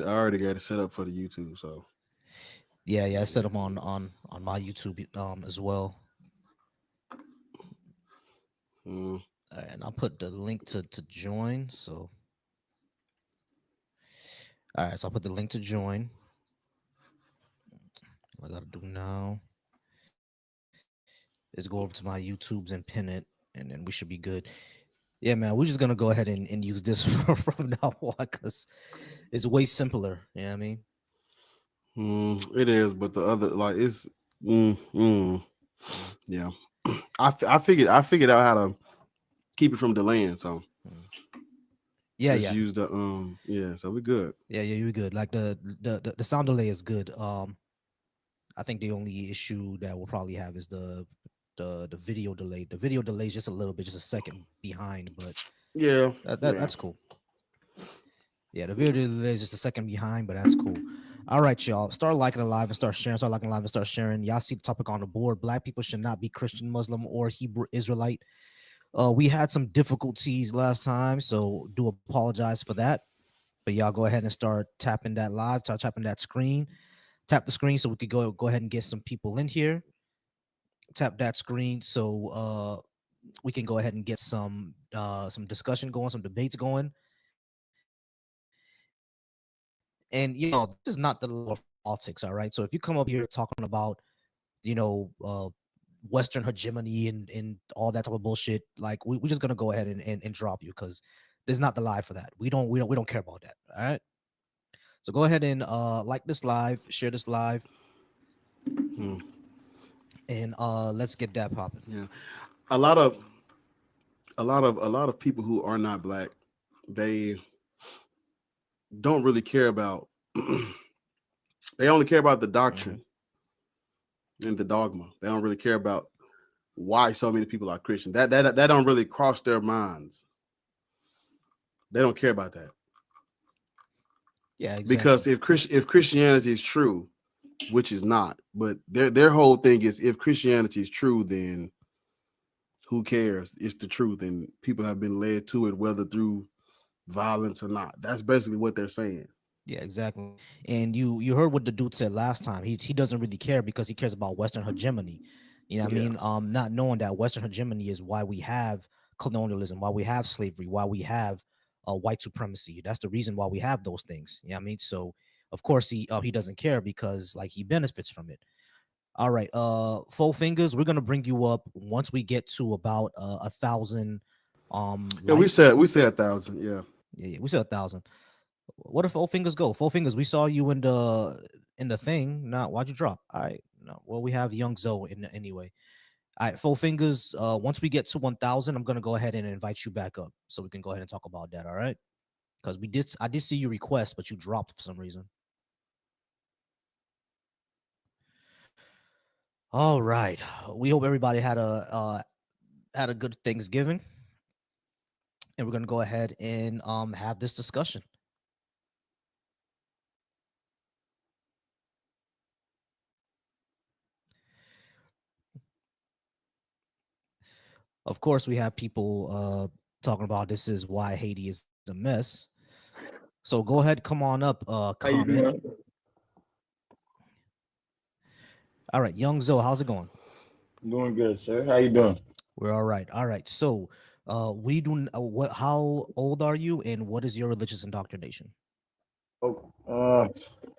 I already got it set up for the YouTube, so Yeah, I set them on my YouTube as well. mm, And I'll put the link to join. So all right, so I'll put the link to join. What I gotta do now is go over to my YouTubes and pin it, and then we should be good. Yeah, man, we're just gonna go ahead and use this from now on because it's way simpler. You know what I mean? it is. But the other, like, it's mm, mm, Mm, yeah. I figured out how to keep it from delaying. So mm. Yeah, just yeah, use the yeah. So we good. yeah. You're good. Like the sound delay is good. I think the only issue that we'll probably have is the video delay. The video delay is just a little bit, just a second behind, but Yeah, yeah. that's cool. Yeah, the video delay is just a second behind, but that's cool. All right, y'all. Start liking the live and start sharing. Start liking the live and start sharing. Y'all see the topic on the board. Black people should not be Christian, Muslim, or Hebrew Israelite. We had some difficulties last time, so do apologize for that. But y'all go ahead and start tapping that live, start tapping that screen. Tap the screen so we could go ahead and get some people in here. Tap that screen so we can go ahead and get some discussion going, some debates going. And this is not the level of politics, all right? So if you come up here talking about, you know, Western hegemony and all that type of bullshit, like we're just gonna go ahead and drop you because there's not the live for that. We don't care about that. All right. So go ahead and like this live, share this live, Mm, and let's get that popping. yeah. A lot of a lot of people who are not black, they don't really care about. They only care about the Hmm. doctrine and the dogma. They don't really care about why so many people are Christian. That don't really cross their minds. They don't care about that Yeah, because exactly. if Christianity is true, which is not, but their whole thing is if Christianity is true, then who cares? It's the truth, and people have been led to it, whether through violence or not. That's basically what they're saying. Yeah, exactly. And you heard what the dude said last time. He doesn't really care because he cares about Western hegemony. You know what I Yeah, mean? Not knowing that Western hegemony is why we have colonialism, why we have slavery, why we have white supremacy. That's the reason why we have those things. You know what I mean? So of course he doesn't care because like he benefits from it. All right, Four Fingers, we're gonna bring you up once we get to about 1,000 yeah. We likes. said we said 1,000. Yeah. Yeah, we said 1,000. What if Four Fingers go? Four Fingers, we saw you in the thing. Now, why'd you drop? All right, no. Well, we have Young Zoe in anyway. All right, Four Fingers. Once we get to 1,000, I'm gonna go ahead and invite you back up so we can go ahead and talk about that. All right, because I did see your request, but you dropped for some reason. All right, we hope everybody had a good Thanksgiving, and we're gonna go ahead and have this discussion. Of course, we have people talking about this is why Haiti is a mess. So go ahead, come on up, How you comment. doing? All right, Young Zo, how's it going? Doing good, sir. How you doing? We're all right. All right. So, we do. What? How old are you, and what is your religious indoctrination? Oh,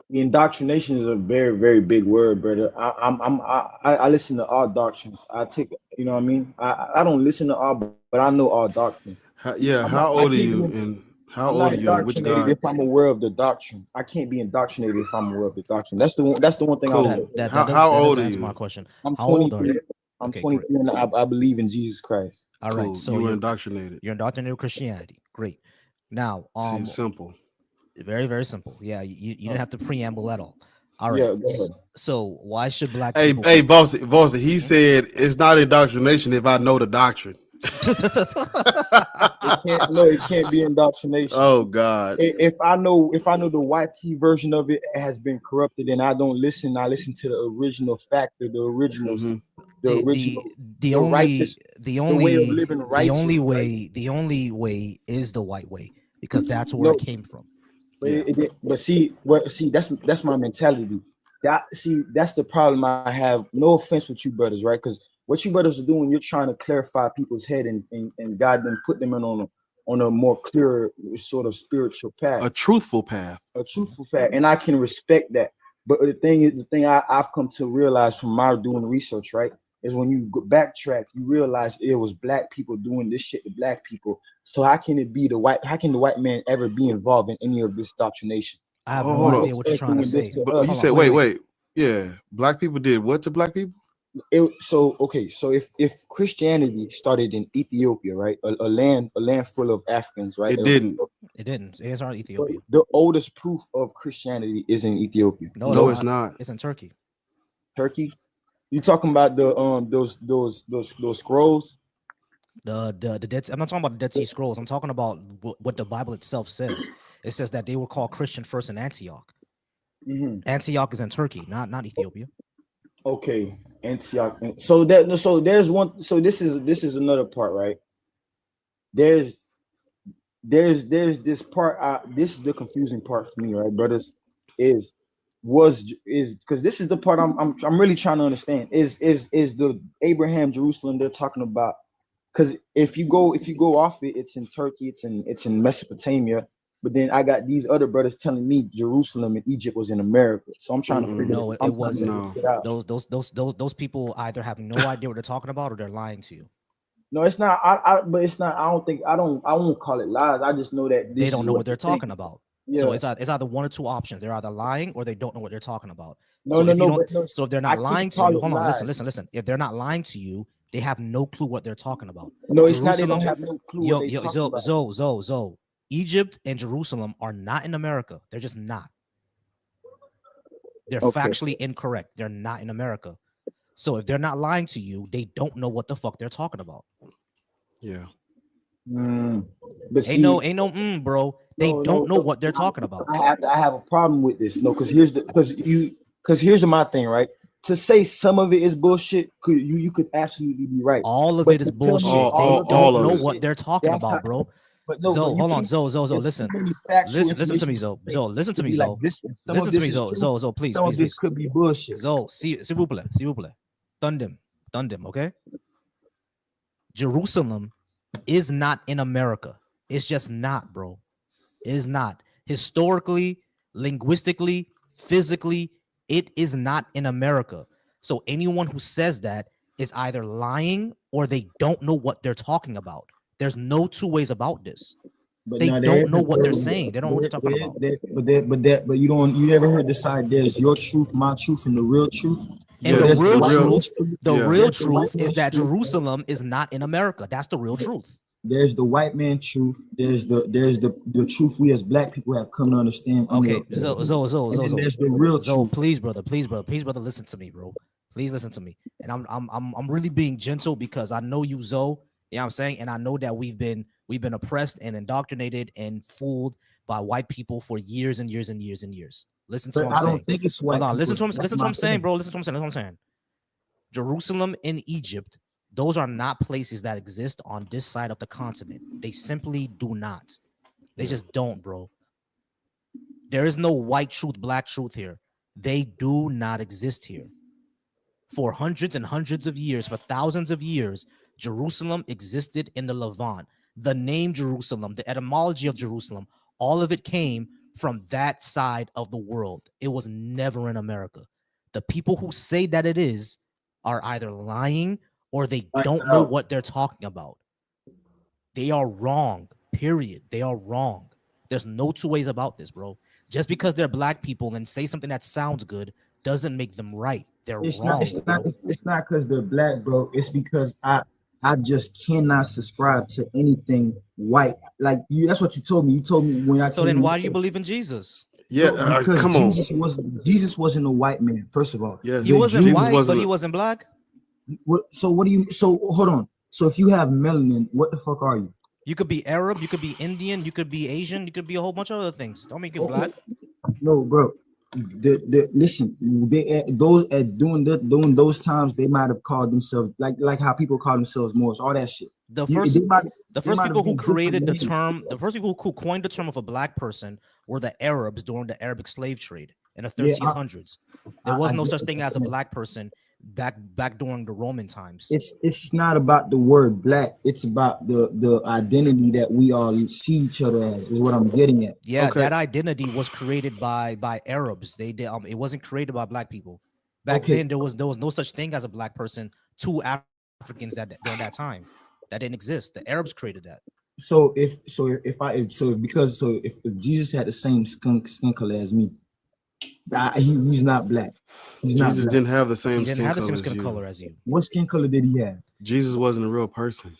the indoctrination is a very, very big word, brother. I listen to all doctrines. I take, you know what I mean. I don't listen to all, but I know all doctrines. Yeah. I How can't old are be. you? And how I'm not old are you? And which indoctrinated God? if I'm aware of the doctrine. I can't be indoctrinated if I'm aware of the doctrine. That's the one thing I'll say. Cool. How That does old are answer my you? question. I'm How old are you? 23. I'm Okay, great. 23, and I believe in Jesus Christ. All right. Cool. So You were indoctrinated. you're indoctrinated with Christianity. Great. Now, Seems simple. very very simple. Yeah, you didn't Uh, have to preamble at all. All right. yeah, go ahead. So why should black Hey, people? hey, Bossy. He said it's not indoctrination if I know the doctrine. It can't be indoctrination. Oh God. If I know the YT version of it has been corrupted and I don't listen, I listen to the original factor, Hmm. the the original, the the only righteous, the way of living righteous, right? the only way is the white way because that's where No, it came from. But, Yeah. but see, that's my mentality. That's the problem I have. No offense with you brothers, right? Because what you brothers are doing, you're trying to clarify people's head and God then put them in on a more clear sort of spiritual path, A truthful path. a truthful path, and I can respect that. But the thing I've come to realize from my doing research, right, is when you go backtrack, you realize it was black people doing this shit to black people. So how can the white man ever be involved in any of this indoctrination? I have Oh, no hold idea on. what you're trying to say. But Hold you on, said, wait. Yeah, black people did what to black people? So if Christianity started in Ethiopia, right, a land full of Africans, right, It didn't. It didn't. It's not Ethiopia. The oldest proof of Christianity is in Ethiopia. No, it's not. It's in Turkey. Turkey. You talking about the those scrolls? The Dead. I'm not talking about the Dead Sea Scrolls. I'm talking about what the Bible itself says. It says that they were called Christian first in Antioch. Mm-hmm. Antioch is in Turkey, not Ethiopia. Okay, Antioch. So there's one. So this is another part, right? There's this part. This is the confusing part for me, right, brothers? Is because this is the part I'm really trying to understand. Is the Abraham Jerusalem they're talking about? Because if you go off it, it's in Turkey, it's in Mesopotamia. But then I got these other brothers telling me Jerusalem and Egypt was in America. So I'm trying to figure no, it wasn't. No. Those people either have no idea what they're talking about or they're lying to you. No, it's not. But it's not. I won't call it lies. I just know that They don't know what they're talking about. Yeah. So it's either one or two options. They're either lying or they don't know what they're talking about. So if they're not lying to you, hold on, listen. If they're not lying to you, they have no clue what they're talking about. No, it's not. They don't have no clue. Zo. Egypt and Jerusalem are not in America. They're just not. They're factually incorrect. They're not in America. So if they're not lying to you, they don't know what the fuck they're talking about. Yeah. But Ain't no bro. They don't know what they're talking about. I have a problem with this. No, because here's my thing, right? To say some of it is bullshit, you could absolutely be right. All of it is bullshit. They don't know what they're talking about, bro. But no, Zo, hold on, Zo, listen to me, Zo. Listen to me, Zo. Listen to me, Zo, please. Some of this could be bullshit. Zo, s'il vous plaît. Thundim, okay? Jerusalem is not in America. It's just not, bro. It is not. Historically, linguistically, physically, it is not in America. So anyone who says that is either lying or they don't know what they're talking about. There's no two ways about this. But they don't know what they're saying. They don't know what they're talking about. But you never heard the side. There's your truth, my truth, and the real truth. And the real truth is that Jerusalem is not in America. That's the real truth. There's the white man truth. There's the truth we as black people have come to understand. Okay, Zo. There's the real truth. Please, brother, listen to me, bro. Please listen to me. And I'm really being gentle because I know you, Zo. You know what I'm saying? And I know that we've been oppressed and indoctrinated and fooled by white people for years and years and years and years. Listen to what I'm saying. I don't think it's white. Hold on, listen to what I'm saying, bro. Listen to what I'm saying. Jerusalem and Egypt, those are not places that exist on this side of the continent. They simply do not. They just don't, bro. There is no white truth, black truth here. They do not exist here. For hundreds and hundreds of years, for thousands of years, Jerusalem existed in the Levant. The name Jerusalem, the etymology of Jerusalem, all of it came from that side of the world. It was never in America. The people who say that it is are either lying or they don't know what they're talking about. They are wrong, period. They are wrong. There's no two ways about this, bro. Just because they're black people and say something that sounds good doesn't make them right. They're wrong. It's not because they're black, bro. It's because I just cannot subscribe to anything white. Like you, that's what you told me. You told me when I. So then, why do you believe in Jesus? Yeah, because come on. Jesus wasn't a white man. First of all, yeah, he wasn't white, but he wasn't black. So what do you? So hold on. So if you have melanin, what the fuck are you? You could be Arab, you could be Indian, you could be Asian, you could be a whole bunch of other things. Don't make you black. No, bro. Listen, doing those times they might have called themselves like how people call themselves Moors, all that shit. The first people who created the term, the first people who coined the term of a black person were the Arabs during the Arabic slave trade in the Yeah, 1300s. There I was no get such what thing you're as a saying. black person back during the Roman times. It's not about the word black. It's about the identity that we all see each other as. Is what I'm getting at. Yeah, Okay. that identity was created by Arabs. They did it wasn't created by black people. Back Okay. then there was no such thing as a black person to Africans that during that time. That didn't exist. The Arabs created that. So if Jesus had the same skin color as me, he's not black. He's not Jesus black. didn't have the He same didn't skin have the color same as skin you. color as you. What skin color did he have? Jesus wasn't a real person.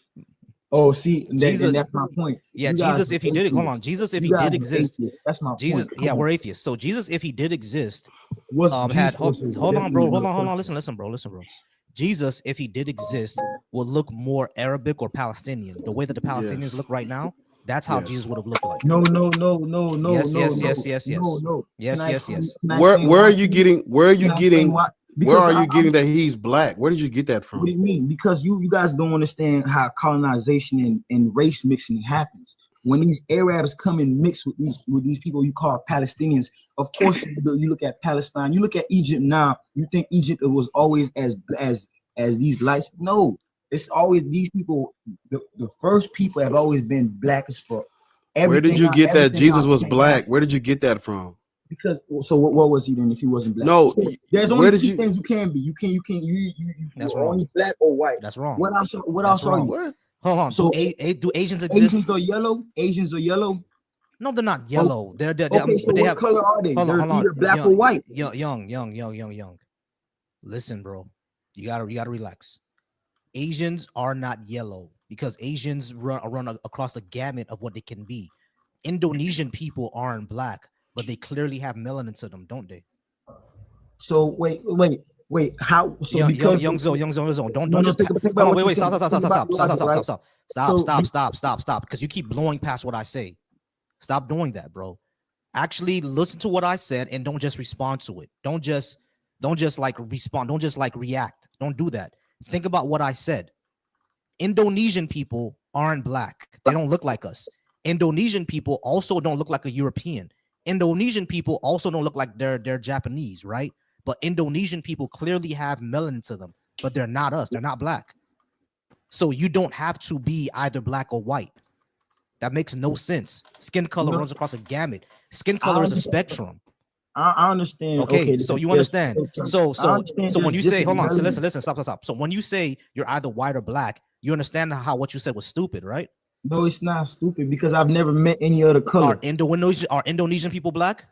Oh, see, Jesus- and that's my point. Yeah, You guys Jesus, if he did it, hold on. atheists. Jesus, if You he guys did are exist, atheists. That's my Jesus, point. yeah, Come we're on. atheists. So Jesus, if he did exist, Was had Jesus hold was on, bro, definitely hold a on, person. listen, bro. Jesus, if he did exist, would look more Arabic or Palestinian. The way that the Palestinians Yes. look right now, that's how Yes. Jesus would have looked like. No. Yes, No. yes, yes, yes, yes. No. Yes, Can I yes, explain- yes. can I Where explain are why you to getting where are you Can I explain getting why? where Because are you I'm- getting that he's black? Where did you get that What do from? you mean? Because you guys don't understand how colonization and race mixing happens. When these Arabs come and mix with these people you call Palestinians, of course you look at Palestine, you look at Egypt now, you think Egypt was always as these lights. No, it's always these people. The first people have always been black as fuck. Where did you get that Everything Jesus I was came black? out- Where did you get that from? Because so what was he then if he wasn't black? No, So there's where only did two you- things you can be. You That's you're wrong. only black or white. That's wrong. What else? What That's else are wrong. you? What? Hold on. So- Do Asians exist? Asians are yellow. Asians are yellow. No, they're not yellow. They're Okay, so but they what have. color are they? Hold on, They're hold on. either black or white. Young. Listen, bro. You gotta relax. Asians are not yellow because Asians run across a gamut of what they can be. Indonesian people aren't black, but they clearly have melanin to them, don't they? So wait. How? So Young because Zo. Don't No, just think hold about on. what Wait. you said. Think about logic, right? Stop. Because you keep blowing past what I say. Stop doing that, bro. Actually, listen to what I said and don't just respond to it. Don't just like respond. Don't just like react. Don't do that. Think about what I said. Indonesian people aren't black. They don't look like us. Indonesian people also don't look like a European. Indonesian people also don't look like they're Japanese, right? But Indonesian people clearly have melanin to them, but they're not us. They're not black. So you don't have to be either black or white. That makes no sense. Skin color No. runs across a gamut. Skin color is a spectrum. I understand. Okay, so you understand. So when you say, hold on, so listen, stop. So when you say you're either white or black, you understand how what you said was stupid, right? No, it's not stupid because I've never met any other color. Are Indonesian people black?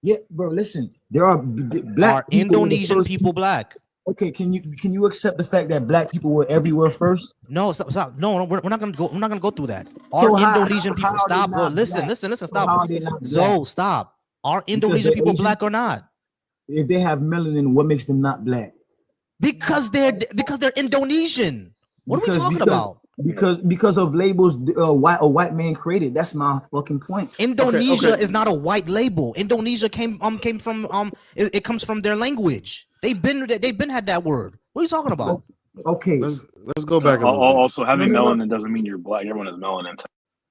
Yeah, bro. Listen, there are black. Are Indonesian people black? Okay, can you accept the fact that black people were everywhere first? No, stop. No, we're not gonna go. We're not gonna go through that. So Are how- Indonesian how people are they stop, bro? not Listen. black? Stop. So how are they not So black? stop. Are Indonesian they're people Asian? black or not? If they have melanin, what makes them not black? Because they're Indonesian. What are we talking about? Because of labels a white man created. That's my fucking point. Indonesia okay. is not a white label. Indonesia came from it comes from their language. They've been had that word. What are you talking about? Okay. Let's go back a little bit. Also, having No. melanin doesn't mean you're black. Everyone has melanin.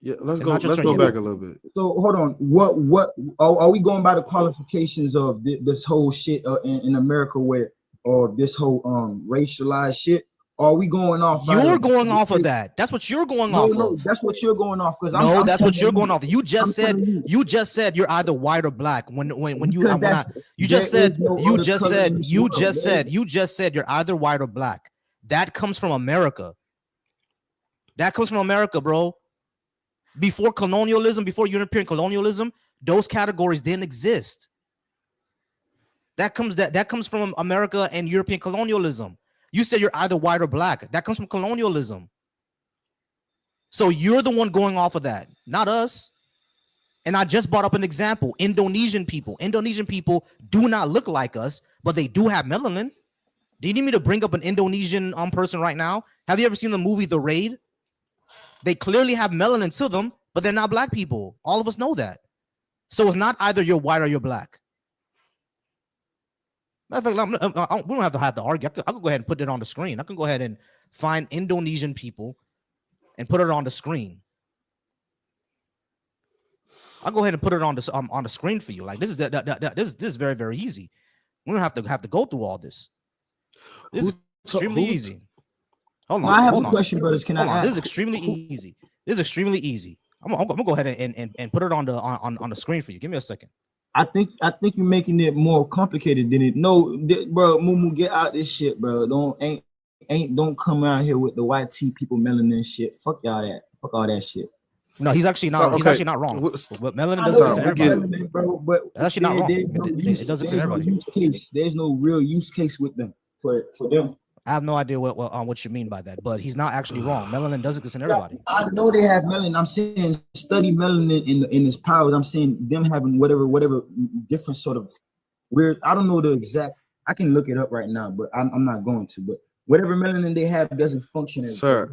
Yeah, let's It's go not your turn go yet. back a little bit. So hold on. What are we going by the qualifications of this whole shit in America where or this whole racialized shit? Or are we going off? You're going off of that. That's what you're going off No, of. that's what you're going off because No, that's what you're going off. You I'm just said telling you just said you're either white or black. When you Because that's- you just there said is no you other just color said in this you world. just There said you just said you're either white or black. That comes from America. That comes from America, bro. Before colonialism, before European colonialism, those categories didn't exist. That comes from America and European colonialism. You said you're either white or black. That comes from colonialism. So you're the one going off of that, not us. And I just brought up an example. Indonesian people. Indonesian people do not look like us, but they do have melanin. Do you need me to bring up an Indonesian person right now? Have you ever seen the movie The Raid? They clearly have melanin to them, but they're not black people. All of us know that. So it's not either you're white or you're black. Matter of fact, we don't have to argue. I could go ahead and put it on the screen. I can go ahead and find Indonesian people and put it on the screen. I'll go ahead and put it on the screen for you. Like this is very, very easy. We don't have to go through all this. This is extremely easy. Hold on. I have hold a on. question, brothers. Can Hold I on. ask? This is extremely easy. This is extremely easy. I'm gonna go ahead and put it on the screen for you. Give me a second. I think you're making it more complicated than it. No, bro, Mumu, get out this shit, bro. Don't come out here with the white tea people melanin shit. Fuck y'all that. Fuck all that shit. No, he's actually not. He's Okay. actually not wrong. But melanin I doesn't know exist in we get everybody. melanin, bro, but That's actually not wrong. there's no It use- doesn't exist there's in no everybody. use case. There's no real use case with them for them. I have no idea what you mean by that, but he's not actually wrong. Melanin does exist in everybody. I know they have melanin. I'm saying study melanin in its powers. I'm saying them having whatever different sort of weird. I don't know the exact. I can look it up right now, but I'm not going to. But whatever melanin they have doesn't function as Sir,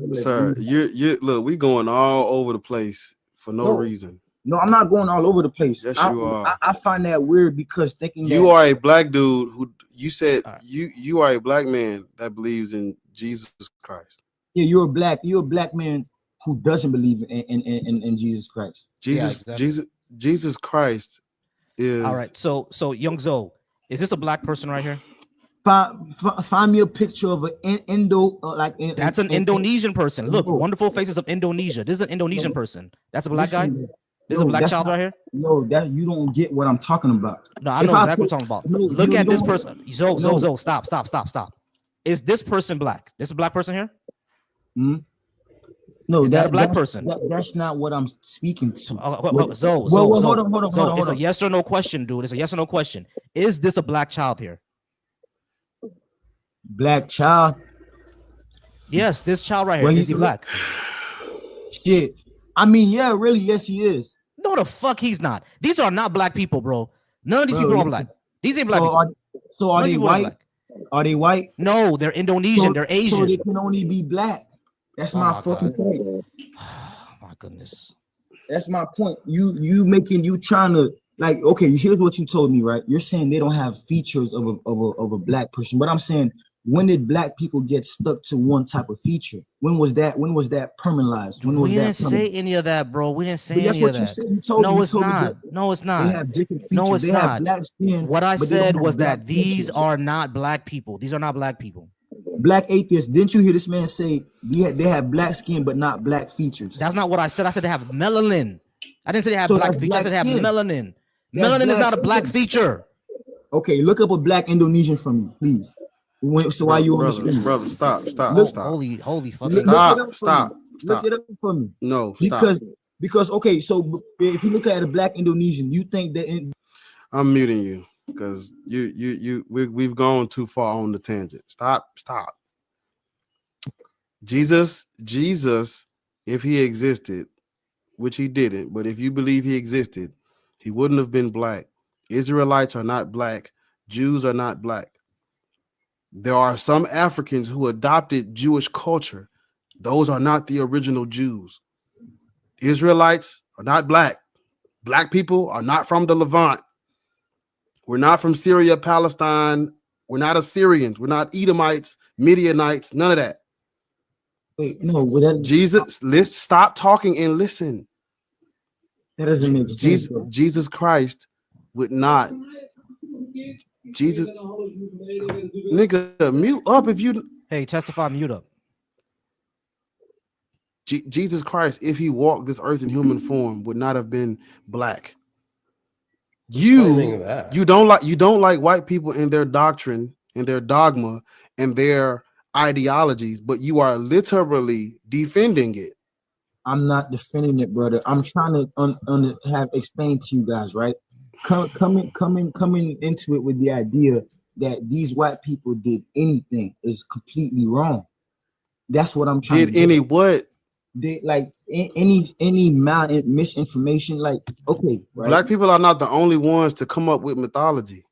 you look, we going all over the place for no reason. No, I'm not going all over the place. Yes, you are. I find that weird because thinking You that, are a black dude who you said All right. you are a black man that believes in Jesus Christ. yeah, you're a black man who doesn't believe in Jesus Christ. Jesus Christ is All right. So Young Zo, is this a black person right here? Find me a picture of an That's an Indonesian person. Look, No. wonderful faces of Indonesia. This is an Indonesian person. That's a black guy. Listen, This is a no, black that's child not- right here. No, that you don't get what I'm talking about. No, I If know I exactly what put- I'm talking about. no, Look you at this don't- person. Zo, no. stop. Is this person black? This a black person here? No, Is that a black person? That's not what I'm speaking to. Zo, hold on. It's a yes or no question, dude. It's a yes or no question. Is this a black child here? Black child. Yes, this child right here. Well, Is he he's- black? Shit. I mean, yeah, really, yes, he is. No, the fuck he's not. These are not black people, bro. None of these Bro, people are you- black. These ain't black So people. are, so are None of they these people are white? black. Are they white? No, they're Indonesian. So- They're So Asian. they can only be black. That's Oh my my fucking God. point. Oh my goodness. That's my point. You trying to like, okay, here's what you told me, right? You're saying they don't have features of a black person, but I'm saying, when did black people get stuck to one type of feature? When was that permanentized? When was We that didn't say any of that, bro. We didn't say But that's any of what you that. said. You told me. No, You it's told me not. that No, it's They not. have different features. No, it's they not. have black skin. What I but they don't said have was black that these features. are not black people. These are not black people. Black atheists. Didn't you hear this man say they have black skin but not black features? That's not what I said. I said they have melanin. I didn't say they have So black that's features. I said they have black skin. melanin. That's Melanin is black not a black skin. feature. Okay, look up a black Indonesian for me, please. So while you on the screen, brother, stop. Holy fucking. Look Stop, it up for me. stop. Look it up for me. No, stop. Because okay, so if you look at a black Indonesian, you think that I'm muting you because we've gone too far on the tangent. Stop. Jesus, if he existed, which he didn't, but if you believe he existed, he wouldn't have been black. Israelites are not black. Jews are not black. There are some Africans who adopted Jewish culture. Those are not the original Jews. Israelites are not black. Black people are not from the Levant. We're not from Syria, Palestine. We're not Assyrians. We're not Edomites, Midianites, none of that. wait, no, that Let's stop talking and listen. doesn't make sense. Jesus Christ would not. Jesus, nigga, mute up if you. Hey, testify, mute up. Jesus Christ, if he walked this earth in human form, would not have been black. You don't like white people in their doctrine, in their dogma, and their ideologies, but you are literally defending it. I'm not defending it, brother. I'm trying to have explained to you guys, right? Coming into it with the idea that these white people did anything is completely wrong. That's what I'm trying to Did any what? They like any misinformation, like, okay, right? Black people are not the only ones to come up with mythology.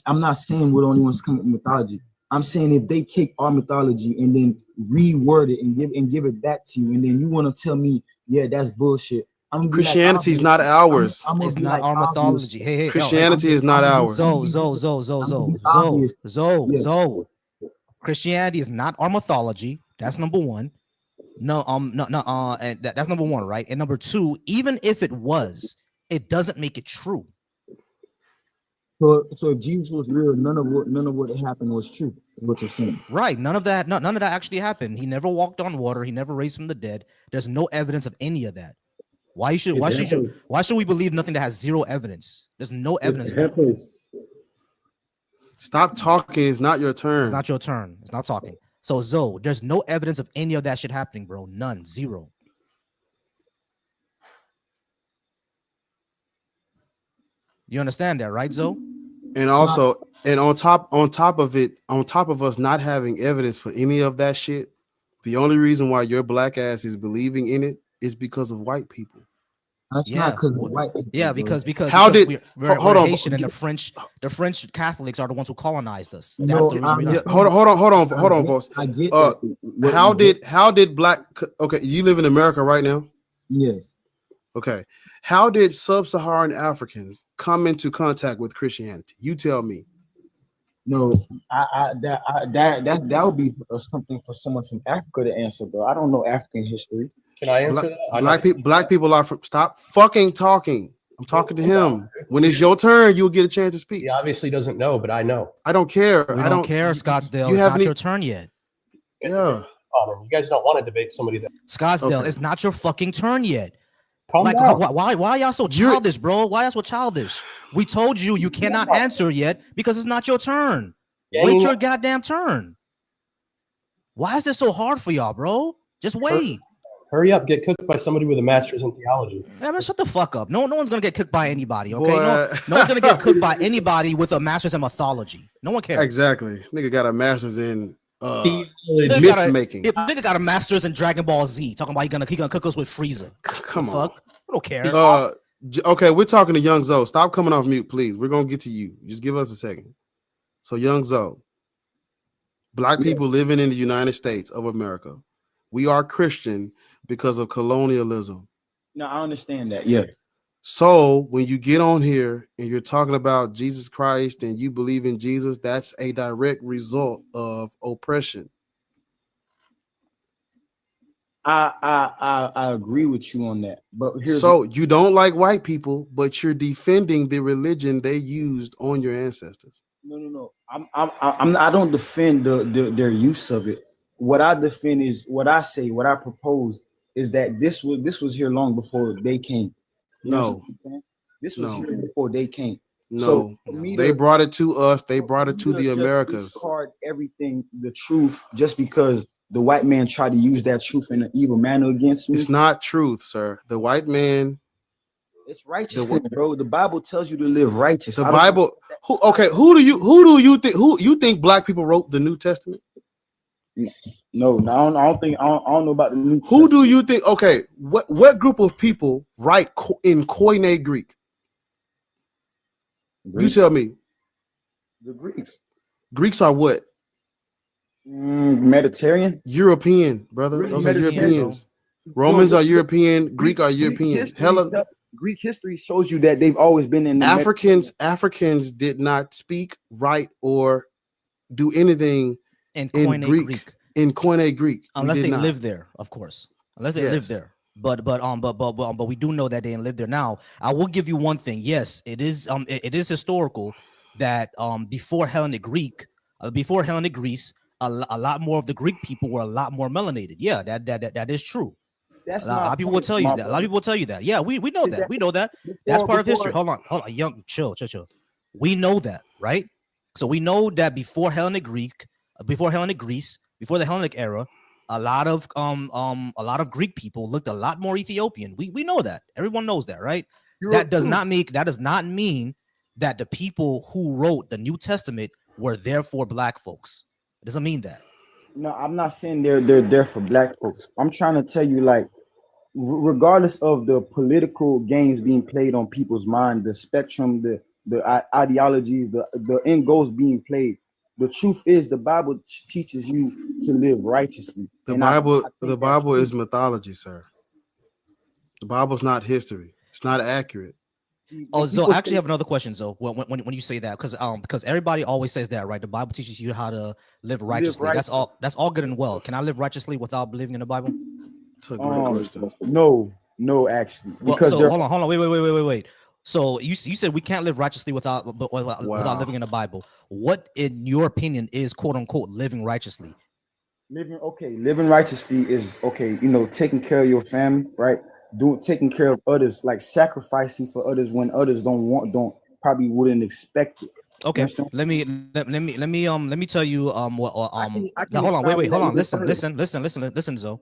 I'm not saying we're the only ones coming up with mythology. I'm saying if they take our mythology and then reword it and give it back to you, and then you want to tell me, yeah, that's bullshit. Christianity is not ours. It's not our mythology. Hey, Christianity is not ours. Zo. Christianity is not our mythology. That's number one. No, and that's number one, right? And number two, even if it was, it doesn't make it true. So if Jesus was real, none of what happened was true. What you're saying, Right? None of that actually happened. He never walked on water. He never raised from the dead. There's no evidence of any of that. Why should we believe nothing that has zero evidence? There's no evidence. Of that. Stop talking. It's not your turn. It's not your turn. It's not talking. So Zoe, there's no evidence of any of that shit happening, bro. None. Zero. You understand that, right, Zoe? And also, and on top of it, on top of us not having evidence for any of that shit, the only reason why your black ass is believing in it is because of white people. That's not because of white people. Yeah, bro. because How did- we're hold on, Haitian, and the French Catholics are the ones who colonized us. That's No, the reason I'm we're not- not- Hold on, folks. I get Uh, that. How did black? Okay, you live in America right now. Yes. Okay, how did sub-Saharan Africans come into contact with Christianity? You tell me. No, that would be something for someone from Africa to answer, bro. I don't know African history. Can I answer that? Black people are from. Stop fucking talking. I'm talking to him. When it's your turn, you'll get a chance to speak. He obviously doesn't know, but I know. I don't care. We I don't care, Scottsdale. You It's haven't not your turn yet. Yeah. You guys don't want to debate somebody that. Scottsdale, Okay. it's not your fucking turn yet. Calm Like, down. why are y'all so childish, bro? Why y'all so childish? We told you cannot answer yet because it's not your turn. Yeah, Wait you your know- goddamn turn. Why is this so hard for y'all, bro? Just wait. Hurry up, get cooked by somebody with a master's in theology. Man, shut the fuck up. No one's gonna get cooked by anybody, okay? Boy. No one's gonna get cooked by anybody with a master's in mythology. No one cares. Exactly. Nigga got a master's in Nigga myth got a- making. Nigga got a master's in Dragon Ball Z. Talking about he gonna cook us with Frieza. Come The on. fuck? I don't care. Okay, we're talking to Young Zoe. Stop coming off mute, please. We're gonna get to you. Just give us a second. So, Young Zoe, black people living in the United States of America, we are Christian because of colonialism. No, I understand that. Yeah. So when you get on here and you're talking about Jesus Christ and you believe in Jesus, that's a direct result of oppression. I agree with you on that. But here's So you don't like white people, but you're defending the religion they used on your ancestors. no. I don't defend their use of it. What I defend is what I say, what I propose is that this was here long before they came. You know No. what I'm saying? This was No. here before they came. No, So, for me they to- brought it to us. They brought it to to the just Americas. discard everything, the truth, just because the white man tried to use that truth in an evil manner against me. It's not truth, sir. The white man, It's righteousness, bro. The Bible tells you to live righteous. the I don't- Bible. Who do you think black people wrote the New Testament? No, I don't know about the New Who do you think? Okay, what group of people write in Koine Greek? You Greeks. tell me. The Greeks. Greeks are what? Mediterranean. European, brother. Really Those are Mediterranean, Europeans. Romans are European. Greek are European. history, Greek history shows you that they've always been in the Africans did not speak, write, or do anything In in Koine Greek. Greek. In Koine Greek. We Unless did they not. live there, of course. Unless they live Yes. there. But we do know that they didn't live there. Now, I will give you one thing. Yes, it is historical that before Hellenic Greece, a lot more of the Greek people were a lot more melanated. Yeah, that is true. That's A lot of people will tell you that. A lot of people will tell you that. Yeah, we know that. We know that. That's part of history. Hold on. Young, chill. We know that, right? So we know that before Hellenic Greece, before the Hellenic era, a lot of Greek people looked a lot more Ethiopian. We know that. Everyone knows that, right? That does not mean that the people who wrote the New Testament were therefore black folks. It doesn't mean that. No, I'm not saying they're there for black folks. I'm trying to tell you, like, regardless of the political games being played on people's mind, the spectrum, the ideologies, the end goals being played. The truth is, the Bible teaches you to live righteously. The And I Bible, think the that's Bible true. is mythology, sir. The Bible's not history. It's not accurate. Oh, If Zoe, people I actually say- have another question, Zoe. When you say that, because everybody always says that, right? The Bible teaches you how to live righteously. That's all. righteous. That's all good and well. Can I live righteously without believing in the Bible? It's a great question. No, No, actually, Well, because so they're hold on, wait. So you said we can't live righteously without Wow. living in the Bible. What, in your opinion, is quote unquote living righteously? living righteously is okay. You know, taking care of your family, right? Taking care of others, like sacrificing for others when others don't probably wouldn't expect it. You Okay, understand? let me tell you what I can hold on, expound on hold that on, even further. listen, Zoe.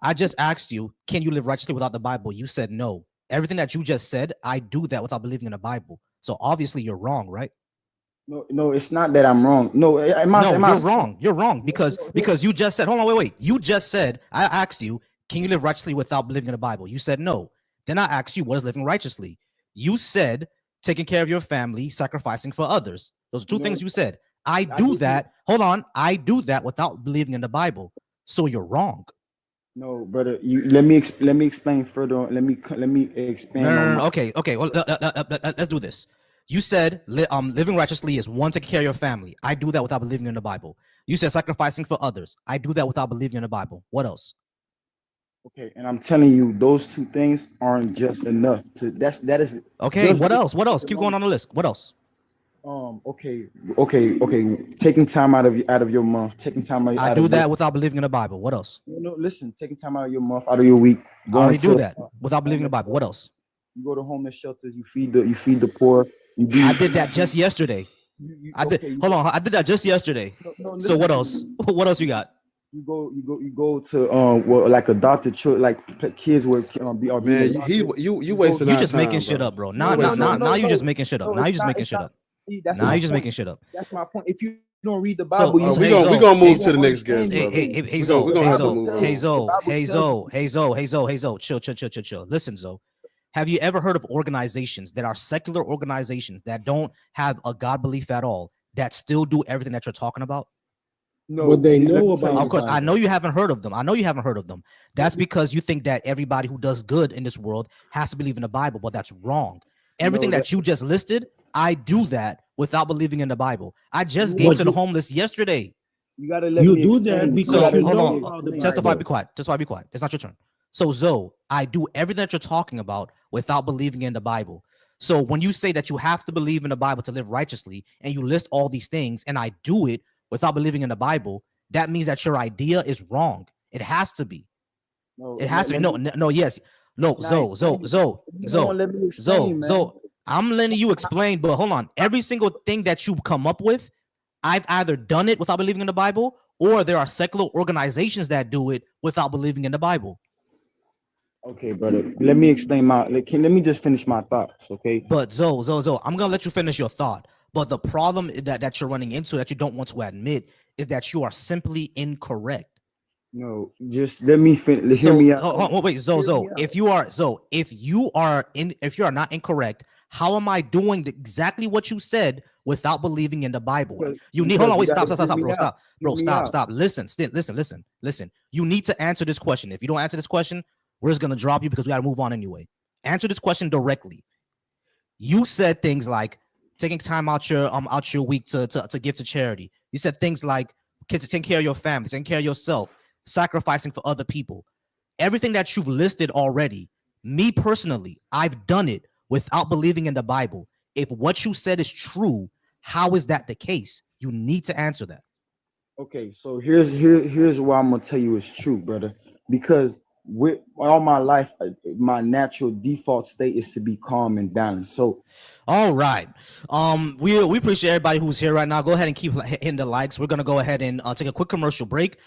I just asked you, can you live righteously without the Bible? You said no. Everything that you just said, I do that without believing in the Bible. So obviously you're wrong, right? No, it's not that I'm wrong. No, No, am I you're wrong. You're wrong because you just said, hold on, wait. You just said, I asked you, can you live righteously without believing in the Bible? You said no. Then I asked you, what is living righteously? You said taking care of your family, sacrificing for others. Those are two things you said. I do that. Hold on, I do that without believing in the Bible. So you're wrong. No, brother. You let me explain further on. Let me expand on No. my. Okay. Well, let's do this. You said living righteously is one, taking care of your family. I do that without believing in the Bible. You said sacrificing for others. I do that without believing in the Bible. What else? Okay, and I'm telling you, those two things aren't just enough. That is Okay. just What else? What else? Keep going on the list. What else? Okay. Taking time out of your month, taking time out I of do your that without believing in the Bible. What else? listen, taking time out of your month, out of your week, I already going do to that without believing in the Bible. What else? you go to homeless shelters, you feed the poor. You do. I did that just yesterday. I did. Okay. Hold on. I did that just yesterday. No, So what listen to else? me. What else you got? You go to well, like adopted children, like kids were are being Man, adopted. you go- wasting You our just making time, shit bro. up, bro. You wasting our Now time. you just making shit up. No, Now you it's just not. making It's shit not. up. See, that's Now my you just point. making shit up. That's my point. If you don't read the So Bible, so We hey gonna we Zo, gonna hey move to the next guest, hey brother. Zo, We gonna hey have to Zo, move hey on. Zo, hey Zo. Chill. Listen, Zo. Have you ever heard of organizations that are secular organizations that don't have a God belief at all that still do everything that you're talking about? no. What they Let know me tell about you. Of course, the I know Bible. you haven't heard of them. That's because you think that everybody who does good in this world has to believe in the Bible, but that's wrong. Everything No, that you just listed, I do that without believing in the Bible. I just gave But to the homeless yesterday. you gotta let you me do explain. that You because So gotta you hold let know me on, about the explain. testify, Bible. be quiet. Testify, be quiet. It's not your turn. So Zoe, I do everything that you're talking about without believing in the Bible. So when you say that you have to believe in the Bible to live righteously, and you list all these things, and I do it without believing in the Bible, that means that your idea is wrong. It has to be. No, It has to be. let No, me, no, yes. No, can I explain it? You don't want to let me explain, man. I'm letting you explain, but hold on. Every single thing that you come up with, I've either done it without believing in the Bible, or there are secular organizations that do it without believing in the Bible. Okay, brother. Let me explain let me just finish my thoughts, okay? But Zoe, I'm gonna let you finish your thought. But the problem that you're running into that you don't want to admit is that you are simply incorrect. No, just let me finish. Hear So me out. wait, Zoe, if you are not incorrect, how am I doing exactly what you said without believing in the Bible? You need, hold on, wait, stop, stop. Listen. You need to answer this question. If you don't answer this question, we're just gonna drop you because we gotta move on anyway. Answer this question directly. You said things like taking time out your week to give to charity. You said things like taking care of your family, taking care of yourself, sacrificing for other people. Everything that you've listed already, me personally, I've done it without believing in the Bible. If what you said is true, how is that the case? You need to answer that. Okay, so here's why I'm gonna tell you it's true, brother. Because with all my life, my natural default state is to be calm and balanced. So, all right, we appreciate everybody who's here right now. Go ahead and keep hitting the likes. We're gonna go ahead and take a quick commercial break.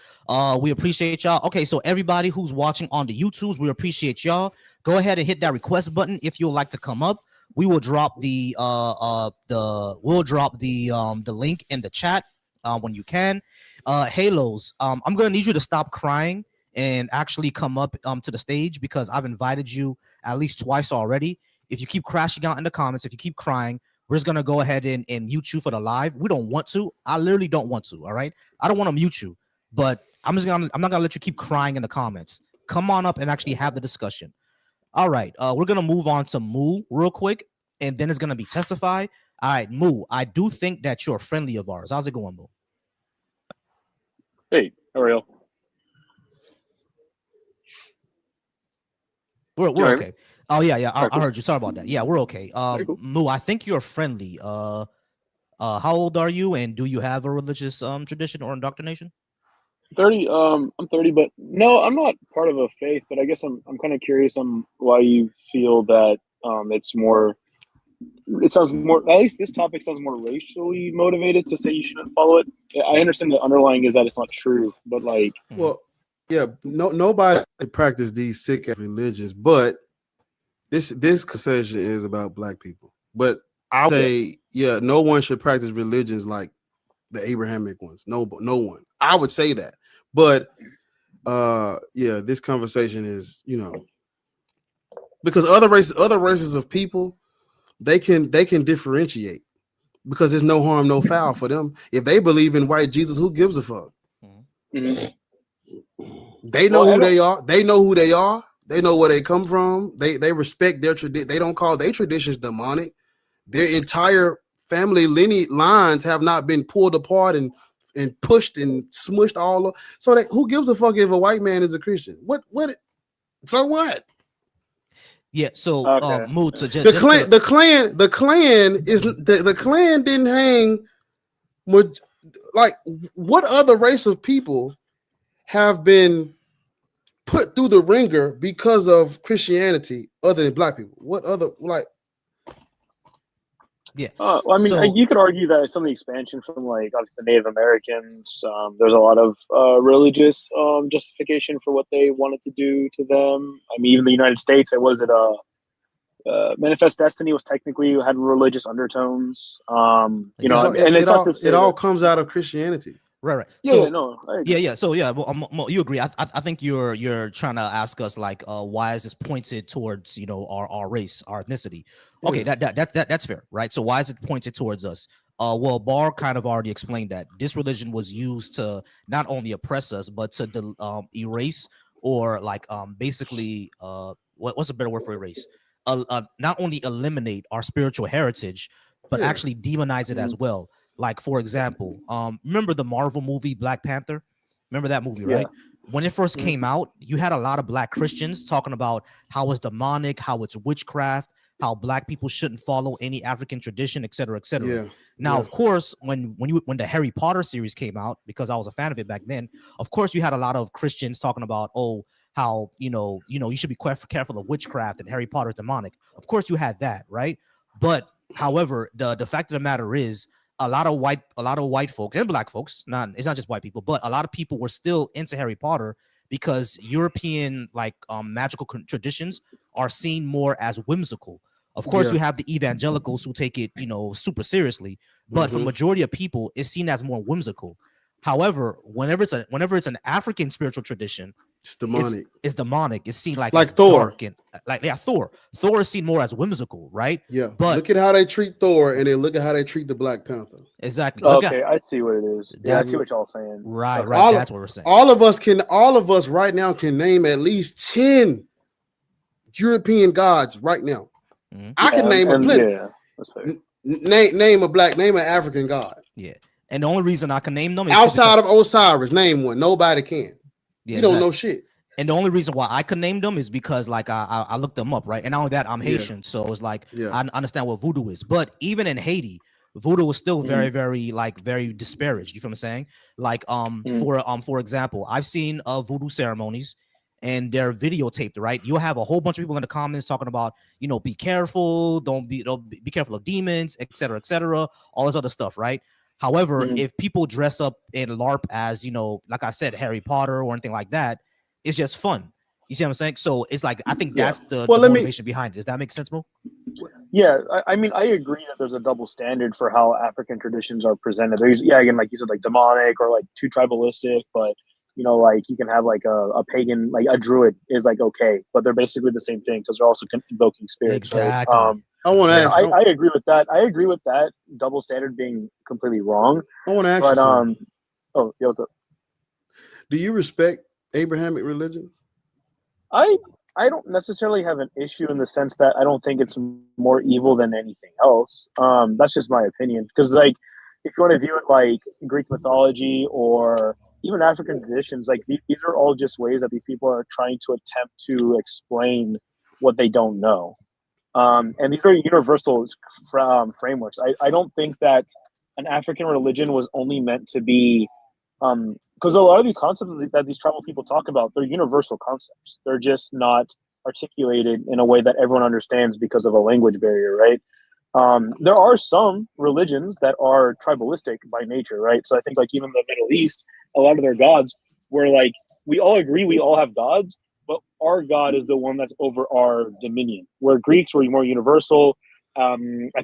We appreciate y'all. Okay, so everybody who's watching on the YouTubes, we appreciate y'all. Go ahead and hit that request button if you'd like to come up. We will drop the link in the chat when you can. Halos, I'm gonna need you to stop crying and actually come up to the stage because I've invited you at least twice already. If you keep crashing out in the comments, if you keep crying, we're just gonna go ahead and mute you for the live. We don't want to. I literally don't want to. All right. I don't want to mute you, but I'm not gonna let you keep crying in the comments. Come on up and actually have the discussion. All right. We're gonna move on to Moo real quick, and then it's gonna be Testify. All right, Moo. I do think that you're a friendly of ours. How's it going, Moo? Hey, how are you? We're Alright. okay. Oh yeah, yeah. Alright, I cool. heard you. Sorry about that. Yeah, we're okay. Very cool. Moo, I think you're friendly. How old are you, and do you have a religious tradition or indoctrination? 30. I'm 30, but no, I'm not part of a faith. But I guess I'm kind of curious on why you feel that it's more. It sounds more. At least this topic sounds more racially motivated to say you shouldn't follow it. I understand the underlying is that it's not true, but like, Well, yeah, nobody practice these sick religions, but this conversation is about black people. But I would say, yeah, no one should practice religions like the Abrahamic ones. No one. I would say that. But yeah, this conversation is, because other races of people, they can differentiate because there's no harm, no foul for them. If they believe in white Jesus, who gives a fuck? mhm. They know Well, who they are. They know who they are. They know where they come from. They respect their tradition. They don't call their traditions demonic. Their entire family lineage lines have not been pulled apart and pushed and smushed all over. So who gives a fuck if a white man is a Christian? What? So what? Yeah. So, Okay. Mood. So just The Klan is the Klan didn't hang with, like, what other race of people have been put through the ringer because of Christianity other than black people? What other, like? Yeah. Well, I mean, So- you could argue that some of the expansion from like obviously the Native Americans. There's a lot of religious justification for what they wanted to do to them. I mean, even the United States, Manifest Destiny was technically had religious undertones. And it's not to say it all that- comes out of Christianity. Right. Yeah, So, yeah, no, I agree. yeah. So yeah, well, you agree. I think you're trying to ask us like, why is this pointed towards our race, our ethnicity? Okay, that's fair, right? So why is it pointed towards us? Well, Barr kind of already explained that this religion was used to not only oppress us, but to erase or like basically what's a better word for erase? Not only eliminate our spiritual heritage, but Yeah. actually demonize it as well. Like, for example, remember the Marvel movie Black Panther? Remember that movie, right? When it first came out, you had a lot of black Christians talking about how it's demonic, how it's witchcraft, how black people shouldn't follow any African tradition, et cetera, et cetera. Yeah. Now, Yeah. of course, when the Harry Potter series came out, because I was a fan of it back then, of course, you had a lot of Christians talking about, how you should be careful of witchcraft and Harry Potter is demonic. Of course, you had that, right? But however, the fact of the matter is, a lot of white folks and black folks, it's not just white people, but a lot of people were still into Harry Potter because European magical traditions are seen more as whimsical. Of course, Yeah. you have the evangelicals who take it, super seriously, but for Mhm. majority of people, it's seen as more whimsical. However, whenever it's an African spiritual tradition, It's demonic. it's demonic. It's seen like Like it's Thor. dark and Thor. Thor is seen more as whimsical, right? Yeah. But look at how they treat Thor, and then look at how they treat the Black Panther. exactly. Look at- Okay, I see what it is. Yeah, I That's- see what y'all saying. right. All- That's what we're saying. All of us right now can name at least 10 European gods right now. Mhm. I can name a and plenty. yeah, that's fair. Name an African god. Yeah. And the only reason I can name them is 'cause- Outside of Osiris, name one. Nobody can. yeah, You don't exactly. know shit. And the only reason why I could name them is because like I looked them up, right? And not only that, I'm Yeah. Haitian, so it's like Yeah. I understand what voodoo is. But even in Haiti, voodoo is still very, very very disparaged. You feel what I'm saying? Like for example, I've seen voodoo ceremonies and they're videotaped, right? You'll have a whole bunch of people in the comments talking about, be careful, don't be careful of demons, etc., all this other stuff, right? However, Mhm. if people dress up in LARP as, like I said, Harry Potter or anything like that, it's just fun. You see what I'm saying? So it's like, I think that's the Well, let me- motivation behind it. Does that make sense, Mo? Yeah, I mean, I agree that there's a double standard for how African traditions are presented. There's, again, like you said, like demonic or like too tribalistic, but like you can have like a pagan, like a druid is like okay, but they're basically the same thing because they're also invoking spirits. Right? Exactly. I want to Yeah, ask. I agree with that. I agree with that double standard being completely wrong. I want to ask you But something. oh yeah, what's up? Do you respect Abrahamic religion? I don't necessarily have an issue in the sense that I don't think it's more evil than anything else. That's just my opinion. Because like, if you want to view it like Greek mythology or even African traditions, like these are all just ways that these people are trying to attempt to explain what they don't know. And these are universal frameworks. I don't think that an African religion was only meant to be, because a lot of these concepts that these tribal people talk about, they're universal concepts. They're just not articulated in a way that everyone understands because of a language barrier, right? There are some religions that are tribalistic by nature, right? So I think like even the Middle East, a lot of their gods were like, we all agree we all have gods, but our God is the one that's over our dominion. Where Greeks were more universal. I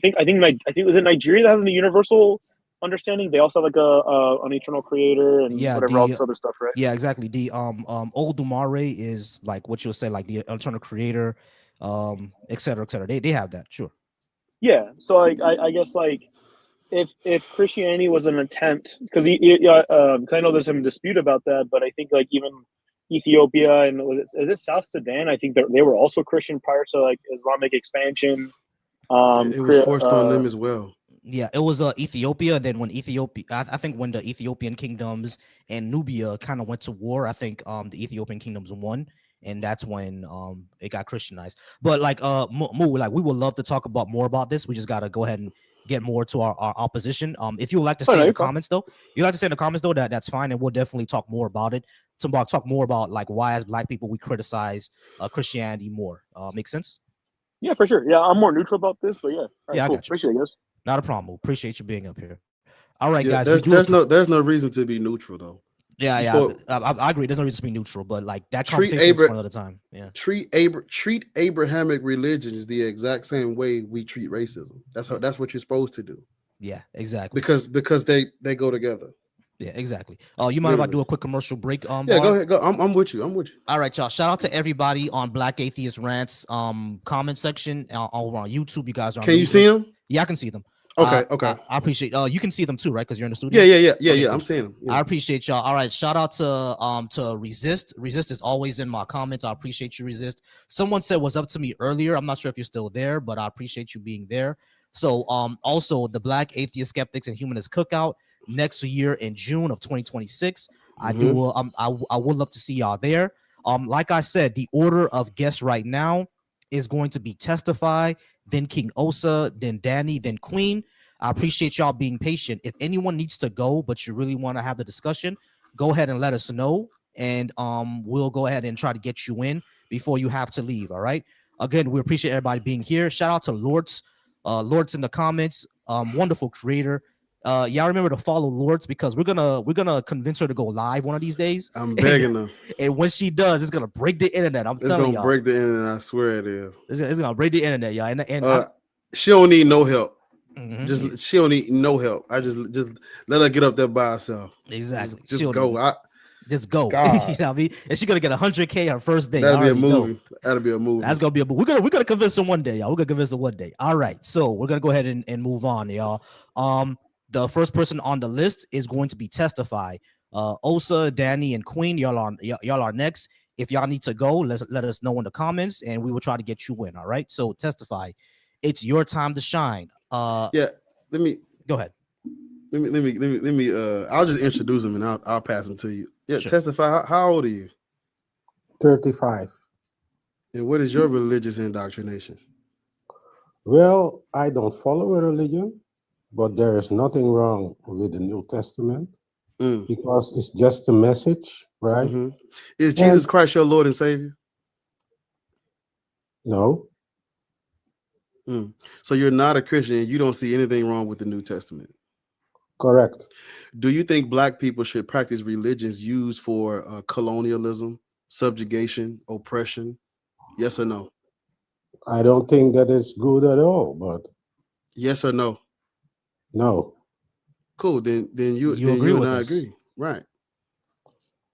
think it was in Nigeria that has a universal understanding. They also have like an eternal creator and whatever all this other stuff, right? Yeah, exactly. The Oldumare is like what you'll say, like the eternal creator, et cetera, et cetera. They have that, sure. Yeah, so I guess like if Christianity was an attempt, because I know there's some dispute about that, but I think like even Ethiopia and is it South Sudan? I think they were also Christian prior to like Islamic expansion. It was forced on them as well. Yeah, it was Ethiopia. Then when I think when the Ethiopian kingdoms and Nubia kind of went to war, I think the Ethiopian kingdoms won, and that's when it got Christianized. But like Mu, like we would love to talk about more about this. We just gotta go ahead and get more to our opposition. If you would like to stay in the comments though, that's fine, and we'll definitely talk more about it. Talk more about like why as Black people we criticize Christianity more. Make sense? Yeah, for sure. Yeah, I'm more neutral about this, but yeah. All right, yeah, cool. I got you. Appreciate it, guys. Not a problem. Appreciate you being up here. All right, yeah, guys. There's no reason to be neutral though. Yeah, I agree. There's no reason to be neutral, but like that conversation is for another time. Yeah. Treat Abrahamic religions the exact same way we treat racism. That's what you're supposed to do. Yeah, exactly. Because they go together. Yeah, exactly. You mind if I do a quick commercial break? Yeah, go ahead. Go. I'm with you. All right, y'all. Shout out to everybody on Black Atheist Rants comment section over on YouTube. You guys are. Can you see them? Yeah, I can see them. Okay. I appreciate. You can see them too, right? Because you're in the studio. Yeah. Okay, cool. I'm seeing them. Yeah. I appreciate y'all. All right. Shout out to Resist. Resist is always in my comments. I appreciate you, Resist. Someone said what's up to me earlier. I'm not sure if you're still there, but I appreciate you being there. So also the Black Atheist Skeptics and Humanists Cookout next year in June of 2026. I would love to see y'all there. Like I said, the order of guests right now is going to be Testify, then King Osa, then Danny, then Queen. I appreciate y'all being patient. If anyone needs to go, but you really want to have the discussion, go ahead and let us know, and we'll go ahead and try to get you in before you have to leave. All right. Again, we appreciate everybody being here. Shout out to Lords. Lords in the comments. Wonderful creator. Y'all remember to follow Lords because we're gonna convince her to go live one of these days. I'm begging her. And when she does, it's gonna break the internet. It's gonna break the internet. I swear it is. It's gonna break the internet, y'all. And she don't need no help. Mm-hmm. She don't need no help. I just let her get up there by herself. Exactly. Just go. Just go. You know what I mean? And she's gonna get 100K her first day. That'll be a movie. That'll be a movie. That's gonna be a movie. We're gonna convince her one day, y'all. We're gonna convince her one day. All right. So we're gonna go ahead and move on, y'all. The first person on the list is going to be Testify. Osa, Danny, and Queen. Y'all are next. If y'all need to go, let us know in the comments, and we will try to get you in. All right. So Testify. It's your time to shine. Yeah. Let me go ahead. Let me. I'll just introduce him and I'll pass him to you. Yeah. Sure. Testify. How old are you? 35. And what is your religious indoctrination? Well, I don't follow a religion, but there is nothing wrong with the New Testament because it's just a message, right? Mm-hmm. Is Jesus Christ your Lord and Savior? No. So you're not a Christian and you don't see anything wrong with the New Testament? Correct. Do you think Black people should practice religions used for colonialism, subjugation, oppression? Yes or no? I don't think that is good at all, but yes or no? No. Cool. Then you agree with and I us. agree. Right.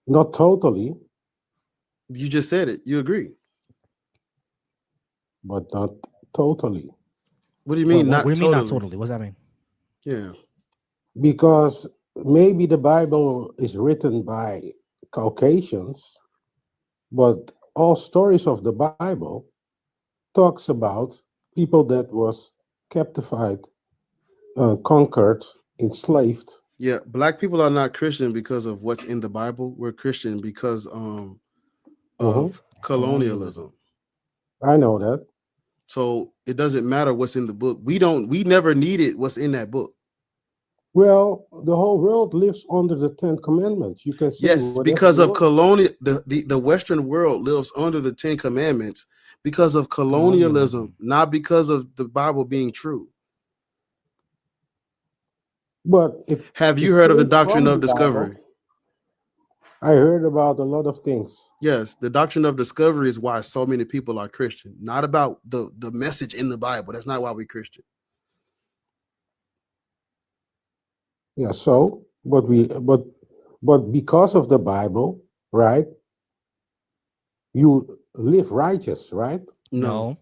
Not totally. You just said it. You agree. But not totally. What do you mean not what do you totally? mean not totally? What does that mean? Yeah. Because maybe the Bible is written by Caucasians, but all stories of the Bible talks about people that was captivated, conquered, enslaved. Yeah, Black people are not Christian because of what's in the Bible. We're Christian because of colonialism. I know that. So it doesn't matter what's in the book. We never needed what's in that book. Well, the whole world lives under the 10 Commandments. You can say yes, because of colonial, the Western world lives under the 10 Commandments because of colonialism, not because of the Bible being true. But have you heard of the doctrine of discovery? I heard about a lot of things. Yes, the doctrine of discovery is why so many people are Christian. Not about the message in the Bible. That's not why we're Christian. Yeah, so but because of the Bible, right? You live righteous, right? No.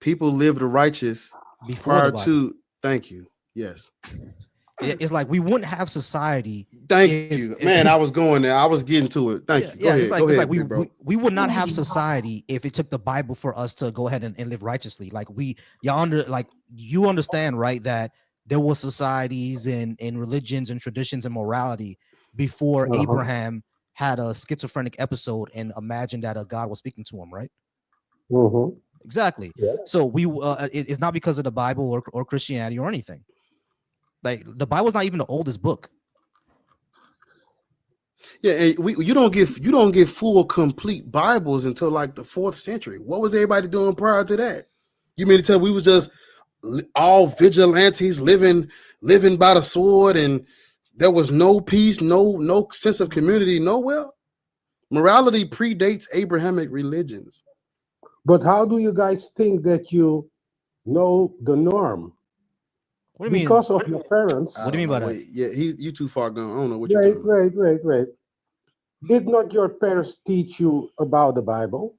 People lived righteous before prior to. Thank you. Yes. It's like we wouldn't have society. Thank you, man. I was going there. I was getting to it. Thank you. Go ahead. It's like we would not have society if it took the Bible for us to go ahead and live righteously. Like you understand, right? That there were societies and religions and traditions and morality before Abraham had a schizophrenic episode and imagined that a God was speaking to him, right? Exactly. Yeah. So it's not because of the Bible or Christianity or anything. Like the Bible's not even the oldest book. Yeah, and you don't get full complete Bibles until like the 4th century. What was everybody doing prior to that? You mean to tell we was just all vigilantes living by the sword, and there was no peace, no sense of community nowhere? Morality predates Abrahamic religions. But how do you guys think that you know the norm? What do you because mean? Of your parents. What do you mean by that? Yeah, you too far gone. I don't know what you're talking about. Wait. Did not your parents teach you about the Bible?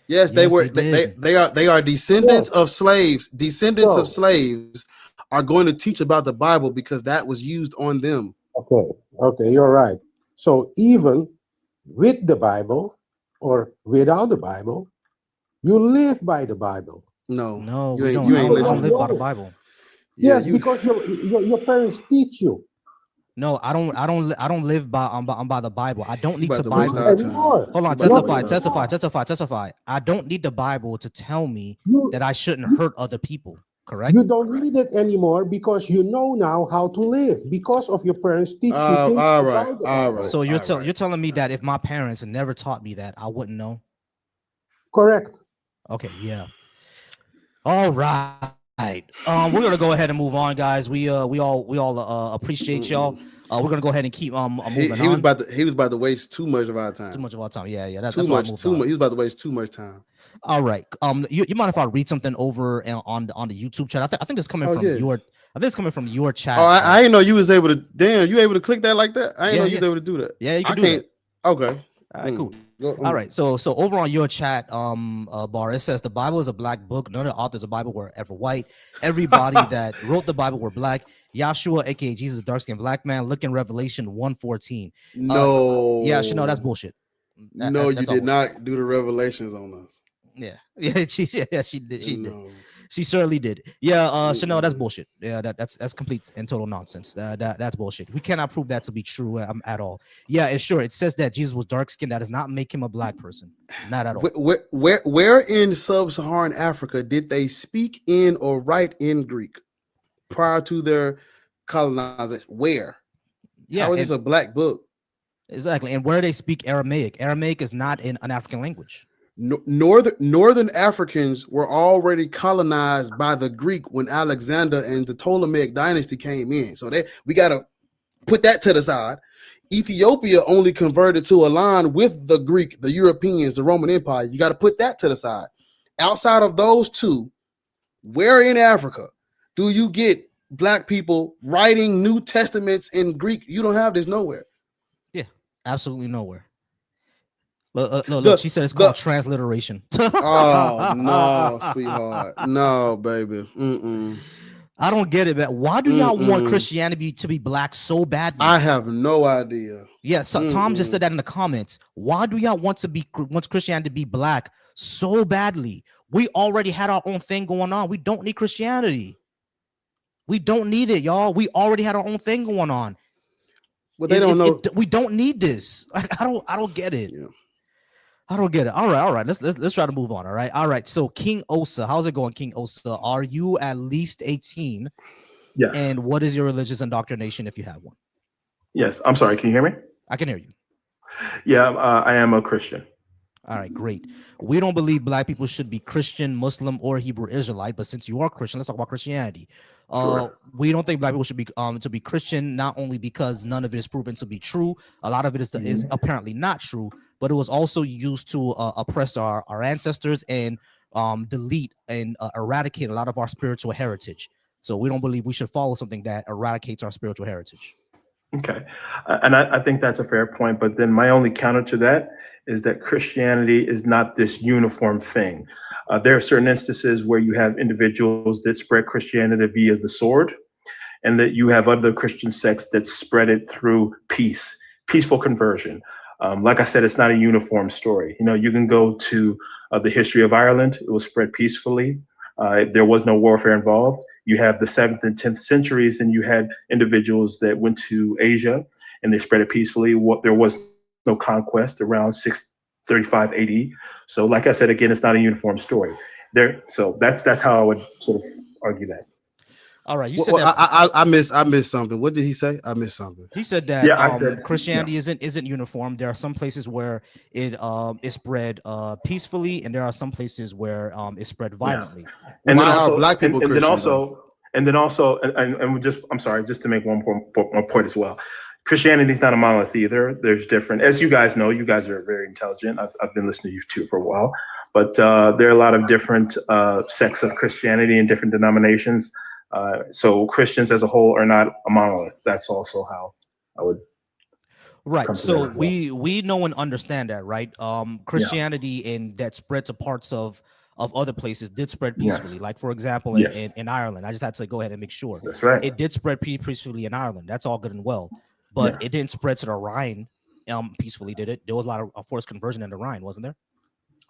Yes, they were. They are descendants of slaves. Descendants of slaves are going to teach about the Bible because that was used on them. Okay, you're right. So even with the Bible or without the Bible, you live by the Bible. No, you ain't live by the Bible. Yes, because your parents teach you. No, I don't live by the Bible. I don't need to Bible. Hold on, testify. I don't need the Bible to tell me that I shouldn't hurt other people. Correct? You don't need it anymore because you know now how to live because of your parents teach you things. All right. So you're telling me that if my parents never taught me that, I wouldn't know? Correct. Okay, yeah. All right. We're gonna go ahead and move on, guys. We all appreciate y'all. We're gonna go ahead and keep moving on. He was about to waste too much of our time. Too much of our time. Yeah. That's too much. He was about to waste too much time. All right. You mind if I read something over on the YouTube chat? I think it's coming from your. I think it's coming from your chat. Oh, I didn't know you was able to. Damn, you able to click that like that? I didn't know you was able to do that. Yeah, you can do that. Okay. All right, cool. All right, so over on your chat, Bar, it says the Bible is a black book. None of the authors of the Bible were ever white. Everybody that wrote the Bible were black. Yahshua, aka Jesus, dark-skinned black man. Look in Revelation 1:14. No. Yeah, that's bullshit. You did not do the revelations on us. Yeah, she did. She did. She certainly did. Yeah, Chanel, that's bullshit. Yeah, that's complete and total nonsense. That's bullshit. We cannot prove that to be true at all. Yeah, it's sure. It says that Jesus was dark skinned. That does not make him a black person. Not at all. Where in sub-Saharan Africa did they speak in or write in Greek prior to their colonization? Where? Yeah, how is this a black book? Exactly. And where they speak Aramaic. Aramaic is not an African language. Northern Africans were already colonized by the Greek when Alexander and the Ptolemaic dynasty came in. So we got to put that to the side. Ethiopia only converted to align with the Greek, the Europeans, the Roman Empire. You got to put that to the side. Outside of those two, where in Africa do you get black people writing New Testaments in Greek? You don't have this nowhere. Yeah, absolutely nowhere. Look, she said it's called transliteration. Oh, no, sweetheart. No, baby. I don't get it, man. Why do y'all want Christianity to be black so badly? I have no idea. Yeah, so Tom just said that in the comments. Why do y'all want Christianity to be black so badly? We already had our own thing going on. We don't need Christianity. We don't need it, y'all. We already had our own thing going on. Well, they don't know. We don't need this. I don't get it. Yeah. I don't get it. All right. Let's try to move on. All right. So King Osa, how's it going, King Osa? Are you at least 18? Yes. And what is your religious indoctrination if you have one? Yes. I'm sorry. Can you hear me? I can hear you. Yeah, I am a Christian. All right, great. We don't believe black people should be Christian, Muslim, or Hebrew Israelite, but since you are Christian, let's talk about Christianity. Sure. We don't think black people should be to be Christian, not only because none of it is proven to be true. A lot of it is apparently not true, but it was also used to oppress our ancestors and delete and eradicate a lot of our spiritual heritage. So we don't believe we should follow something that eradicates our spiritual heritage. Okay. And I think that's a fair point. But then my only counter to that is that Christianity is not this uniform thing. There are certain instances where you have individuals that spread Christianity via the sword, and that you have other Christian sects that spread it through peaceful conversion. Like I said, it's not a uniform story. You know, you can go to the history of Ireland. It was spread peacefully. There was no warfare involved. You have the 7th and 10th centuries, and you had individuals that went to Asia and they spread it peacefully. There was no conquest around 635 AD. So like I said, again, it's not a uniform story there. So that's how I would sort of argue that. All right. You said I missed something. What did he say? I missed something. He said that I said Christianity isn't uniform. There are some places where it is spread peacefully, and there are some places where it's spread violently. Yeah. And why then also, are black people and then also, Christian? I'm sorry, just to make one point as well. Christianity is not a monolith either. There's different, as you guys know, you guys are very intelligent. I've been listening to you too for a while, but there are a lot of different sects of Christianity and different denominations. So Christians as a whole are not a monolith. That's also how I would. Right. So we know and understand that, right? Christianity and that spread to parts of other places did spread peacefully. Yes. Like, for example, in Ireland, I just had to go ahead and make sure. That's right. It did spread peacefully in Ireland. That's all good and well. But it didn't spread to the Rhine peacefully, did it? There was a lot of forced conversion in the Rhine, wasn't there?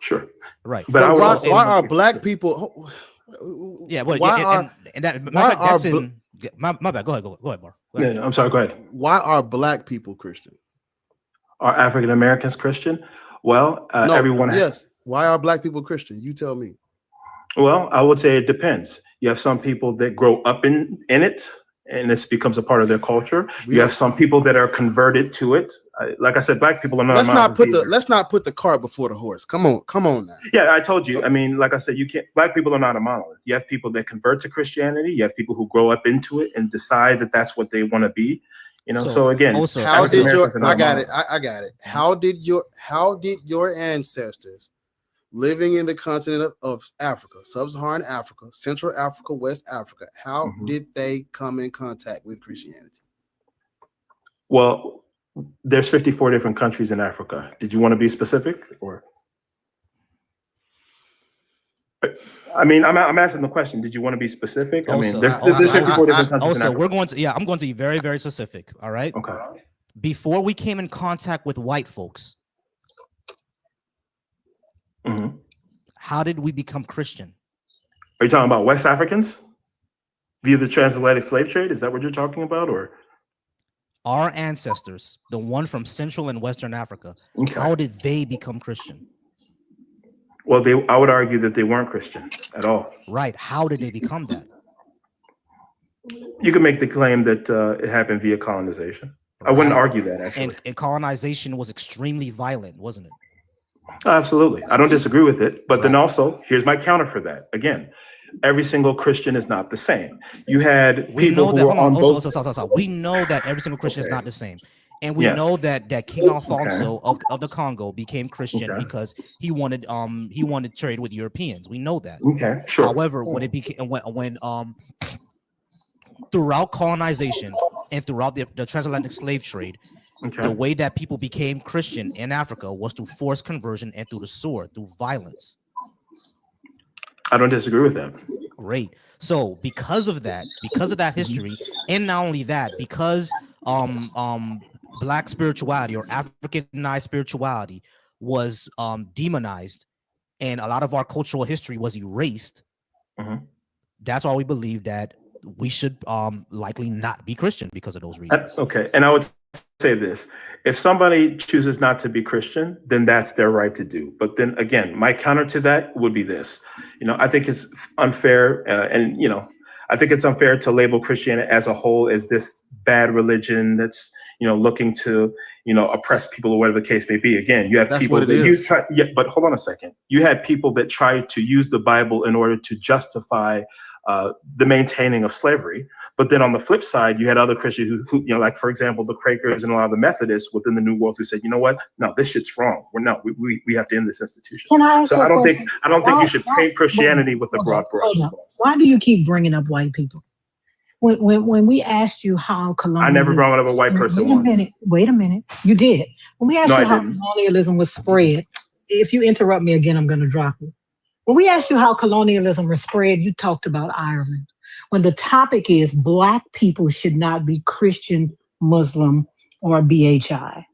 Sure. Right. But why are black people... Yeah, well, my bad. Go ahead, Bar. Yeah, I'm sorry. Go ahead. Why are black people Christian? Are African Americans Christian? Well, no, everyone. Yes. Why are black people Christian? You tell me. Well, I would say it depends. You have some people that grow up in it, and it becomes a part of their culture. You have some people that are converted to it. Like I said, black people are not. Let's not put the cart before the horse. Come on now. Yeah, I told you. I mean, like I said, you can't. Black people are not a monolith. You have people that convert to Christianity. You have people who grow up into it and decide that that's what they want to be. You know. So again, also, how did your? I got it. How did your ancestors, living in the continent of Africa, sub-Saharan Africa, Central Africa, West Africa, how did they come in contact with Christianity? Well, there's 54 different countries in Africa. Did you want to be specific, or? I mean, I'm asking the question. Did you want to be specific? Also, I mean, there's 54 different countries. Also, I'm going to be very, very specific. All right. Okay. Before we came in contact with white folks, how did we become Christian? Are you talking about West Africans via the transatlantic slave trade? Is that what you're talking about, or? Our ancestors, the one from Central and Western Africa, how did they become Christian? Well, I would argue that they weren't Christian at all. Right. How did they become that? You can make the claim that it happened via colonization. Right. I wouldn't argue that, actually. And colonization was extremely violent, wasn't it? Absolutely. I don't disagree with it. But then also, here's my counter for that. Again, every single Christian is not the same. You had people who were on both. We know that every single Christian is not the same. And we know that King Alfonso of the Congo became Christian because he wanted trade with Europeans. We know that. Okay, sure. However, when it became when throughout colonization and throughout the transatlantic slave trade, the way that people became Christian in Africa was through forced conversion and through the sword, through violence. I don't disagree with that. Great. So because of that history, and not only that, because Black spirituality or Africanized spirituality was demonized, and a lot of our cultural history was erased. That's why we believe that we should likely not be Christian because of those reasons. Okay, and I would say this. If somebody chooses not to be Christian, then that's their right to do. But then again, my counter to that would be this. I think it's unfair, I think it's unfair to label Christianity as a whole as this bad religion that's, looking to, oppress people or whatever the case may be. Again, you have That's people what it that is. but hold on a second. You had people that tried to use the Bible in order to justify the maintaining of slavery. But then on the flip side, you had other Christians who like, for example, the Quakers and a lot of the Methodists within the New World who said, you know what? No, this shit's wrong. We have to end this institution. Can I ask So you a I don't question? think you should paint Christianity with a broad brush. Hold on. Why do you keep bringing up white people? When we asked you how colonialism, I never brought up a white person once. Wait a minute. You did. When we asked No, you I how didn't. colonialism was spread, if you interrupt me again, I'm going to drop you. When we asked you how colonialism was spread, you talked about Ireland. When the topic is Black people should not be Christian, Muslim, or BHI.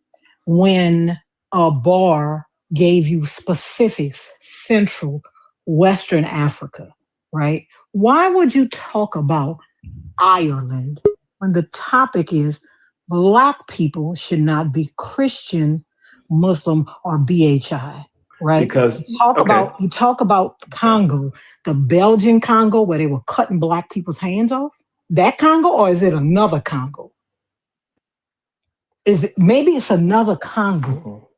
When a bar gave you specifics, Central, Western Africa, right? Why would you talk about Ireland when the topic is Black people should not be Christian, Muslim, or BHI? Right? Because you talk about Congo, the Belgian Congo where they were cutting Black people's hands off. That Congo, or is it another Congo? Maybe it's another Congo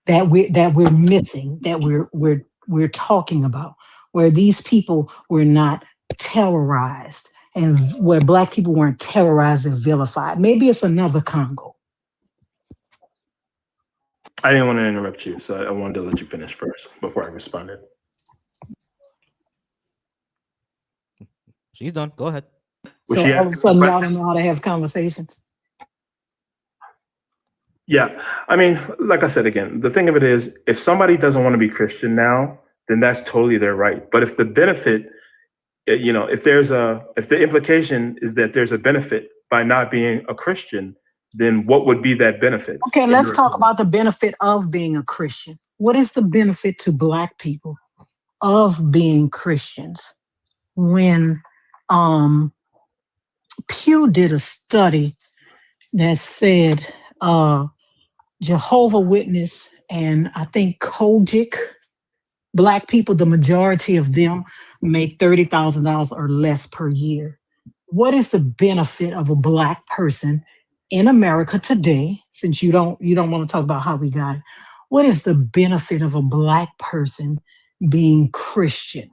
that we're missing, that we're talking about, where these people were not terrorized and where Black people weren't terrorized and vilified. Maybe it's another Congo. I didn't want to interrupt you, so I wanted to let you finish first before I responded. She's done. Go ahead. So all of a sudden, y'all don't know how to have conversations. Yeah, I mean, like I said, again, the thing of it is, if somebody doesn't want to be Christian now, then that's totally their right. But if the benefit, if the implication is that there's a benefit by not being a Christian, then what would be that benefit? Okay, let's talk about the benefit of being a Christian. What is the benefit to Black people of being Christians? When Pew did a study that said Jehovah Witness and I think Kojic, Black people, the majority of them make $30,000 or less per year. What is the benefit of a Black person in America today, since you don't want to talk about how we got it? What is the benefit of a Black person being Christian?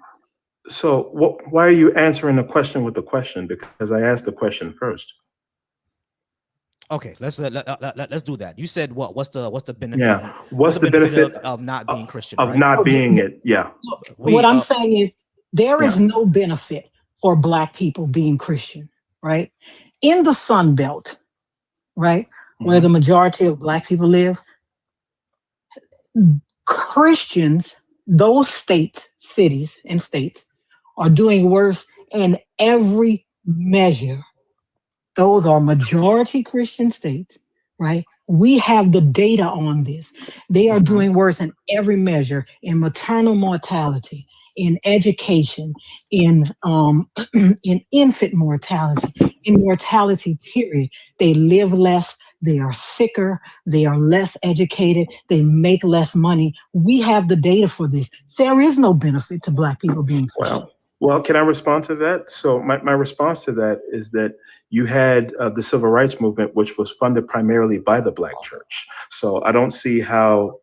So why are you answering the question with the question? Because I asked the question first. Okay, let's do that. You said what? What's the benefit? Yeah. What's the benefit of not being Christian? Of right? not being it? Yeah. What I'm saying is there is no benefit for Black people being Christian, right? In the Sun Belt, right, where the majority of Black people live, Christians, those states, cities, and states are doing worse in every measure. Those are majority Christian states, right? We have the data on this. They are doing worse in every measure, in maternal mortality, in education, in infant mortality, in mortality, period. They live less, they are sicker, they are less educated, they make less money. We have the data for this. There is no benefit to Black people being Christian. Well, can I respond to that? So my response to that is that you had the civil rights movement, which was funded primarily by the Black church. So I don't see how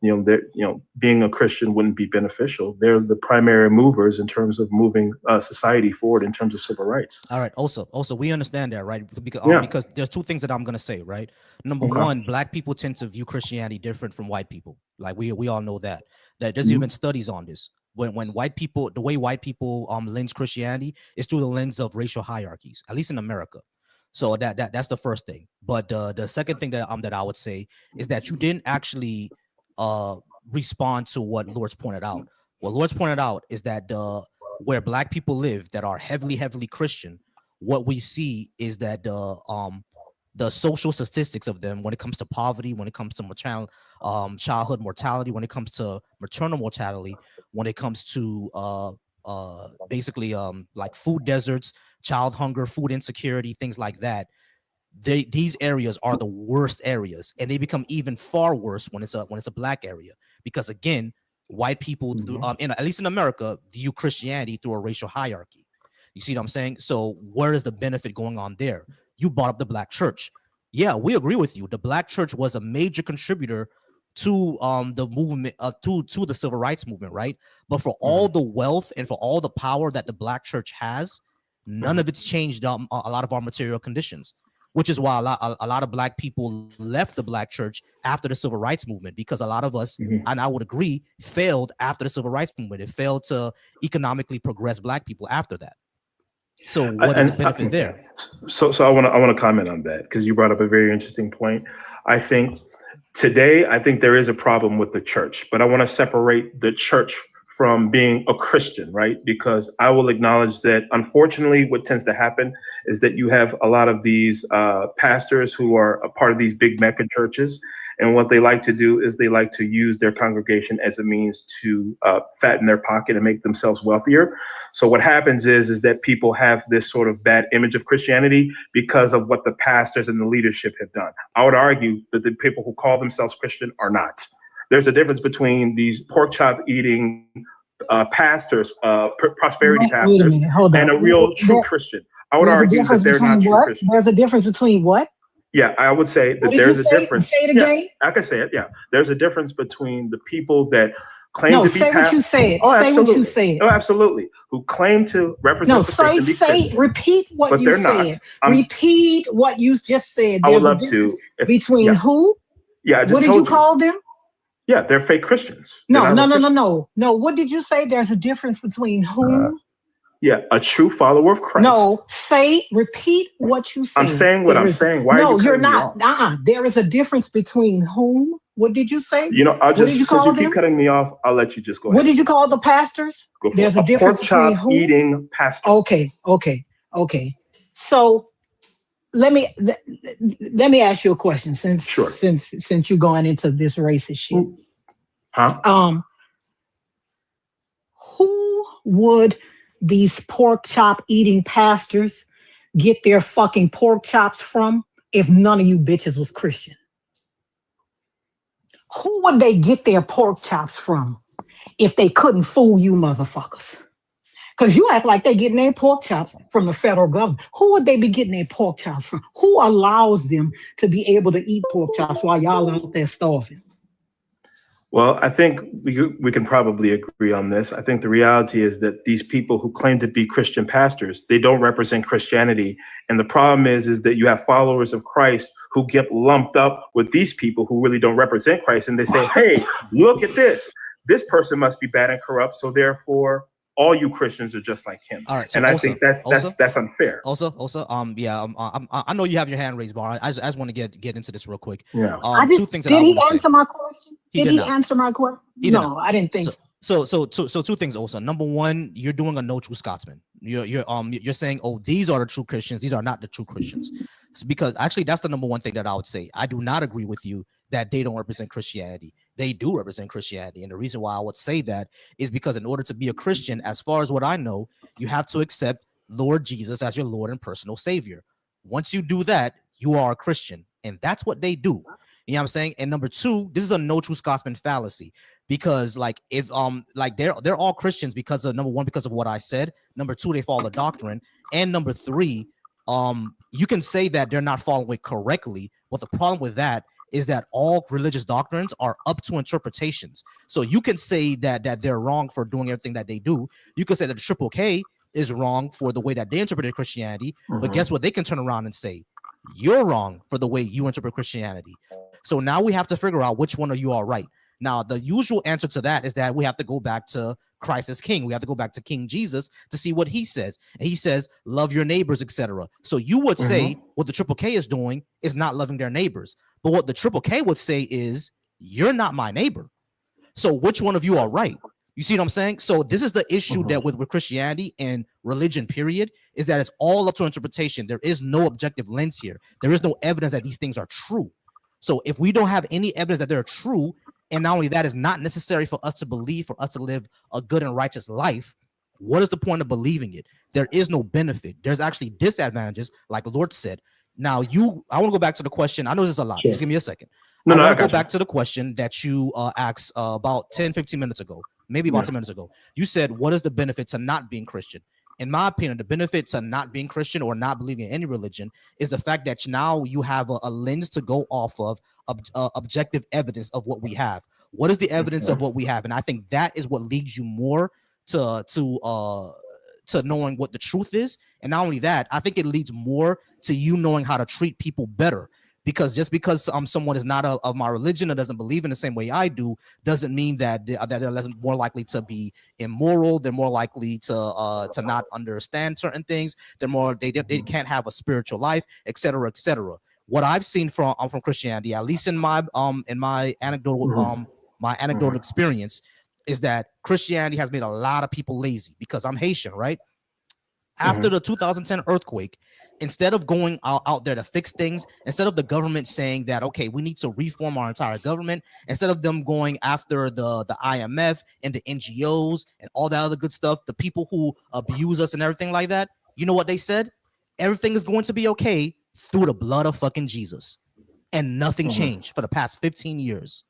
being a Christian wouldn't be beneficial. They're the primary movers in terms of moving society forward in terms of civil rights. All right. Also, we understand that, right? Because there's two things that I'm gonna say, right? Number one, Black people tend to view Christianity different from white people. Like we all know that. There's even studies on this. When white people, the way white people lens Christianity is through the lens of racial hierarchies, at least in America. So that's the first thing. But the second thing that I would say is that you didn't actually respond to what Lords pointed out. What Lords pointed out is that where Black people live that are heavily Christian, what we see is that the social statistics of them when it comes to poverty, when it comes to childhood mortality, when it comes to maternal mortality, when it comes to basically like food deserts, child hunger, food insecurity, things like that, these areas are the worst areas, and they become even far worse when it's a black area, because again, white people, at least in America, view Christianity through a racial hierarchy. You see what I'm saying? So where is the benefit going on there? You brought up the black church. Yeah, we agree with you. The black church was a major contributor to the movement, to the civil rights movement, right? But for all the wealth and for all the power that the black church has, none of it's changed a lot of our material conditions, which is why a lot of black people left the black church after the civil rights movement, because a lot of us, and I would agree, failed after the civil rights movement. It failed to economically progress black people after that. So what is the benefit there? So I want to comment on that, because you brought up a very interesting point. I think there is a problem with the church, but I want to separate the church from being a Christian, right? Because I will acknowledge that, unfortunately, what tends to happen is that you have a lot of these pastors who are a part of these big mega churches. And what they like to do is they like to use their congregation as a means to fatten their pocket and make themselves wealthier. So what happens is that people have this sort of bad image of Christianity because of what the pastors and the leadership have done. I would argue that the people who call themselves Christian are not. There's a difference between these pork chop eating pastors, prosperity pastors, and a real true Christian. I would argue that they're not true Christians. There's a difference between what? Yeah, I would say that there's a difference. Say it again. Yeah, I can say it. Yeah, there's a difference between the people that claim to be. Say what you said. Oh, say what you said. Oh, absolutely. Who claim to represent. Repeat what you said. Repeat what you just said. I would love to. Between who? Yeah, I just what did you call them? Yeah, they're fake Christians. No. What did you say? There's a difference between whom? Yeah, a true follower of Christ. No, repeat what you said. I'm saying what I'm saying. Why? No, you're not. There is a difference between whom. What did you say? Since you keep cutting me off, I'll let you just go ahead. What did you call the pastors? There's a difference between whom? Eating pastor. Okay. So let me ask you a question, since you're going into this racist shit. Who would these pork chop eating pastors get their fucking pork chops from if none of you bitches was Christian? Who would they get their pork chops from if they couldn't fool you motherfuckers? Because you act like they're getting their pork chops from the federal government. Who would they be getting their pork chops from? Who allows them to be able to eat pork chops while y'all out there starving? Well, I think we can probably agree on this. I think the reality is that these people who claim to be Christian pastors, they don't represent Christianity. And the problem is that you have followers of Christ who get lumped up with these people who really don't represent Christ. And they say, hey, look at this. This person must be bad and corrupt. So therefore, all you Christians are just like him. All right, so and I think that's unfair. Also, I know you have your hand raised, Bar. I just want to get into this real quick. Yeah. Two things. Did he answer my question? Did he answer my question? No, I didn't think so. So two things also. Number one, you're doing a no true Scotsman. You're saying, oh, these are the true Christians. These are not the true Christians. Because actually, that's the number one thing that I would say. I do not agree with you that they don't represent Christianity. They do represent Christianity. And the reason why I would say that is because in order to be a Christian, as far as what I know, you have to accept Lord Jesus as your Lord and personal Savior. Once you do that, you are a Christian. And that's what they do. You know what I'm saying? And number two, this is a no true Scotsman fallacy, because if they're all Christians because of, number one, because of what I said. Number two, they follow the doctrine. And number three, you can say that they're not following it correctly. But the problem with that is that all religious doctrines are up to interpretations. So you can say that they're wrong for doing everything that they do. You can say that the Triple K is wrong for the way that they interpreted Christianity. But guess what? They can turn around and say, you're wrong for the way you interpret Christianity. So now we have to figure out which one of you are right. Now, the usual answer to that is that we have to go back to Christ as King. We have to go back to King Jesus to see what he says. And he says, love your neighbors, etc. So you would say what the Triple K is doing is not loving their neighbors. But what the Triple K would say is, you're not my neighbor. So which one of you are right? You see what I'm saying? So this is the issue that with Christianity and religion, period, is that it's all up to interpretation. There is no objective lens here. There is no evidence that these things are true. So if we don't have any evidence that they're true, and not only that is not necessary for us to believe, for us to live a good and righteous life, what is the point of believing it? There is no benefit. There's actually disadvantages, like the Lord said. Now, I want to go back to the question. I know there's a lot. Sure. Just give me a second. No, I I want to got go back to the question that you asked about 10, 15 minutes ago, maybe about 10 minutes ago. You said, what is the benefit to not being Christian? In my opinion, the benefit to not being Christian or not believing in any religion is the fact that now you have a lens to go off of objective evidence of what we have. What is the evidence of what we have? And I think that is what leads you more to knowing what the truth is. And not only that, I think it leads more to you knowing how to treat people better. Because just because someone is not of my religion or doesn't believe in the same way I do, doesn't mean that they're more likely to be immoral. They're more likely to not understand certain things. They can't have a spiritual life, etc., etc. What I've seen from Christianity, at least in my anecdotal experience, is that Christianity has made a lot of people lazy. Because I'm Haitian, right? After the 2010 earthquake, instead of going out there to fix things, instead of the government saying that, okay, we need to reform our entire government, instead of them going after the IMF and the NGOs and all that other good stuff, the people who abuse us and everything like that, you know what they said? Everything is going to be okay through the blood of fucking Jesus. And nothing changed for the past 15 years.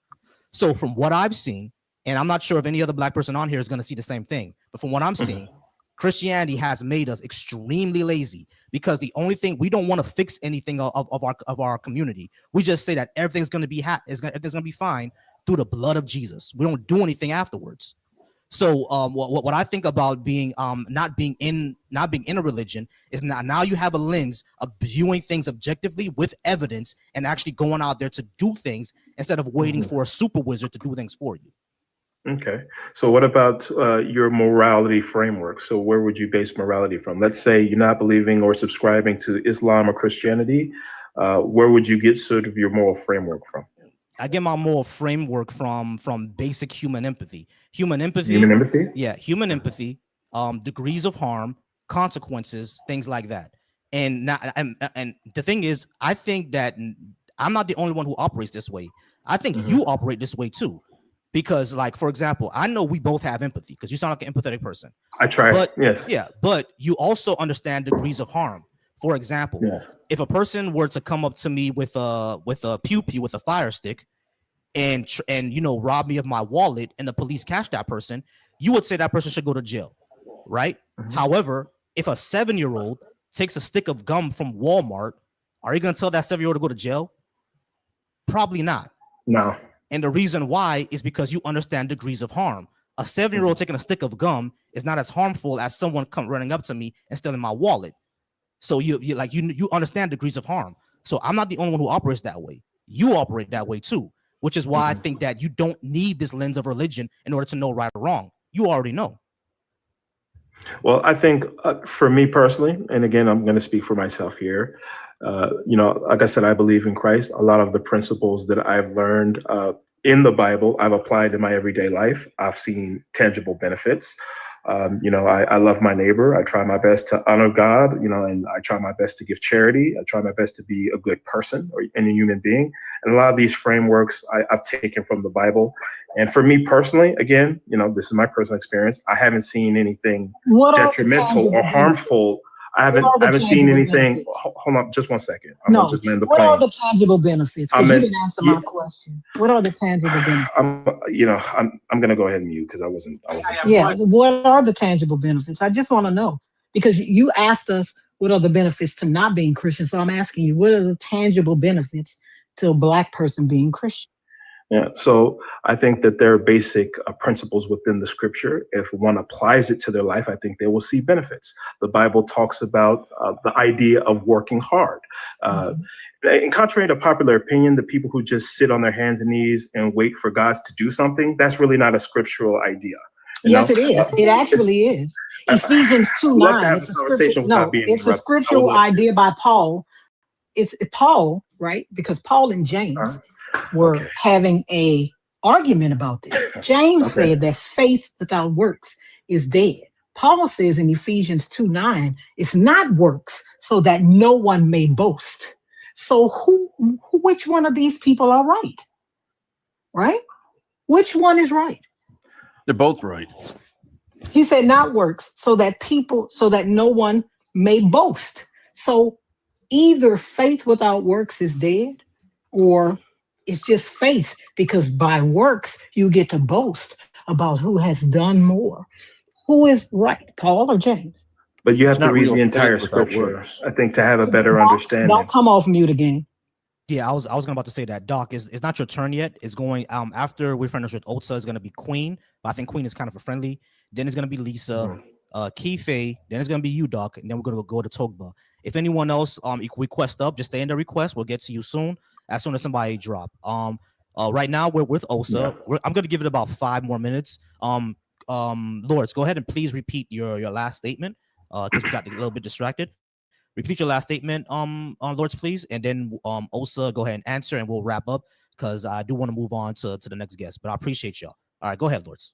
So from what I've seen, and I'm not sure if any other black person on here is going to see the same thing, but from what I'm seeing, Christianity has made us extremely lazy, because the only thing, we don't want to fix anything of our community. We just say that everything's going to be everything's going to be fine through the blood of Jesus. We don't do anything afterwards. So what I think about being not being in a religion is now you have a lens of viewing things objectively with evidence and actually going out there to do things instead of waiting for a super wizard to do things for you. Okay. So what about your morality framework? So where would you base morality from? Let's say you're not believing or subscribing to Islam or Christianity. Where would you get sort of your moral framework from? I get my moral framework from basic human empathy. Human empathy? Yeah, human empathy, degrees of harm, consequences, things like that. And the thing is, I think that I'm not the only one who operates this way. I think you operate this way too. Because, like, for example, I know we both have empathy because you sound like an empathetic person. I try. But, yes. Yeah, but you also understand degrees of harm. For example, if a person were to come up to me with a pew-pew with a fire stick and rob me of my wallet, and the police catch that person, you would say that person should go to jail, right? However, if a 7-year-old takes a stick of gum from Walmart, are you going to tell that 7-year-old to go to jail? Probably not. No. And the reason why is because you understand degrees of harm. A 7-year-old taking a stick of gum is not as harmful as someone running up to me and stealing my wallet. So you understand degrees of harm. So I'm not the only one who operates that way. You operate that way too, which is why I think that you don't need this lens of religion in order to know right or wrong. You already know. Well, I think for me personally, and again, I'm going to speak for myself here. Like I said, I believe in Christ. A lot of the principles that I've learned in the Bible, I've applied in my everyday life. I've seen tangible benefits. I love my neighbor. I try my best to honor God, and I try my best to give charity. I try my best to be a good person or any human being. And a lot of these frameworks I've taken from the Bible. And for me personally, again, this is my personal experience. I haven't seen anything detrimental or harmful. I haven't seen anything. Hold on, just one second. No. What are the tangible benefits? Because you didn't answer my question. What are the tangible benefits? I'm going to go ahead and mute because I wasn't. Yeah. What are the tangible benefits? I just want to know, because you asked us what are the benefits to not being Christian. So I'm asking you, what are the tangible benefits to a Black person being Christian? Yeah, so I think that there are basic principles within the scripture. If one applies it to their life, I think they will see benefits. The Bible talks about the idea of working hard. And contrary to popular opinion, the people who just sit on their hands and knees and wait for God to do something, that's really not a scriptural idea. Yes, it is. It actually is. Ephesians 2:9. It's a scriptural idea by Paul. It's Paul, right? Because Paul and James were having a argument about this. James said that faith without works is dead. Paul says in Ephesians 2:9, it's not works so that no one may boast. So which one of these people are right? Right? Which one is right? They're both right. He said not works so that no one may boast. So either faith without works is dead, or it's just faith, because by works you get to boast about who has done more. Who is right, Paul or James? But you have It's to not read real the entire faith without scripture, works. I think, to have a better Doc, understanding. don't come off mute again. Yeah, I was about to say that. Doc, it's not your turn yet. It's going after we're finished with Otsa, is gonna be Queen, but I think Queen is kind of a friendly. Then it's gonna be Lisa, Kife, then it's gonna be you, Doc, and then we're gonna go to Togba. If anyone else request up, just stay in the request. We'll get to you soon as soon as somebody drop. Right now we're with Osa. I'm gonna give it about 5 more minutes. Lords, go ahead and please repeat your last statement. Because we got a little bit distracted. Repeat your last statement, on Lords, please, and then Osa, go ahead and answer, and we'll wrap up because I do want to move on to the next guest. But I appreciate y'all. All right, go ahead, Lords.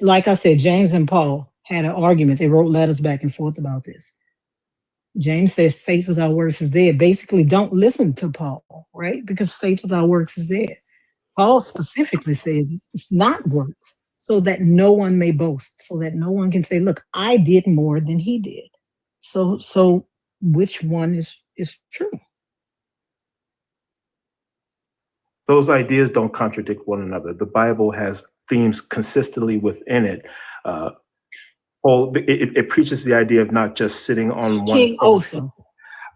Like I said, James and Paul had an argument. They wrote letters back and forth about this. James says faith without works is dead. Basically, don't listen to Paul, right? Because faith without works is dead. Paul specifically says it's not works, so that no one may boast, so that no one can say, look, I did more than he did. So which one is true? Those ideas don't contradict one another. The Bible has themes consistently within it. It preaches the idea of not just sitting on King one. Osa.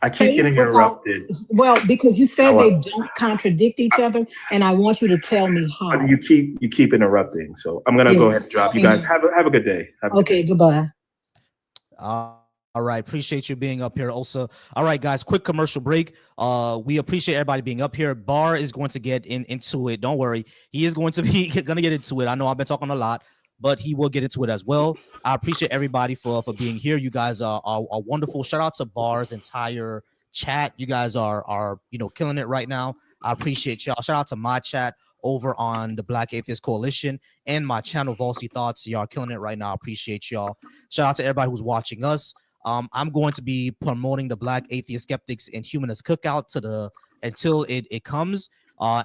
I keep getting interrupted. Well, because you said they don't contradict each other, and I want you to tell me how. You keep interrupting, so I'm gonna go ahead and drop. You guys have a good day. Okay, goodbye. All right, appreciate you being up here, Osa. All right, guys, quick commercial break. We appreciate everybody being up here. Bar is going to get into it. Don't worry, he is going to get into it. I know I've been talking a lot, but he will get into it as well. I appreciate everybody for being here. You guys are wonderful. Shout out to Bar's entire chat. You guys are killing it right now. I appreciate y'all. Shout out to my chat over on the Black Atheist Coalition and my channel Volsy Thoughts. Y'all killing it right now. I appreciate y'all. Shout out to everybody who's watching us. I'm going to be promoting the Black Atheist Skeptics and Humanist Cookout until it comes.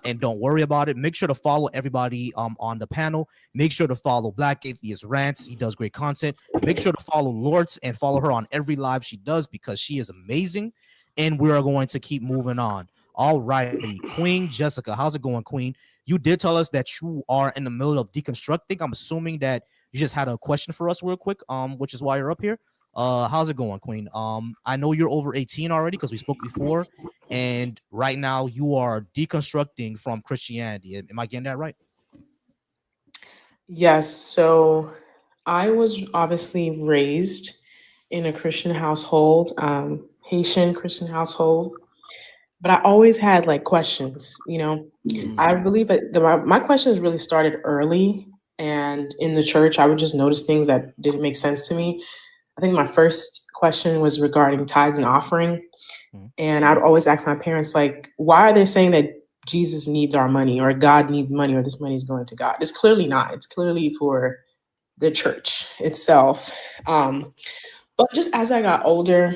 And don't worry about it. Make sure to follow everybody on the panel. Make sure to follow Black Atheist Rants. He does great content. Make sure to follow Lords and follow her on every live she does because she is amazing. And we are going to keep moving on. All righty, Queen Jessica, how's it going, Queen? You did tell us that you are in the middle of deconstructing. I'm assuming that you just had a question for us real quick, which is why you're up here. How's it going, Queen? I know you're over 18 already because we spoke before, and right now you are deconstructing from Christianity. Am I getting that right? Yes. So I was obviously raised in a Christian household, Haitian Christian household, but I always had like questions, I believe that my questions really started early, and in the church, I would just notice things that didn't make sense to me. I think my first question was regarding tithes and offering. And I'd always ask my parents, like, why are they saying that Jesus needs our money or God needs money or this money is going to God? It's clearly not. It's clearly for the church itself. But just as I got older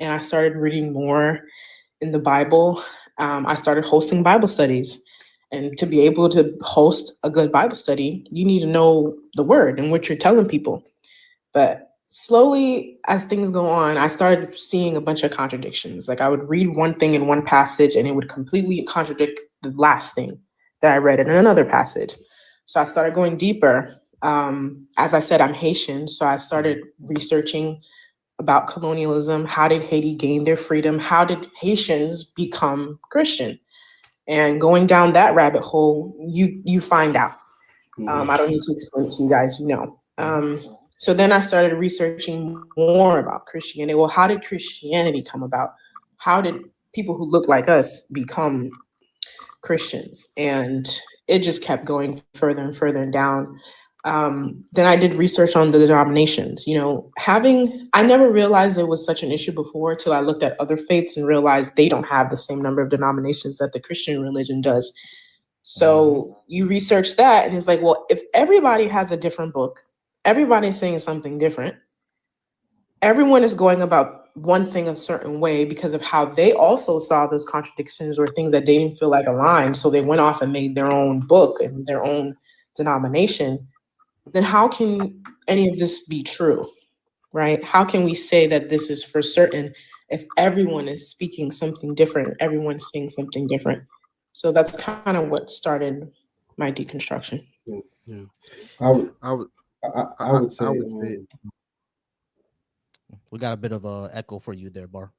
and I started reading more in the Bible, I started hosting Bible studies. And to be able to host a good Bible study, you need to know the word and what you're telling people. But slowly, as things go on, I started seeing a bunch of contradictions. Like I would read one thing in one passage and it would completely contradict the last thing that I read in another passage. So I started going deeper. As I said, I'm Haitian. So I started researching about colonialism. How did Haiti gain their freedom? How did Haitians become Christian? And going down that rabbit hole, you find out. I don't need to explain it to you guys, So then I started researching more about Christianity. Well, how did Christianity come about? How did people who look like us become Christians? And it just kept going further and further down. Then I did research on the denominations. I never realized it was such an issue before till I looked at other faiths and realized they don't have the same number of denominations that the Christian religion does. So you research that and it's like, well, if everybody has a different book, everybody's saying something different. Everyone is going about one thing a certain way because of how they also saw those contradictions or things that they didn't feel like aligned. So they went off and made their own book and their own denomination. Then how can any of this be true, right? How can we say that this is for certain if everyone is speaking something different, everyone's saying something different. So that's kind of what started my deconstruction. Yeah. I would say, I would say We got a bit of a echo for you there, Bar.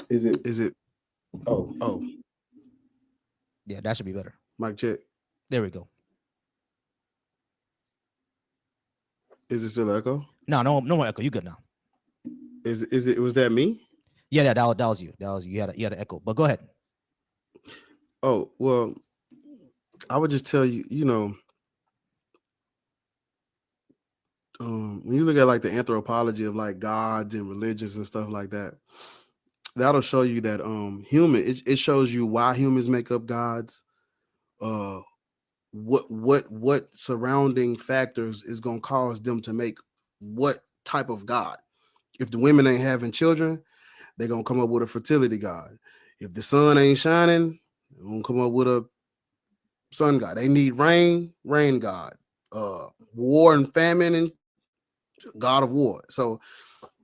is it? Oh, Yeah, that should be better. mic check. There we go. Is it still echo? No more echo. You good now? Was that me? Yeah, that was you. You had an echo, but go ahead. Oh, well, I would just tell you, when you look at like the anthropology of like gods and religions and stuff like that, that'll show you that it shows you why humans make up gods, what surrounding factors is gonna cause them to make what type of god. If the women ain't having children, they're gonna come up with a fertility god. If the sun ain't shining, they're gonna come up with a sun god. They need rain god, war and famine and god of war. So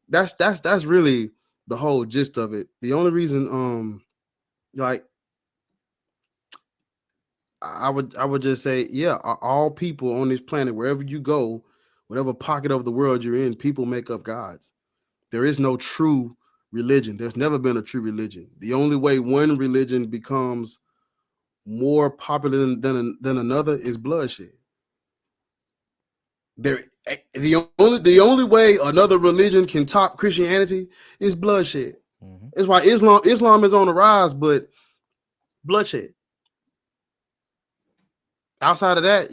that's really the whole gist of it. The only reason like I would just say, yeah, all people on this planet, wherever you go, whatever pocket of the world you're in, people make up gods. There is no true religion. There's never been a true religion. The only way one religion becomes more popular than another is bloodshed. The only way another religion can top Christianity is bloodshed. Mm-hmm. That's why Islam is on the rise, but bloodshed. Outside of that,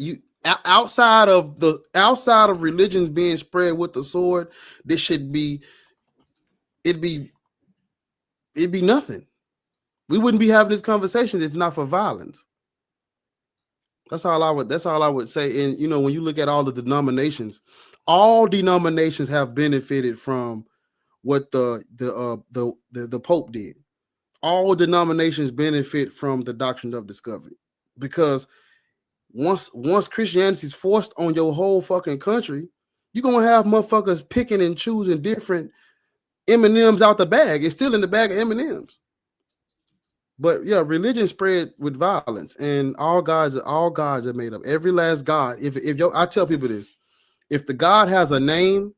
outside of religions being spread with the sword, it'd be nothing. We wouldn't be having this conversation if not for violence. That's all I would say. And when you look at all the denominations, all denominations have benefited from what the Pope did. All denominations benefit from the doctrine of discovery, because once Christianity is forced on your whole fucking country, you're gonna have motherfuckers picking and choosing different M&Ms out the bag. It's still in the bag of M&Ms. But yeah, religion spread with violence, and all gods are made up. Every last god. I tell people this: if the god has a name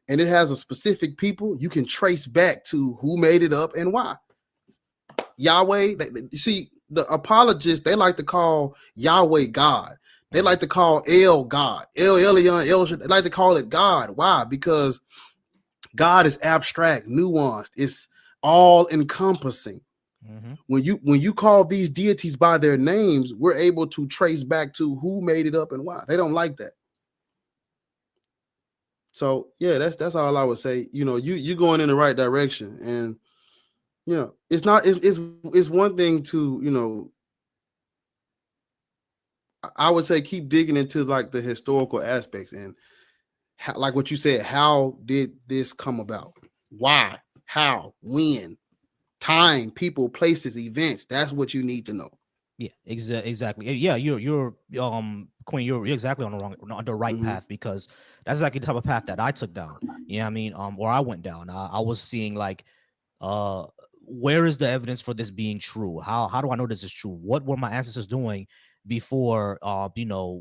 and it has a specific people, you can trace back to who made it up and why. Yahweh. You see, the apologists, they like to call Yahweh God. They like to call El God, El Elyon, El. They like to call it God. Why? Because God is abstract, nuanced. It's all encompassing. Mm-hmm. When you call these deities by their names, we're able to trace back to who made it up and why. They don't like that. So yeah, that's all I would say. You're going in the right direction, and it's one thing to I would say keep digging into like the historical aspects and how, like what you said, how did this come about? Why? How? When? Time, people, places, events. That's what you need to know. Yeah, exactly. Yeah, you're Queen. You're exactly on the right mm-hmm. path, because that's exactly the type of path that I took down. You know what I mean? Or I went down. I was seeing like, where is the evidence for this being true? How do I know this is true? What were my ancestors doing before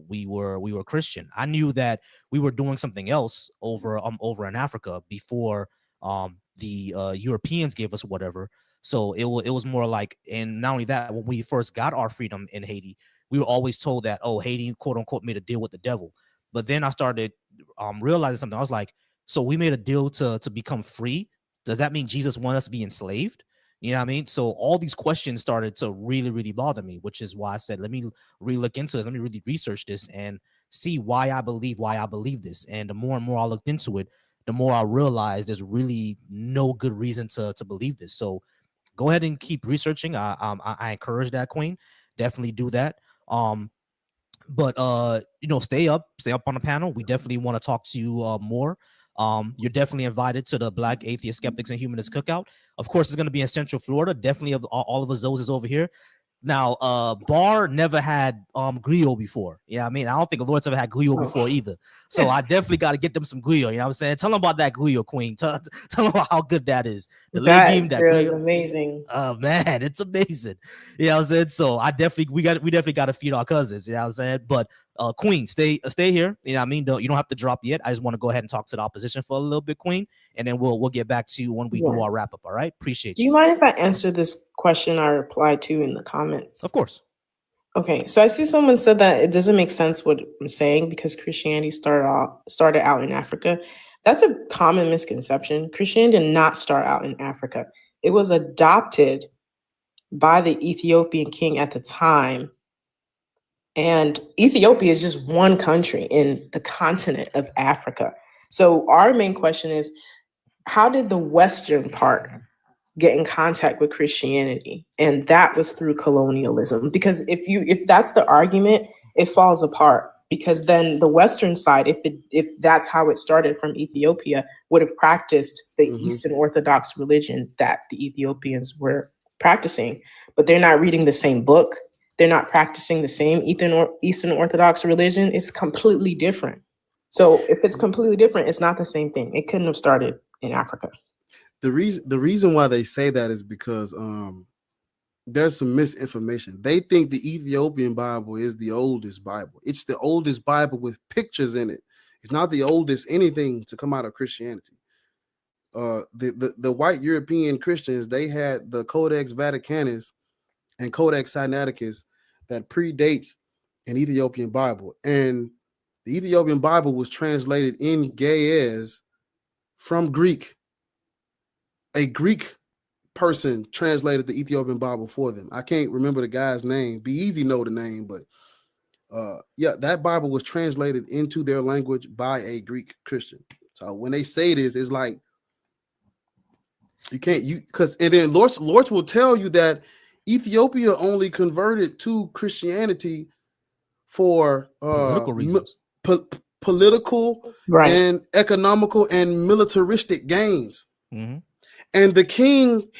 we were Christian? I knew that we were doing something else over in Africa before the Europeans gave us whatever. So it was more like, and not only that, when we first got our freedom in Haiti, we were always told that, Haiti, quote unquote, made a deal with the devil. But then I started realizing something. I was like, so we made a deal to become free. Does that mean Jesus wanted us to be enslaved? You know what I mean? So all these questions started to really, really bother me, which is why I said, let me re-look into this. Let me really research this and see why I believe this. And the more and more I looked into it, the more I realized there's really no good reason to believe this. So go ahead and keep researching. I encourage that, Queen. Definitely do that. But stay up on the panel. We definitely want to talk to you more. You're definitely invited to the Black Atheist Skeptics and Humanists Cookout. Of course, it's going to be in Central Florida. Definitely all of us, those is over here. Now, Bar never had griot before. Yeah, I mean, I don't think Lord's ever had griot before either. So I definitely got to get them some griot. You know what I'm saying? Tell them about that griot, Queen. Tell them about how good that is. The legume, that grill is amazing. Oh man, it's amazing. You know what I'm saying? So we definitely got to feed our cousins. You know what I'm saying? But Queen, stay here. You know what I mean? You don't have to drop yet. I just want to go ahead and talk to the opposition for a little bit, Queen, and then we'll get back to you when we do our wrap up. All right? Appreciate you. Do you mind if I answer this question I replied to in the comments? Of course. Okay, so I see someone said that it doesn't make sense what I'm saying because Christianity started out in Africa. That's a common misconception. Christianity did not start out in Africa. It was adopted by the Ethiopian king at the time. And Ethiopia is just one country in the continent of Africa. So our main question is, how did the Western part get in contact with Christianity? And that was through colonialism. Because if that's the argument, it falls apart. Because then the Western side, if that's how it started from Ethiopia, would have practiced the Eastern Orthodox religion that the Ethiopians were practicing. But they're not reading the same book. They're not practicing the same Eastern Orthodox religion. It's completely different. So if it's completely different, it's not the same thing. It couldn't have started in Africa. The reason why they say that is because there's some misinformation. They think the Ethiopian Bible is the oldest Bible. It's the oldest Bible with pictures in it. It's not the oldest anything to come out of Christianity. The white European Christians, they had the Codex Vaticanus and Codex Sinaiticus that predates an Ethiopian Bible. And the Ethiopian Bible was translated in Ge'ez from Greek. A Greek person translated the Ethiopian Bible for them. I can't remember the guy's name. Be easy know the name, but that Bible was translated into their language by a Greek Christian. So when they say this, it's like and then Lords will tell you that Ethiopia only converted to Christianity for political reasons. Political and economical and militaristic gains. Mm-hmm. And the king,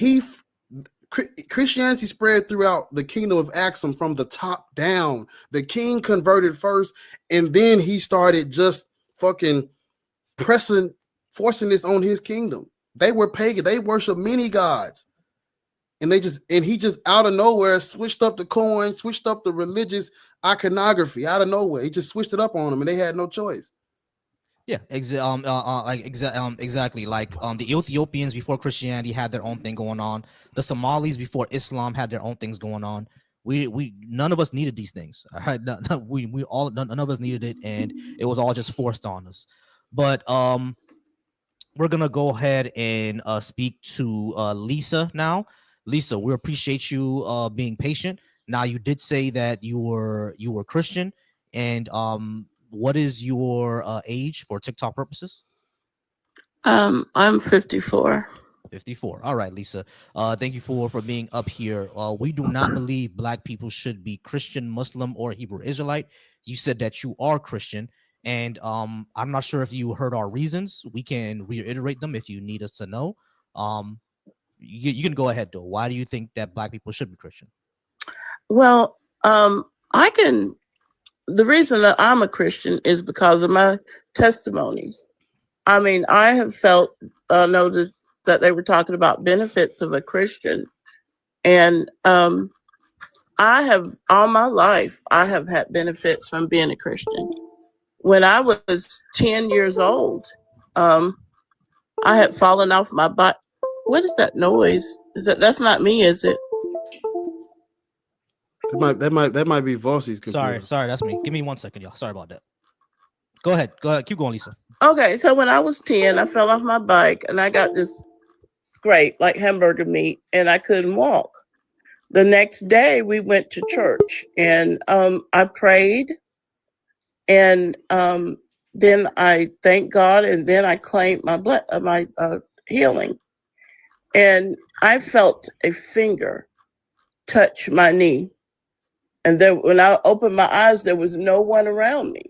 Christianity spread throughout the kingdom of Axum from the top down. The king converted first, and then he started just fucking forcing this on his kingdom. They were pagan. They worship many gods. And he just out of nowhere switched up the coin, switched up the religious iconography out of nowhere. He just switched it up on them, and they had no choice. Yeah, exactly. Like the Ethiopians before Christianity had their own thing going on. The Somalis before Islam had their own things going on. We none of us needed these things. All right, none of us needed it, and it was all just forced on us. But we're gonna go ahead and speak to Lisa now. Lisa, we appreciate you being patient. Now, you did say that you were Christian, and what is your age for TikTok purposes? I'm 54. 54. All right, Lisa. Thank you for being up here. We do not believe Black people should be Christian, Muslim, or Hebrew Israelite. You said that you are Christian, and I'm not sure if you heard our reasons. We can reiterate them if you need us to know. You can go ahead, though. Why do you think that Black people should be Christian? Well, the reason that I'm a Christian is because of my testimonies. I mean, I have felt, noted that they were talking about benefits of a Christian. And I have, all my life, I have had benefits from being a Christian. When I was 10 years old, I had fallen off my bike. What is that noise? That's not me, is it? That might be Vossi's computer. Sorry, that's me. Give me 1 second, y'all. Sorry about that. Go ahead. Keep going, Lisa. Okay, so when I was 10, I fell off my bike and I got this scrape like hamburger meat and I couldn't walk. The next day we went to church and I prayed and then I thanked God and then I claimed my healing. And I felt a finger touch my knee. And then when I opened my eyes, there was no one around me.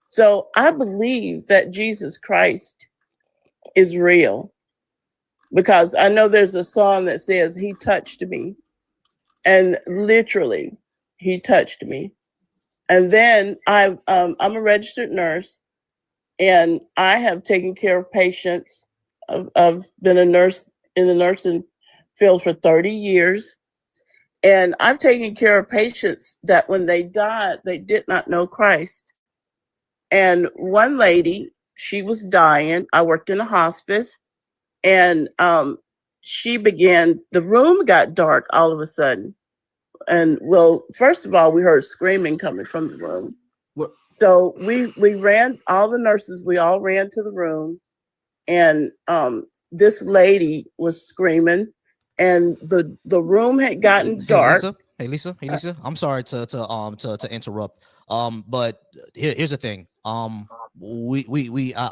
So I believe that Jesus Christ is real because I know there's a song that says he touched me and literally he touched me. And then I'm a registered nurse, and I have taken care of patients. I've been a nurse in the nursing field for 30 years. And I've taken care of patients that when they died, they did not know Christ. And one lady, she was dying. I worked in a hospice, and she began, the room got dark all of a sudden. And well, first of all, we heard screaming coming from the room. What? So we ran, all the nurses, we all ran to the room, and this lady was screaming, and the room had gotten dark. Hey Lisa, I'm sorry to interrupt. But here's the thing. I'm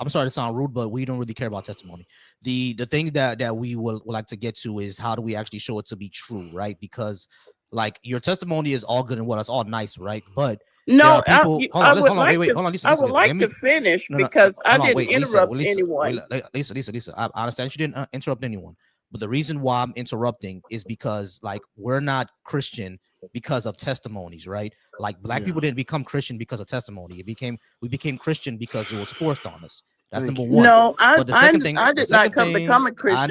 sorry to sound rude, but we don't really care about testimony. The thing that we would like to get to is how do we actually show it to be true, right? Because like your testimony is all good and well, it's all nice, right? But no, I would like to finish because I didn't interrupt anyone. Lisa, I understand you didn't interrupt anyone. But the reason why I'm interrupting is because like we're not Christian because of testimonies, right? Like black people didn't become Christian because of testimony. We became Christian because it was forced on us. That's number one. No, but the second thing, I did not become a Christian. I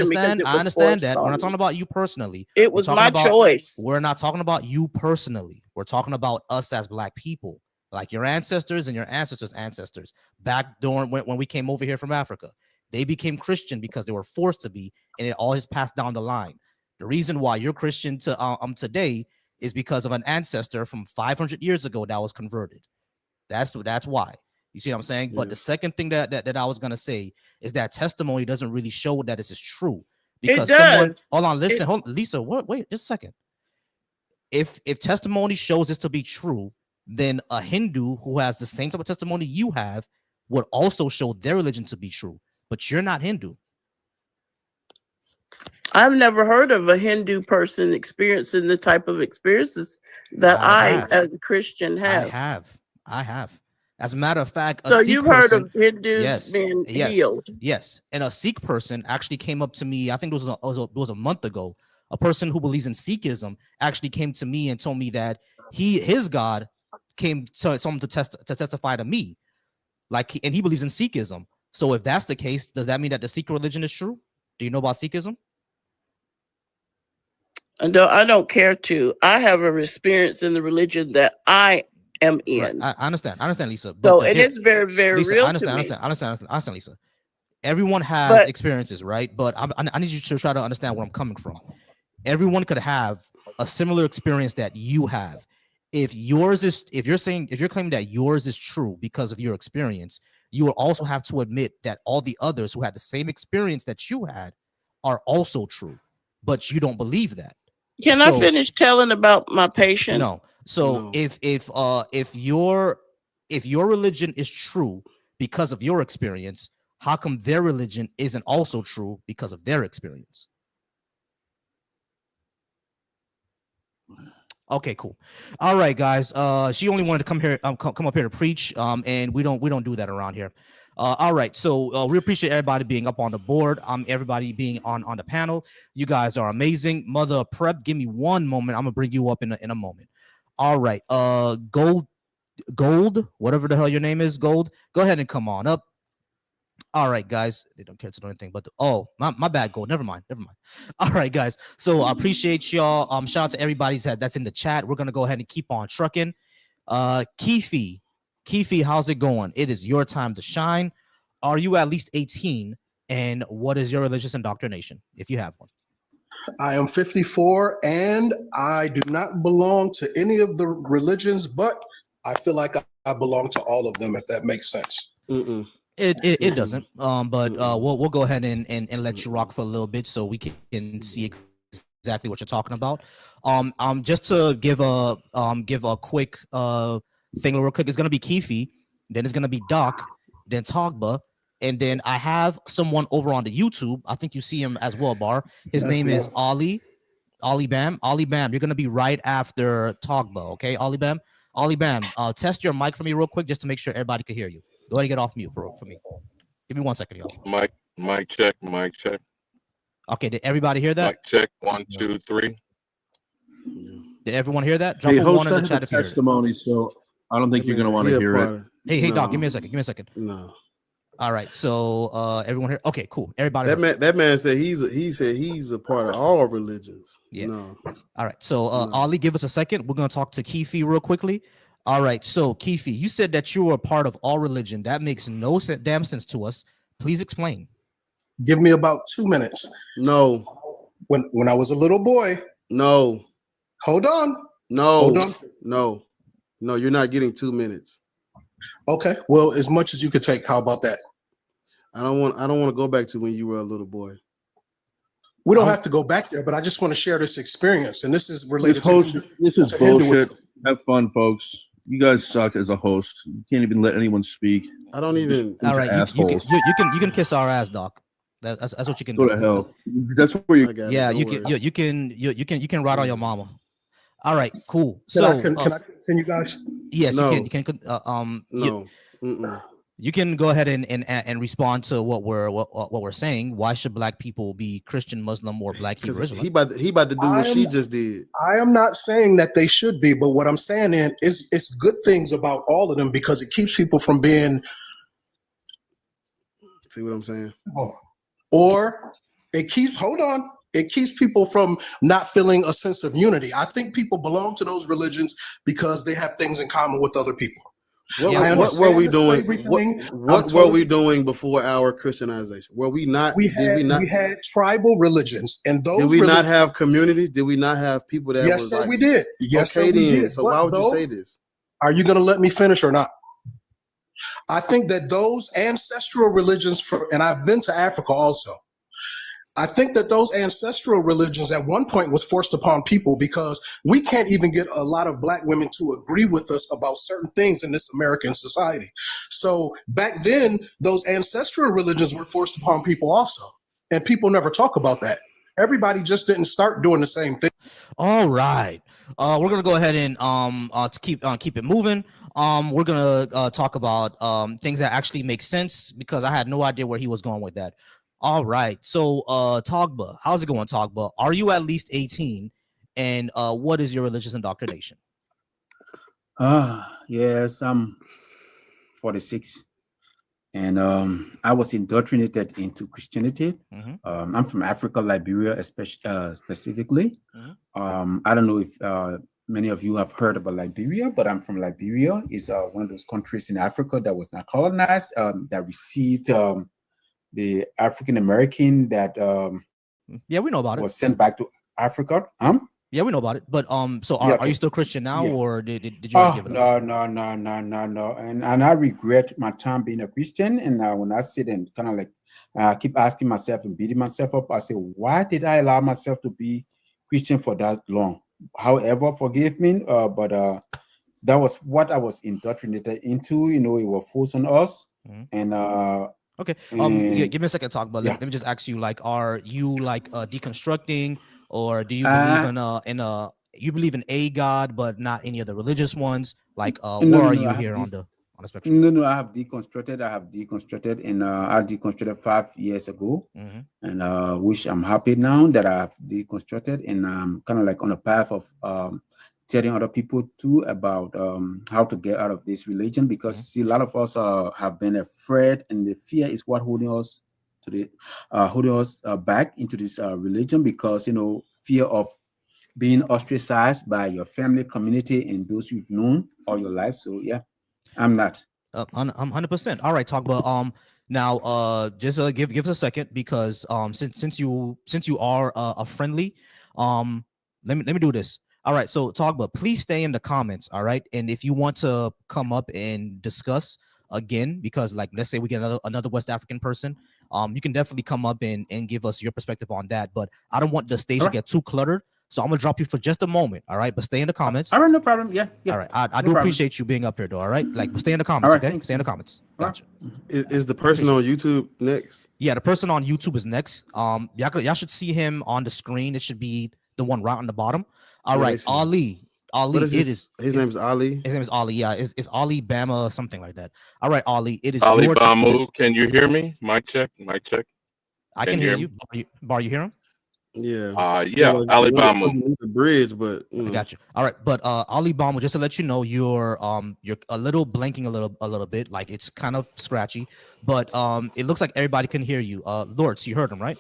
understand that. We're not talking about you personally. It was my choice. We're not talking about you personally. We're talking about us as black people, like your ancestors and your ancestors' ancestors back during when we came over here from Africa. They became Christian because they were forced to be, and it all is passed down the line. The reason why you're Christian to today is because of an ancestor from 500 years ago that was converted. That's why. You see what I'm saying? Yeah. But the second thing that I was gonna say is that testimony doesn't really show that this is true. Because someone, hold on, listen, Lisa, wait just a second. If testimony shows this to be true, then a Hindu who has the same type of testimony you have would also show their religion to be true. But you're not Hindu. I've never heard of a Hindu person experiencing the type of experiences that I as a Christian have. I have. As a matter of fact, so you've heard of Hindus being healed? Yes. And a Sikh person actually came up to me, I think it was a month ago. A person who believes in Sikhism actually came to me and told me that his God came to someone to testify to me. And he believes in Sikhism. So if that's the case, does that mean that the Sikh religion is true? Do you know about Sikhism? I don't care to. I have a experience in the religion that I am in. Right. I understand, Lisa. So it is very, very Lisa, real. I understand, Lisa. Everyone has experiences, right? But I need you to try to understand where I'm coming from. Everyone could have a similar experience that you have. If you're claiming that yours is true because of your experience, you will also have to admit that all the others who had the same experience that you had are also true, but you don't believe that. Can I finish telling about my patient? No. So if your religion is true because of your experience, how come their religion isn't also true because of their experience? Okay, cool. All right, guys. She only wanted to come up here to preach. And we don't do that around here. All right, so we appreciate everybody being up on the board. Everybody being on the panel. You guys are amazing. Mother Prep, give me one moment. I'm gonna bring you up in a moment. All right, Gold, whatever the hell your name is, Gold. Go ahead and come on up. All right, guys. They don't care to do anything, but my bad, Gold. Never mind. All right, guys. So I appreciate y'all. Shout out to everybody that's in the chat. We're gonna go ahead and keep on trucking. Keefe, how's it going? It is your time to shine. Are you at least 18? And what is your religious indoctrination, if you have one? I am 54, and I do not belong to any of the religions, but I feel like I belong to all of them, if that makes sense. It doesn't. But we'll go ahead and let you rock for a little bit so we can see exactly what you're talking about. Just to give a quick thing real quick, it's gonna be Keefe, then it's gonna be Doc, then Togba, and then I have someone over on the YouTube. I think you see him as well, Bar. His name is Ali Bam. Ali Bam, you're gonna be right after Togba, okay? Ali Bam, test your mic for me real quick just to make sure everybody can hear you. Go ahead and get off mute for me. Give me 1 second, y'all. Mic check. Okay, did everybody hear that? Mic check, 1, 2, 3. Did everyone hear that? Drop Hey, a host, one in I the have chat a if you heard it. testimony, so I don't think you're going to want to hear it. Hey, Doc, give me a second. Give me a second. No. All right. So everyone here. Okay, cool. Everybody. That man said he's a part of all religions. Yeah. No. All right. So Ali, give us a second. We're gonna talk to Keefe real quickly. All right. So Keefe, you said that you were a part of all religion. That makes no damn sense to us. Please explain. Give me about 2 minutes. No. When I was a little boy. No. Hold on. No. Hold on. No, you're not getting 2 minutes. Okay. Well, as much as you could take. How about that? I don't want to go back to when you were a little boy. We don't have to go back there, but I just want to share this experience, and this is related This is bullshit. Have fun, folks. You guys suck as a host. You can't even let anyone speak. I don't even. All right, you can kiss our ass, Doc. That's what you can Go do. to hell. That's where you. Yeah, you can ride on your mama. All right, cool. Can I So continue, guys? yes, No. you can. No. You can go ahead and respond to what we're saying. Why should black people be Christian, Muslim, or black Hebrew Israelite? He about to do what she just did. I am not saying that they should be, but what I'm saying is it's good things about all of them because it keeps people from being. See what I'm saying? Or it keeps people from not feeling a sense of unity. I think people belong to those religions because they have things in common with other people. What were we doing? What were we doing before our Christianization? Were we not? We had tribal religions, and those. Did we not have communities? Did we not have people that? Yes, was sir, like, we did. Yes, okay, sir, we then. did. So But why would you say this? Are you going to let me finish or not? I think that those ancestral religions, and I've been to Africa also. I think that those ancestral religions at one point was forced upon people because we can't even get a lot of black women to agree with us about certain things in this American society. So back then, those ancestral religions were forced upon people also. And people never talk about that. Everybody just didn't start doing the same thing. All right. We're gonna go ahead and to keep it moving. We're gonna talk about things that actually make sense because I had no idea where he was going with that. All right. So Togba, how's it going, Togba? Are you at least 18? And what is your religious indoctrination? Yes, I'm 46. And I was indoctrinated into Christianity. I'm from Africa, Liberia, specifically. I don't know if many of you have heard about Liberia, but I'm from Liberia. It's one of those countries in Africa that was not colonized, that received the African American that yeah, we know about it. Was sent back to Africa. Yeah, we know about it. But so are you still Christian now, or did you give it up? No. And I regret my time being a Christian. And when I sit and kind of like keep asking myself and beating myself up, I say, why did I allow myself to be Christian for that long? However, forgive me, but that was what I was indoctrinated into. You know, it was forced on us. And okay. Give me a second to talk, but let me just ask you, like, are you like deconstructing, or do you believe in you believe in a God but not any of the religious ones? Like, where are you here on the spectrum? No, I have deconstructed. And I deconstructed 5 years ago, and which I'm happy now that I have deconstructed, and I'm kind of like on a path of telling other people too about how to get out of this religion, because see, a lot of us have been afraid, and the fear is what holding us to the back into this religion, because you know, fear of being ostracized by your family, community, and those you've known all your life. So yeah, I'm not. I'm 100%. All right, talk about now. Just give us a second, because since you are a friendly, let me do this. All right, so Togba, please stay in the comments. All right, and if you want to come up and discuss again, because like let's say we get another West African person, you can definitely come up and give us your perspective on that. But I don't want the stage to get too cluttered, so I'm gonna drop you for just a moment. All right, but stay in the comments. All right, no problem. Yeah. All right, I do appreciate you being up here, though. All right, like, but stay in the comments. Okay, stay in the comments. Gotcha. Is the person on YouTube next? Yeah, the person on YouTube is next. Y'all should see him on the screen. It should be the one right on the bottom. All right, Ali. His name is Ali. His name is Ali. Yeah, it's Ali Bama, something like that. All right, Ali. It is Ali your Bamu. Can you hear me? Mic check. Mic check. I can hear you. Bar, you hear him? Yeah. Yeah, Alabama. Underneath the bridge, but you know. I got you. All right, but Ali Bama, just to let you know, you're a little blanking a little bit, like it's kind of scratchy, but it looks like everybody can hear you. Lords, you heard him, right?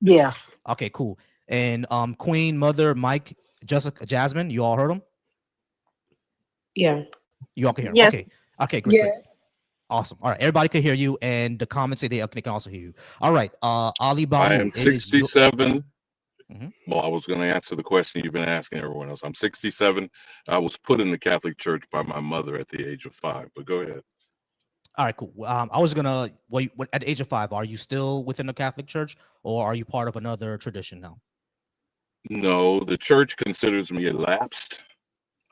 Yeah. Okay, cool. And Queen, Mother, Mike, Jessica, Jasmine, you all heard him? Yeah. You all can hear him. Yes. Okay. Okay, great. Yes. Awesome. All right, everybody can hear you, and the comments say they can also hear you. All right, Ali Bama. I am 67. Well, I was going to answer the question you've been asking everyone else. I'm 67. I was put in the Catholic Church by my mother at the age of 5. But go ahead. All right, cool. I was gonna. At the age of 5, are you still within the Catholic Church, or are you part of another tradition now? No, the church considers me elapsed.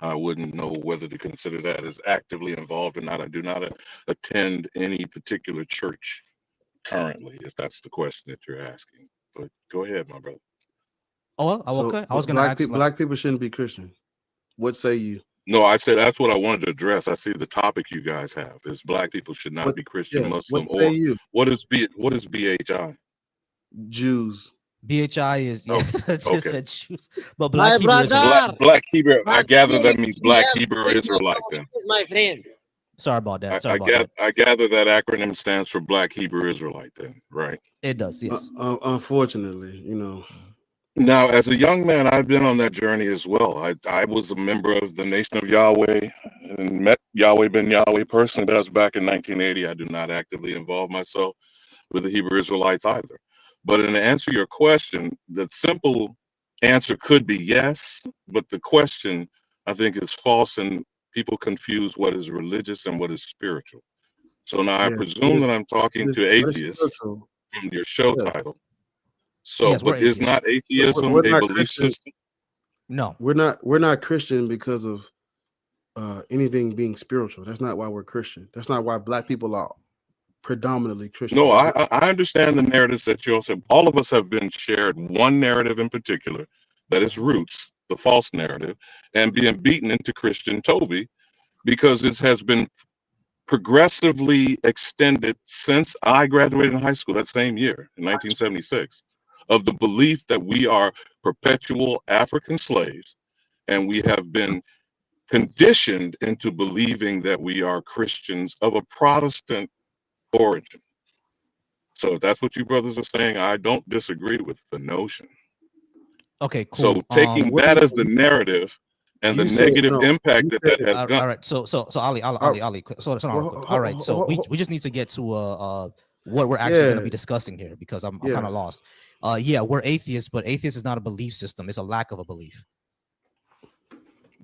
I wouldn't know whether to consider that as actively involved or not. I do not attend any particular church currently, if that's the question that you're asking. But go ahead, my brother. Oh, okay. I was going to ask. Black people shouldn't be Christian. What say you? No, I said that's what I wanted to address. I see the topic you guys have is black people should not be Christian, Muslim, what say you? What is BHI? Jews. BHI is just said Jews, but My Black Hebrew Israelite. Black Hebrew. I gather that means Black Hebrew Israelite. Then my friend. Sorry about that. I gather that acronym stands for Black Hebrew Israelite. Then, right? It does. Yes. Unfortunately, you know. Now, as a young man, I've been on that journey as well. I was a member of the Nation of Yahweh and met Yahweh Ben Yahweh personally. That was back in 1980. I do not actively involve myself with the Hebrew Israelites either. But in to answer your question, the simple answer could be yes, but the question I think is false, and people confuse what is religious and what is spiritual. So now I presume that I'm talking to atheists from your show title. So, Yes, we're but is atheists. not atheism We're a not belief Christian. system? No, we're not Christian because of anything being spiritual. That's not why we're Christian. That's not why Black people are predominantly Christian. No, I understand the narratives that you all said. All of us have been shared one narrative in particular, that is roots, the false narrative, and being beaten into Christian Toby because it has been progressively extended since I graduated in high school that same year in 1976, of the belief that we are perpetual African slaves, and we have been conditioned into believing that we are Christians of a Protestant origin. So if that's what you brothers are saying, I don't disagree with the notion. Okay, cool. So taking that as the narrative and the negative impact that has got. All right, so Ali, all right, so we just need to get to what we're actually going to be discussing here, because I'm kind of lost. Yeah, we're atheists, but atheist is not a belief system. It's a lack of a belief.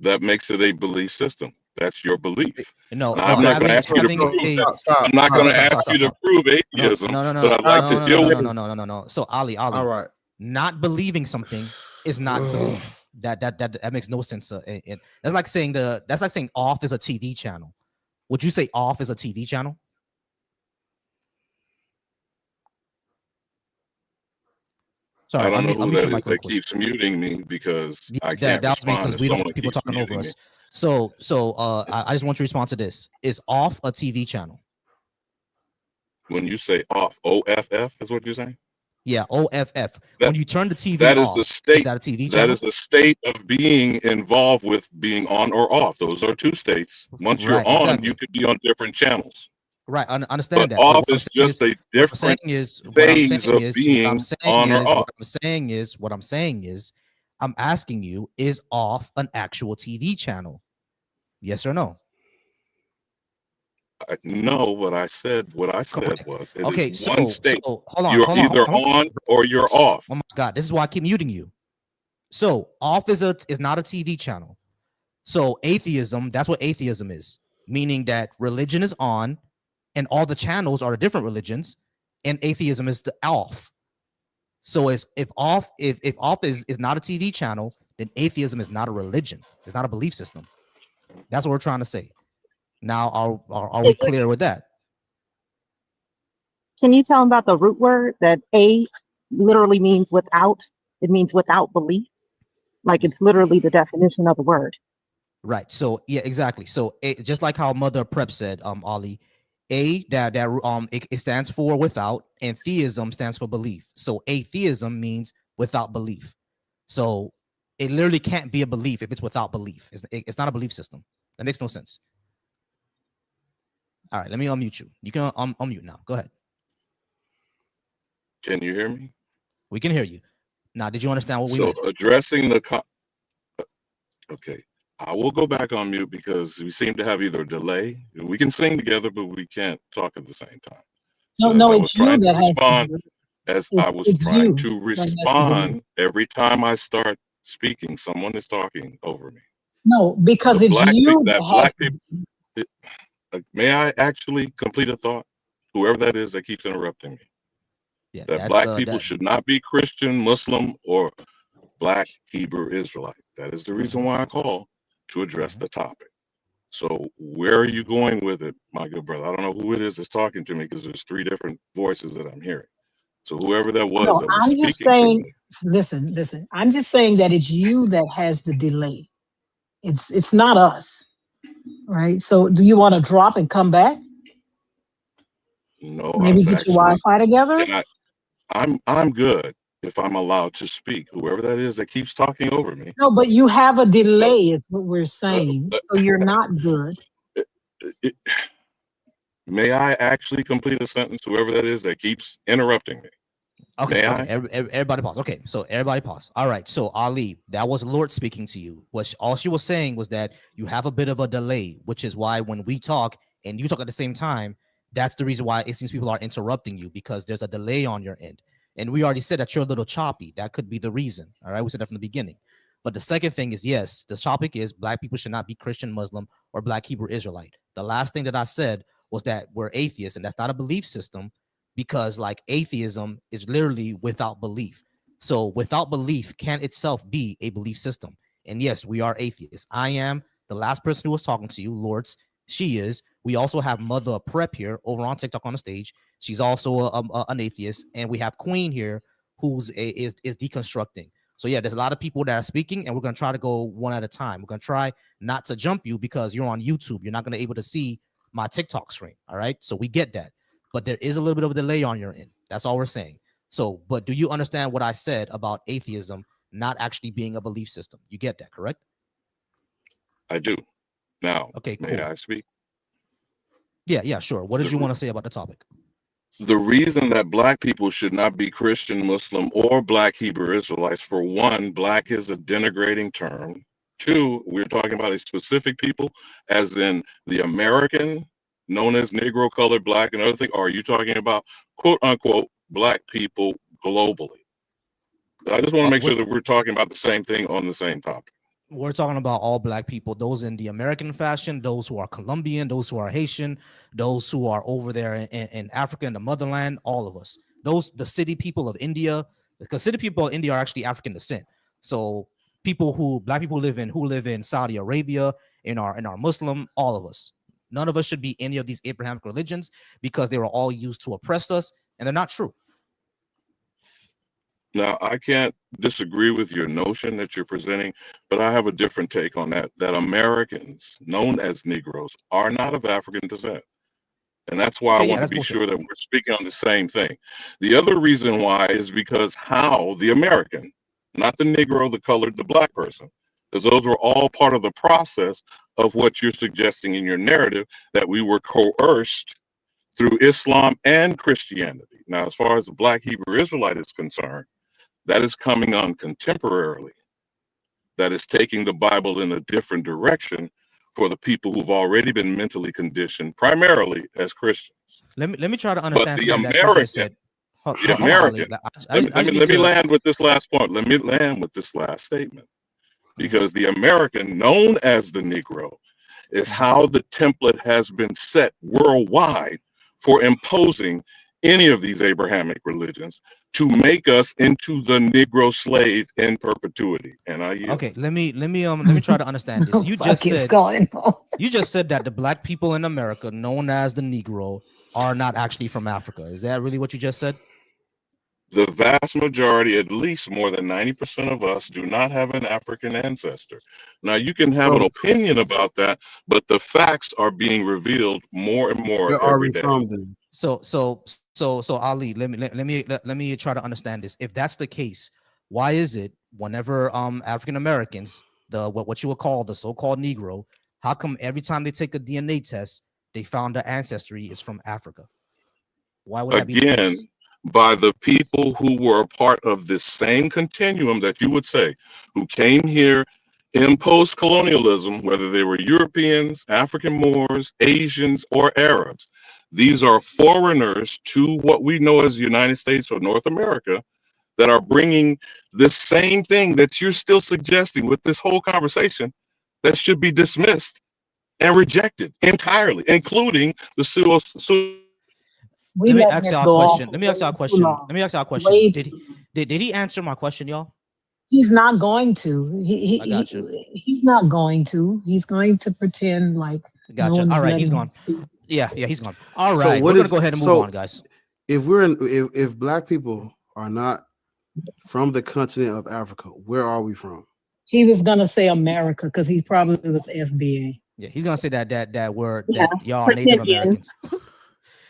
That makes it a belief system. That's your belief. No, I'm not going to ask you to prove. I'm not going to ask you to prove atheism. No. But I'd like to deal with. No. So Ali, all right, not believing something is not belief. That makes no sense. That's like saying off is a TV channel. Would you say off is a TV channel? Sorry, I don't know who that is that keeps muting me because I can't that's respond because if we don't someone want people keeps talking over muting me. us. So I just want you to respond to this. Is off a TV channel? When you say off, OFF is what you're saying? Yeah, OFF. When you turn the TV that off, is a state. is that a TV That channel? is a state of being involved with being on or off. Those are two states. Once you're Right, on, exactly. you could be on different channels. Right, understand But that. off What I'm is saying just a different phase of being on or off. What I'm saying is, I'm asking you, is off an actual TV channel? Yes or no? No, what I said was it Okay, is one state. so hold on. You're hold on, either hold on. on or you're off. Oh my God, this is why I keep muting you. So off is not a TV channel. So atheism, that's what atheism is, meaning that religion is on and all the channels are the different religions, and atheism is the off. So if off is not a TV channel, then atheism is not a religion. It's not a belief system. That's what we're trying to say. Now, are we clear with that? Can you tell them about the root word that A literally means without? It means without belief. Like it's literally the definition of the word. Right. So yeah, exactly. So just like how Mother Prep said, Ali, It stands for without, and theism stands for belief. So atheism means without belief. So it literally can't be a belief if it's without belief. It's not a belief system. That makes no sense. All right, let me unmute you. You can unmute now. Go ahead. Can you hear me? We can hear you. Now, did you understand what we meant? So addressing the okay, I will go back on mute because we seem to have either a delay. We can sing together, but we can't talk at the same time. So No, as I it's was you trying to that has to respond, do it. as I was It's trying you to that has to do it. respond, every time I start speaking, someone is talking over me. No, because The it's black you that that black has to. people. May I actually complete a thought? Whoever that is that keeps interrupting me. Yeah, that black people should not be Christian, Muslim, or black Hebrew Israelite. That is the reason why I call to address the topic. So where are you going with it, my good brother? I don't know who it is that's talking to me because there's 3 different voices that I'm hearing. So whoever that was No, that was I'm speaking just to saying. me, Listen. I'm just saying that it's you that has the delay. It's not us, right? So, do you want to drop and come back? no, I Maybe was get your actually, Wi-Fi together. and I'm good if I'm allowed to speak. Whoever that is that keeps talking over me. No, but you have a delay, is what we're saying. So you're not good. May I actually complete a sentence? Whoever that is that keeps interrupting me. Okay, May okay. Everybody pause. Okay, so everybody pause. All right, so Ali, that was the Lord speaking to you. All she was saying was that you have a bit of a delay, which is why when we talk and you talk at the same time, that's the reason why it seems people are interrupting you, because there's a delay on your end. And we already said that you're a little choppy. That could be the reason. All right, we said that from the beginning. But the second thing is, yes, the topic is black people should not be Christian, Muslim, or black Hebrew Israelite. The last thing that I said was that we're atheists, and that's not a belief system, because like atheism is literally without belief. So without belief can itself be a belief system. And yes, we are atheists. I am the last person who was talking to you, Lords. She is. We also have Mother Prep here over on TikTok on the stage. She's also an atheist. And we have Queen here who's is deconstructing. So yeah, there's a lot of people that are speaking, and we're going to try to go one at a time. We're going to try not to jump you because you're on YouTube. You're not going to be able to see my TikTok screen. All right. So we get that. But there is a little bit of a delay on your end. That's all we're saying. So, but do you understand what I said about atheism not actually being a belief system? You get that, correct? I do. Now, okay, cool. May I speak? Yeah, sure. What did you want to say about the topic? The reason that black people should not be Christian, Muslim, or black Hebrew Israelites, for one, black is a denigrating term. 2, we're talking about a specific people, as in the American, known as Negro, colored, black, and other thing. Or are you talking about quote unquote black people globally? I just want to make sure that we're talking about the same thing on the same topic. We're talking about all black people, those in the American fashion, those who are Colombian, those who are Haitian, those who are over there in Africa, in the motherland, all of us. Those, the city people of India, because city people of India are actually African descent. So black people who live in Saudi Arabia, in our Muslim, all of us. None of us should be any of these Abrahamic religions because they were all used to oppress us, and they're not true. Now, I can't disagree with your notion that you're presenting, but I have a different take on that, that Americans, known as Negroes, are not of African descent. And that's why I want to be sure that we're speaking on the same thing. The other reason why is because how the American, not the Negro, the colored, the black person, because those were all part of the process of what you're suggesting in your narrative, that we were coerced through Islam and Christianity. Now, as far as the black Hebrew Israelite is concerned, that is coming on contemporarily. That is taking the Bible in a different direction for the people who've already been mentally conditioned, primarily as Christians. Let me try to understand. But the American, let me land with this last point. Let me land with this last statement. Because the American, known as the Negro, is how the template has been set worldwide for imposing any of these Abrahamic religions to make us into the Negro slave in perpetuity. And I yield. Okay, let me try to understand this. You just said that the black people in America, known as the Negro, are not actually from Africa. Is that really what you just said? the vast majority, at least more than 90% of us, do not have an African ancestor. Now, you can have an opinion about that, but the facts are being revealed more and more Where are every we day. from then? So Ali, let me try to understand this. If that's the case, why is it whenever African Americans, what you would call the so-called Negro, how come every time they take a DNA test, they found the ancestry is from Africa? Why would that be the Again, case? by the people who were a part of this same continuum that you would say, who came here in post-colonialism, whether they were Europeans, African Moors, Asians, or Arabs. These are foreigners to what we know as the United States or North America that are bringing this same thing that you're still suggesting with this whole conversation that should be dismissed and rejected entirely, including the pseudo. Let me ask y'all a question. Let me ask y'all a question. Did he answer my question, y'all? He's not going to. I got you. He's not going to. He's going to pretend like. Gotcha. No one's All right, he's letting gone. him speak. Yeah, he's gone. All So right, what we're gonna is- go ahead and move so on, guys. If if black people are not from the continent of Africa, where are we from? He was gonna say America because he probably was FBA. Yeah, he's gonna say that word Yeah, that y'all Native pretending. Americans.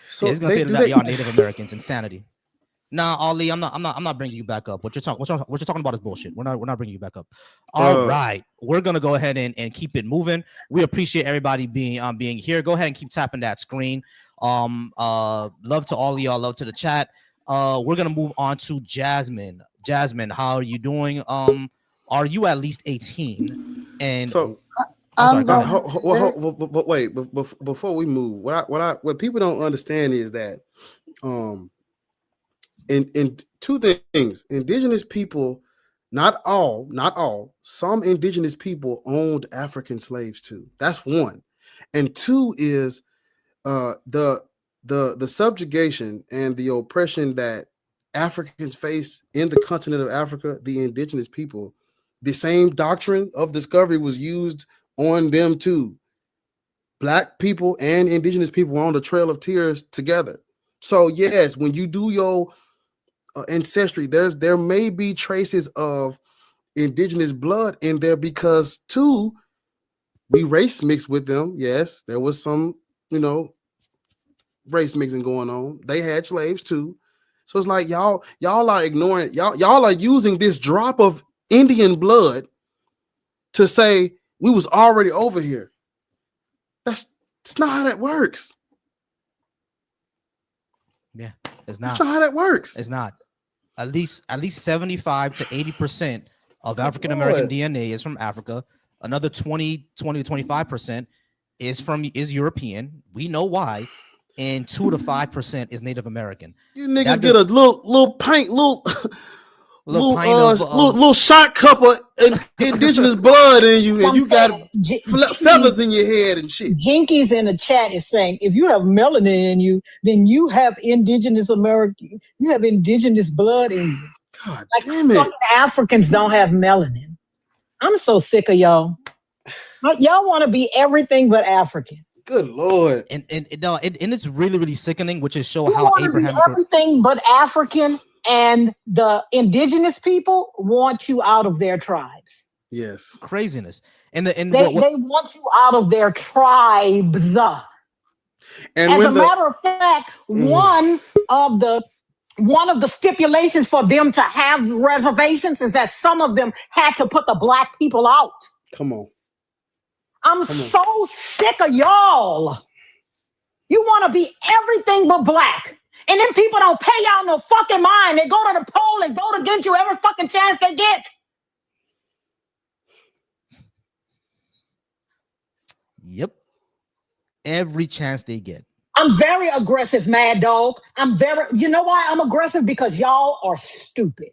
So Yeah, he's gonna they- say do that they- y'all Native Americans. Insanity. Nah, Ali, I'm not bringing you back up. What you're talking about is bullshit. We're not bringing you back up. All right, we're gonna go ahead and keep it moving. We appreciate everybody being here. Go ahead and keep tapping that screen. Love to all of y'all. Love to the chat. We're gonna move on to Jasmine. Jasmine, how are you doing? Are you at least 18? And So I'm sorry, go ahead. but wait, before we move, what people don't understand is that in two things, indigenous people, not all, some indigenous people owned African slaves too. That's one. And two is the subjugation and the oppression that Africans face in the continent of Africa, the indigenous people. The same doctrine of discovery was used on them too. Black people and indigenous people were on the Trail of Tears together. So yes, when you do your ancestry, there may be traces of indigenous blood in there because too, we race mixed with them. Yes, there was some, race mixing going on. They had slaves too. So it's like y'all are ignoring, y'all are using this drop of Indian blood to say we was already over here. That's not how that works. Yeah, That's not how that works. It's not. At least 75 to 80% of African American Lord. DNA is from Africa. Another 20 to 25% is European. We know why. And 2 to 5% is Native American. You niggas get a little pint, little shot cup of indigenous blood in you, and you got feathers in your head and shit. Jinkies in the chat is saying if you have melanin in you, then you have indigenous American, you have indigenous blood in you. God like damn it. fucking Africans don't have melanin. I'm so sick of y'all. Y'all want to be everything but African. Good Lord. And it's really, really sickening, which is show You how want to be Abraham everything but African, and the indigenous people want you out of their tribes. Yes. Craziness. They want you out of their tribes. And as a matter of fact, one of the stipulations for them to have reservations is that some of them had to put the black people out. Come on. I'm so sick of y'all. You want to be everything but black. And then people don't pay y'all no fucking mind. They go to the poll and vote against you every fucking chance they get. Yep. Every chance they get. I'm very aggressive, Mad Dog. You know why I'm aggressive? Because y'all are stupid.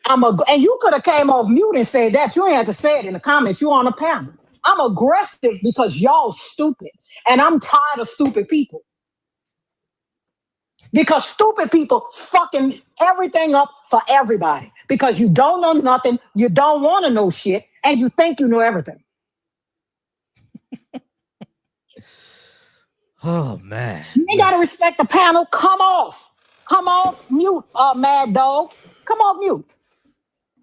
And you could have came off mute and said that. You ain't have to say it in the comments. You on a panel. I'm aggressive because y'all stupid. And I'm tired of stupid people. Because stupid people fucking everything up for everybody. Because you don't know nothing, you don't want to know shit, and you think you know everything. Oh man. You ain't gotta respect the panel. Come off. Come off mute, Mad Dog. Come off mute.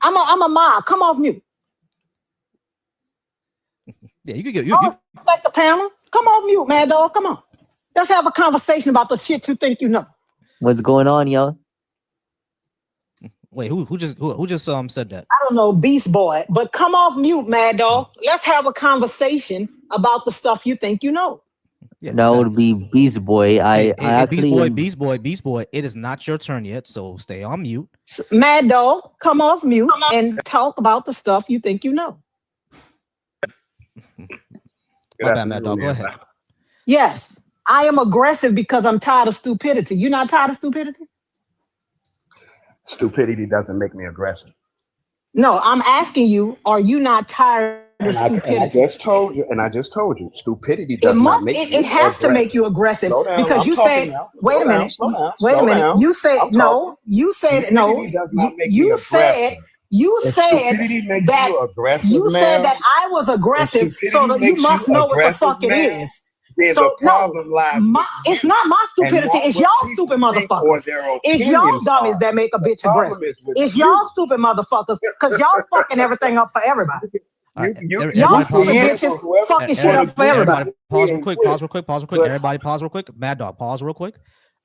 I'm a mob. Come off mute. Yeah, you can get you respect the panel. Come off mute, Mad Dog. Come on. Let's have a conversation about the shit you think you know. What's going on, y'all? Wait, who just said that? I don't know, Beast Boy. But come off mute, Mad Dog. Let's have a conversation about the stuff you think you know. Yeah, that would be Beast Boy. I actually Beast Boy. It is not your turn yet, so stay on mute. Mad Dog, come off mute and talk about the stuff you think you know. My bad, Mad Dog. Go ahead. Yes, I am aggressive because I'm tired of stupidity. You not tired of stupidity? Stupidity doesn't make me aggressive. No, I'm asking you, are you not tired of stupidity? I just told you, stupidity does not make it has to make you aggressive because you said, wait a minute. You said no. You said no. You said that I was aggressive, so that you must know what the fuck it is. So no, it's not my stupidity. It's y'all stupid motherfuckers. It's y'all dummies that make a bitch aggressive. It's y'all stupid motherfuckers because y'all fucking everything up for everybody. Y'all stupid bitches fucking shit up for everybody. Pause real quick. Everybody pause real quick. Mad Dog, pause real quick.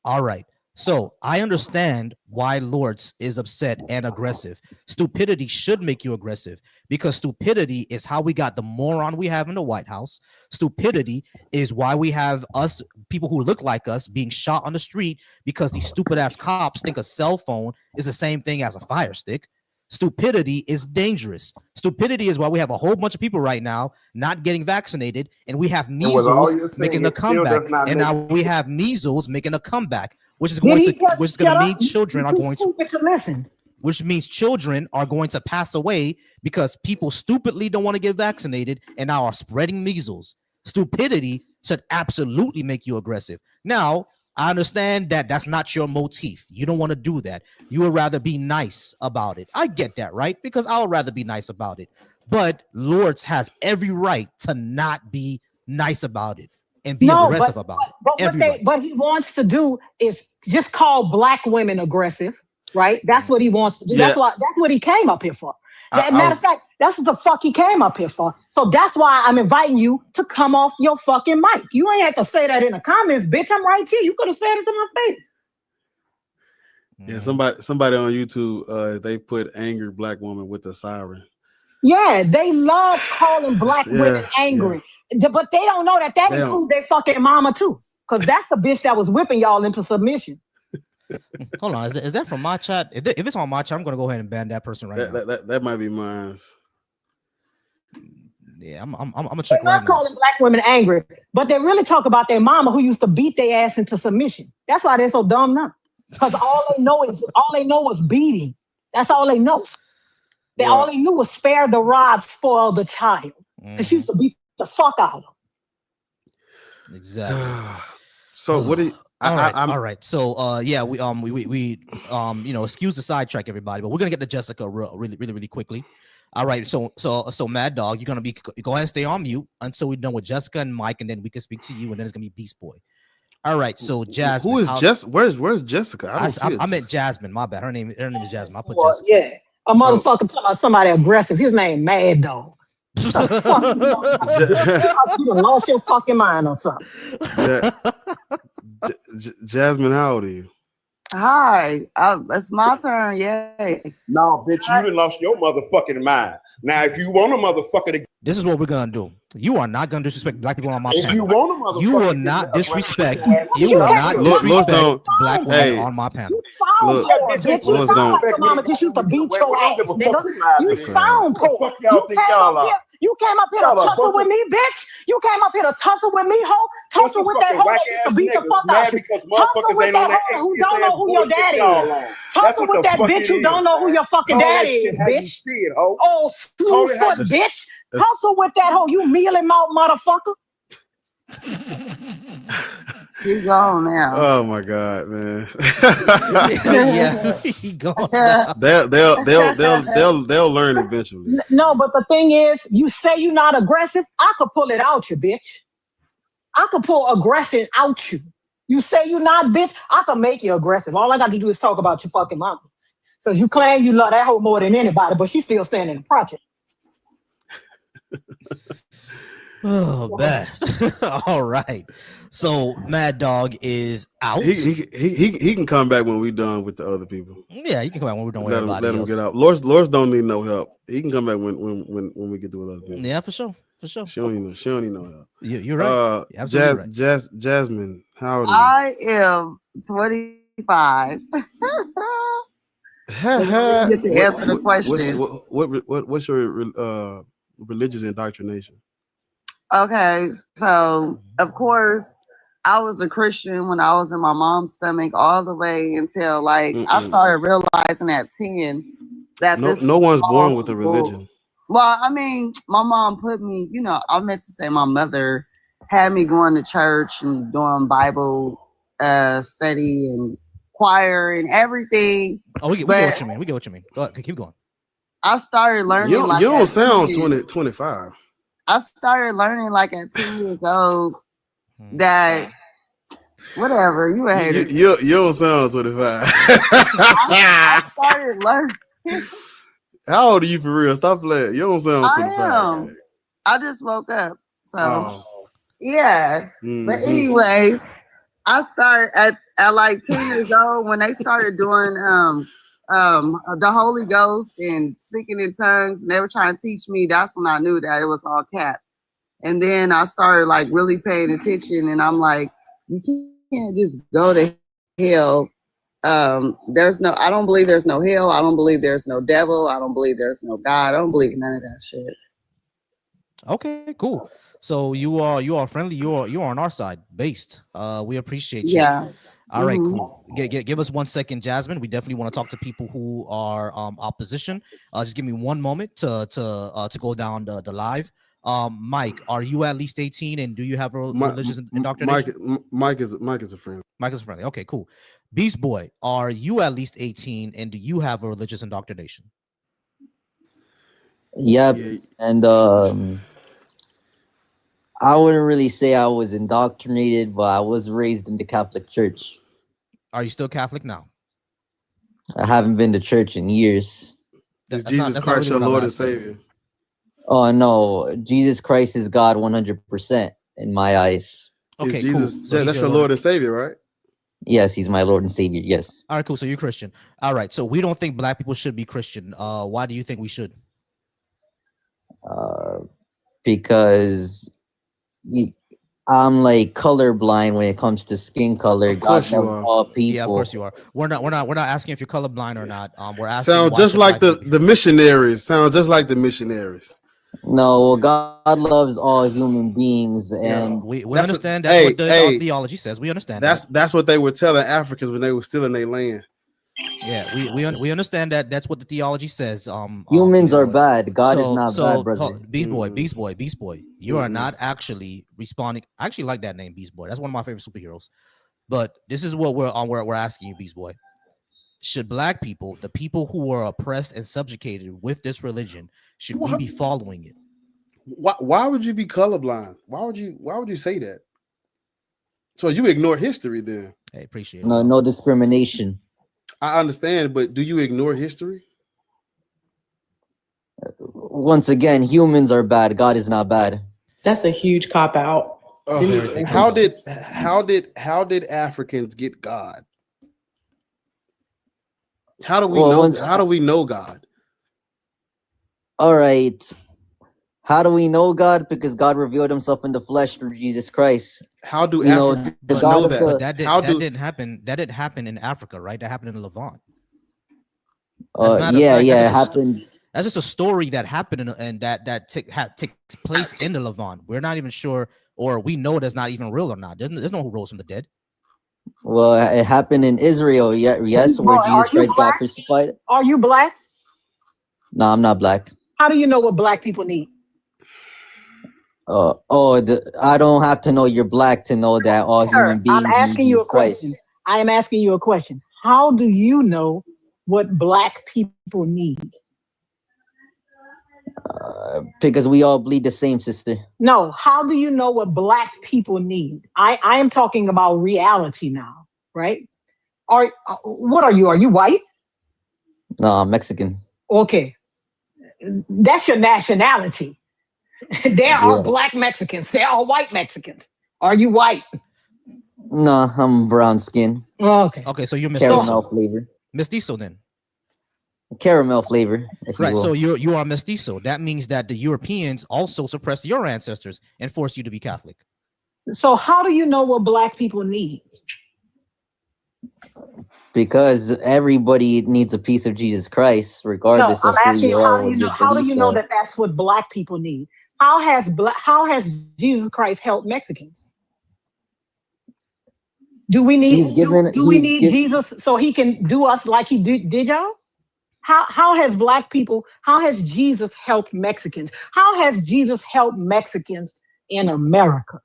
All right. So I understand why Lords is upset and aggressive. Stupidity should make you aggressive because stupidity is how we got the moron we have in the White House. Stupidity is why we have us, people who look like us, being shot on the street because these stupid ass cops think a cell phone is the same thing as a fire stick. Stupidity is dangerous. Stupidity is why we have a whole bunch of people right now not getting vaccinated, and we have measles making a comeback, and now we have measles making a comeback. Which is going to mean children are going to listen. Which means children are going to pass away because people stupidly don't want to get vaccinated and now are spreading measles. Stupidity should absolutely make you aggressive. Now, I understand that that's not your motif. You don't want to do that. You would rather be nice about it. I get that, right? Because I would rather be nice about it. But Lords has every right to not be nice about it and be aggressive about it. What he wants to do is just call black women aggressive, right? That's what he wants to do. Yeah. That's what he came up here for. Matter of fact, that's what the fuck he came up here for. So that's why I'm inviting you to come off your fucking mic. You ain't have to say that in the comments, bitch. I'm right here. You could have said it to my face. Yeah, somebody on YouTube, they put angry black woman with a siren. Yeah, they love calling black women angry. But they don't know that includes their fucking mama too. Because that's the bitch that was whipping y'all into submission. Hold on, is that from my chat? If it's on my chat, I'm gonna go ahead and ban that person right now. That might be mine. Yeah, I'm gonna check They're not calling black women angry, but they really talk about their mama who used to beat their ass into submission. That's why they're so dumb now. Because all they know was beating. That's all they know. All they knew was spare the rod, spoil the child. Because she used to beat the fuck out of them. Exactly. So what do you? All right. So we excuse the sidetrack, everybody, but we're gonna get to Jessica really quickly. All right. So Mad Dog, you're gonna go ahead and stay on mute until we're done with Jessica and Mike, and then we can speak to you, and then it's gonna be Beast Boy. All right. So Jasmine, who is Jessica? Where's Jessica? I meant Jasmine. My bad. Her name is Jasmine. I put Jessica. Yeah, a motherfucker talking about somebody aggressive. His name Mad Dog. You lost your fucking mind or something. Jasmine, how old are you? Hi, it's my turn. Yay. No, bitch, you done lost your motherfucking mind. Now, if you want a motherfucker to... This is what we're gonna do. You are not gonna disrespect black people on my If panel. you want a motherfucker... You will not disrespect. You will not disrespect black women on my panel. You sound like a mama just used to beat your ass, nigga. You sound poor. You came up here to tussle with me, bitch. You came up here to tussle with me, hoe. Tussle with that hoe that used to beat the fuck out you. Tussle with that hoe who don't know who your daddy is. Tussle with that bitch who don't know who your fucking daddy is, bitch. Oh, smooth foot, bitch. Tussle with that hoe, you mealy mouth motherfucker. He gone now. Oh my God, man. Yeah, he gone. They'll learn eventually. No, but the thing is, you say you're not aggressive. I could pull it out you, bitch. I could pull aggression out you. You say you not, bitch. I can make you aggressive. All I got to do is talk about your fucking mama. Because you claim you love that hoe more than anybody, but she's still standing in the project. Oh, bad. All right. So Mad Dog is out. He can come back when we're done with the other people. Yeah, you can come back when we're done with everybody Let him else. get out. Loris don't need no help. He can come back when we get to with other people. Yeah, for sure. For sure. She don't need no help. You're right. Absolutely right. Jasmine, how old are I am 25. you? Get to answer the question. What's your religious indoctrination? Okay, so of course I was a Christian when I was in my mom's stomach all the way until like I started realizing at 10 that no one's born with a religion. Well, I mean, my mom put me, I meant to say my mother had me going to church and doing Bible study and choir and everything. Oh, we get what you mean. We get what you mean. Go ahead, keep going. I started learning. You don't sound 25. I started learning like at 2 years old that whatever, you a hater. You don't sound 25. I started learning. How old are you for real? Stop playing. You don't sound 25. I am. I just woke up. So yeah. But anyways, I started at like 10 years old when they started doing the Holy Ghost and speaking in tongues, and they were trying to teach me. That's when I knew that it was all cap. And then I started like really paying attention, and I'm like, you can't just go to hell. I don't believe there's no hell. I don't believe there's no devil. I don't believe there's no God. I don't believe in none of that shit. Okay, cool. So you are friendly. You are on our side, based. We appreciate you. Yeah. All right, cool. Give us 1 second, Jasmine. We definitely want to talk to people who are opposition. Just give me one moment to go down the live. Mike, are you at least 18 and do you have a religious indoctrination? Mike is a friend. Mike is a friendly. Okay, cool. Beast Boy, are you at least 18 and do you have a religious indoctrination? Yep. And I wouldn't really say I was indoctrinated, but I was raised in the Catholic Church. Are you still Catholic now? I haven't been to church in years. Is Jesus Christ your Lord and Savior? Oh no, Jesus Christ is God 100% in my eyes. Okay, Jesus, cool. So that's your Lord and Savior, right? Yes, he's my Lord and Savior. Yes. All right, cool. So you're Christian. All right. So we don't think black people should be Christian. Why do you think we should? Because I'm like colorblind when it comes to skin color. Of course you are. All people. Yeah, of course you are. We're not asking if you're colorblind or not. We're asking. Sound just like the missionaries. Sound just like the missionaries. No, God loves all human beings, and we understand that's what the theology says. We understand. That's what they were telling Africans when they were still in their land. Yeah, we understand that. That's what the theology says. Humans are bad. God is not bad, brother. Beast Boy. You are not actually responding. I actually like that name, Beast Boy. That's one of my favorite superheroes. But this is what we're asking you, Beast Boy. Should black people, the people who are oppressed and subjugated with this religion, should we be following it? Why would you be colorblind? Why would you say that? So you ignore history then? I appreciate it. No discrimination. I understand, but do you ignore history? Once again, humans are bad. God is not bad. That's a huge cop out. How did Africans get God? How do we know God? All right. How do we know God? Because God revealed himself in the flesh through Jesus Christ. How do Africans know that? But that didn't happen. That didn't happen in Africa, right? That happened in Levant. It happened. That's just a story that happened and that takes place in the Levant. We're not even sure, or we know that's not even real or not. There's no who rose from the dead. Well, it happened in Israel, yes, where Jesus Christ got crucified. Are you black? No, I'm not black. How do you know what black people need? I don't have to know you're black to know that all human beings I'm asking you a question. I am asking you a question. How do you know what black people need? Because we all bleed the same, sister. No, how do you know what black people need? I am talking about reality now, right? What are you? Are you white? No, I'm Mexican. Okay. That's your nationality. There are Yeah. black Mexicans. There are white Mexicans. Are you white? No, I'm brown skin. Oh, okay. Okay, so you're Caramel mestizo. flavor. Mestizo then. Caramel flavor, if you Right. will. So you are mestizo. That means that the Europeans also suppressed your ancestors and forced you to be Catholic. So how do you know what black people need? Because everybody needs a piece of Jesus Christ, No, regardless I'm of who asking you you, are how do or you know? your How do you beliefs know are. that that's what black people need? How has Jesus Christ helped Mexicans? Do we need do we need Jesus so he can do us like he did y'all? How has Jesus helped Mexicans? How has Jesus helped Mexicans in America?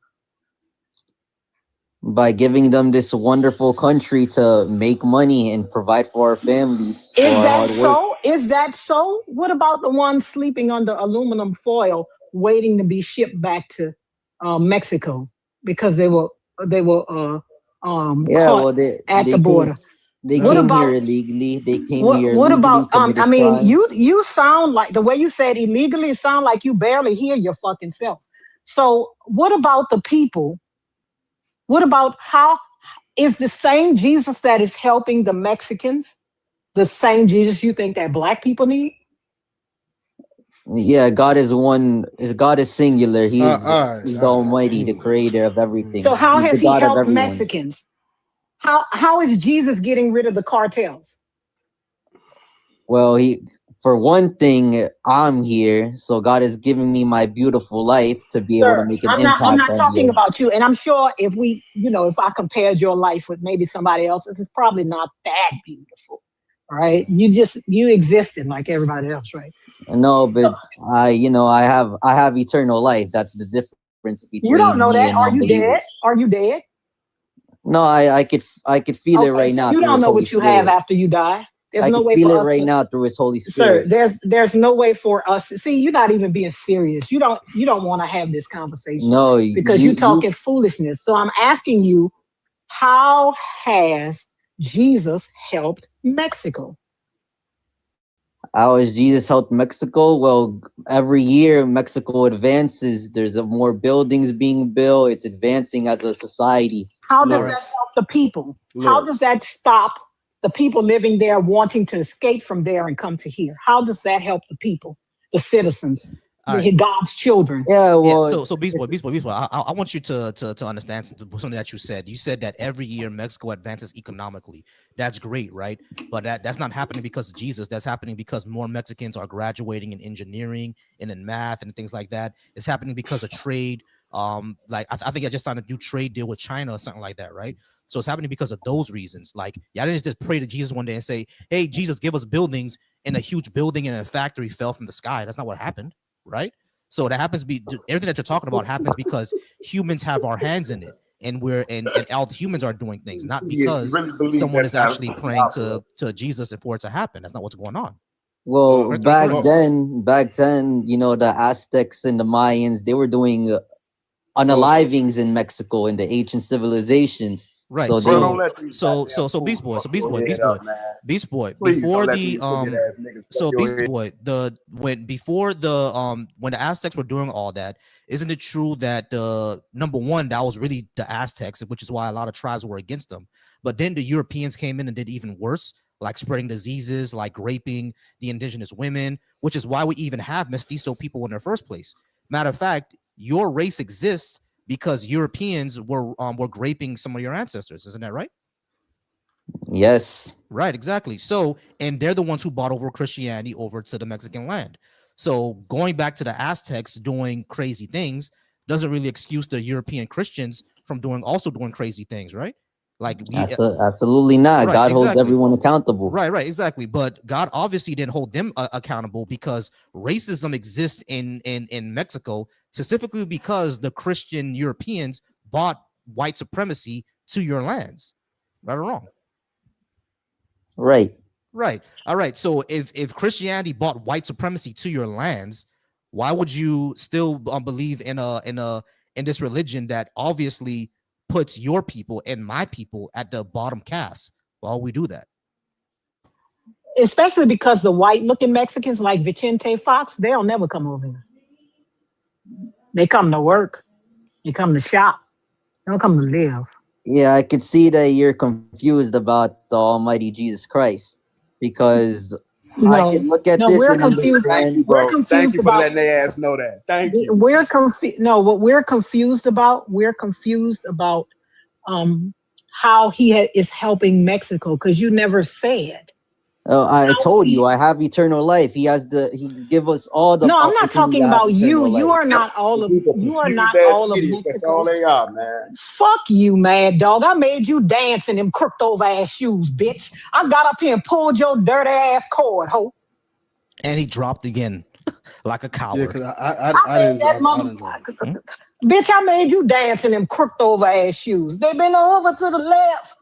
By giving them this wonderful country to make money and provide for our families. Is for our that hard work. so? Is that so? What about the ones sleeping under aluminum foil, waiting to be shipped back to Mexico because they were Yeah, caught well, they at the came, border? they What came about here illegally. They came here what illegally, about I committed mean, crimes. you sound like the way you said illegally, it sound like you barely hear your fucking self. So what about the people? What about how is the same Jesus that is helping the Mexicans the same Jesus you think that black people need? Yeah, God is one. God is singular. He is alright, the Almighty, the Creator of everything. So how He's has the he God of helped everyone. Mexicans? How is Jesus getting rid of the cartels? Well, for one thing, I'm here, so God is giving me my beautiful life to be able to Sir, make an I'm impact not on talking you. about you. And I'm sure if if I compared your life with maybe somebody else's, it's probably not that beautiful. All right. You existed like everybody else, right? No, but I have eternal life. That's the difference You don't between know me that. and Are you dead? non-believers. Are you dead? No, I could feel it Okay, right so now you through don't His know Holy what you have Spirit. after you die. There's I no could way feel for it us right to, now through His Holy sir, Spirit. there's no way for us to see. You're not even being serious. You don't want to have this conversation No, because you're talking foolishness. So I'm asking you, how has Jesus helped Mexico? How has Jesus helped Mexico? Well, every year Mexico advances. There's more buildings being built. It's advancing as a society. How does that help the people? How does that stop the people living there wanting to escape from there and come to here? How does that help the people, the citizens, God's children? Yeah, well, so Beast Boy, I want you to understand something that you said. You said that every year Mexico advances economically. That's great, right? But that's not happening because of Jesus. That's happening because more Mexicans are graduating in engineering and in math and things like that. It's happening because of trade. Like I think I just signed a new trade deal with China or something like that, right? So it's happening because of those reasons. Like, y'all didn't just pray to Jesus one day and say, "Hey, Jesus, give us buildings," and a huge building and a factory fell from the sky. That's not what happened, right? So that happens everything that you're talking about happens because humans have our hands in it, and and all the humans are doing things, not because someone is actually praying to Jesus and for it to happen. That's not what's going on. Well, back then, the Aztecs and the Mayans, they were doing unalivings in Mexico in the ancient civilizations. Right. So Beast Boy. Before when the Aztecs were doing all that, isn't it true that number one, that was really the Aztecs, which is why a lot of tribes were against them. But then the Europeans came in and did even worse, like spreading diseases, like raping the indigenous women, which is why we even have mestizo people in the first place. Matter of fact, your race exists because Europeans were raping some of your ancestors. Isn't that right? Yes. Right, exactly. So, and they're the ones who brought over Christianity over to the Mexican land. So going back to the Aztecs doing crazy things doesn't really excuse the European Christians from doing crazy things, right? Like absolutely not. Right, God holds exactly. everyone accountable. Right, exactly. But God obviously didn't hold them accountable because racism exists in Mexico, specifically because the Christian Europeans bought white supremacy to your lands. Right or wrong? Right. All right. So if Christianity bought white supremacy to your lands, Why would you still believe in this religion that obviously puts your people and my people at the bottom caste? Why would we do that? Especially because the white-looking Mexicans like Vicente Fox, they'll never come over here. They come to work. They come to shop. They don't come to live. Yeah, I could see that you're confused about the Almighty Jesus Christ, because I can look at this we're and confused. understand. We're confused. Thank you for about, letting their ass know that. Thank you. We're confused. No, what we're confused about. We're confused about how he is helping Mexico, because you never said. Oh, I told you I have eternal life. He give us all the. No, I'm not talking about you. You are not all of. You are not all of Idiots. That's all Mexico. they are, man. Fuck you, mad dog. I made you dance in them crooked over ass shoes, bitch. I got up here and pulled your dirty ass cord, ho. And he dropped again like a coward. Yeah, because I didn't drop. Bitch, I made you dance in them crooked over ass shoes. They been over to the left.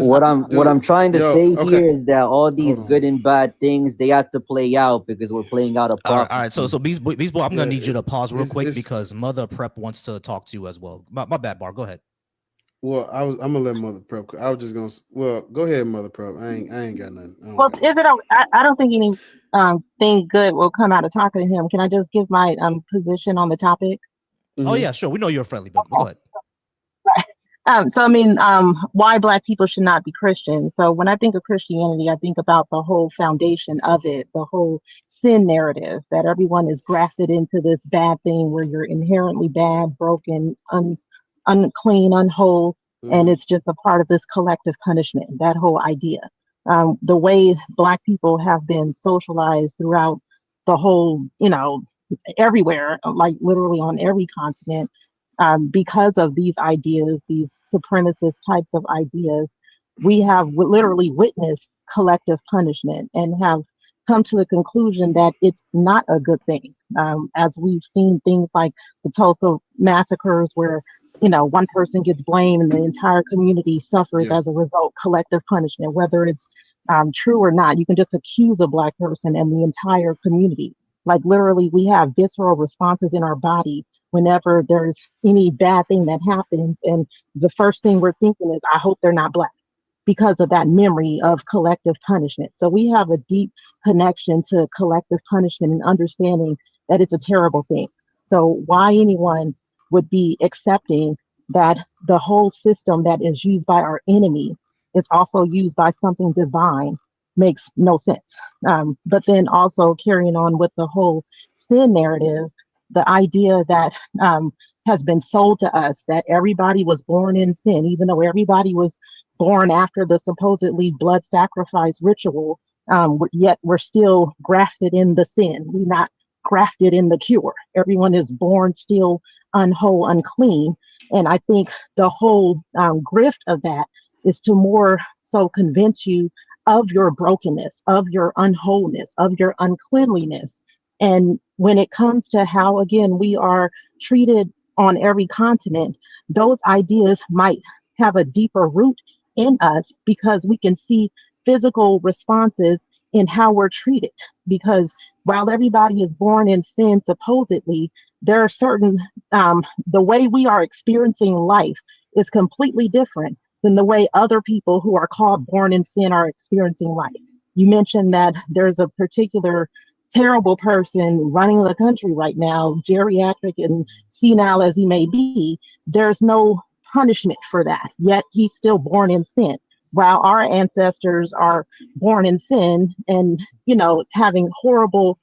What I'm trying to say here is that all these good and bad things, they have to play out because we're playing out a prophecy. All right. So Beast Boy, I'm gonna need you to pause real quick because Mother Prep wants to talk to you as well. My bad, Bar. Go ahead. Well, I'm gonna let Mother Prep. I was just gonna. Well, go ahead, Mother Prep. I ain't got nothing. Well, is it? I don't think any thing good will come out of talking to him. Can I just give my position on the topic? Oh yeah, sure. We know you're friendly, but go ahead. So I mean, why Black people should not be Christian. So when I think of Christianity, I think about the whole foundation of it, the whole sin narrative that everyone is grafted into this bad thing where you're inherently bad, broken, unclean, unwhole, and it's just a part of this collective punishment. That whole idea, the way Black people have been socialized throughout the whole, everywhere, like literally on every continent. Because of these ideas, these supremacist types of ideas, we have literally witnessed collective punishment and have come to the conclusion that it's not a good thing. As we've seen things like the Tulsa massacres where, one person gets blamed and the entire community suffers as a result, collective punishment, whether it's true or not. You can just accuse a Black person and the entire community. Like literally, we have visceral responses in our body whenever there's any bad thing that happens. And the first thing we're thinking is, I hope they're not Black, because of that memory of collective punishment. So we have a deep connection to collective punishment and understanding that it's a terrible thing. So why anyone would be accepting that the whole system that is used by our enemy is also used by something divine makes no sense. But then also carrying on with the whole sin narrative, the idea that has been sold to us that everybody was born in sin, even though everybody was born after the supposedly blood sacrifice ritual, yet we're still grafted in the sin. We're not grafted in the cure. Everyone is born still unwhole, unclean. And I think the whole grift of that is to more so convince you of your brokenness, of your unwholeness, of your uncleanliness. And when it comes to how, again, we are treated on every continent, those ideas might have a deeper root in us because we can see physical responses in how we're treated. Because while everybody is born in sin, supposedly, there are certain, the way we are experiencing life is completely different than the way other people who are called born in sin are experiencing life. You mentioned that there's a particular terrible person running the country right now, geriatric and senile as he may be. There's no punishment for that, yet he's still born in sin. While our ancestors are born in sin and, having horrible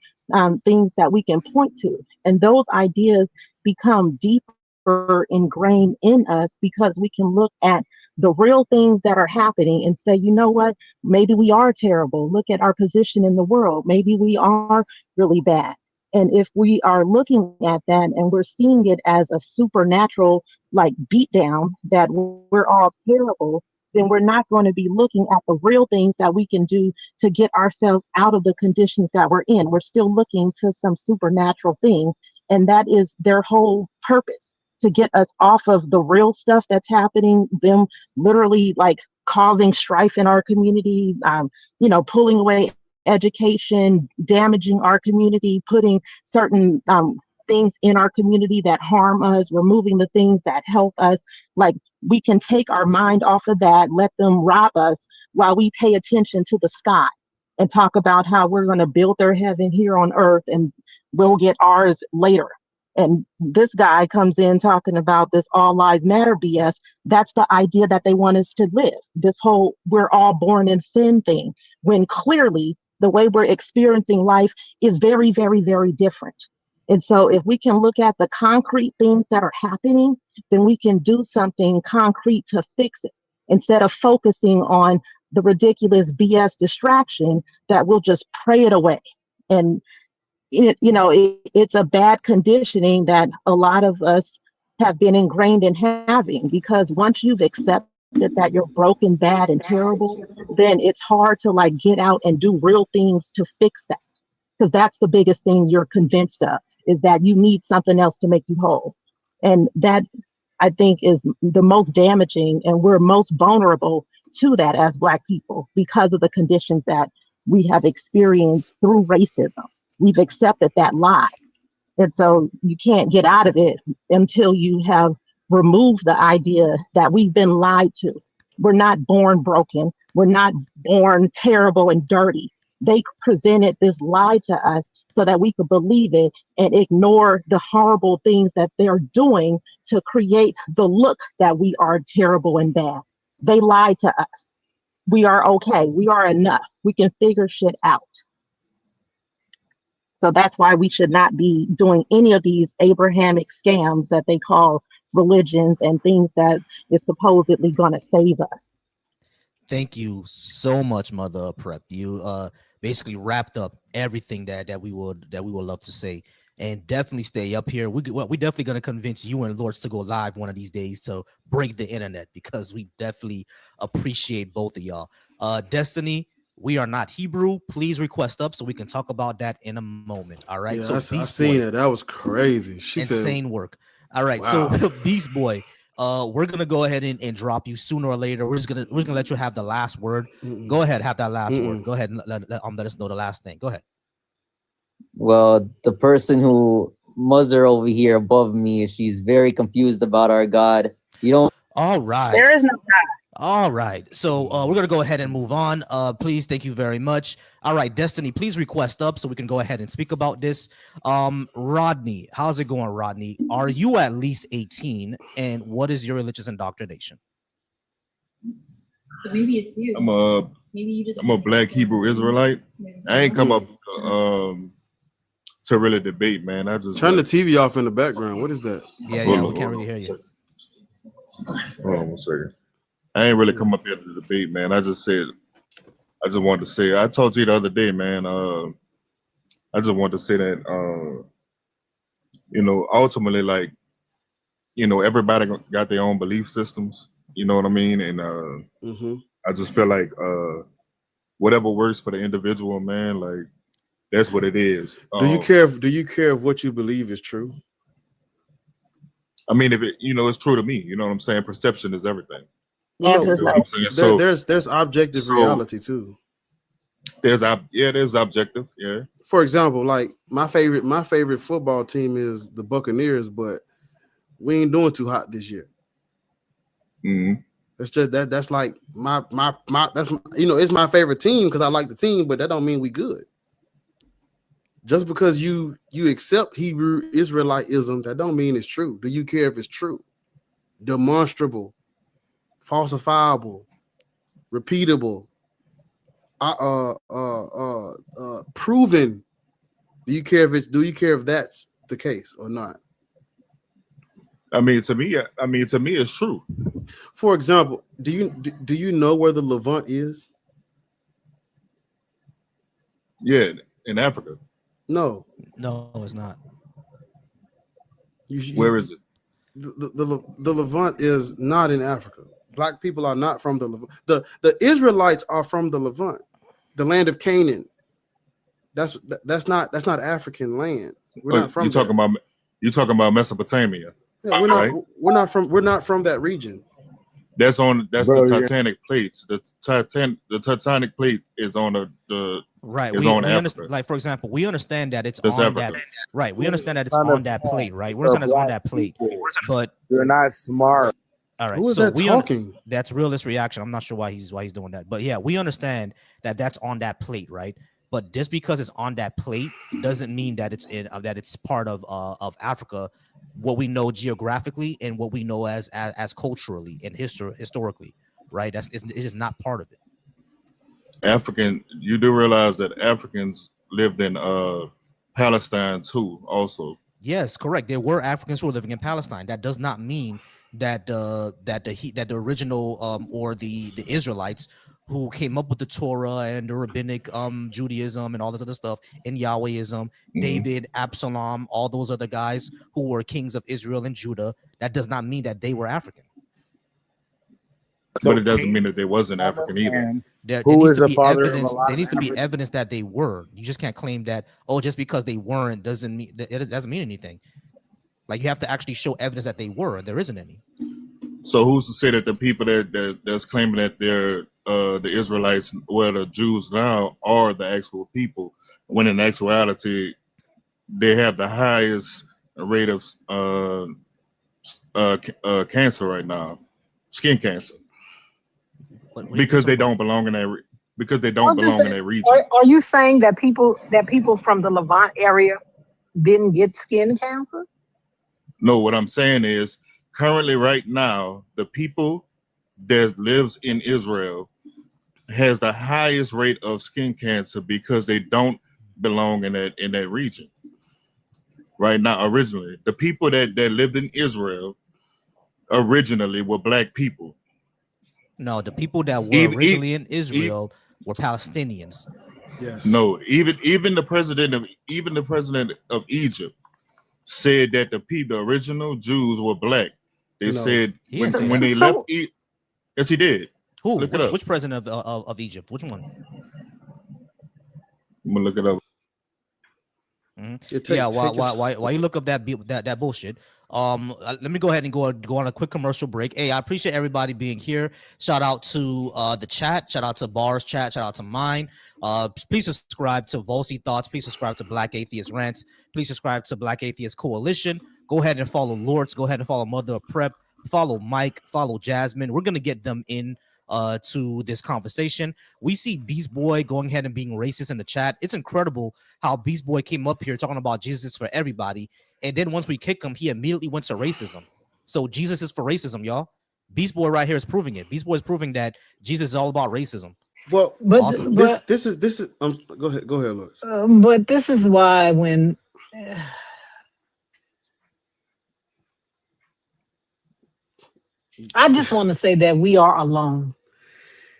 things that we can point to. And those ideas become deeper ingrained in us because we can look at the real things that are happening and say, you know what, maybe we are terrible. Look at our position in the world. Maybe we are really bad. And if we are looking at that and we're seeing it as a supernatural like beatdown that we're all terrible, then we're not going to be looking at the real things that we can do to get ourselves out of the conditions that we're in. We're still looking to some supernatural thing. And that is their whole purpose, to get us off of the real stuff that's happening, them literally like causing strife in our community, pulling away education, damaging our community, putting certain things in our community that harm us, removing the things that help us. Like, we can take our mind off of that, let them rob us while we pay attention to the sky and talk about how we're going to build their heaven here on earth and we'll get ours later. And this guy comes in talking about this all lives matter BS. That's the idea that they want us to live. This whole we're all born in sin thing, when clearly the way we're experiencing life is very, very, very different. And so if we can look at the concrete things that are happening, then we can do something concrete to fix it instead of focusing on the ridiculous BS distraction that will just pray it away. And it's a bad conditioning that a lot of us have been ingrained in having, because once you've accepted that you're broken, bad, and terrible, then it's hard to like get out and do real things to fix that. Because that's the biggest thing you're convinced of, is that you need something else to make you whole. And that, I think, is the most damaging, and we're most vulnerable to that as Black people because of the conditions that we have experienced through racism. We've accepted that lie. And so you can't get out of it until you have removed the idea that we've been lied to. We're not born broken. We're not born terrible and dirty. They presented this lie to us so that we could believe it and ignore the horrible things that they're doing to create the look that we are terrible and bad. They lied to us. We are okay. We are enough. We can figure shit out. So that's why we should not be doing any of these Abrahamic scams that they call religions and things that is supposedly going to save us. Thank you so much, Mother Prep. You basically wrapped up everything that we would love to say, and definitely stay up here. We definitely going to convince you and Lords to go live one of these days to break the internet, because we definitely appreciate both of y'all. Destiny, we are not Hebrew. Please request up so we can talk about that in a moment. All right. Yeah, so I seen it. That was crazy. She insane work. All right. Wow. So Beast Boy, we're gonna go ahead and drop you sooner or later. We're just gonna let you have the last word. Go ahead, have that last word. Go ahead and let us know the last thing. Go ahead. Well, the person who Mother over here above me, she's very confused about our God. You don't. All right. There is no God. All right. So we're going to go ahead and move on. Please. Thank you very much. All right. Destiny, please request up so we can go ahead and speak about this. Rodney, how's it going, Rodney? Are you at least 18? And what is your religious indoctrination? So maybe it's you. I'm a Black Hebrew Israelite. I ain't come up to really debate, man. I just turn the TV off in the background. What is that? Yeah, we can't really hear you. Hold on 1 second. I ain't really come up here to debate, man. I just wanted to say, I told you the other day, man, I just wanted to say that, ultimately, like, everybody got their own belief systems, you know what I mean? And I just feel like whatever works for the individual, man, like, that's what it is. Do you care if what you believe is true? I mean, if it, it's true to me, you know what I'm saying? Perception is everything. Well, You know what I'm saying? There's objective reality too. There's objective, yeah. For example, like my favorite football team is the Buccaneers, but we ain't doing too hot this year. It's just that's like my it's my favorite team because I like the team, but that don't mean we good. Just because you accept Hebrew Israelitism, that don't mean it's true. Do you care if it's true? Demonstrable, falsifiable, repeatable, proven. Do you care if that's the case or not? I mean, to me, it's true. For example, do you know where the Levant is? Yeah, in Africa. No, it's not. Where is it? The Levant is not in Africa. Black people are not from the Levant. The Israelites are from the Levant, the land of Canaan. That's not African land. We're not from. You're talking about Mesopotamia. Yeah, we're not from that region. That's Bro, the yeah. Titanic plates. The Titanic plate is on the Right. is We on understand, Africa. like for example, we understand that it's That's on Africa. that. Right. We understand that it's Trying to on that plate. Right. We for understand it's on black that plate. people. But You're not smart. all right. Who is So that talking? that's realist reaction. I'm not sure why he's doing that. But yeah, we understand that that's on that plate, right? But just because it's on that plate doesn't mean that it's in that it's part of Africa, what we know geographically and what we know as culturally and historically, right? It's just not part of it. African, you do realize that Africans lived in Palestine too, also. Yes, correct. There were Africans who were living in Palestine. That does not mean that the original or the Israelites who came up with the Torah and the rabbinic Judaism and all this other stuff and Yahwehism, David, Absalom, all those other guys who were kings of Israel and Judah, that does not mean that they were African. But it doesn't mean that they wasn't African either. There Who needs is to the be father of a evidence. lot There of needs to be African- evidence that they were. You just can't claim that, oh, just because they weren't doesn't mean it doesn't mean anything. Like you have to actually show evidence that they were, and there isn't any. So who's to say that the people that's claiming that they're the Israelites, well, the Jews now, are the actual people, when in actuality they have the highest rate of cancer right now, skin cancer, because they don't belong in that in that region. Are you saying that people from the Levant area didn't get skin cancer? No, what I'm saying is currently right now, the people that lives in Israel has the highest rate of skin cancer because they don't belong in that region. Right now, originally, the people that lived in Israel originally were black people. No, the people that were originally in Israel were Palestinians. Yes. No, even the president of Egypt said that the original Jews were black. They said when they left Egypt. Yes, he did. Who? Look it up. Which president of Egypt? Which one? I'm gonna look it up. Yeah, why you look up that bullshit? Let me go ahead and go on a quick commercial break. Hey, I appreciate everybody being here. Shout out to the chat. Shout out to Bar's chat. Shout out to mine. Please subscribe to Volsi Thoughts. Please subscribe to Black Atheist Rants. Please subscribe to Black Atheist Coalition. Go ahead and follow Lords. Go ahead and follow Mother of Prep. Follow Mike. Follow Jasmine. We're gonna get them in to this conversation. We see Beast Boy going ahead and being racist in the chat. It's incredible how Beast Boy came up here talking about Jesus is for everybody, and then once we kick him, he immediately went to racism. So Jesus is for racism, y'all. Beast Boy right here is proving it. Beast Boy is proving that Jesus is all about racism. Well, Awesome. this is go ahead, Lord. But this is why when I just want to say that we are alone.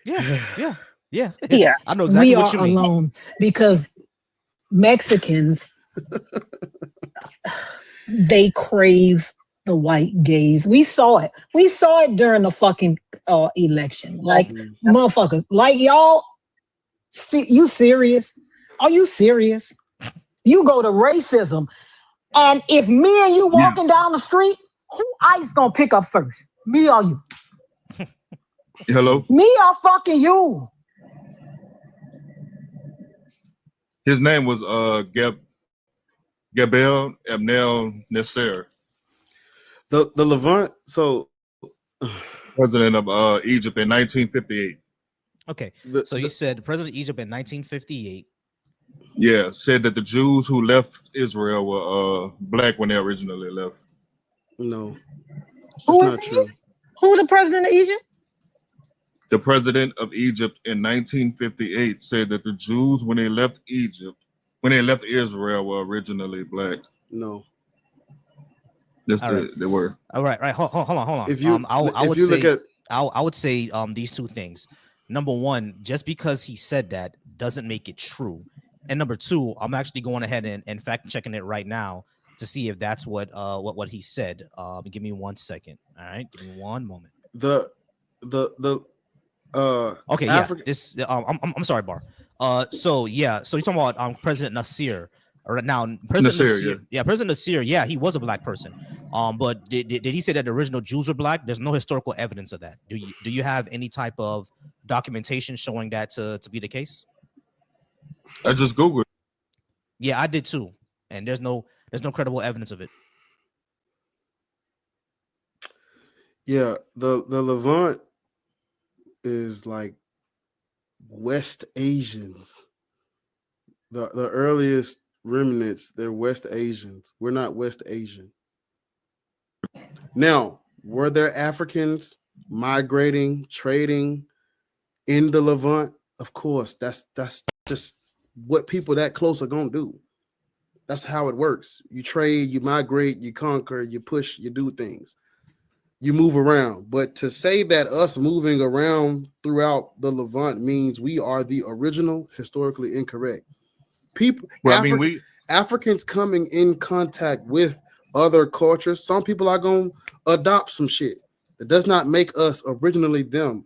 Yeah. Yeah, I know exactly we what are you mean. alone because Mexicans they crave the white gaze. We saw it. We saw it during the fucking election. Like motherfuckers, like y'all. You serious? Are you serious? You go to racism, and if me and you walking down the street, who ICE gonna pick up first? Me or you? Hello. Me or fucking you? His name was Gabel Abdel Nasser. The Levant, so president of Egypt in 1958. Okay, so you said the president of Egypt in 1958. Yeah, said that the Jews who left Israel were black when they originally left. No, that's Who not true. Who the president of Egypt? The president of Egypt in 1958 said that the Jews, when they left Israel, were originally black. No. Yes, All right. they were. All right, hold on. If you- I if would you say, look at- I would say these two things. Number one, just because he said that doesn't make it true. And number two, I'm actually going ahead and fact checking it right now to see if that's what he said. Give me 1 second. All right, give me one moment. Okay, Africa- yeah. This I'm sorry, Bar. So you're talking about President Nasser. Right now, President Nasser, Nasser, yeah, President Nasser, yeah, he was a black person, But did he say that the original Jews were black? There's no historical evidence of that. Do you have any type of documentation showing that to be the case? I just Googled. Yeah, I did too, and there's no credible evidence of it. Yeah, the Levant is like West Asians. The earliest remnants, they're West Asians. We're not West Asian. Now, were there Africans migrating, trading in the Levant? Of course, that's just what people that close are gonna do. That's how it works. You trade, you migrate, you conquer, you push, you do things. You move around. But to say that us moving around throughout the Levant means we are the original, historically incorrect. People, Well, Africans coming in contact with other cultures, some people are going to adopt some shit. That does not make us originally them.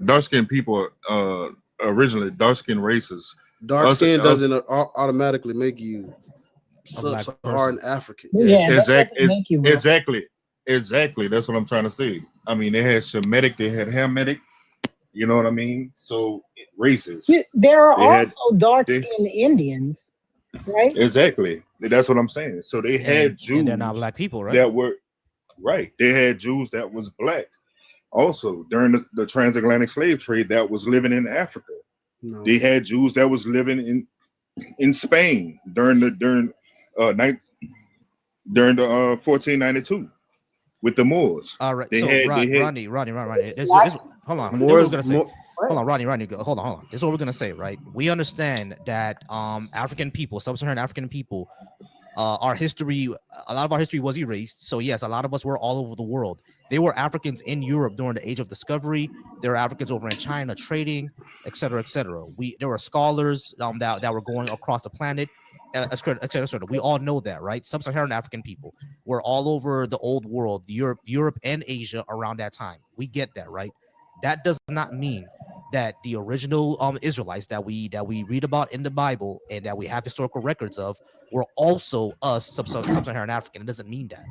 Dark-skinned people, originally dark-skinned races. Dark skin doesn't automatically make you sub-Saharan African. Exactly. That's what I'm trying to say. I mean, they had Shemitic, they had Hamitic. You know what I mean? So races. There are also dark-skinned Indians, right? Exactly. That's what I'm saying. So they had Jews. And they're not black people, right? That were right. They had Jews that was black. Also, during the transatlantic slave trade that was living in Africa. No. They had Jews that was living in Spain during 1492 with the Moors. All right. They So had- Rodney. they had- Hold on. Moors- Hold on, Rodney. Hold on. This is what we're gonna say, right? We understand that African people, sub-Saharan African people, our history, a lot of our history was erased. So yes, a lot of us were all over the world. There were Africans in Europe during the Age of Discovery. There were Africans over in China trading, et cetera, et cetera. There were scholars that were going across the planet, et cetera, et cetera. We all know that, right? Sub-Saharan African people were all over the old world, Europe and Asia around that time. We get that, right? That does not mean that the original Israelites that we read about in the Bible and that we have historical records of were also us sub-Saharan African. It doesn't mean that.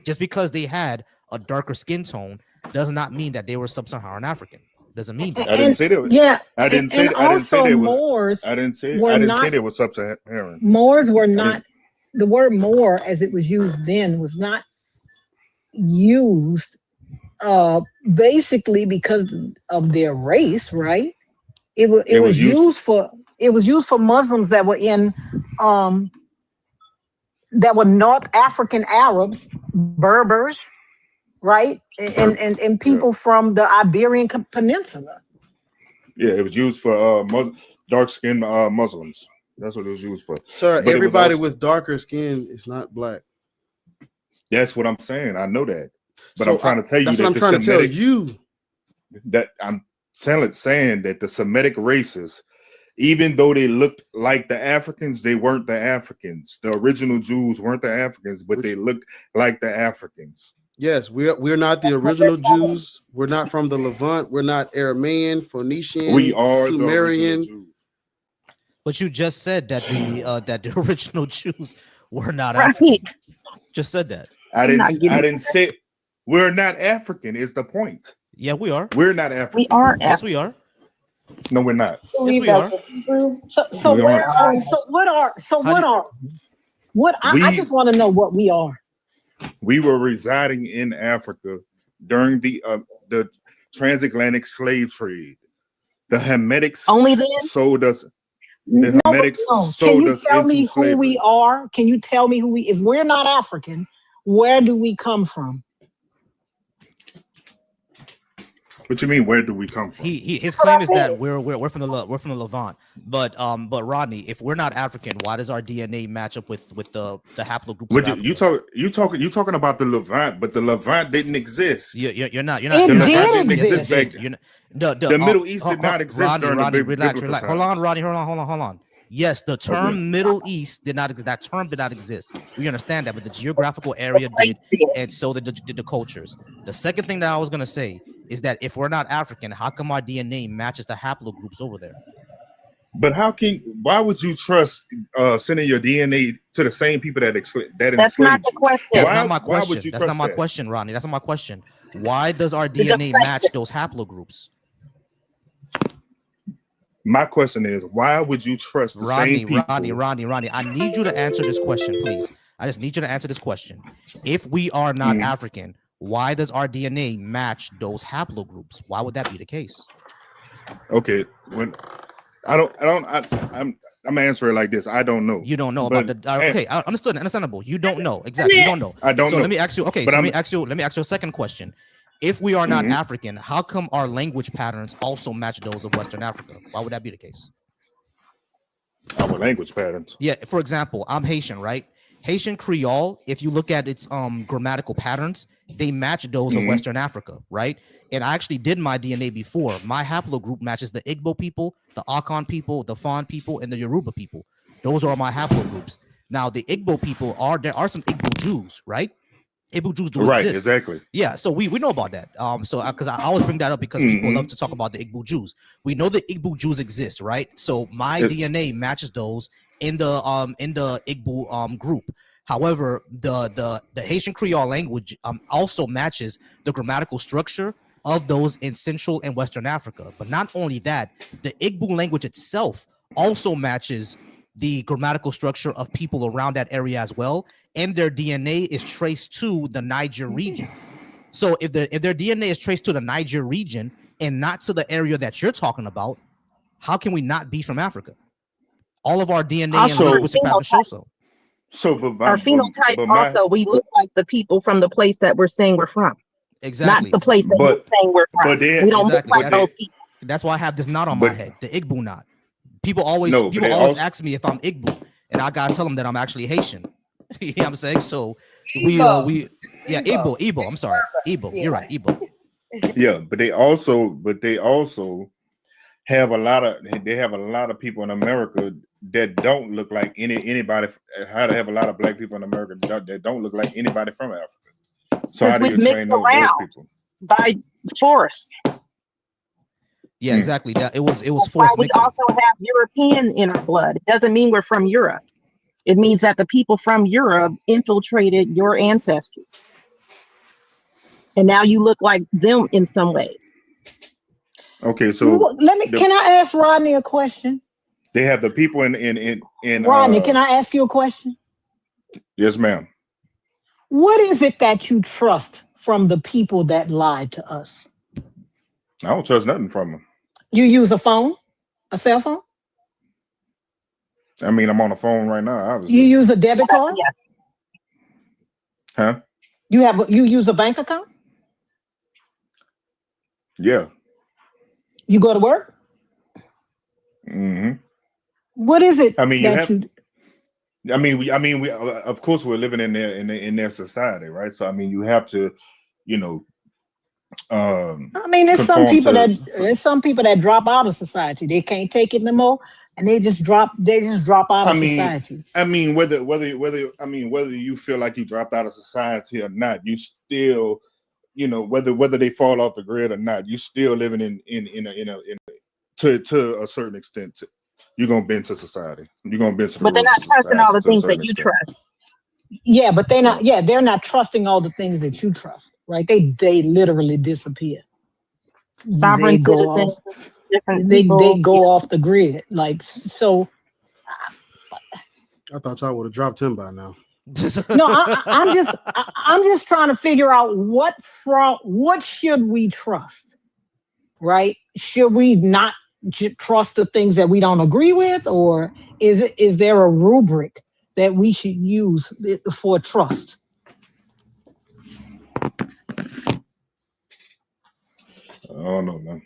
Just because they had a darker skin tone does not mean that they were sub-Saharan African. Doesn't mean that. I didn't say that. Yeah, I didn't say. and I didn't say also they were. Moors I didn't say. were I didn't not- say they were sub-Saharan. Moors were not, the word Moor as it was used then was not used basically because of their race, right? It was used for Muslims that were in that were North African Arabs, Berbers, right? And people from the Iberian Peninsula. Yeah, it was used for dark-skinned Muslims. That's what it was used for. Sir, But it was everybody also- with darker skin is not black. That's what I'm saying. I know that, but So I'm trying to tell you that's that what I'm the trying to tell Semitic- you. That I'm saying that the Semitic races, even though they looked like the Africans, they weren't the Africans. The original Jews weren't the Africans, but they looked like the Africans. Yes, we're not the original Jews. We're not from the Levant. We're not Aramaean, Phoenician, We are the Sumerian. original Jews. But you just said that the original Jews were not Right. African. Just said that. I didn't say we're not African. Is the point? Yeah, we are. We're not African. We are Yes, we are. No, we're not. Yes, we are. So We where are. are I We- just want to know what we are. We were residing in Africa during the transatlantic slave trade. The Hametics Only then? sold us. No, The Hametics no. Can sold you us tell into me who slavery. we are? Can you tell me if we're not African, where do we come from? What you mean? Where do we come from? His claim is that we're from the Levant. But Rodney, if we're not African, why does our DNA match up with the haplogroups? What of you talking about the Levant, but the Levant didn't exist. You're not. The You're Levant not- didn't yes, exist yes, back yes. then. The Middle East did not exist Rodney, during Rodney, the relax. biblical Hold times. on, Rodney. Hold on. Yes, the term Middle East did not. That term did not exist. We understand that, but the geographical area did, and so did the cultures. The second thing that I was gonna say is that if we're not African, how come our DNA matches the haplogroups over there? But why would you trust sending your DNA to the same people that that That's not enslaved the you. question. That's Why- not my why question. would you That's not trust my that? question, Ronnie. That's not my question. Why does our The DNA question- match those haplogroups? My question is, why would you trust the Rodney, same people? Rodney, I need you to answer this question, please. I just need you to answer this question. If we are not African, why does our DNA match those haplogroups? Why would that be the case? Okay, when I'm answering it like this. I don't know. You don't know But- about the okay. Understandable. You don't know exactly. You don't know. I don't so know. let me ask you. Okay, But so I'm- let me ask you a second question. If we are not African, how come our language patterns also match those of Western Africa? Why would that be the case? Our language patterns. Yeah, for example, I'm Haitian, right? Haitian Creole, if you look at its grammatical patterns, they match those of Western Africa, right? And I actually did my DNA before. My haplogroup matches the Igbo people, the Akan people, the Fon people, and the Yoruba people. Those are my haplogroups. Now, the Igbo people there are some Igbo Jews, right? Igbo Jews do Right, exist. exactly. Yeah, so we know about that. So because I always bring that up because people love to talk about the Igbo Jews. We know the Igbo Jews exist, right? So my DNA matches those in the Igbo group. However, the Haitian Creole language also matches the grammatical structure of those in Central and Western Africa. But not only that, the Igbo language itself also matches the grammatical structure of people around that area as well, and their DNA is traced to the Niger region. So if their DNA is traced to the Niger region and not to the area that you're talking about, how can we not be from Africa? All of our DNA and linguistic patterns show so. So, but Our phenotypes also, we look like the people from the place that we're saying we're from. Exactly. Not the place that we're saying we're from. We don't look like those people. That's why I have this knot on my head, the Igbo knot. People always ask me if I'm Igbo, and I gotta tell them that I'm actually Haitian. You know what I'm saying? So Igbo. I'm sorry, Igbo. You're right, Igbo. Yeah, but they also have a lot of people in America that don't look like anybody. How to have a lot of black people in America that don't look like anybody from Africa. So how do you train those people? By force. Yeah, exactly. It was That's forced why we mixing. also have European in our blood. It doesn't mean we're from Europe. It means that the people from Europe infiltrated your ancestry. And now you look like them in some ways. Okay, so Can I ask Rodney a question? they have the people in Rodney, can I ask you a question? Yes, ma'am. What is it that you trust from the people that lied to us? I don't trust nothing from them. You use a phone, a cell phone? I mean, I'm on the phone right now. Obviously. You use a debit card? Yes. Huh? You use a bank account? Yeah. You go to work? Mm-hmm. What is it I mean, we of course, we're living in their society, right? So, I mean, you have to, there's some people that drop out of society. They can't take it no more, and they just drop out of society. I mean, whether you feel like you dropped out of society or not, you still, whether they fall off the grid or not, you still living to a certain extent. You're gonna bend to society. You're gonna bend to. But they're not trusting all the things that you trust. Yeah, but they're not trusting all the things that you trust, right? They literally disappear. Sovereign citizens, different people. They go off the grid. Like, so I thought y'all would have dropped him by now. no, I'm just trying to figure out what should we trust, right? Should we not trust the things that we don't agree with, or is there a rubric that we should use for trust? I don't know, man.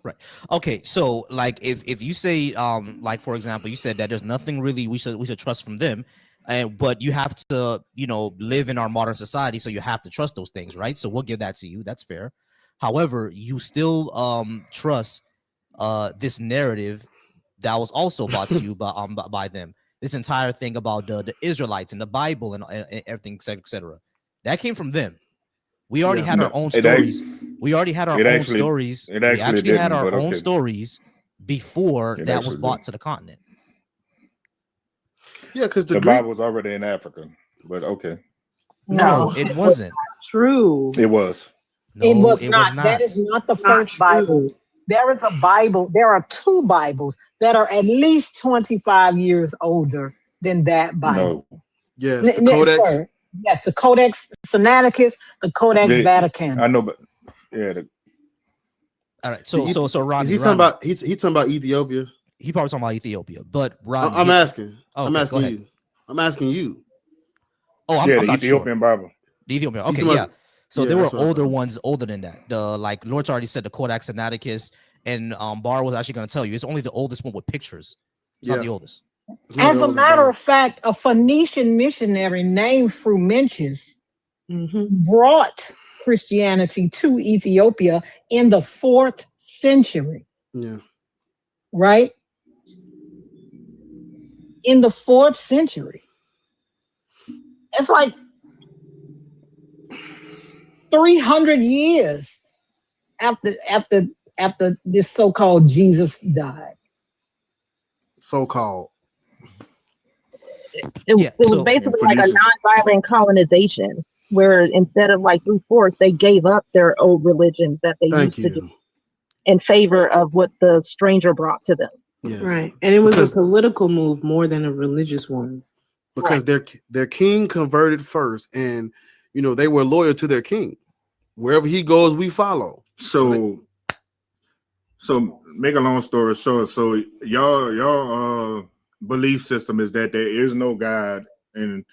Right. Okay. So, like, if you say, like, for example, you said that there's nothing really we should trust from them, but you have to, live in our modern society, so you have to trust those things, right? So we'll give that to you. That's fair. However, you still trust this narrative that was also brought to you by them. This entire thing about the Israelites and the Bible and everything, etc. That came from them. We already had our own stories. We already had our own stories. We actually had our own stories before that was brought to the continent. Yeah, because the Bible was already in Africa. But okay. No, it wasn't. True. It was. No, It was it not. was not. That is not the Not first Bible. true. There is a Bible. There are two Bibles that are at least 25 years older than that Bible. No. Yes, the Codex. Sir. Yes, the Codex Sinaiticus, the Codex Vaticanus. I know, but yeah. All right. So Ronnie, is he talking about he's talking about Ethiopia? He probably talking about Ethiopia. But Ronnie, I'm asking. Oh, I'm okay, asking you. I'm asking you. Oh, I'm the not Ethiopian sure. Bible. The Ethiopian. He's Okay, talking yeah. about- So yeah, there were that's what I'm older talking ones older than that. The like Lord's already said the Codex Sinaiticus, and Bar was actually going to tell you it's only the oldest one with pictures. It's not the oldest. As a matter of fact, a Phoenician missionary named Frumentius brought Christianity to Ethiopia in the 4th century, Yeah. right? In the 4th century. It's like 300 years after this so-called Jesus died. So-called. It was basically like a non-violent colonization where instead of like through force, they gave up their old religions that they used to do in favor of what the stranger brought to them. Yes. Right. And it was a political move more than a religious one. Because their king converted first, and they were loyal to their king. Wherever he goes, we follow. So make a long story short. So y'all belief system is that there is no God, and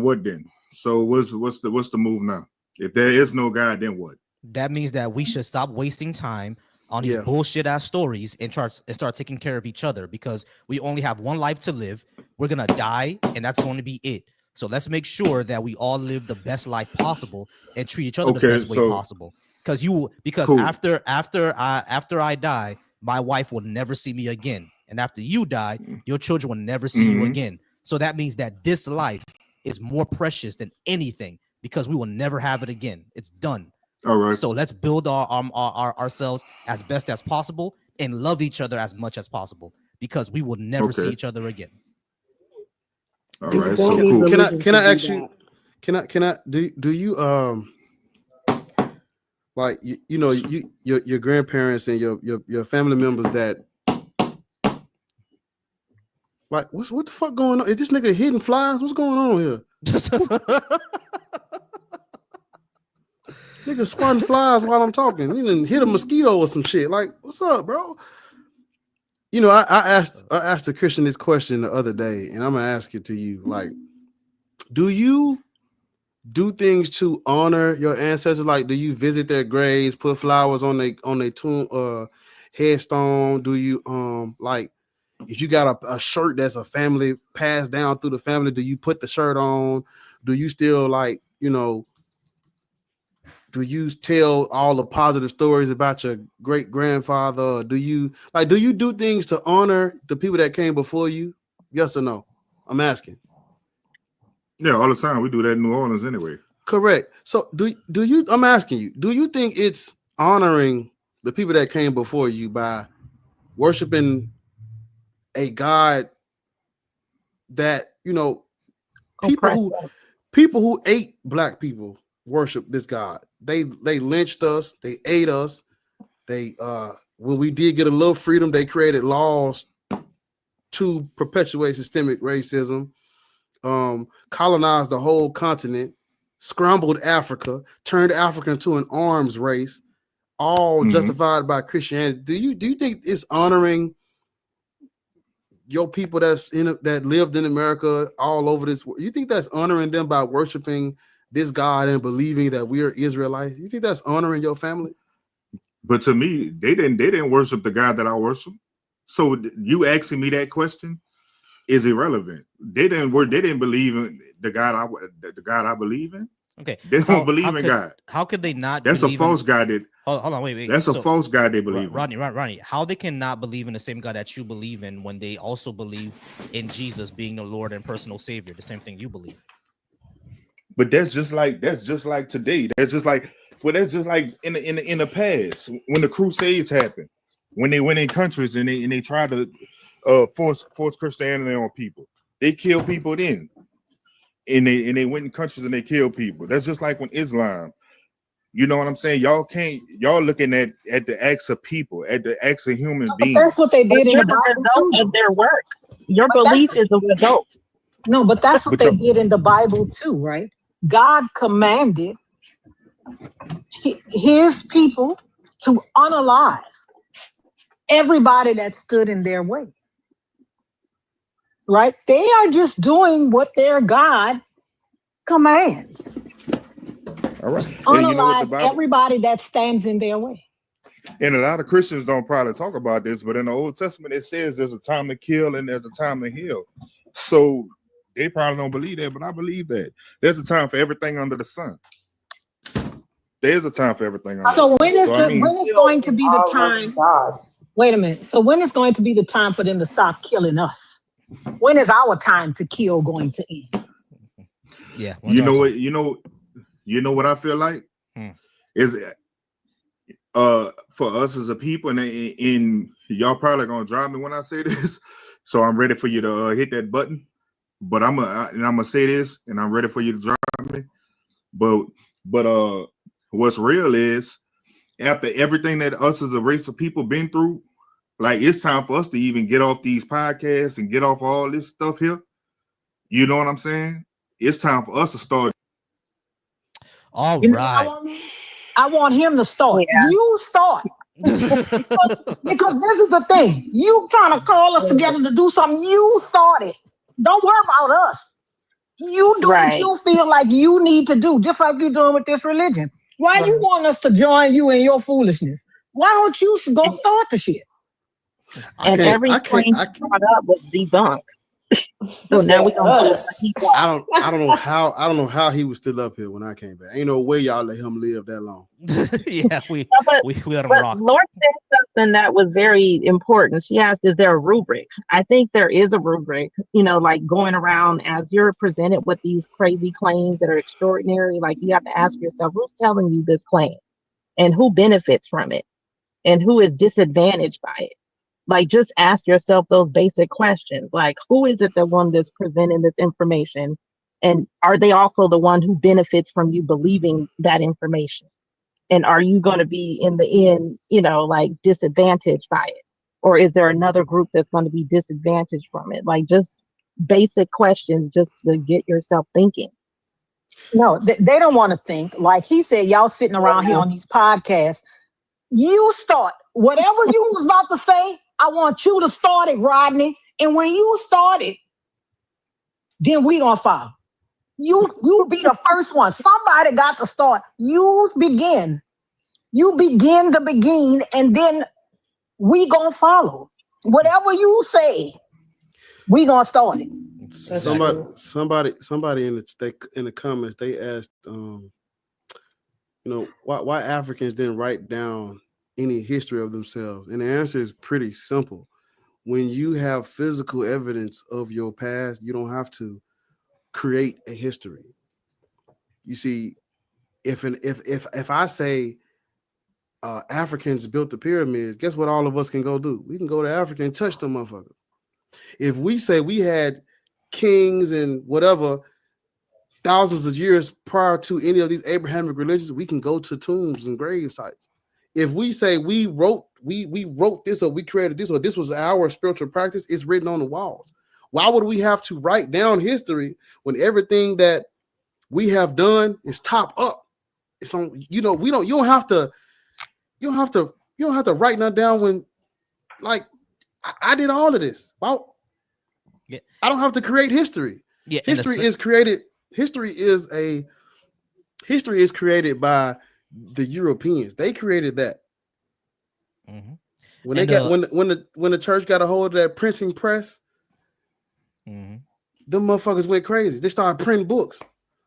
what then? So what's the move now? If there is no God, then what? That means that we should stop wasting time on these bullshit ass stories and start taking care of each other, because we only have one life to live. We're gonna die, and that's going to be it. So let's make sure that we all live the best life possible and treat each other the best way possible. Because Cool. after I die, my wife will never see me again, and after you die, your children will never see you again. So that means that this life is more precious than anything, because we will never have it again. It's done. All right. So let's build our ourselves as best as possible and love each other as much as possible, because we will never see each other again. All right. So cool. Can I ask you? Do you like your grandparents and your family members that like what the fuck going on? Is this nigga hitting flies? What's going on here? Nigga spun flies while I'm talking. You didn't hit a mosquito or some shit. Like, what's up, bro? I asked a Christian this question the other day, and I'm gonna ask it to you. Like, do you do things to honor your ancestors? Like, do you visit their graves, put flowers on their tomb, headstone? Do you like, if you got a shirt that's a family passed down through the family, do you put the shirt on? Do you still like, do you tell all the positive stories about your great grandfather? Do you do things to honor the people that came before you? Yes or no? I'm asking. Yeah, all the time. We do that in New Orleans anyway. Correct. So do you? I'm asking you. Do you think it's honoring the people that came before you by worshiping a God that people who ate black people worship this God? They lynched us, they ate us. They when we did get a little freedom, they created laws to perpetuate systemic racism, colonized the whole continent, scrambled Africa, turned Africa into an arms race, all justified by Christianity. Do you think it's honoring your people that lived in America all over this world? You think that's honoring them by worshiping this God and believing that we are Israelites? You think that's honoring your family? But to me, they didn't worship the God that I worship. So you asking me that question is irrelevant. They didn't believe in the God I believe in. Okay, they don't believe in God. How could they not? That's a false God. Hold on, wait. That's a false God they believe in. Rodney, how they cannot believe in the same God that you believe in when they also believe in Jesus being the Lord and personal Savior, the same thing you believe. But that's just like today. That's just like in the past when the Crusades happened, when they went in countries and they tried to force Christianity on people. They kill people then. And they went in countries and they kill people. That's just like when Islam. You know what I'm saying? Y'all looking at the acts of people, at the acts of human beings. That's what they did in You're the the Bible result too. of their work. Your But belief is a result. No, but that's what But they your- did in the Bible too, right? God commanded his people to unalive everybody that stood in their way. Right? They are just doing what their God commands. All right. And you know what the Unalive Bible, everybody that stands in their way. and a lot of Christians don't probably talk about this, but in the Old Testament it says there's a time to kill and there's a time to heal. So they probably don't believe that, but I believe that. There's a time for everything under the sun. There's a time for everything under So the when sun. is So, I mean, when is going to be the time? Wait a minute. So when is going to be the time for them to stop killing us? When is our time to kill going to end? Yeah. you know what, you know what I feel like is for us as a people, and y'all probably gonna drive me when I say this, so I'm ready for you to hit that button. But I'm gonna say this, and I'm ready for you to drive me. But what's real is, after everything that us as a race of people been through, like, it's time for us to even get off these podcasts and get off all this stuff here. You know what I'm saying? It's time for us to start. All You know what I want him to start. You start. because this is the thing. You trying to call us together to do something. You started. Don't worry about us. You do what you feel like you need to do, just like you're doing with this religion. Why you want us to join you in your foolishness? Why don't you go start the shit? And every claim brought up was debunked. So now we gonna I don't know how he was still up here when I came back. Ain't no way y'all let him live that long. Yeah, we let him But rock. Lord said something that was very important. She asked, is there a rubric? I think there is a rubric, like going around as you're presented with these crazy claims that are extraordinary. Like, you have to ask yourself, who's telling you this claim and who benefits from it and who is disadvantaged by it? Like, just ask yourself those basic questions. Like, who is it the one that's presenting this information? And are they also the one who benefits from you believing that information? And are you going to be in the end, like, disadvantaged by it? Or is there another group that's going to be disadvantaged from it? Like, just basic questions just to get yourself thinking. No, they don't want to think. Like he said, y'all sitting around here on these podcasts. You start. Whatever you was about to say, I want you to start it, Rodney. And when you start it, then we gonna follow. You be the first one. Somebody got to start. You begin. You begin the begin, and then we gonna follow. Whatever you say, we gonna start it. Somebody in the comments, they asked, why Africans didn't write down any history of themselves, and the answer is pretty simple. When you have physical evidence of your past, you don't have to create a history. You see, if I say Africans built the pyramids, guess what all of us can go do? We can go to Africa and touch them motherfuckers. If we say we had kings and whatever thousands of years prior to any of these Abrahamic religions, we can go to tombs and grave sites. If we say we wrote this, or we created this, or this was our spiritual practice, it's written on the walls. Why would we have to write down history when everything that we have done is top up? It's on, you don't have to write nothing down when, like, I did all of this. Well, yeah. I don't have to create history. Yeah, History is created by the Europeans. They created that. Mm-hmm. When the church got a hold of that printing press, them motherfuckers went crazy. They started printing books.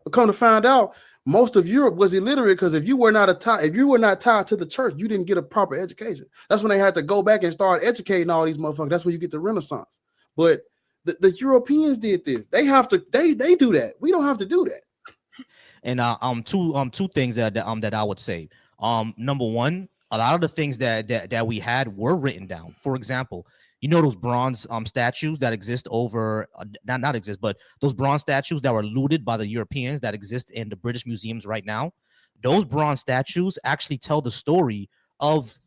But come to find out, most of Europe was illiterate because if you were not tied to the church, you didn't get a proper education. That's when they had to go back and start educating all these motherfuckers. That's when you get the Renaissance. But the Europeans did this. They have to. They do that. We don't have to do that. And two things that I would say. Number one, a lot of the things that we had were written down. For example, You know those bronze statues that exist over not exist, but those bronze statues that were looted by the Europeans that exist in the British museums right now. Those bronze statues actually tell the story of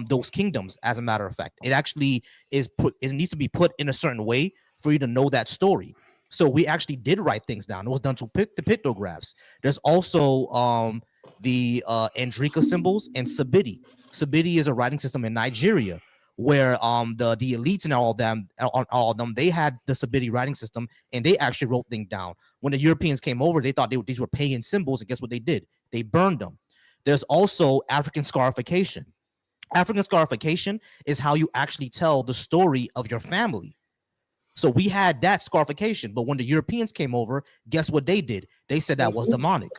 those kingdoms. As a matter of fact, it actually is it needs to be put in a certain way for you to know that story. So we actually did write things down. It was done through the pictographs. There's also the Andrika symbols and Sabidi. Sabidi is a writing system in Nigeria where the elites and all of them, they had the Sabidi writing system and they actually wrote things down. When the Europeans came over, they thought these were pagan symbols, and guess what they did? They burned them. There's also African scarification. African scarification is how you actually tell the story of your family. So we had that scarification, but when the Europeans came over, guess what they did? They said that was demonic.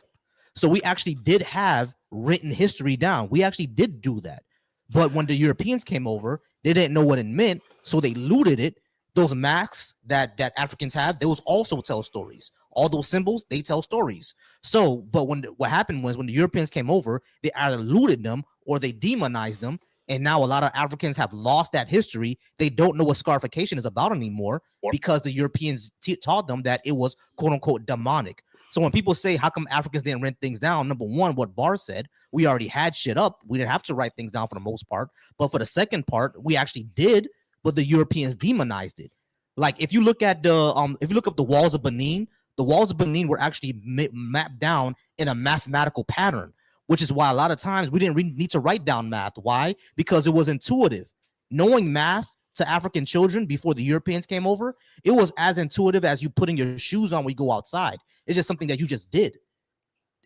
So we actually did have written history down. We actually did do that. But when the Europeans came over, they didn't know what it meant, so they looted it. Those masks that Africans have, those also tell stories. All those symbols, they tell stories. So, but what happened was when the Europeans came over, they either looted them or they demonized them. And now a lot of Africans have lost that history. They don't know what scarification is about anymore because the Europeans taught them that it was quote unquote demonic. So when people say, how come Africans didn't write things down? Number one, what Bar said, we already had shit up. We didn't have to write things down for the most part. But for the second part, we actually did, but the Europeans demonized it. Like if you look at if you look up the walls of Benin were actually mapped down in a mathematical pattern, which is why a lot of times we didn't really need to write down math. Why? Because it was intuitive. Knowing math to African children before the Europeans came over, it was as intuitive as you putting your shoes on when you go outside. It's just something that you just did.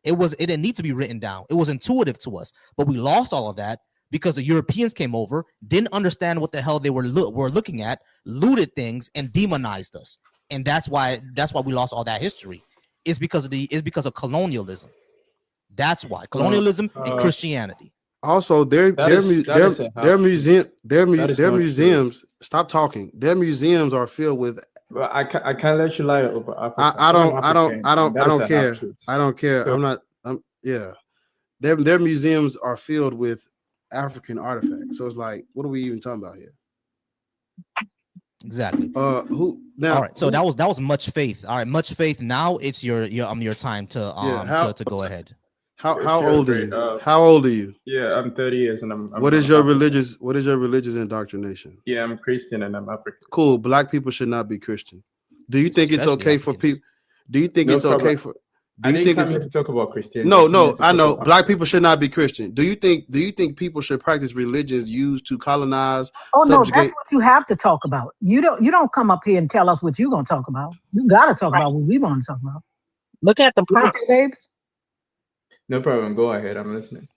It didn't need to be written down. It was intuitive to us, but we lost all of that because the Europeans came over, didn't understand what the hell they were looking at, looted things, and demonized us. And that's why we lost all that history. It's because of colonialism. That's why museums. Also, their museums. Stop talking. Their museums are filled with. Well, I can't let you lie over Africa. I don't care. I don't care. Yeah. Their museums are filled with African artifacts. So it's like, what are we even talking about here? Exactly. Who now? All right. So that was Much Faith. All right, Much Faith. Now it's your time to to go ahead. How old are you? How old are you? Yeah, I'm 30 years, and I'm What is your religious indoctrination? Yeah, I'm Christian and I'm African. Cool. Black people should not be Christian. Do you think it's okay for people? Do you think it's okay for? I didn't come here to talk about Christianity. No, I know. Black people should not be Christian. Do you think people should practice religions used to colonize? Oh no, that's what you have to talk about. You don't come up here and tell us what you're gonna talk about. You gotta talk about what we want to talk about. Look at the prompt, babes. No problem. Go ahead. I'm listening.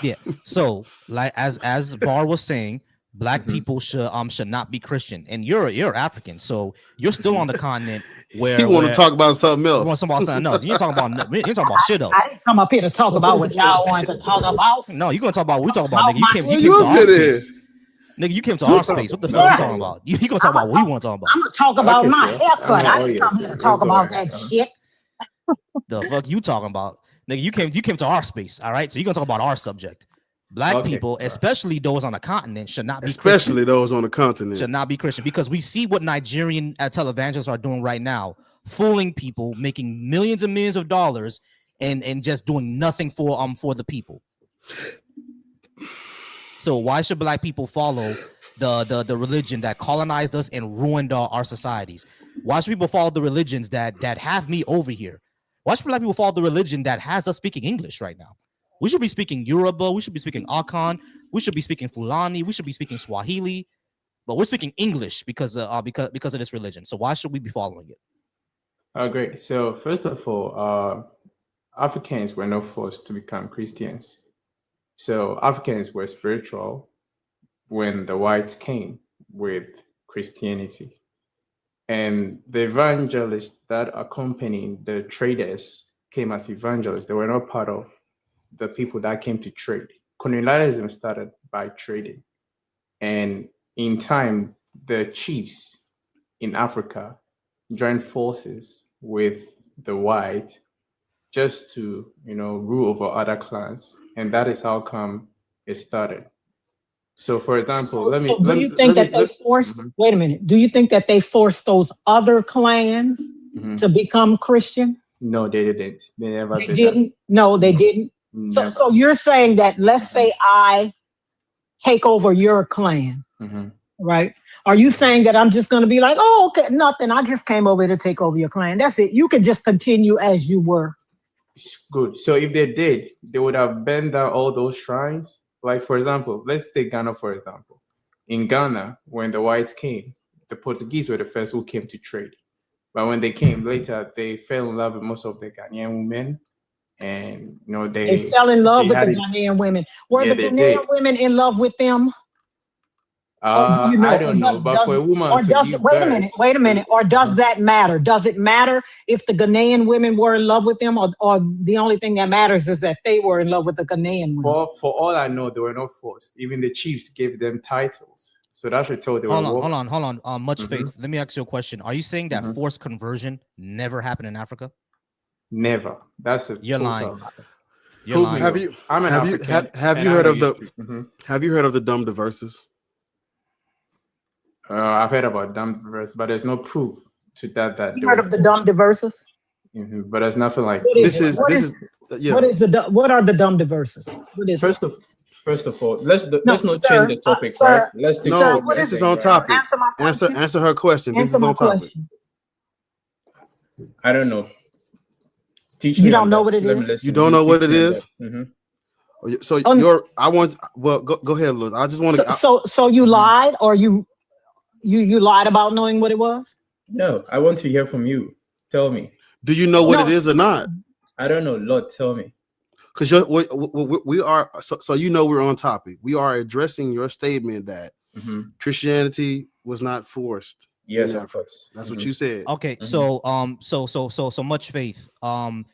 Yeah. So, like as Bar was saying, Black people should not be Christian, and you're African, so you're still on the continent where you want to talk about something else. You want to talk about something else. You're talking about shit else. I didn't come up here to talk about what y'all want to talk about. No, you're gonna talk about what we talk about, nigga. You came to our space. Nigga, you came to our space. What the fuck are you talking about? You gonna talk about what we want to talk about. I'm gonna talk about my haircut. I didn't come here to talk about that shit. The fuck you talking about? Nigga, you came to our space, all right? So you're gonna talk about our subject. Black people, especially those on the continent, should not be Christian. Those on the continent should not be Christian, because we see what Nigerian televangelists are doing right now, fooling people, making millions and millions of dollars, and just doing nothing for the people. So why should Black people follow the religion that colonized us and ruined our societies? Why should people follow the religions that have me over here? Why should Black people follow the religion that has us speaking English right now? We should be speaking Yoruba. We should be speaking Akan. We should be speaking Fulani. We should be speaking Swahili. But we're speaking English because of this religion. So why should we be following it? Great. So first of all, Africans were not forced to become Christians. So Africans were spiritual when the whites came with Christianity. And the evangelists that accompanied the traders came as evangelists. They were not part of the people that came to trade. Colonialism started by trading. And in time, the chiefs in Africa joined forces with the white just to, rule over other clans. And that is how come it started. So, for example, So do you think that they forced? Wait a minute. Do you think that they forced those other clans to become Christian? No, they didn't. They never They did didn't. No, they didn't. Never. So you're saying that, let's say I take over your clan, right? Are you saying that I'm just going to be like, oh, okay, nothing. I just came over to take over your clan. That's it. You can just continue as you were. Good. So if they did, they would have burned down all those shrines. Like, for example, let's take Ghana, for example. In Ghana, when the whites came, the Portuguese were the first who came to trade. But when they came later, they fell in love with most of the Ghanaian women. And, they fell in love with the Ghanaian women. Were the Ghanaian women in love with them? I don't know, but for a woman wait a minute. Or does that matter? Does it matter if the Ghanaian women were in love with them, or the only thing that matters is that they were in love with the Ghanaian women? Well, for all I know, they were not forced. Even the chiefs gave them titles. So that should tell they were. Hold on. Much faith. Let me ask you a question. Are you saying that forced conversion never happened in Africa? Never. That's a You're lying. lie. You're lying. Have you heard of the dumb diverses? I've heard about dumb diverse, but there's no proof to that. You heard of the dumb diverses? But there's nothing like what are the dumb diverses? What is First of all, let's not change the topic, right? Let's take this is on topic. Answer her question. This is on topic. I don't know. Teach you me. don't know what it is? You don't know what it is? So go ahead, Liz. I just want to. So you lied, or you lied about knowing what it was? No, I want to hear from you. Tell me. Do you know what it is or not? I don't know. Lord, tell me. Because we are. So we're on topic. We are addressing your statement that Christianity was not forced. Yes, of course. That's what you said. Okay, so much faith. I'm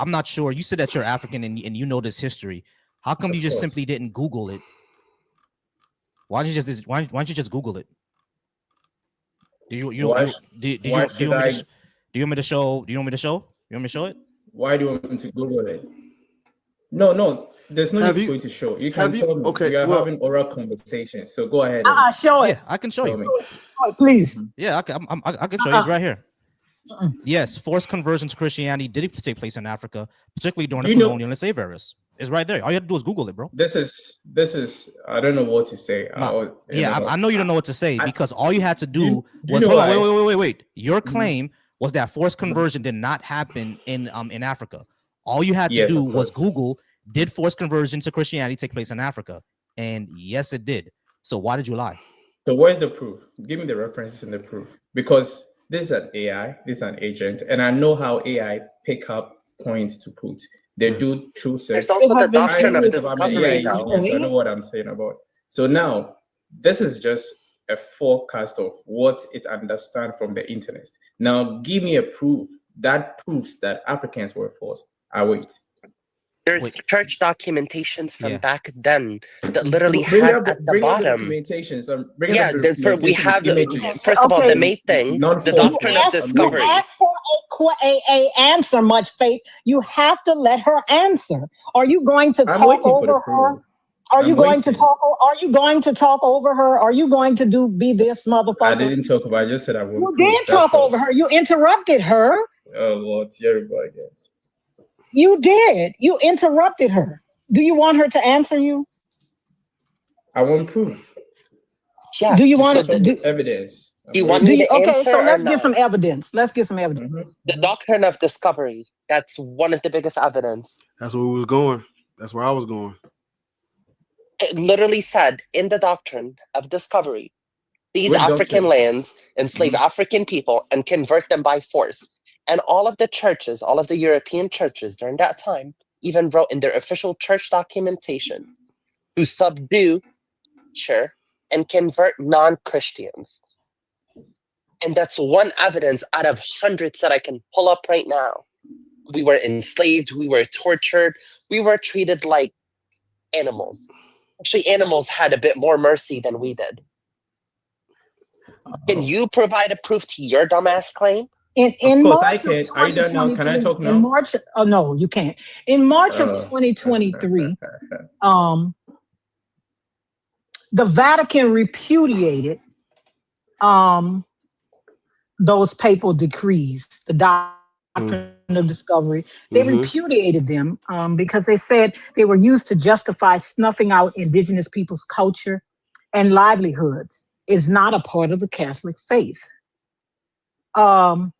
not sure. You said that you're African and you know this history. How come you just simply didn't Google it? Why don't you just Google it? Do you want me to show? Do you want me to show? You want me to show it? Why do you want me to Google it? No. There's no need for you to show. You can tell me. Okay, we are having oral conversations. So go ahead. Show it. Yeah, I can show you. Please. Yeah, I can show you. It's right here. Yes, forced conversion to Christianity did take place in Africa, particularly during the colonial and slave eras. It's right there. All you have to do is Google it, bro. This is. I don't know what to say. I know you don't know what to say because all you had to do was wait. Your claim was that forced conversion did not happen in Africa. All you had to do was Google, did forced conversion to Christianity take place in Africa? And yes, it did. So why did you lie? So where's the proof? Give me the references and the proof. Because this is an AI, this is an agent, and I know how AI pick up points to put. They do true search. There's also the doctrine of discovery now. I know what I'm saying about. So now, this is just a forecast of what it understands from the internet. Now, give me a proof that proves that Africans were forced. I wait. There's church documentations from back then that literally had at the bottom. Documentations. We have first of all the main thing, the doctrine of discovery. Ask for a answer, much faith. You have to let her answer. Are you going to talk over her? Are you going to talk over her? Are you going to be this motherfucker? I didn't talk about it. I just said I would. You did talk over her. You interrupted her. Oh Lord, terrible, I guess. You did. You interrupted her. Do you want her to answer you? I want proof. Yeah. Do you want to do Do evidence? you want me to answer? Okay, so let's get some evidence. Let's get some evidence. The doctrine of discovery. That's one of the biggest evidence. That's where we was going. That's where I was going. It literally said in the doctrine of discovery, these African lands enslave African people and convert them by force. And all of the churches, all of the European churches during that time, even wrote in their official church documentation to subdue, and convert non-Christians. And that's one evidence out of hundreds that I can pull up right now. We were enslaved, we were tortured, we were treated like animals. Actually, animals had a bit more mercy than we did. Can you provide a proof to your dumbass claim? In March I can. Are you done now? Can I talk now? In March, no, you can't. In March of 2023, the Vatican repudiated those papal decrees, the doctrine of discovery. They repudiated them because they said they were used to justify snuffing out indigenous people's culture and livelihoods. It's not a part of the Catholic faith. The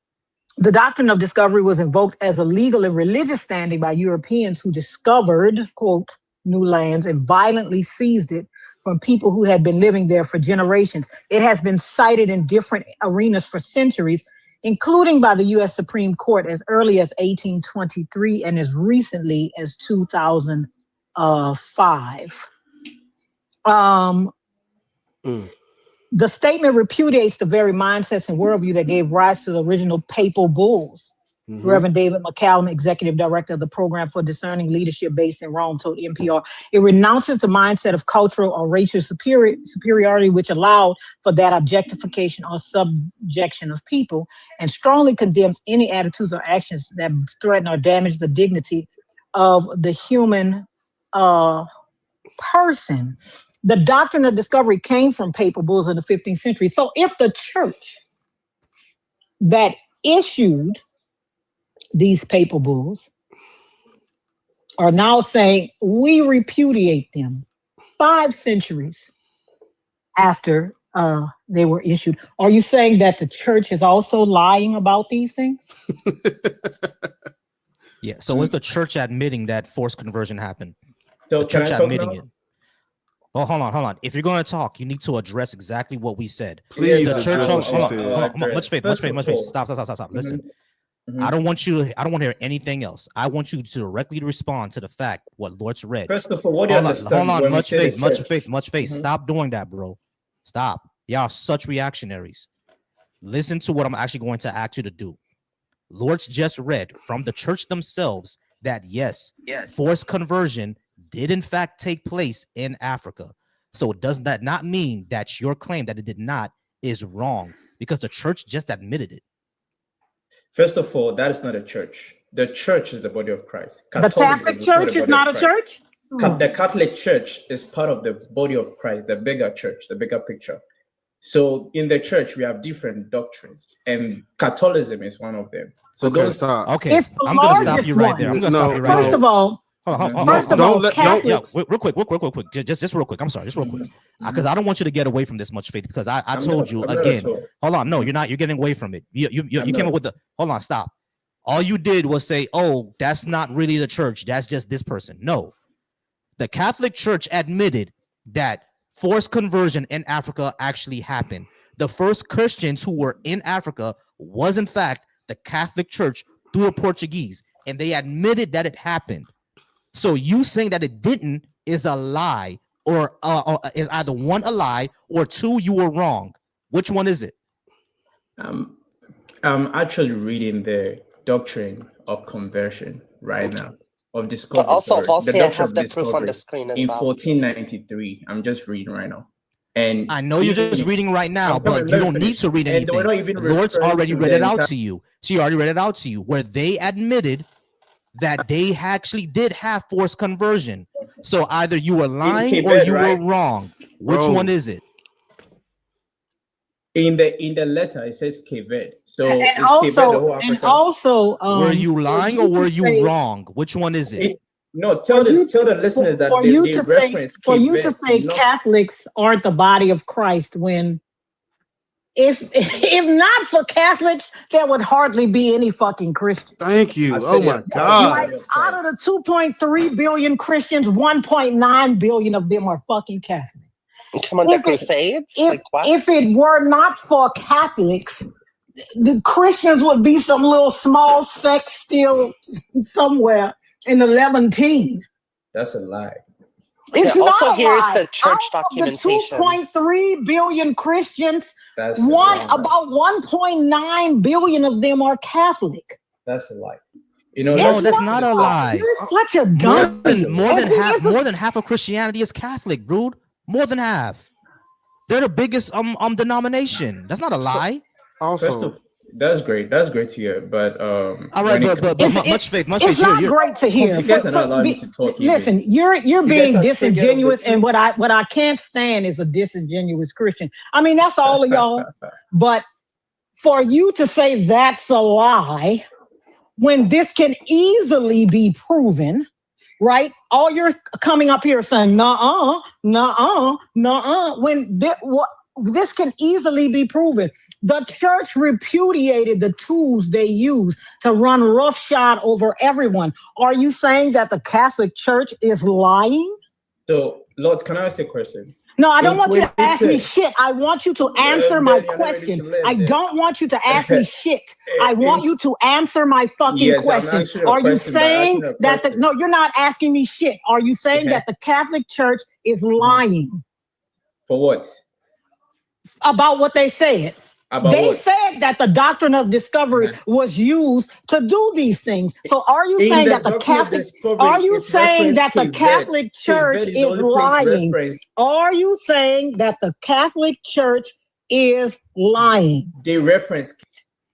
doctrine of discovery was invoked as a legal and religious standing by Europeans who discovered, quote, new lands and violently seized it from people who had been living there for generations. It has been cited in different arenas for centuries, including by the U.S. Supreme Court as early as 1823 and as recently as 2005. The statement repudiates the very mindsets and worldview that gave rise to the original papal bulls. Reverend David McCallum, executive director of the Program for Discerning Leadership based in Rome, told NPR, it renounces the mindset of cultural or racial superiority, which allowed for that objectification or subjection of people, and strongly condemns any attitudes or actions that threaten or damage the dignity of the human person. The doctrine of discovery came from papal bulls in the 15th century. So if the church that issued these papal bulls are now saying we repudiate them 5 centuries after they were issued, are you saying that the church is also lying about these things? Yeah. So is the church admitting that forced conversion happened? So the church can I talk admitting now? it. Oh, hold on. If you're going to talk, you need to address exactly what we said. Please the church. address what she Hold on. Much faith. Stop. Listen. I don't want you to hear anything else. I want you to directly respond to the fact what Lord's read. First of all, what do you understand? Hold on. when we Much say the faith. church? Stop doing that, bro. Stop. Y'all are such reactionaries. Listen to what I'm actually going to ask you to do. Lord's just read from the church themselves that yes, forced conversion did in fact take place in Africa. So does that not mean that your claim that it did not is wrong? Because the church just admitted it. First of all, that is not a church. The church is the body of Christ. The Catholic Church is not a church? The Catholic Church is part of the body of Christ, the bigger church, the bigger picture. So in the church, we have different doctrines, and Catholicism is one of them. So Okay, those stop. Okay, I'm going to stop you right there. I'm going to stop you right First there. of all, Catholics. Real quick. Just real quick. I'm sorry, just real quick. Because I don't want you to get away from this much faith. Because I told you again. Hold on, no, you're not. You're getting away from it. You came up with the. Hold on, stop. All you did was say, "Oh, that's not really the church. That's just this person." No, the Catholic Church admitted that forced conversion in Africa actually happened. The first Christians who were in Africa was in fact the Catholic Church through the Portuguese, and they admitted that it happened. So you saying that it didn't is a lie, or is either one a lie or two you were wrong. Which one is it? I'm actually reading the doctrine of conversion right now, of discovery. Also, sorry, Voltaire, the doctrine have of the proof on discovery the screen as in well. 1493. I'm just reading right now. And I know you're just reading right now, but you don't need to read anything. Lord's already read it out to you. She already read it out to you, where they admitted that they actually did have forced conversion. So either you were lying or you were wrong. Which one is it? In the letter, it says Quebec. So And it's also- Quebec, the whole and Africa. also, were you lying or were you say- wrong? Which one is it? No, tell the listeners that for they, you they to say reference for you Quebec, to say not- Catholics aren't the body of Christ, when if not for Catholics, there would hardly be any fucking Christians. Thank you. I said Oh my it. God. Like, out of the 2.3 billion Christians, 1.9 billion of them are fucking Catholic. Come on, the If it- Crusades? If, Like what? if it were not for Catholics, the Christians would be some little small sect still somewhere in the Levantine. That's a lie. It's Yeah, not also a here's lie. the church Out of the documentation. 2.3 billion Christians, That's a lie. about 1.9 billion of them are Catholic. That's a lie. You know, No, that's not a lie. You're such a More dummy. than half of Christianity is Catholic, dude. More than half. They're the biggest denomination. That's not a lie. Also, That's great. That's great to hear. But all right, but much faith. It's not great to hear. You guys are not allowing me to talk. Listen, you're being disingenuous, and what I can't stand is a disingenuous Christian. I mean, that's all of y'all. But for you to say that's a lie, when this can easily be proven, right? All you're coming up here saying, nuh-uh, when this can easily be proven. The church repudiated the tools they use to run roughshod over everyone. Are you saying that the Catholic Church is lying? So, Lord, can I ask a question? No, I don't want you to ask me shit. I want you to answer my question. I don't want you to ask me shit. I want you to answer my fucking question. Are you saying that no, you're not asking me shit. Are you saying that the Catholic Church is lying? For what? About what they said. They what? said that the doctrine of discovery was used to do these things. So are you saying that the Catholic Church is lying? Are you saying that the Catholic Church is lying? They reference.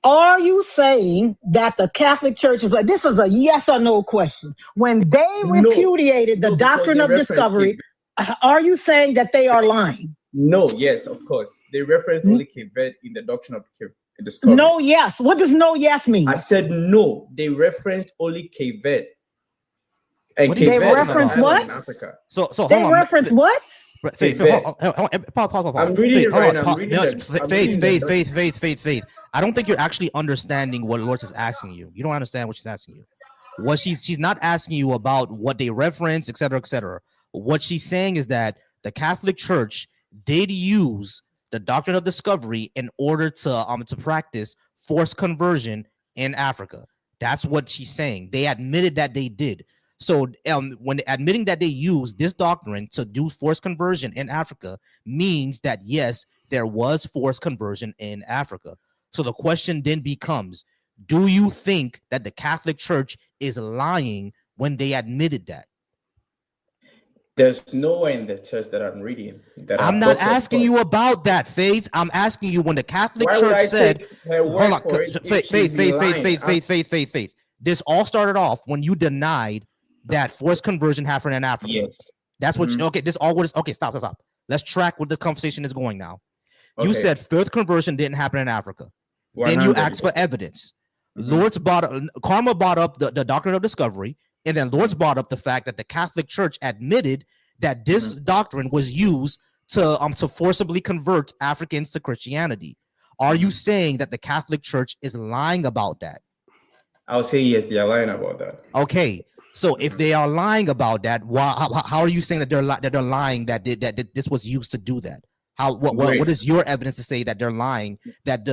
Are you saying that the Catholic Church is like, this is a yes or no question. When they repudiated the doctrine of discovery, are you saying that they are lying? No, yes, of course. They referenced only Cape Verde in the doctrine of discovery. No, yes. What does no, yes mean? I said no. They referenced only Cape Verde. And They reference what? In Africa. So they reference what? Faith. I'm reading it right now. Faith. I don't think you're actually understanding what Lord is asking you. You don't understand what she's asking you. What she's not asking you about what they reference, etc., etc. What she's saying is that the Catholic Church did use the doctrine of discovery in order to practice forced conversion in Africa. That's what she's saying. They admitted that they did. So when admitting that they used this doctrine to do forced conversion in Africa means that yes, there was forced conversion in Africa. So the question then becomes, do you think that the Catholic Church is lying when they admitted that? There's nowhere in the text that I'm reading that I'm not asking you about that, Faith. I'm asking you when the Catholic Church said, hold on, Faith. This all started off when you denied that forced conversion happened in Africa. Yes. That's what stop. Let's track what the conversation is going now. Okay. You said forced conversion didn't happen in Africa. Then you asked for evidence. Karma brought up the doctrine of discovery. And then Lord's brought up the fact that the Catholic Church admitted that this doctrine was used to forcibly convert Africans to Christianity. Are you saying that the Catholic Church is lying about that? I'll say yes, they are lying about that. Okay, so if they are lying about that, how are you saying that they're lying that this was used to do that? What is your evidence to say that they're lying that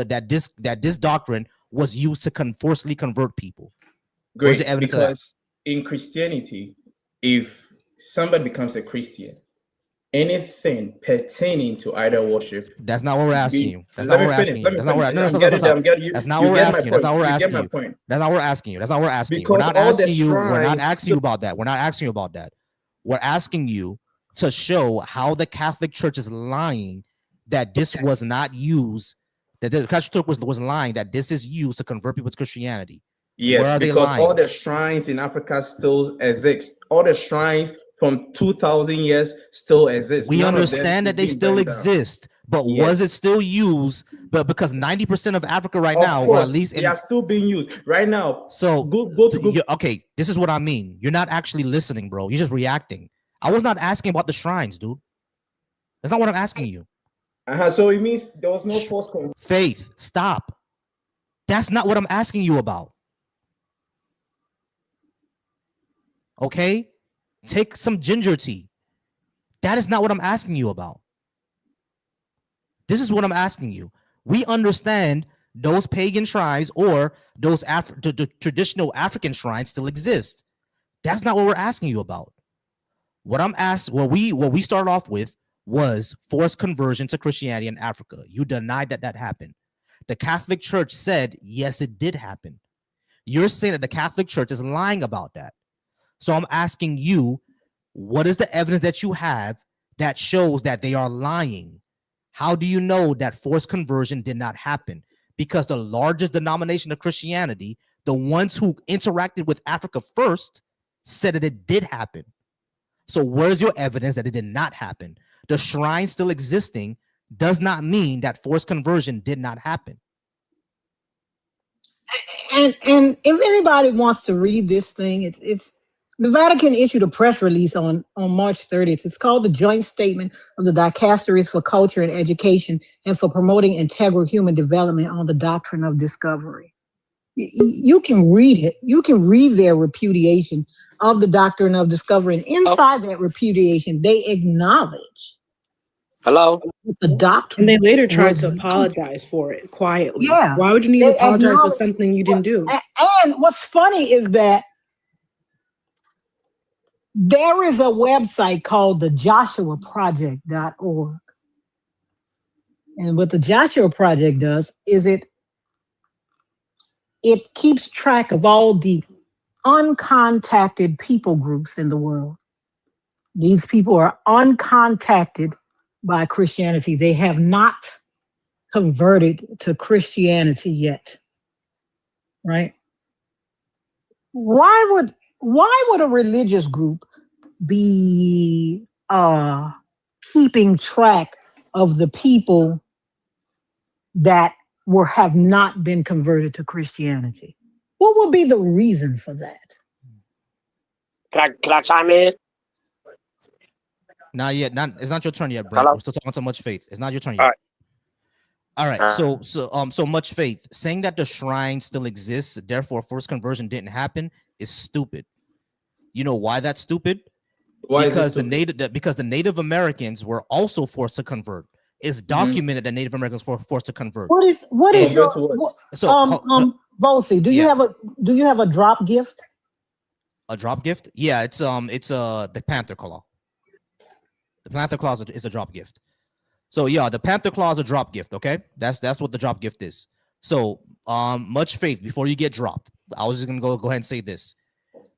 this doctrine was used to forcibly convert people? Great, where's the evidence because in Christianity, if somebody becomes a Christian, anything pertaining to idol worship. That's not what we're asking you. That's not what we're asking you. That's not what we're asking you. That's not what we're asking you. That's not what we're asking you. That's not what we're asking you. We're not asking you. We're not asking you about that. We're not asking you about that. We're asking you to show how the Catholic Church is lying that this was not used, that the Catholic Church was lying that this is used to convert people to Christianity. Yes, because all the shrines in Africa still exist. All the shrines from 2,000 years still exist. We understand that they still exist, but was it still used? But because 90% of Africa right now, or at least they are still being used right now. So go to Google. Okay, this is what I mean. You're not actually listening, bro. You're just reacting. I was not asking about the shrines, dude. That's not what I'm asking you. So it means there was no forced conversion. Faith, stop. That's not what I'm asking you about. Okay? Take some ginger tea. That is not what I'm asking you about. This is what I'm asking you. We understand those pagan shrines or those the traditional African shrines still exist. That's not what we're asking you about. What I'm asking, what we started off with was forced conversion to Christianity in Africa. You denied that happened. The Catholic Church said, yes, it did happen. You're saying that the Catholic Church is lying about that. So I'm asking you, what is the evidence that you have that shows that they are lying? How do you know that forced conversion did not happen? because the largest denomination of Christianity, the ones who interacted with Africa first, said that it did happen. So where's your evidence that it did not happen? The shrine still existing does not mean that forced conversion did not happen. And if anybody wants to read this thing, it's the Vatican issued a press release on March 30th. It's called the Joint Statement of the Dicasteries for Culture and Education and for Promoting Integral Human Development on the Doctrine of Discovery. You can read it. You can read their repudiation of the doctrine of discovery. And inside that repudiation, they acknowledge the doctrine. And they later tried to was- apologize for it quietly. Yeah. Why would you need They to apologize for acknowledge- something you didn't do? And what's funny is that there is a website called the JoshuaProject.org. And what the Joshua Project does is it keeps track of all the uncontacted people groups in the world. These people are uncontacted by Christianity. They have not converted to Christianity yet. Right? Why would a religious group be keeping track of the people that have not been converted to Christianity? What would be the reason for that? Can I chime in? Not yet. It's not your turn yet, Brent. Hello? We're still talking so much faith. It's not your turn yet. All right. So much faith. Saying that the shrine still exists, therefore forced conversion didn't happen, is stupid. You know why that's stupid? Why is it because stupid? because the Native Americans were also forced to convert. It's documented that Native Americans were forced to convert. What is your Volsi, do you have a drop gift? A drop gift? Yeah, it's the Panther Claw. The Panther Claw is a drop gift. So yeah, the Panther Claw is a drop gift. Okay, that's what the drop gift is. So much faith before you get dropped. I was just gonna go ahead and say this.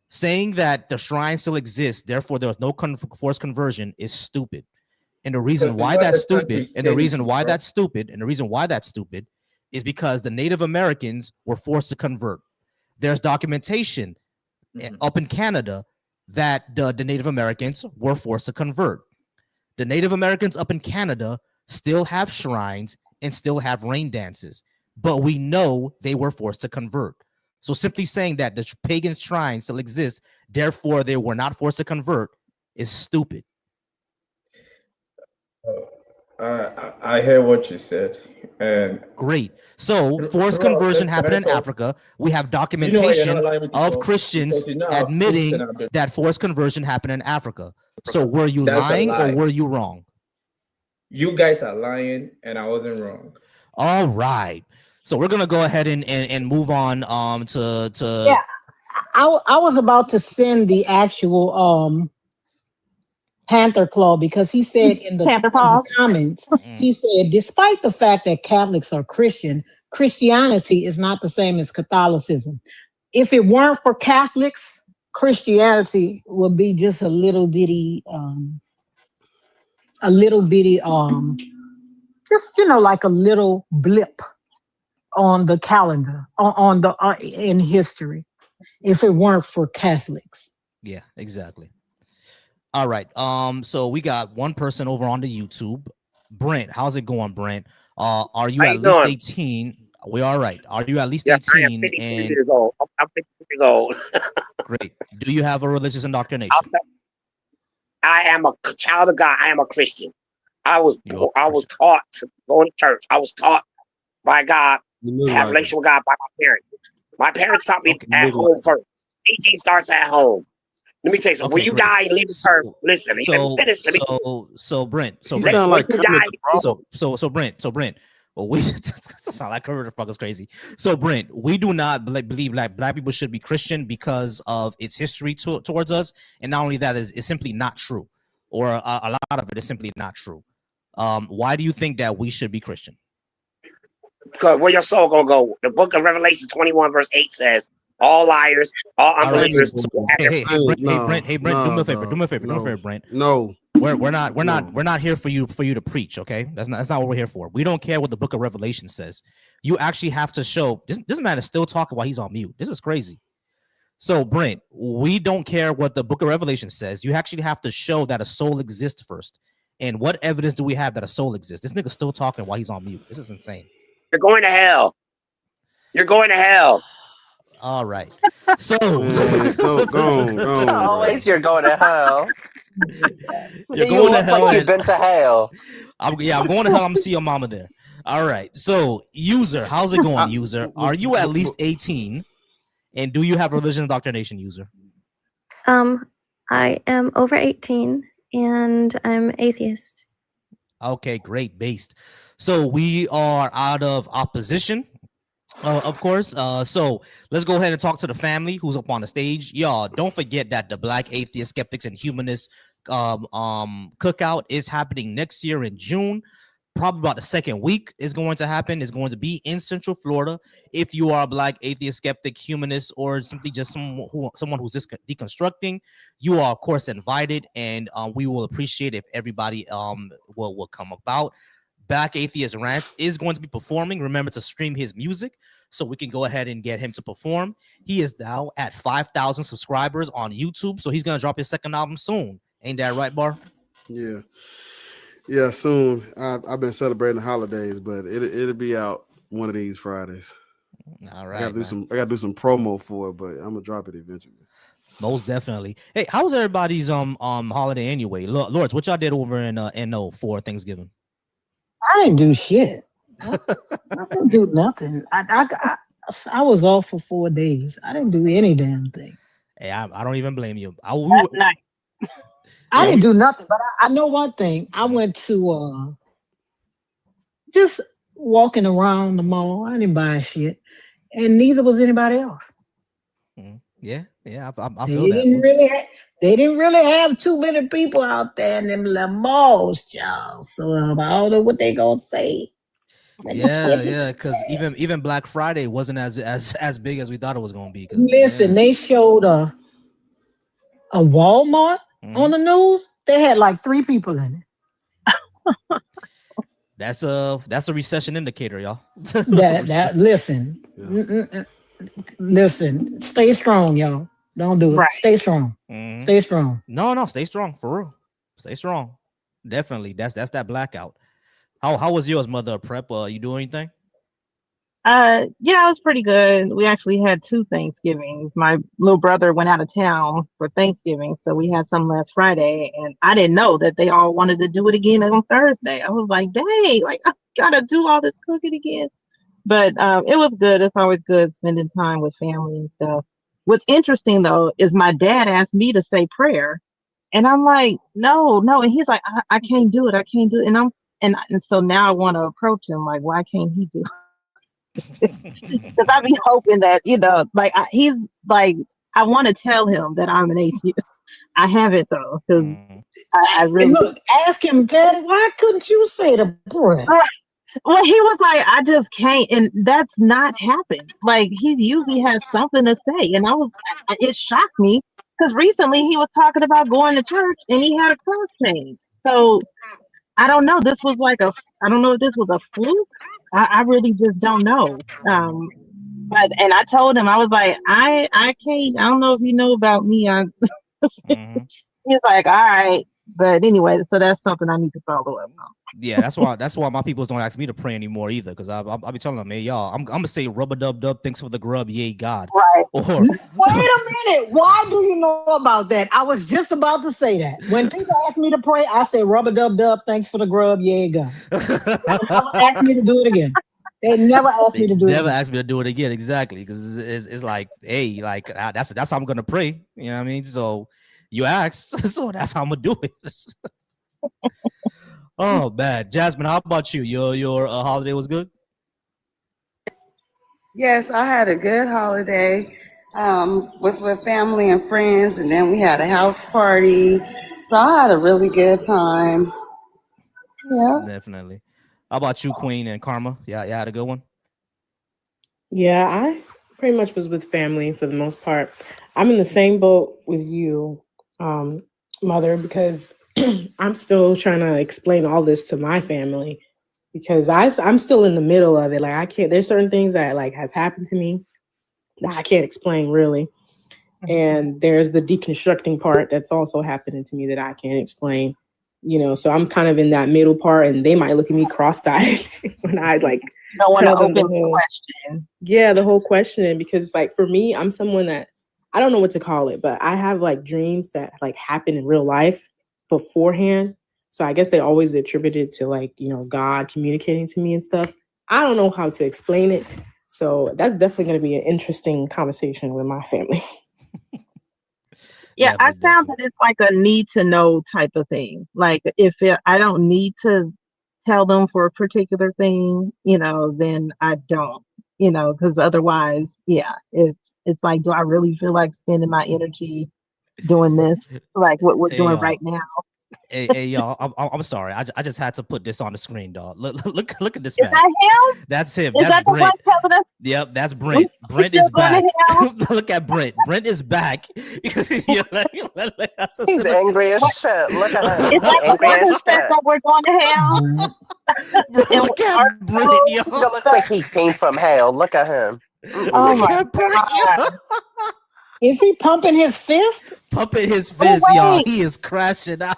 Saying that the shrine still exists, therefore there was no forced conversion, is stupid. And the reason why that's stupid, and the reason why that's stupid, and the reason why that's stupid is because the Native Americans were forced to convert. There's documentation up in Canada that the Native Americans were forced to convert. The Native Americans up in Canada still have shrines and still have rain dances, but we know they were forced to convert. So simply saying that the pagan shrines still exist, therefore they were not forced to convert, is stupid. I hear what you said. And great. So forced conversion happened in Africa. We have documentation of Christians admitting that forced conversion happened in Africa. So were you lying or were you wrong? You guys are lying, and I wasn't wrong. All right. So we're gonna go ahead and move on to Yeah. I was about to send the actual Panther Claw because he said in the comments, he said, despite the fact that Catholics are Christian, Christianity is not the same as Catholicism. If it weren't for Catholics, Christianity would be just a little bitty, just like a little blip on the calendar, in history, if it weren't for Catholics. Yeah, exactly. All right. So we got one person over on the YouTube. Brent, how's it going, Brent? Are you at least 18? We all right. Are you at least 18? I am 52 years old. I'm 52 years old. Great. Do you have a religious indoctrination? I am a child of God. I am a Christian. I was taught to go to church. I was taught by God to have a relationship with God by my parents. My parents taught me at home first. 18 starts at home. Let me tell you something. When you die and leave the earth, listen. So Brent. So You Brent. sound like So Brent. Well, we sound like Kermit the Frog is crazy. So Brent, we do not believe like black people should be Christian because of its history towards us, and not only that is simply not true, or a lot of it is simply not true. Why do you think that we should be Christian? Because where your soul gonna go? The book of Revelation 21 verse 8 says, all liars, all unbelievers. Hey, Brent, do me a favor, Brent. No. we're not here for you to preach. Okay, that's not what we're here for. We don't care what the Book of Revelation says. You actually have to show. This man is still talking while he's on mute. This is crazy. So, Brent, we don't care what the Book of Revelation says. You actually have to show that a soul exists first. And what evidence do we have that a soul exists? This nigga's still talking while he's on mute. This is insane. You're going to hell. You're going to hell. All right. So, go. Always you're going to hell. You're You going to look hell. like you've been to hell. I'm going to hell. I'm going to see your mama there. All right. So, user, how's it going, user? Are you at least 18? And do you have religion indoctrination, user? I am over 18 and I'm atheist. Okay, great. Based. So we are out of opposition, of course. So let's go ahead and talk to the family who's up on the stage. Y'all, don't forget that the Black Atheist, Skeptics, and Humanists cookout is happening next year in June. Probably about the second week is going to happen. It's going to be in Central Florida. If you are a Black atheist, skeptic, humanist, or simply just someone who's just deconstructing, you are of course invited, and we will appreciate if everybody will come about. Black Atheist Rants is going to be performing. Remember to stream his music so we can go ahead and get him to perform. He is now at 5,000 subscribers on YouTube, so he's gonna drop his second album soon. Ain't that right, Bar? Yeah, soon. I've been celebrating the holidays, but it'll be out one of these Fridays. All right. I gotta do some promo for it, but I'm gonna drop it eventually. Most definitely. Hey, how was everybody's holiday anyway? Lords, what y'all did over in NO for Thanksgiving? I didn't do shit. I didn't do nothing. I was off for 4 days. I didn't do any damn thing. Hey, I don't even blame you. I didn't do nothing, but I know one thing. I went to just walking around the mall. I didn't buy shit, and neither was anybody else. Yeah, I They feel that. they didn't really have too many people out there in them little malls, y'all. So I don't know what they gonna say. Yeah, because even Black Friday wasn't as big as we thought it was gonna be. Listen, they showed a Walmart on the news. They had like 3 people in it. That's a recession indicator, y'all. Listen, stay strong, y'all. Don't do it. Right. Stay strong. Stay strong. No, stay strong for real. Stay strong. Definitely. That's that blackout. How was yours, Mother of Prep? You do anything? Yeah, it was pretty good. We actually had 2 Thanksgivings. My little brother went out of town for Thanksgiving, so we had some last Friday, and I didn't know that they all wanted to do it again on Thursday. I was like, dang, like I gotta do all this cooking again. But it was good. It's always good spending time with family and stuff. What's interesting though is my dad asked me to say prayer, and I'm like, no, and he's like, I can't do it. I can't do it. And so now I want to approach him like, why can't he do it? Because I be hoping that, like he's like, I want to tell him that I'm an atheist. I haven't though, because I really look. Ask him, Daddy, why couldn't you say the prayer? Right. Well, he was like, I just can't, and that's not happened. Like he usually has something to say, and it shocked me because recently he was talking about going to church and he had a cross chain. So I don't know. This was like I don't know if this was a fluke. I really just don't know. But I told him, I was like, I can't. I don't know if you know about me. He's like, all right. But anyway, so that's something I need to follow up on. Yeah, that's why my peoples don't ask me to pray anymore either. Because I'll be telling them, hey y'all, I'm gonna say rubber dub dub, thanks for the grub, yay God. Right. Or Wait a minute. Why do you know about that? I was just about to say that. When people ask me to pray, I say rubber dub dub, thanks for the grub, yay God. Never ask me to do it again. They never asked me to do it. Never asked me to do it again, exactly. Because it's like, hey, like that's how I'm gonna pray. You know what I mean? So you asked, so that's how I'm gonna do it. Oh man, Jasmine, how about you? Your holiday was good? Yes, I had a good holiday. Was with family and friends, and then we had a house party. So I had a really good time. Yeah. Definitely. How about you, Queen and Karma? Yeah, had a good one? Yeah, I pretty much was with family for the most part. I'm in the same boat with you, Mother, because I'm still trying to explain all this to my family because I'm still in the middle of it. Like I can't. There's certain things that like has happened to me that I can't explain really, and there's the deconstructing part that's also happening to me that I can't explain. You know, so I'm kind of in that middle part, and they might look at me cross-eyed when I like Don't want to tell them open the the whole question. yeah, the whole questioning because like for me, I'm someone that I don't know what to call it, but I have like dreams that like happen in real life beforehand. So I guess they always attributed to like, you know, God communicating to me and stuff. I don't know how to explain it. So that's definitely going to be an interesting conversation with my family. Yeah, I found that it's like a need to know type of thing. Like I don't need to tell them for a particular thing, you know, then I don't, you know, because otherwise, yeah, it's like, do I really feel like spending my energy doing this, like what we're Hey, doing y'all. right now? Hey, y'all. I'm sorry. I just had to put this on the screen, dog. Look at this Is man. that him? That's him. Is That's that the one Brent. telling us? Yep, that's Brent. we Brent still is going back. to hell? Look at Brent. Brent is back. You're like, He's angry as shit. Look at him. Is He's that the angry one as who said shit. that we're going to hell? Look at Brent, yo. He looks like he came from hell. Look at him. Oh my God. Is he pumping his fist? Pumping his fist, y'all. wait. He is crashing out.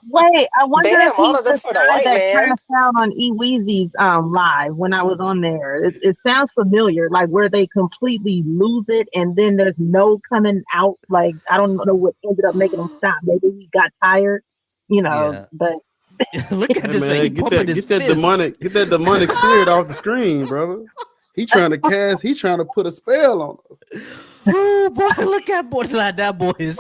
Wait, I wonder Damn, if all he's of this the for the guy white that man. crashed out on E-Weezy's live when I was on there. It sounds familiar, like where they completely lose it and then there's no coming out. Like I don't know what ended up making him stop. Maybe he got tired, you know. Yeah. But Look at Hey this man. He man, pumping his get that fist. demonic spirit off the screen, brother. He trying to put a spell on us. Oh boy, look at boy like that boy is.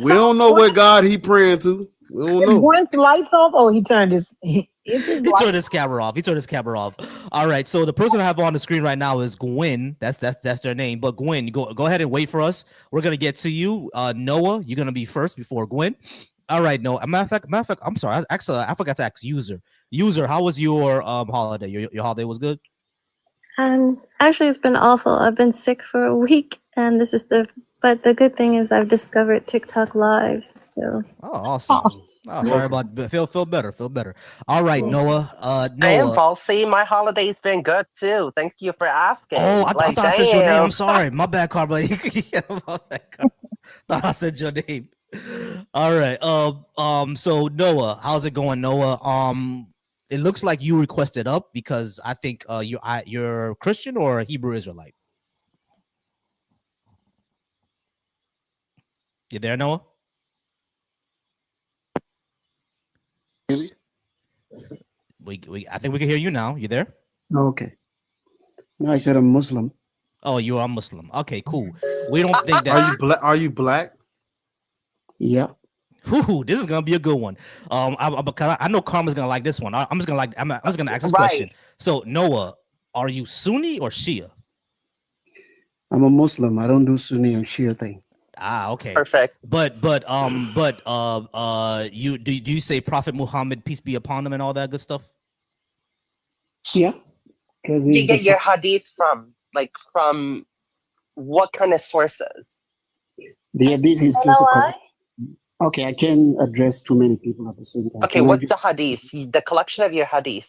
We don't know what God he praying to. We don't know. Brent's lights off. Oh, he turned his. Is his He light- turned his camera off. He turned his camera off. All right. So the person I have on the screen right now is Gwen. That's their name. But Gwen, go ahead and wait for us. We're gonna get to you. Noah, you're gonna be first before Gwen. All right. No, matter of fact, I'm sorry. Actually, I forgot to ask User. User, how was your holiday? Your holiday was good? Actually, it's been awful. I've been sick for a week, and but the good thing is I've discovered TikTok lives. So. Oh, awesome. Oh, sorry about feel better. Feel better. All right, Noah. I am Noah. Falsey. My holiday's been good too. Thank you for asking. Oh, I like, thought I said your name. damn. I'm sorry. My bad, Carl. Yeah, my bad, Carl. Thought I said your name. All right. So Noah, how's it going, Noah? It looks like you requested up because I think you're Christian or a Hebrew Israelite. You there, Noah? I think we can hear you now. You there? Okay. No, I said I'm Muslim. Oh, you are Muslim. Okay, cool. We don't think that. Are you black? Yeah. Ooh, this is gonna be a good one. I know Karma's gonna like this one. I'm just gonna ask this Right. question. So Noah, are you Sunni or Shia? I'm a Muslim. I don't do Sunni and Shia thing. Ah, okay. Perfect. But you do you say Prophet Muhammad, peace be upon him, and all that good stuff? Yeah. Because Where do you get your hadith from? Like from what kind of sources? the hadith is just a okay. I can't address too many people at the same time. Okay, what's the hadith? The collection of your hadith.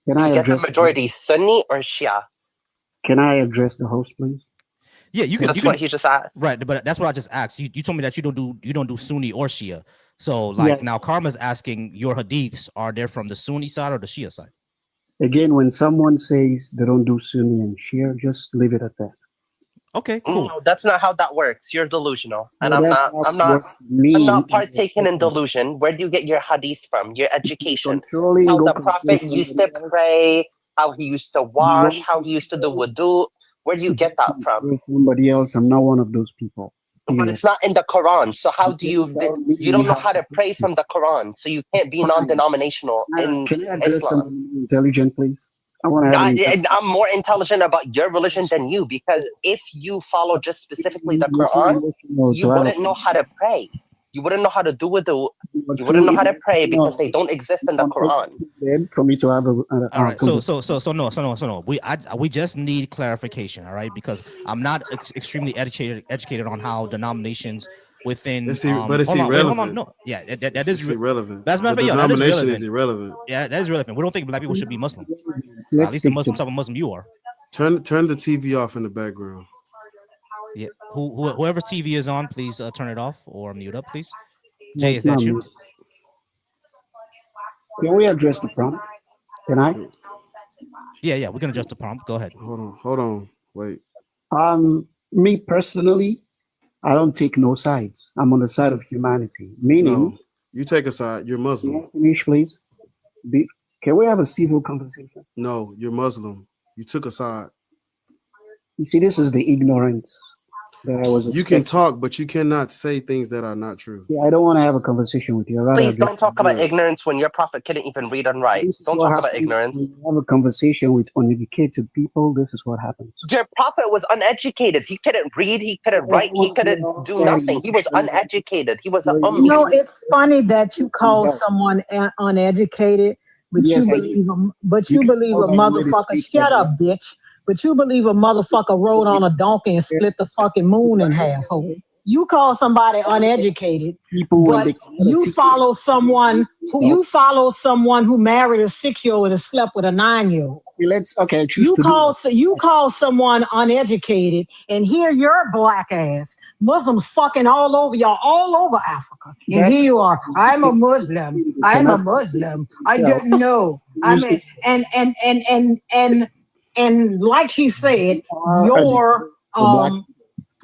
Can I You get the address? majority Sunni or Shia? Can I address the host, please? Yeah, you can. That's you can, what he just asked. Right, but that's what I just asked. You told me that you don't do Sunni or Shia. So like Yeah. now Karma's asking your hadiths, are they from the Sunni side or the Shia side? Again, when someone says they don't do Sunni and Shia, just leave it at that. Okay, cool. No, that's not how that works. You're delusional, and No, I'm that's not. how I'm it not. works for me. I'm not partaking in delusion. Where do you get your hadith from? Your education? Controlling, How go the control prophet used to somebody else. pray, how he used to wash, how he used to do wudu. Where do you get that from? Control somebody else. I'm not one of those people. But it's not in the Quran. So how do you? You don't know how to pray from the Quran, so you can't be non-denominational in Can I address Islam. somebody intelligent, please? I want to have an intelligent. I'm more intelligent about your religion than you, because if you follow just specifically the Quran, you wouldn't know how to pray. You wouldn't know how to do it. You But wouldn't know so how to if- pray no, because they don't exist in the Quran. then for me to have a All right, conversation. so no. We just need clarification, all right? Because I'm not extremely educated on how denominations within. But it's hold on, irrelevant. no, yeah, that is It's irrelevant. That's matter The of fact, yeah, that is denomination relevant. is irrelevant. Yeah, that is relevant. We don't think black people should be Muslim. At Let's least the stick Muslim to type of Muslim you are. Turn the TV off in the background. Yeah, whoever TV is on, please turn it off or mute up, please. Jay, is That's that not you? me. Can we address the prompt? Can I? Yeah, we're gonna adjust the prompt. Go ahead. Hold on, wait. Me personally, I don't take no sides. I'm on the side of humanity. Meaning, No, you take a side. You're Muslim. finish, please. Can we have a civil conversation? No, you're Muslim. You took a side. You see, this is the ignorance that I was. You can talk, but you cannot say things that are not true. Yeah, I don't want to have a conversation with you. I'd rather Please don't address- talk about ignorance when your prophet couldn't even read and write. This is Don't what talk about happens ignorance. when you have a conversation with uneducated people. This is what happens. Your prophet was uneducated. He couldn't read. He couldn't write. He couldn't do nothing. He was uneducated. He was an You know, it's funny that you call someone uneducated, but Yes, I you can believe tell a by the way they motherfucker. speak Shut that up, bitch. But you believe a motherfucker rode on a donkey and split the fucking moon in half. Ho. You call somebody uneducated, People when but they you follow someone who married a 6-year-old and slept with a 9-year-old. Okay, choose You to call someone uneducated, and here your black ass Muslims fucking all over y'all, all over Africa, and That's- here you are. I'm a Muslim. I'm a Muslim. I didn't know. I mean, and like she said, your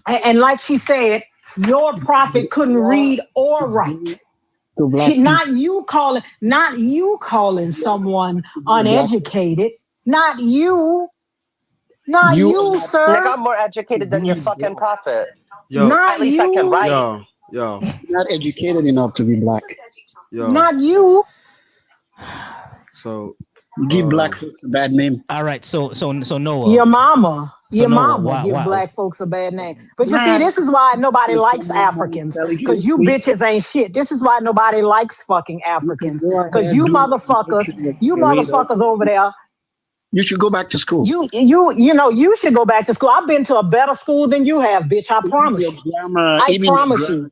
and like she said, your prophet couldn't read or write. Not you calling someone uneducated. Not you, sir. Nigga, I'm more educated than your fucking prophet. Yo, At least I can write. Yo, not educated enough to be black. Yo. Not you. So you give black folks a bad name. All right, so Noah. Your mama. Your Noah, mama give why- black folks a bad name. But you see, Man. this is why nobody likes Africans. Because you bitches ain't shit. This is why nobody likes fucking Africans. Because you motherfuckers over there. You should go back to school. You should go back to school. I've been to a better school than you have, bitch. I promise you. I promise you.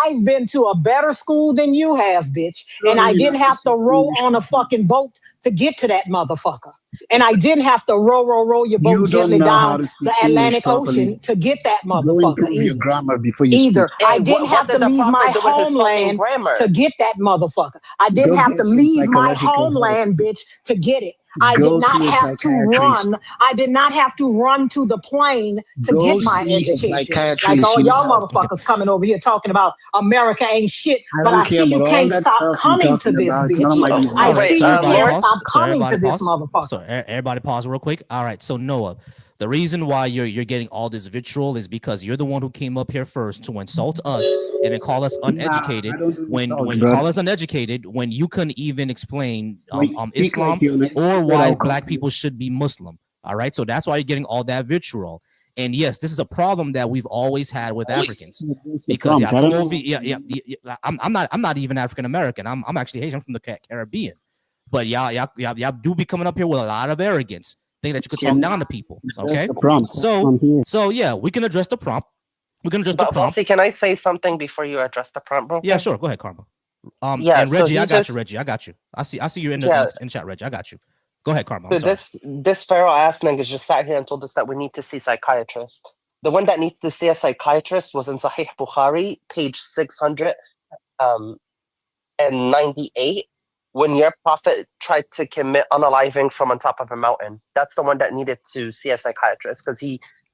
I've been to a better school than you have, bitch. And I didn't have to row on a fucking boat to get to that motherfucker. And I didn't have to row your boat gently down the Atlantic Ocean to get that motherfucker your grammar before you either. speak. I didn't have to leave my homeland to get that motherfucker. I didn't Go have get to some leave my psychological help. homeland, bitch, to get it. I Go did not see a have to psychiatrist. run. I did not have to run to the plane to Go get my see a education. psychiatrist. Like all You y'all have- motherfuckers coming over here talking about America ain't shit, I but don't I care see you about all can't that stop stuff you're coming to talking this about. It's none of my bitch. business. I see you Everybody can't pause. stop So coming to everybody this pause. motherfucker. So everybody pause real quick. All right, so Noah, the reason why you're getting all this vitriol is because you're the one who came up here first to insult us and then call us uneducated. When you bro. call us uneducated, when you couldn't even explain When you speak Islam like you're an or educated, why I'll call black people should be Muslim. All right, so that's why you're getting all that vitriol. And yes, this is a problem that we've always had with Africans because problem. I don't know. I'm not even African American. I'm actually Haitian. I'm from the Caribbean. But y'all do be coming up here with a lot of arrogance, think that you could talk down to people. Okay, the prompt. I'm here. so yeah, we can address the prompt. We can address the But prompt. Vossi, can I say something before you address the prompt, bro? Yeah, sure. Go ahead, Karma. Yeah, and so Reggie, he I got just- you. Reggie, I got you. I see you in Yeah. the chat, Reggie. I got you. Go ahead, Karma. I'm Dude, sorry. this Pharaoh ass nigga just sat here and told us that we need to see psychiatrist. The one that needs to see a psychiatrist was in Sahih Bukhari, page 698, when your prophet tried to commit unaliving from on top of a mountain. That's the one that needed to see a psychiatrist because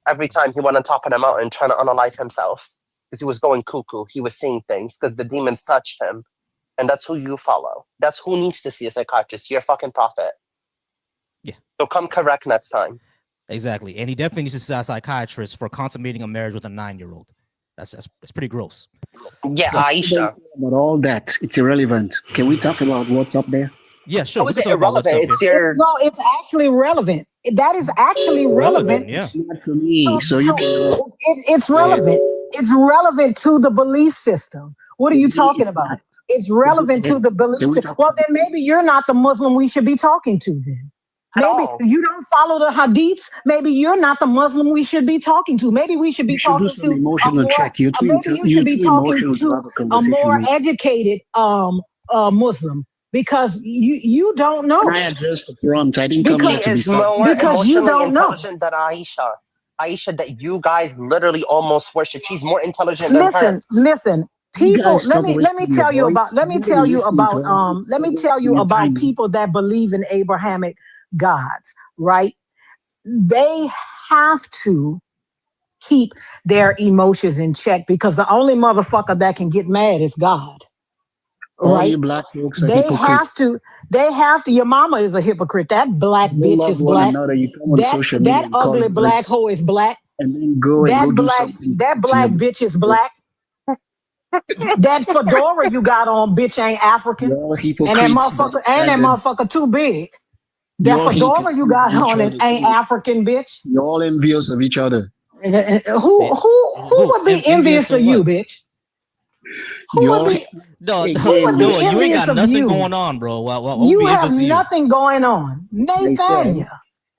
every time he went on top of the mountain trying to unalive himself because he was going cuckoo. He was seeing things because the demons touched him. And that's who you follow. That's who needs to see a psychiatrist. Your fucking prophet. Yeah. So come correct next time. Exactly, and he definitely needs to see a psychiatrist for consummating a marriage with a 9-year-old. That's pretty gross. Yeah, So- Aisha. But all that, it's irrelevant. Can we talk about what's up there? Yeah, sure. How we is can it talk about what's up irrelevant? It's here. your No, it's actually relevant. That is actually relevant. Yeah. Not for me. So you can go. It's relevant. It's relevant to the belief system. What are you talking about? It's relevant to the belief system. Well, then maybe you're not the Muslim we should be talking to then. Maybe you don't follow the hadiths. Maybe you're not the Muslim we should be talking to. Maybe we should be talking do some to emotional check. You're too maybe you should be talking emotional to have a to a conversation. more educated Muslim because you don't know. When I addressed the prompt, I didn't come here to be more because you don't know. intelligent than Aisha. Aisha, that you guys literally almost worship. She's more intelligent than her. Listen. People, guys let stop me wasting tell your you about voice. let me You're tell you listening about to all let me tell you your about time. people that believe in Abrahamic gods, right? They have to keep their emotions in check because the only motherfucker that can get mad is God. All Right? you black folks are They hypocrites. have to. Your mama is a hypocrite. That black You bitch love is one black. another. You come on social media That and call ugly it black words, hoe is black. and then go do something. That black bitch is black. That fedora you got on, bitch, ain't African. You're all And that hypocrites. motherfucker too big. That You're all fedora you got hating each on is other. ain't African, bitch. You're all envious of each other. Who would be envious of you, bitch? Who would be No, who would be no, you ain't envious got of nothing you? going on, bro. What You be have envious of you? nothing going on. They said, Nathaniel.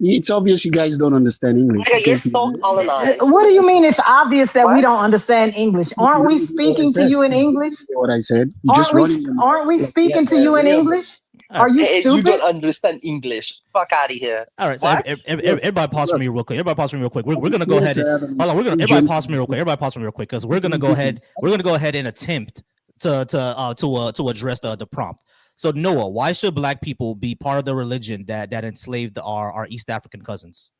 it's obvious you guys don't understand English. Nigga, you're so colonized. What do you mean it's obvious that we don't understand English? Aren't we You didn't hear what I speaking to said. you in You English? didn't hear what I said. You just running your mouth Aren't we like speaking to you in English? Are you You stupid? don't understand English. Fuck out of here. All right, so What? everybody pause for me real quick. Everybody pause for me real quick. We're gonna go ahead. Hold on, everybody pause for me real quick. Everybody pause for me real quick because we're gonna go ahead. We're gonna go ahead and attempt to address the prompt. So Noah, why should black people be part of the religion that enslaved our East African cousins?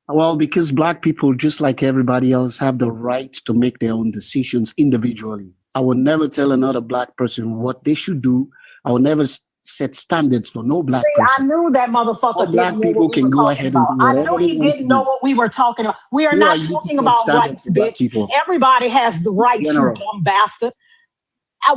Well, because black people, just like everybody else, have the right to make their own decisions individually. I will never tell another black person what they should do. I will never set standards for no black See, I person. knew that motherfucker All black didn't know people what we can were go talking ahead and about. do I whatever knew they he want didn't to know do. what we were talking about. We are Who not are you to talking set about standards rights, for black bitch. people? Everybody has the rights, you General. dumb bastard.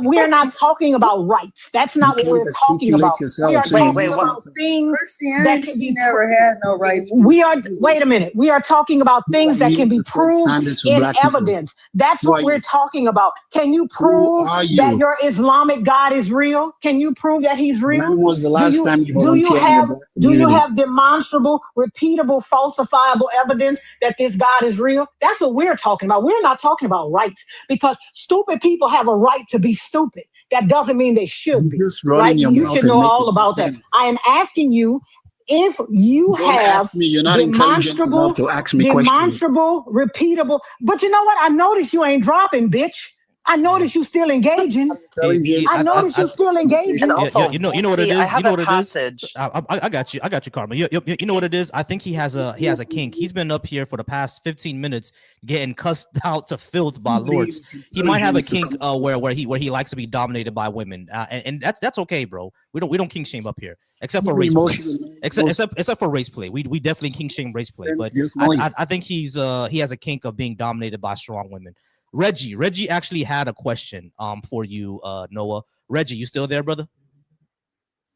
We are not talking about rights. That's not what can't we're talking articulate about. yourself, We are so you talking use about some- things that can be never had no rights. We are wait a minute. We are talking about things that can be proved standards for in black people. evidence. That's Who what are we're you? talking about. Can you prove are that you? your Islamic God is real? Can you prove that he's real? When was the last time you do you volunteered in the have black do you community? have demonstrable, repeatable, falsifiable evidence that this God is real? That's what we're talking about. We're not talking about rights because stupid people have a right to be stupid. That doesn't mean they should be. Just running Right? your You mouth should and know making all about that. sense. I am asking you if you Don't have ask me. You're not intelligent enough to ask me questions. demonstrable, repeatable. But you know what? I noticed you ain't dropping, bitch. I noticed you still engaging. I noticed you still engaging. And also, you know what it see, I is. have You know a what it is. passage. I got you, Karma. You know what it is. I think he has a kink. He's been up here for the past 15 minutes getting cussed out to filth by lords. He might have a kink where he likes to be dominated by women, and that's okay, bro. We don't kink shame up here, except for race play. Except for race play. We definitely kink shame race play, but I think he has a kink of being dominated by strong women. Reggie actually had a question for you, Noah. Reggie, you still there, brother?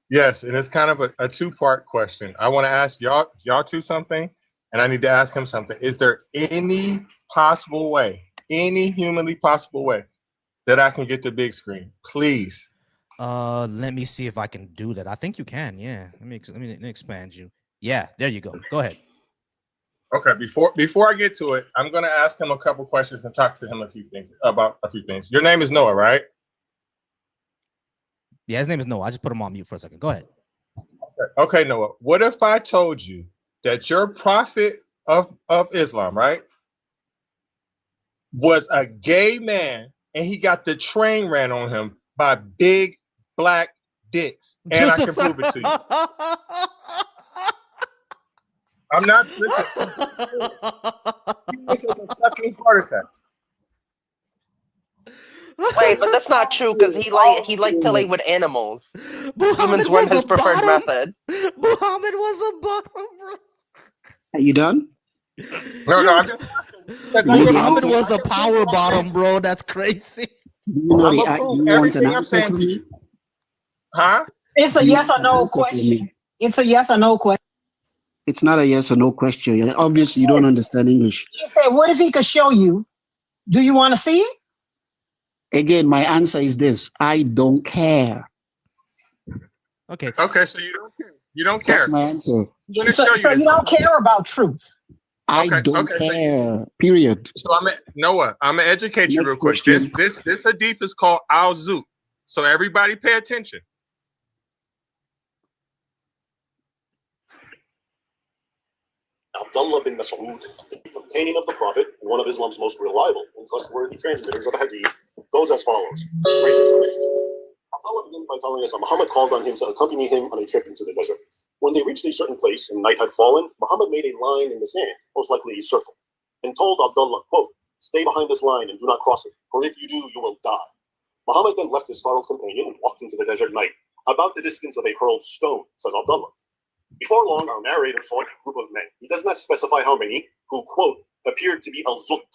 Yes, and it's kind of a two-part question. I want to ask y'all two something, and I need to ask him something. Is there any possible way, any humanly possible way that I can get the big screen? Please. Let me see if I can do that. I think you can. Yeah. Let me expand you. Yeah, there you go. Go ahead. Okay, before I get to it, I'm going to ask him a couple questions and talk to him about a few things. Your name is Noah, right? Yeah, his name is Noah. I just put him on mute for a second. Go ahead. Okay, Noah. What if I told you that your prophet of Islam, right, was a gay man and he got the train ran on him by big black dicks, and I can prove it to you? I'm not listening. You make a fucking heart attack. Wait, but that's not true because he liked to lay with animals. Humans weren't his preferred method. Muhammad was a bottom, bro. Are you done? No, I'm just Muhammad was a power bottom, bro. That's crazy. You want an answer from me? Huh? It's a yes or no question. It's a yes or no question. It's not a yes or no question. Obviously, you don't understand English. He said, what if he could show you Do you want to see it? Again, my answer is this: I don't care. Okay. Okay, so you don't care. You don't care. That's my answer. So you don't care about truth. I Okay, don't okay, so care. Period. So Noah, I'm gonna educate you Next real quick. question. This hadith is called Al Zut. So everybody pay attention. Abdullah bin Mas'ud, the companion of the Prophet and one of Islam's most reliable and trustworthy transmitters of the hadith, goes as follows. Abdullah begins by telling us that Muhammad called on him to accompany him on a trip into the desert. When they reached a certain place and night had fallen, Muhammad made a line in the sand, most likely a circle, and told Abdullah, quote, "Stay behind this line and do not cross it, for if you do, you will die." Muhammad then left his startled companion and walked into the desert at night, about the distance of a hurled stone, said Abdullah. Before long, our narrator saw a group of men. He does not specify how many, who, quote, appeared to be al-Zut.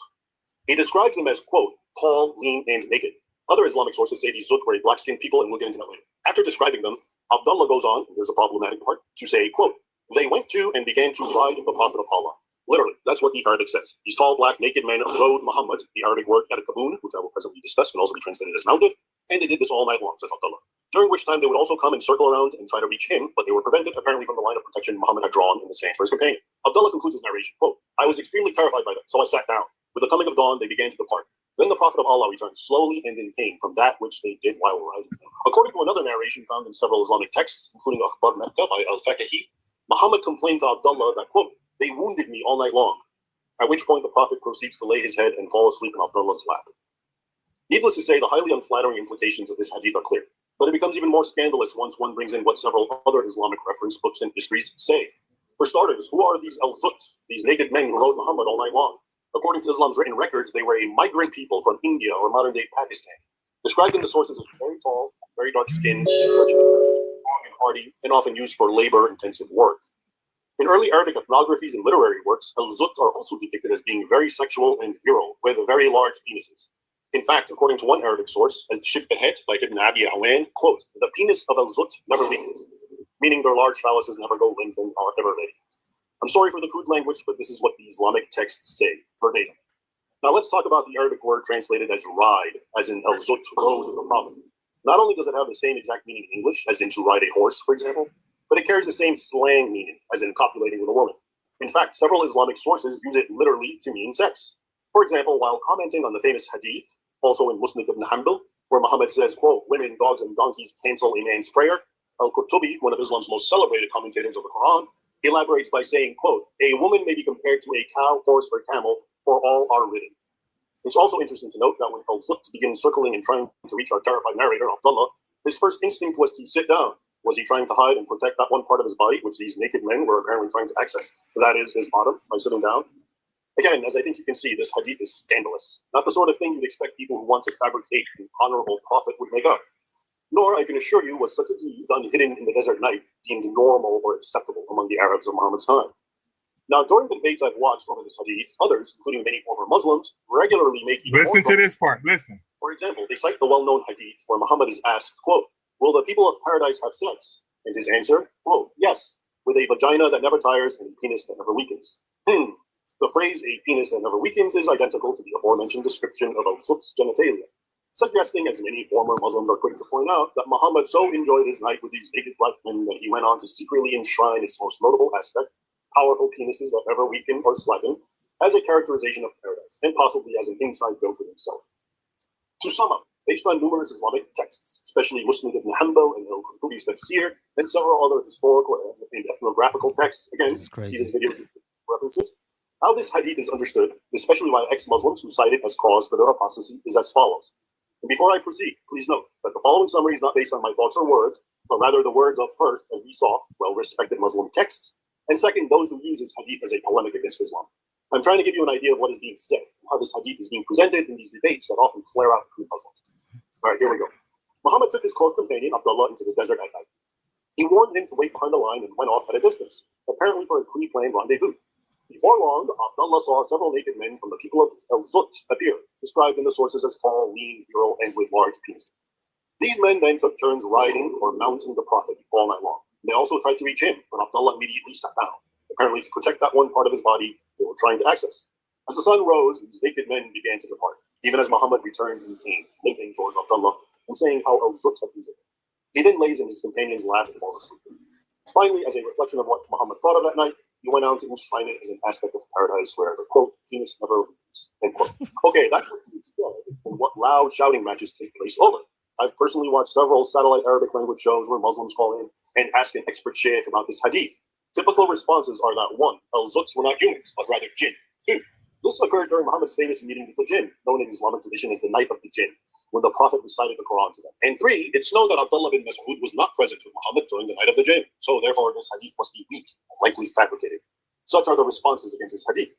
He describes them as, quote, tall, lean, and naked. Other Islamic sources say these Zut were a black-skinned people, and we'll get into that later. After describing them, Abdullah goes on, and there's a problematic part, to say, quote, they went to and began to ride the Prophet of Allah. Literally, that's what the Arabic says. These tall, black, naked men rode Muhammad, the Arabic word yarkabun, which I will presently discuss, can also be translated as mounted, and they did this all night long, says Abdullah. During which time they would also come and circle around and try to reach him, but they were prevented apparently from the line of protection Muhammad had drawn in the sand for his companion. Abdullah concludes his narration, quote, I was extremely terrified by them, so I sat down. With the coming of dawn, they began to depart. Then the Prophet of Allah returned slowly and in pain from that which they did while riding them. According to another narration found in several Islamic texts, including Akhbar Mecca by Al-Faqahi, Muhammad complained to Abdullah that, quote, they wounded me all night long. At which point the Prophet proceeds to lay his head and fall asleep in Abdullah's lap. Needless to say, the highly unflattering implications of this hadith are clear. But it becomes even more scandalous once one brings in what several other Islamic reference books and histories say. For starters, who are these al-Zut, these naked men who rode Muhammad all night long? According to Islam's written records, they were a migrant people from India or modern-day Pakistan, described in the sources as very tall, very dark-skinned, strong and hardy, and often used for labor-intensive work. In early Arabic ethnographies and literary works, al-Zut are also depicted as being very sexual and virile, with very large penises. In fact, according to one Arabic source, Al-Shibbahat by Ibn Abi Awan, quote, the penis of al-Zut never weakens, meaning their large phalluses never go limp and are ever ready. I'm sorry for the crude language, but this is what the Islamic texts say, verbatim. Now let's talk about the Arabic word translated as ride, as in al-Zut rode the Prophet. Not only does it have the same exact meaning in English, as in to ride a horse, for example, but it carries the same slang meaning, as in copulating with a woman. In fact, several Islamic sources use it literally to mean sex. For example, while commenting on the famous hadith, also in Musnad ibn Hanbal, where Muhammad says, quote, women, dogs, and donkeys cancel a man's prayer, Al-Qurtubi, one of Islam's most celebrated commentators of the Quran, elaborates by saying, quote, a woman may be compared to a cow, horse, or camel, for all are ridden. It's also interesting to note that when al-Zut begins circling and trying to reach our terrified narrator, Abdullah, his first instinct was to sit down. Was he trying to hide and protect that one part of his body, which these naked men were apparently trying to access? That is his bottom, by sitting down. Again, as I think you can see, this hadith is scandalous. Not the sort of thing you'd expect people who want to fabricate an honorable prophet would make up. Nor, I can assure you, was such a deed done hidden in the desert night deemed normal or acceptable among the Arabs of Muhammad's time. Now, during the debates I've watched over this hadith, others, including many former Muslims, regularly make even Listen more to this part. Listen. For example, they cite the well-known hadith where Muhammad is asked, quote, will the people of paradise have sex? And his answer, quote, yes, with a vagina that never tires and a penis that never weakens. The phrase a penis that never weakens is identical to the aforementioned description of al-Zut's genitalia, suggesting, as many former Muslims are quick to point out, that Muhammad so enjoyed his night with these naked black men that he went on to secretly enshrine its most notable aspect, powerful penises that never weaken or slacken, as a characterization of paradise, and possibly as an inside joke with himself. To sum up, based on numerous Islamic texts, especially Musnad ibn Hanbal and Al-Qurtubi's Tafsir, and several other historical and ethnographical texts, again, see this video references, how this hadith is understood, especially by ex-Muslims who cite it as cause for their apostasy, is as follows. And before I proceed, please note that the following summary is not based on my thoughts or words, but rather the words of first, as we saw, well-respected Muslim texts, and second, those who use this hadith as a polemic against Islam. I'm trying to give you an idea of what is being said, and how this hadith is being presented in these debates that often flare out between Muslims. All right, here we go. Muhammad took his close companion, Abdullah, into the desert at night. He warned him to wait behind the line and went off at a distance, apparently for a pre-planned rendezvous. Before long, Abdullah saw several naked men from the people of al-Zut appear, described in the sources as tall, lean, virile, and with large penises. These men then took turns riding or mounting the Prophet all night long. They also tried to reach him, but Abdullah immediately sat down, apparently to protect that one part of his body they were trying to access. As the sun rose, these naked men began to depart. even as Muhammad returned in pain, limping towards Abdullah and saying how al-Zut had injured him. He then lays in his companion's lap and falls asleep. Finally, as a reflection of what Muhammad thought of that night, he went on to enshrine it as an aspect of paradise where the, quote, penis never leaves, end quote. Okay, that's what he said, and what loud shouting matches take place over. I've personally watched several satellite Arabic language shows where Muslims call in and ask an expert sheikh about this hadith. Typical responses are that 1, al-Zuts were not humans, but rather jinn. 2, this occurred during Muhammad's famous meeting with the jinn, known in Islamic tradition as the Night of the Jinn, when the Prophet recited the Quran to them. And 3, it's known that Abdullah bin Mas'ud was not present with Muhammad during the Night of the Jinn, so therefore this hadith must be weak and likely fabricated. Such are the responses against this hadith.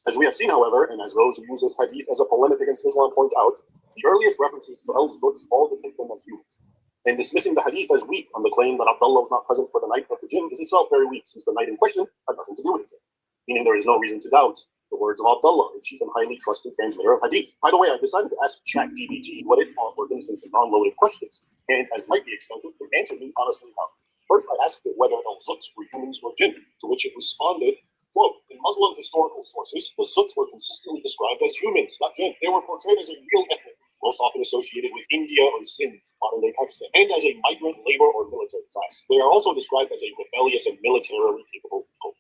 As we have seen, however, and as those who use this hadith as a polemic against Islam point out, the earliest references to al-Zuts all depict them as humans. And dismissing the hadith as weak on the claim that Abdullah was not present for the Night of the Jinn is itself very weak, since the night in question had nothing to do with the jinn. Meaning there is no reason to doubt the words of Abdullah, the chief and highly trusted transmitter of hadith. By the way, I decided to ask ChatGPT what it thought were innocent and non-loaded questions, and as might be expected, it answered me honestly enough. First, I asked it whether al-Zuts were humans or jinn, to which it responded, quote, in Muslim historical sources, the Zuts were consistently described as humans, not jinn. They were portrayed as a real ethnic, most often associated with India or Sindh, modern-day Pakistan, and as a migrant labor or military class. They are also described as a rebellious and militarily capable people.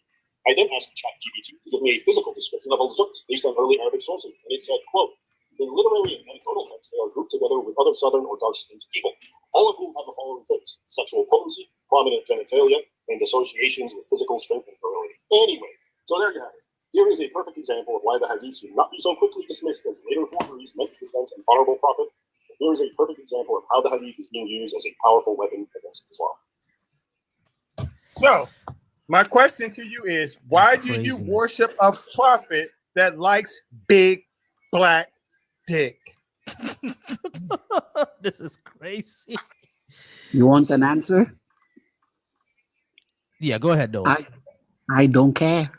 I then asked ChatGPT to give me a physical description of al-Zut based on early Arabic sources, and it said, quote, in literary and anecdotal texts, they are grouped together with other southern or dark-skinned people, all of whom have the following traits: sexual potency, prominent genitalia, and associations with physical strength and virility. Anyway, so there you have it. Here is a perfect example of why the hadith should not be so quickly dismissed as later forgeries meant to present an honorable prophet. Here is a perfect example of how the hadith is being used as a powerful weapon against Islam. So, my question to you is, why do you worship a prophet that likes big black dick? This is crazy. You want an answer? Yeah, go ahead, though. I don't care.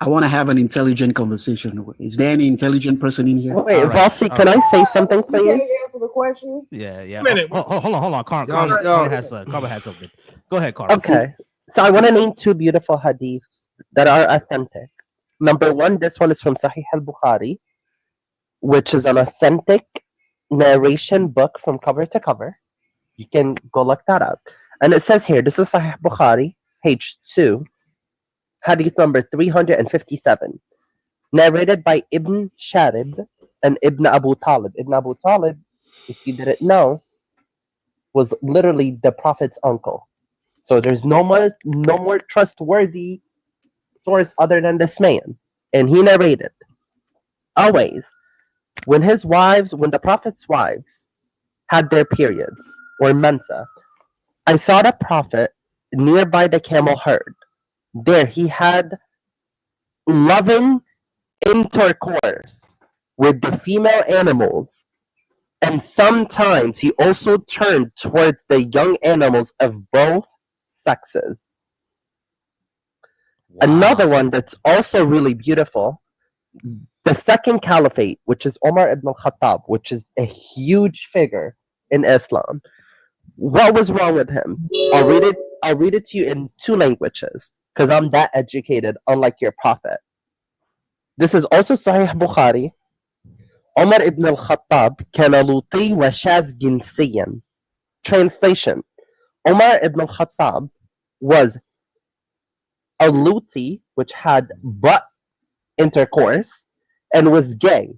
I want to have an intelligent conversation. Is there any intelligent person in here? Wait, Rossi, can I say something, please? Answer the question. Yeah. Minute. Hold on. Carmen had something. Go ahead, Carmen. Okay. So I want to name 2 beautiful hadiths that are authentic. Number 1, this one is from Sahih al-Bukhari, which is an authentic narration book from cover to cover. You can go look that up. And it says here, this is Sahih Bukhari, page 2, hadith number 357, narrated by Ibn Sharib and Ibn Abu Talib. Ibn Abu Talib, if you didn't know, was literally the Prophet's uncle. So there's no more trustworthy source other than this man. And he narrated, always, when the Prophet's wives had their periods, or mensa, I saw the Prophet nearby the camel herd. There he had loving intercourse with the female animals, and sometimes he also turned towards the young animals of both sexes. Another one that's also really beautiful, the second caliphate, which is Omar ibn al-Khattab, which is a huge figure in Islam. What was wrong with him? I'll read it to you in 2 languages, because I'm that educated, unlike your prophet. This is also Sahih Bukhari. Omar ibn al-Khattab kana luti wa shaz jinsiyan. Translation: Omar ibn al-Khattab was a luti, which had butt intercourse, and was gay.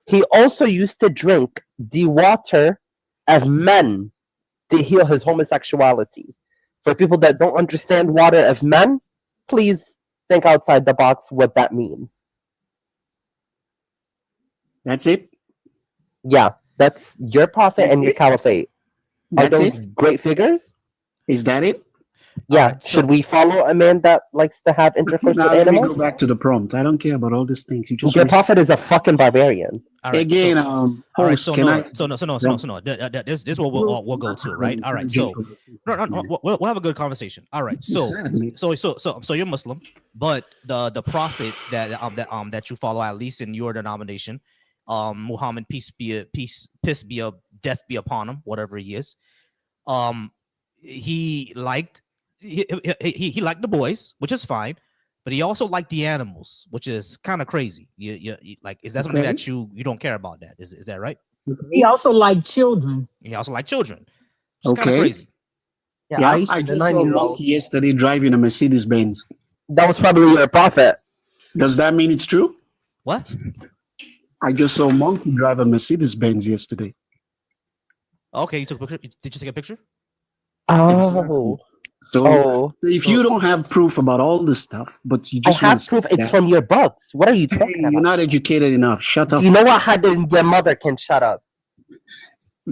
He also used to drink the water of men to heal his homosexuality. For people that don't understand water of men, please think outside the box what that means. That's it? Yeah, that's your prophet and your caliphate. Are That's those it? great figures? Is that it? Yeah. Should we follow a man that likes to have intercourse Now with let me animals? go back to the prompt. I don't care about all these things. You just Your prophet is a fucking barbarian. All right, again. all right, Host, so can no, I? so no. This is what we'll go to, right? All right, so no, we'll have a good conversation. All right, so you're Muslim, but the prophet that you follow, at least in your denomination, Muhammad, peace be death be upon him, whatever he is, he liked the boys, which is fine, but he also liked the animals, which is kind of crazy. You like, is that something Okay. that you don't care about? That is that right? He also liked children. He also liked children, which is kind of Okay. crazy. Yeah, I just saw Monkey yesterday driving a Mercedes Benz. That was probably your prophet. Does that mean it's true? What? I just saw Monkey drive a Mercedes Benz yesterday. Okay, you took a picture. Did you take a picture? Oh. So if you don't have proof about all this stuff, but you I just have proof. It's from your books. What are you talking about? You're not educated enough. Shut up. You know what hadith? Your mother can shut up.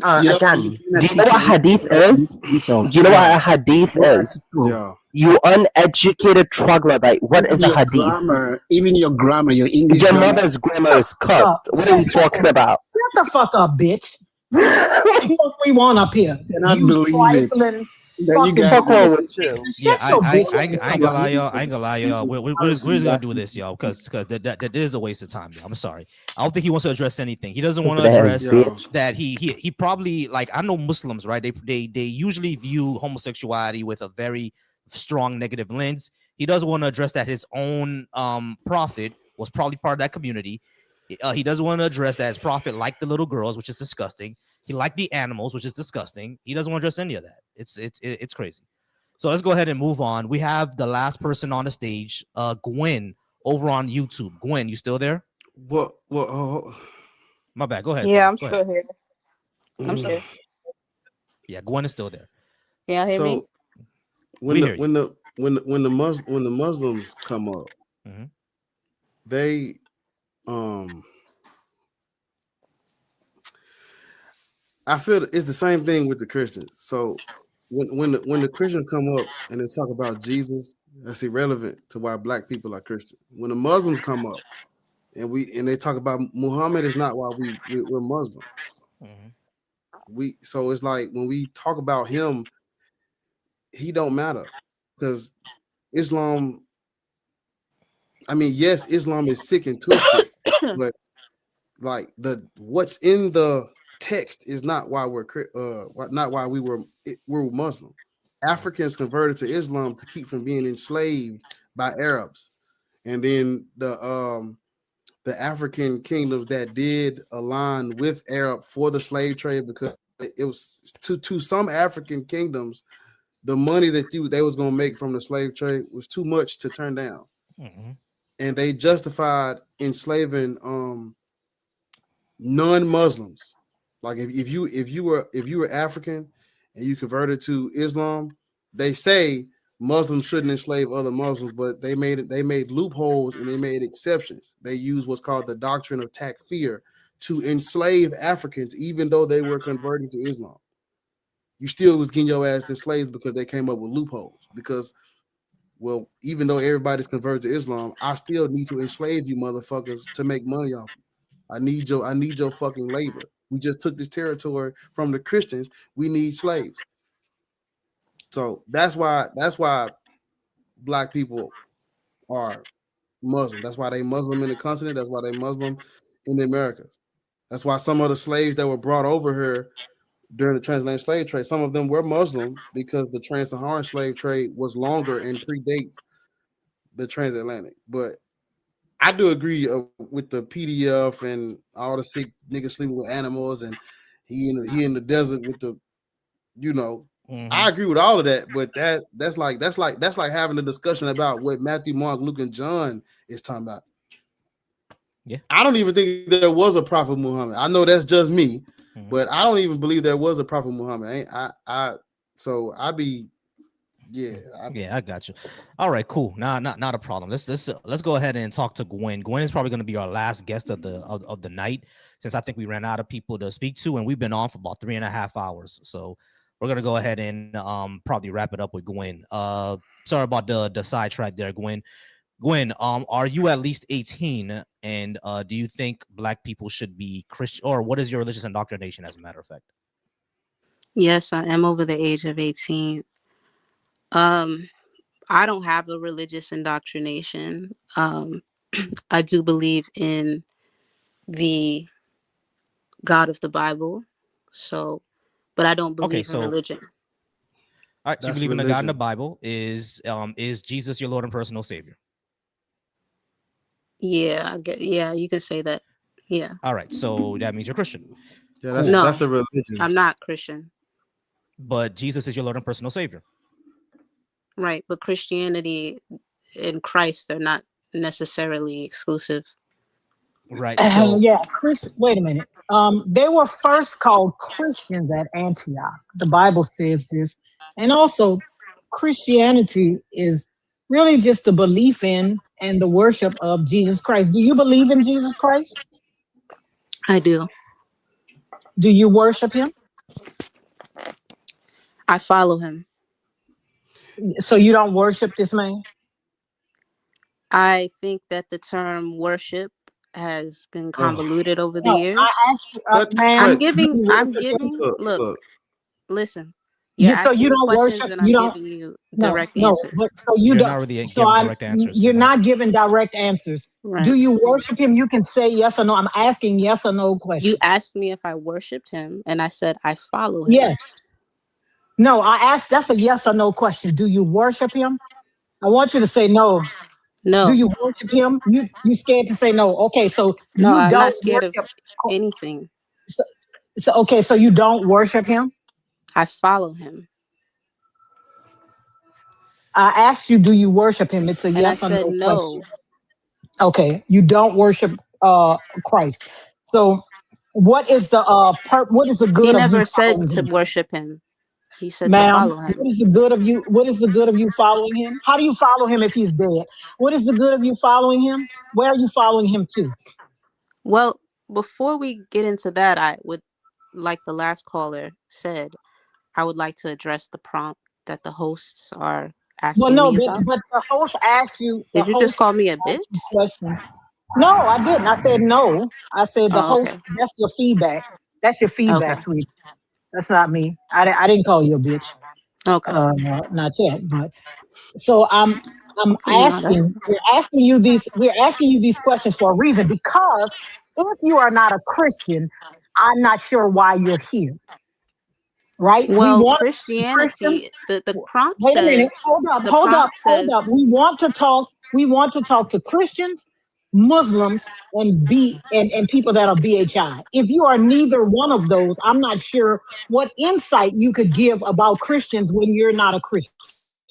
Again, do you know what hadith is? Do you know what a hadith is? Yeah. You uneducated troglodyte. What is a hadith? Grammar, even your grammar, your English. Your grammar. mother's grammar is cooked. What are you talking about? Shut the fuck up, bitch. What the fuck we want up here? Cannot You believe it. trifling There you fucking go. fuck wrong with you? Yeah, Shut your I bitch ain't ass gonna up. lie, y'all. I ain't gonna lie, y'all. We're just gonna do this, y'all, because that is a waste of time, y'all. I'm sorry. I don't think he wants to address anything. He doesn't want to address that he probably, like, I know Muslims, right? They usually view homosexuality with a very strong negative lens. He doesn't want to address that his own prophet was probably part of that community. He doesn't want to address that his prophet liked the little girls, which is disgusting. He liked the animals, which is disgusting. He doesn't want to address any of that. It's crazy. So let's go ahead and move on. We have the last person on the stage, Gwen, over on YouTube. Gwen, you still there? What? Oh. My bad. Go ahead. Yeah, Gwen. I'm Go ahead. still here. I'm still. Yeah, Gwen is still there. Can y'all hear me? When We the, hear you. when the Muslims come up, Mhm. they I feel it's the same thing with the Christians. So when the Christians come up and they talk about Jesus, that's irrelevant to why black people are Christian. When the Muslims come up and they talk about Muhammad, is not why we're Muslim. So it's like when we talk about him, he don't matter because Islam. I mean, yes, Islam is sick and twisted, but like what's in the text is not why not why we're Muslim. Africans converted to Islam to keep from being enslaved by Arabs, and then the African kingdoms that did align with Arab for the slave trade, because it was to some African kingdoms, the money that they was gonna make from the slave trade was too much to turn down, and they justified enslaving non-Muslims. Like if you were African and you converted to Islam, they say Muslims shouldn't enslave other Muslims, but they made loopholes and they made exceptions. They used what's called the doctrine of takfir to enslave Africans, even though they were converting to Islam. You still was getting your ass enslaved because they came up with loopholes. Because, well, even though everybody's converted to Islam, I still need to enslave you motherfuckers to make money off you. I need your fucking labor. We just took this territory from the Christians. We need slaves. So that's why black people are Muslim. That's why they Muslim in the continent. That's why they Muslim in the Americas. That's why some of the slaves that were brought over here during the transatlantic slave trade, some of them were Muslim because the trans-Saharan slave trade was longer and predates the transatlantic. But I do agree with the PDF and all the sick niggas sleeping with animals, and he in the desert with the, I agree with all of that. But that's like having a discussion about what Matthew, Mark, Luke, and John is talking about. Yeah, I don't even think there was a prophet Muhammad. I know that's just me, but I don't even believe there was a prophet Muhammad. I got you. All right, cool. Not a problem. Let's go ahead and talk to Gwen. Gwen is probably going to be our last guest of the night, since I think we ran out of people to speak to, and we've been on for about 3.5 hours. So we're gonna go ahead and probably wrap it up with Gwen. Sorry about the sidetrack there, Gwen. Gwen, are you at least 18? And do you think black people should be Christian, or what is your religious indoctrination, as a matter of fact? Yes, I am over the age of 18. I don't have a religious indoctrination. I do believe in the God of the Bible. So, but I don't believe in religion. All right, so you believe in the God in the Bible. Is Jesus your Lord and personal Savior? Yeah, yeah, you can say that. Yeah. All right, so that means you're Christian. Yeah, Cool. No, that's a religion. I'm not Christian. But Jesus is your Lord and personal Savior. Right, but Christianity and Christ are not necessarily exclusive. Right. So Yeah, wait a minute. They were first called Christians at Antioch. The Bible says this. And also, Christianity is really just the belief in and the worship of Jesus Christ. Do you believe in Jesus Christ? I do. Do you worship him? I follow him. So you don't worship this man? I think that the term worship has been convoluted over the No, years. I asked you, ma'am, I'm do you giving, worship him? look, listen. You're So you asking me don't questions worship, and I'm you don't, giving you no, direct no, answers. but so you you're don't, not really so giving direct answers. you're not giving direct answers. Right. Do you worship him? You can say yes or no. I'm asking yes or no questions. You asked me if I worshipped him, and I said I follow him. Yes. No, I asked, that's a yes or no question. Do you worship him? I want you to say no. No. Do you worship him? You scared to say no. Okay, so No, you I'm don't not scared worship of anything. So okay, so you don't worship him? I follow him. I asked you, do you worship him? It's a And yes I or said no no. question. Okay, you don't worship Christ. So what is the what is the good He of never you said following to him? worship him. He said to Ma'am, follow him. what is the good of you? What is the good of you following him? How do you follow him if he's dead? What is the good of you following him? Where are you following him to? Well, before we get into that, I would, like the last caller said, I would like to address the prompt that the hosts are asking Well, no, me about. but the host asked you. Did you just call me a bitch? Questions. No, I didn't. I said no. I said the Oh, host. okay. That's your feedback. That's your feedback, Okay. sweet. That's not me. I didn't call you a bitch. Okay. Not yet. But so I'm No, asking. We're asking you these questions for a reason, because if you are not a Christian, I'm not sure why you're here. Right? Well, we want Christianity, the prompt Wait a minute. says, Hold up. the Hold up. prompt Hold says, up. We want to talk to Christians, Muslims, and people that are BHI. If you are neither one of those, I'm not sure what insight you could give about Christians when you're not a Christian.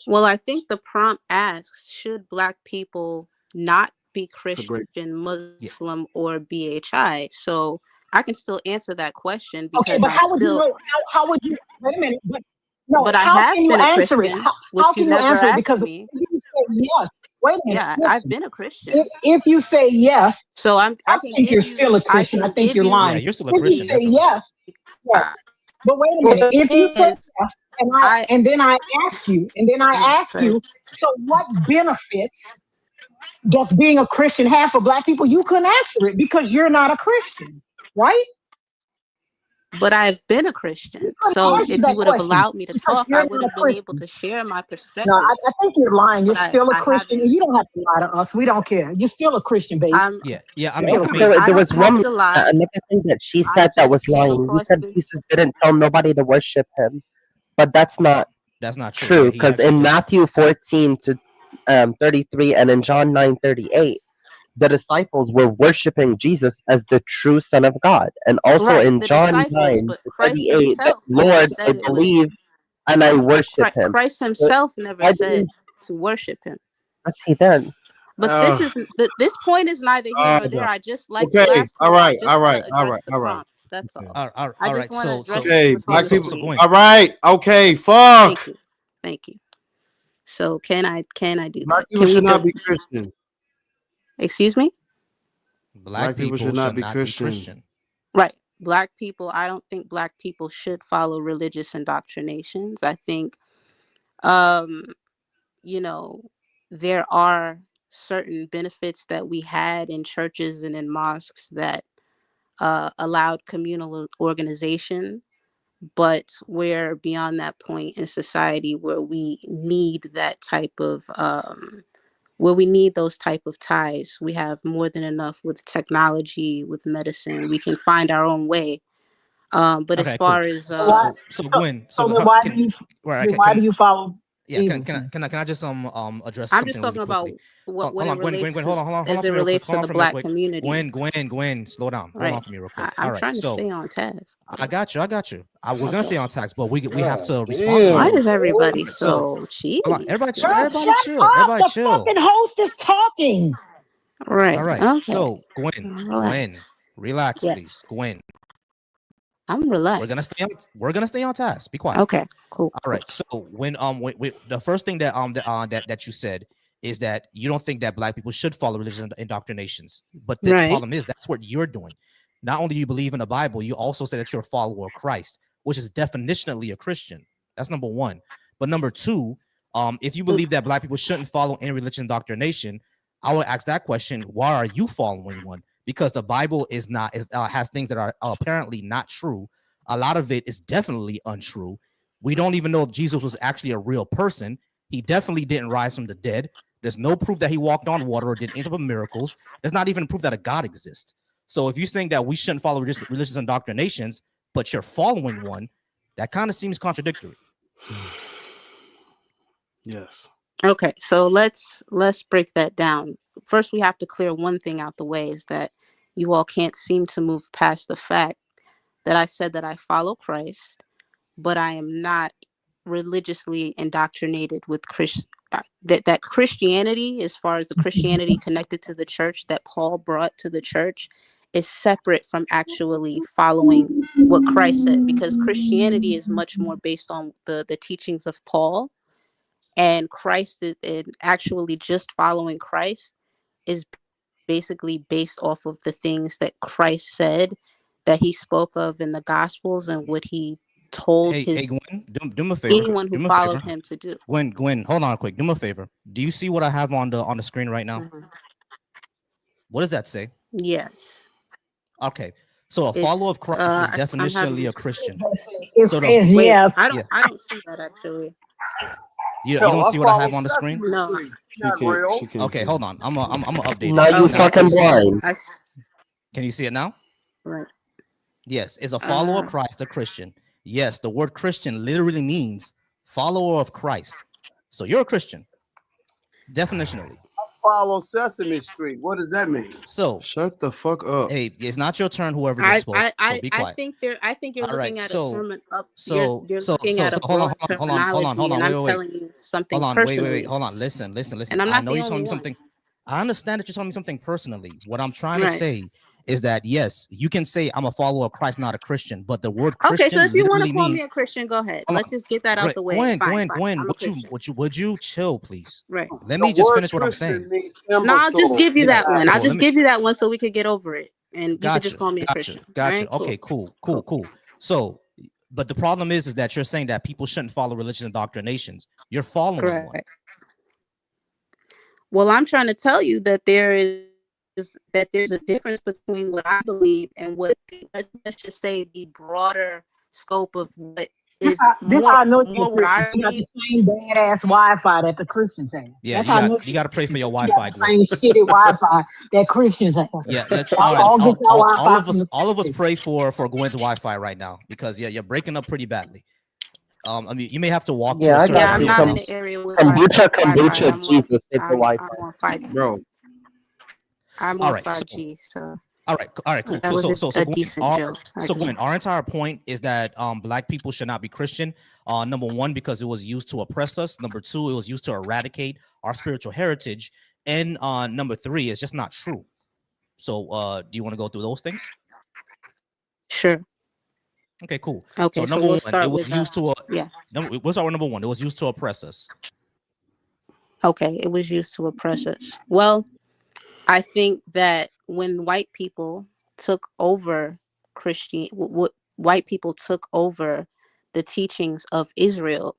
well, I think the prompt asks, should Black people not be That's a great. Christian, Muslim, or BHI? So I can still answer that question Okay, because but I how would you still, know? How would you? Wait a minute. No, but I how have can you been a answer it? Christian, How which can you you never answer it? asked Because if me. you say yes, wait a minute. Yeah, I've Listen. been a Christian. If you say yes, So I I can think give you're you, still a I Christian. I can think give you're you lying. Yeah, you're still a If you Christian, say definitely. yes, yeah. But wait a Well, minute. the If you say thing is, yes, and then I ask you, Jesus Christ. so what benefits does being a Christian have for Black people? You couldn't answer it because you're not a Christian, right? But I've been a Christian. couldn't So answer if that you would have question allowed me to because talk, you're I not would a have been able Christian. to share my No, perspective. I think you're lying. You're But still a I Christian. haven't. You don't have to lie to us. We don't care. You're still a Christian base. Yeah. I Yeah, mean, there I was don't one have to lie. another thing that she I said that just was came lying. You across said this. Jesus didn't tell nobody to worship him, but that's not that's not true. true Yeah, he because actually in did. Matthew 14 to 33 and in John 9:38, the disciples were worshiping Jesus as the true Son of God, and also Right, in the John disciples, 9 but to Christ 38, that himself never Lord, I said it was. believe and I worship him. Christ So himself never why said didn't to worship him. what's he then? But this is this point is neither here nor there. I just like the Okay. last All caller. I right. just All want right. to All address right. the All right. prompt. That's all. All I right. just want to address Okay. what's on Black the people. screen. All right. Okay. Thank Fuck. you. Thank you. So can I do Black that? people Can we should not do? be Christian. Excuse me? Black people should not be Christian. Right. Black people, I don't think Black people should follow religious indoctrinations. I think you know, there are certain benefits that we had in churches and in mosques that allowed communal organization, but we're beyond that point in society where we need that type of where we need those type of ties. We have more than enough with technology, with medicine. We can find our own way. But as Okay, cool. far as So Gwen, So then why do you right, then why do you follow Yeah, can Jesus' can I name. can I can I just address I'm just something really talking about quickly? what Hold it on, Gwen, relates hold on, to hold on as for it me real quick. relates Hold to on the for me real black quick. community. Gwen, slow down. Hold Right. on for me real quick. I'm All right, trying to so stay on task. I got you. We're gonna Okay. stay on tax, but we have God to respond to Why you. is everybody All right, so so hold on, cheese? Girl, everybody shut chill, up. everybody The chill. fucking host is talking. Right. All right, Okay. so Gwen, Relax. relax, Yes. please. Gwen, I'm we're relaxed. gonna stay on task. Be quiet. Okay. Cool. All right. So when the first thing that you said is that you don't think that black people should follow religious indoctrinations, but the Right. problem is that's what you're doing. Not only do you believe in the Bible, you also say that you're a follower of Christ, which is definitionally a Christian. That's number one. But number two, if you believe that black people shouldn't follow any religious indoctrination, I would ask that question: why are you following one? Because the Bible has things that are apparently not true. A lot of it is definitely untrue. We don't even know if Jesus was actually a real person. He definitely didn't rise from the dead. There's no proof that he walked on water or did any type of miracles. There's not even proof that a God exists. So if you're saying that we shouldn't follow religious indoctrinations, but you're following one, that kind of seems contradictory. Yes. Okay. So let's break that down. First, we have to clear one thing out the way: is that you all can't seem to move past the fact that I said that I follow Christ, but I am not religiously indoctrinated with that Christianity, as far as the Christianity connected to the church that Paul brought to the church, is separate from actually following what Christ said, because Christianity is much more based on the teachings of Paul, and Christ and actually just following Christ is basically based off of the things that Christ said, that he spoke of in the Gospels, and what he told Hey, Gwen, do me a favor. anyone who followed him to do. Gwen, hold on quick. Do me a favor. Do you see what I have on the screen right now? What does that say? Yes. Okay. So a follower of Christ is definitionally a Christian. It So says Wait, yes. I don't see that actually. You don't see what I have on the screen? No. Okay, hold on. I'm gonna update Now it. you fucking blind. Can you see it now? Right. Yes. Is a follower of Christ a Christian? Yes. The word Christian literally means follower of Christ. So you're a Christian. Definitionally. Follow Sesame Street. What does that mean? So shut the fuck up. Hey, it's not your turn. Whoever just spoke. So be quiet. I think you're All looking right, at so- a term up. so- You're so- looking so- at so a hold on, broad hold on, terminology, and I'm wait. telling you something Hold on, personally. wait. Hold on. Listen. And I'm I not know the you're telling only me one. something. I understand that you're telling me something personally. What I'm trying to Right. say is that yes, you can say I'm a follower of Christ, not a Christian, but the word Okay, Christian so if you want to literally call me means. a Christian, go ahead. Hold Let's on. just get that out the way. Gwen, Fine. I'm a Christian. would you chill, please? Right. Let me just finish what I'm saying. No, I'll just give you that one. So I'll just let me- give you that one so we could get over it, and you could just call me a Gotcha. Christian. All right? Okay, cool. So, but the problem is that you're saying that people shouldn't follow religious indoctrinations. You're following one. Correct. Well, I'm trying to tell you that there's a difference between what I believe and what, let's just say, the broader scope of what This is how I know you're more what I Christian. You got read. the same badass Wi-Fi that the Christians have. Yeah, That's how I know you got to pray for your you Wi-Fi, got the Gwen. same shitty Wi-Fi that Christians have. Yeah, let's I'll get your Wi-Fi all of from us the all of us pray for Gwen's Wi-Fi right now, because you're breaking up pretty badly. I mean, you may have to walk to Yeah, a I certain got I'm you. not in area. the area with Kombucha, I'm Jesus, take the Wi-Fi. on 5G. Bro. I'm All on right, 5G, so All right, cool. that was So a Gwen, decent joke. I Gwen, guess. our entire point is that black people should not be Christian. Number one, because it was used to oppress us. Number two, it was used to eradicate our spiritual heritage. And number three, it's just not true. So do you want to go through those things? Sure. Okay, cool. Okay, So so number we'll one, start it was with used to yeah. We'll start with number one. It was used to oppress us. Okay, it was used to oppress us. Well, I think that when white people took over what white people took over the teachings of Israel,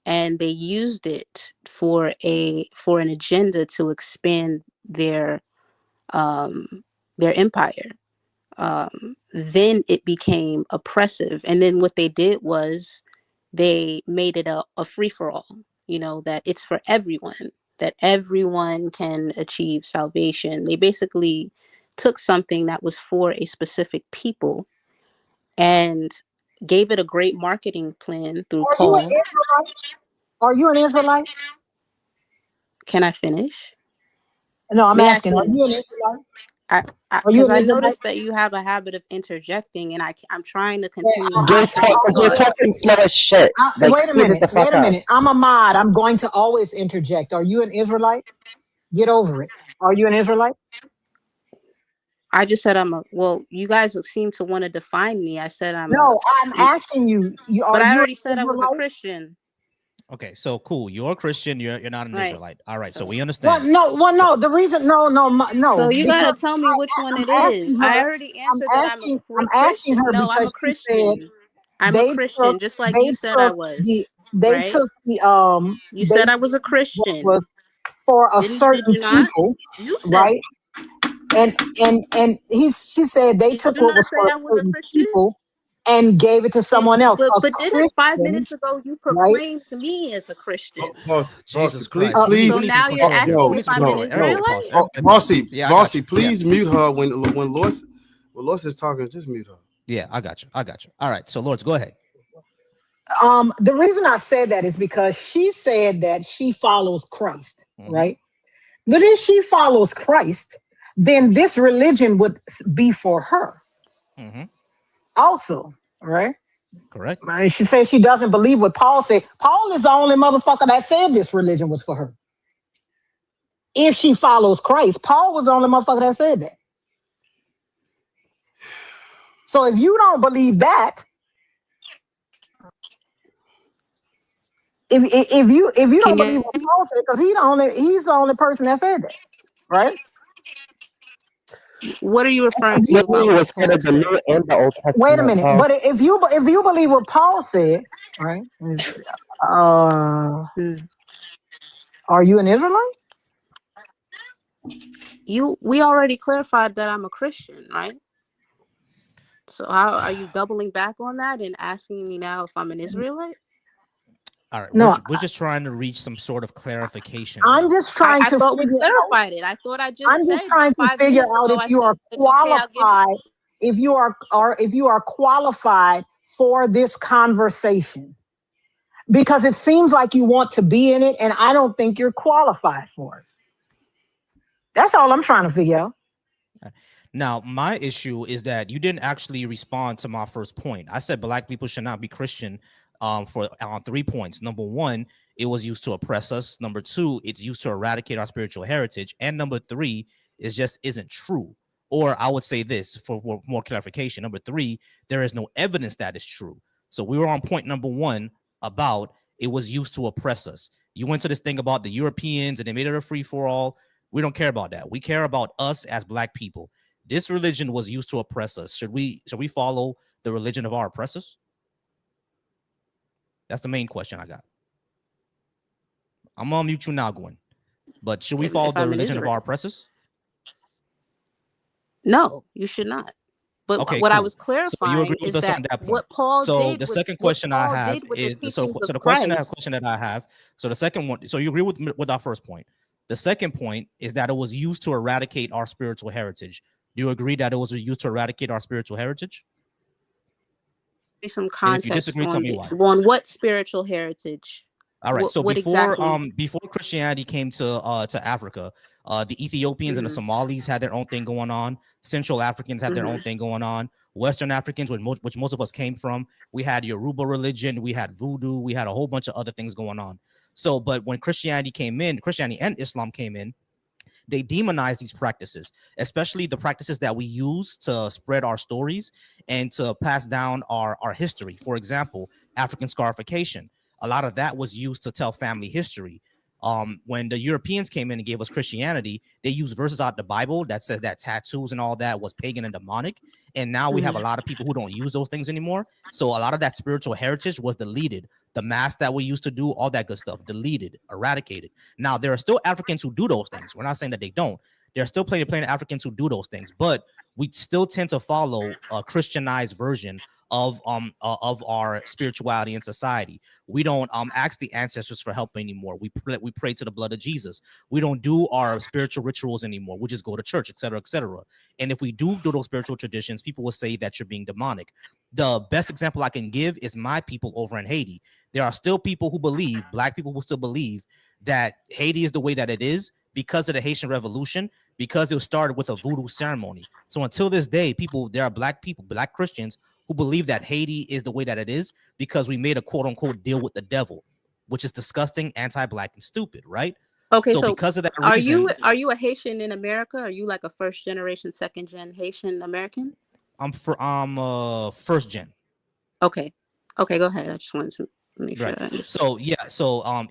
and they used it for an agenda to expand their empire, then it became oppressive. And then what they did was they made it a free-for-all, that it's for everyone, that everyone can achieve salvation. They basically took something that was for a specific people and gave it a great marketing plan through Are you an Paul. Israelite? Are you an Israelite? Can I finish? No, I'm May I asking. Are you an finish? Israelite? Are you Because an I Israelite? noticed that you have a habit of interjecting, and I'm trying to Yeah, continue You're my train of you're thought. talking slow as shit. Like, wait a speed it minute. the Wait fuck a up. minute. I'm a mod. I'm going to always interject. Are you an Israelite? Get over it. Are you an Israelite? I just said well, you guys seem to want to define me. I said No, I'm asking you. Are but I you already an said I was a Israelite? Christian. Okay, so cool. You're a Christian. You're not an Right. Israelite. All right, so we Well, understand. no. The reason, no, So you gotta because tell me which one I'm it is. asking I her. already answered that I'm a asking Christian. her No, I'm a because she said Christian. I'm a they Christian, just like you said I was. Right? You said I was a Christian. was for a Did certain you not? people, You said right? And she said they Did took you what not was say for I was a certain Christian? people and gave it to someone else. But didn't 5 minutes ago you right? proclaimed to me as a Christian? Jesus Please, Christ. please. So now you're asking no, if I'm an Israelite? Bossy, Yeah, I got you. please mute her when Lois is talking. Just mute her. Yeah, I got you. All right, so Lords, go ahead. The reason I said that is because she said that she follows Christ, right? But if she follows Christ, then this religion would be for her also, right? Correct. And she says she doesn't believe what Paul said. Paul is the only motherfucker that said this religion was for her. If she follows Christ, Paul was the only motherfucker that said that. So if you don't believe that, if you don't believe what Paul said, because he's the only person that said that, right? What are you referring to Maybe about he what was kind Paul of the said? New and the Old Testament. Wait a minute, huh? but if you believe what Paul said, right? Are you an Israelite? We already clarified that I'm a Christian, right? So how are you doubling back on that and asking me now if I'm an Israelite? All right, No, we're just trying to reach some sort of clarification. I'm just trying I to thought we figure clarified it. I thought I just I'm just said trying to 5 figure minutes out ago. if I you are said, okay, I'll give qualified, if you are qualified for this conversation. Because it seems like you want to be in it, and I don't think you're qualified for it. That's all I'm trying to figure out. Now, my issue is that you didn't actually respond to my first point. I said black people should not be Christian on 3 points. Number one, it was used to oppress us. Number two, it's used to eradicate our spiritual heritage. And number three, it just isn't true. Or I would say this for more clarification. Number three, there is no evidence that is true. So we were on point number one about it was used to oppress us. You went to this thing about the Europeans and they made it a free for all. We don't care about that. We care about us as black people. This religion was used to oppress us. Should we follow the religion of our oppressors? That's the main question I got. I'm gonna mute you now, Gwen. But should we follow the religion of our oppressors? No, you should not. But Okay, what I cool. was So you clarifying agree with is us on that that point. what Paul So did the with second what question I Paul have did with the is teachings the of question Christ. that I have. So the second one. So you agree with our first point. The second point is that it was used to eradicate our spiritual heritage. Do you agree that it was used to eradicate our spiritual heritage? Some And if you context disagree, tell on me why. on what spiritual heritage. All right. So What before exactly? before Christianity came to Africa, the Ethiopians and the Somalis had their own thing going on. Central Africans had their own thing going on. Western Africans, which most of us came from, we had Yoruba religion, we had voodoo, we had a whole bunch of other things going on. So, but when Christianity and Islam came in, they demonized these practices, especially the practices that we use to spread our stories and to pass down our history. For example, African scarification. A lot of that was used to tell family history. When the Europeans came in and gave us Christianity, they used verses out of the Bible that says that tattoos and all that was pagan and demonic. And now we have a lot of people who don't use those things anymore. So a lot of that spiritual heritage was deleted. The mass that we used to do, all that good stuff, deleted, eradicated. Now, there are still Africans who do those things. We're not saying that they don't. There are still plenty of Africans who do those things, but we still tend to follow a Christianized version of our spirituality in society. We don't ask the ancestors for help anymore. We pray to the blood of Jesus. We don't do our spiritual rituals anymore. We just go to church, etc., etc. And if we do those spiritual traditions, people will say that you're being demonic. The best example I can give is my people over in Haiti. There are still people who believe, black people who still believe, that Haiti is the way that it is because of the Haitian Revolution, because it was started with a voodoo ceremony. So until this day, there are black people, black Christians, who believe that Haiti is the way that it is because we made a quote unquote deal with the devil, which is disgusting, anti-black, and stupid, right? Okay, so because of that reason, are you a Haitian in America? Are you like a first generation, second gen Haitian American? I'm first gen. Okay, go ahead. I just wanted to make sure. Right. So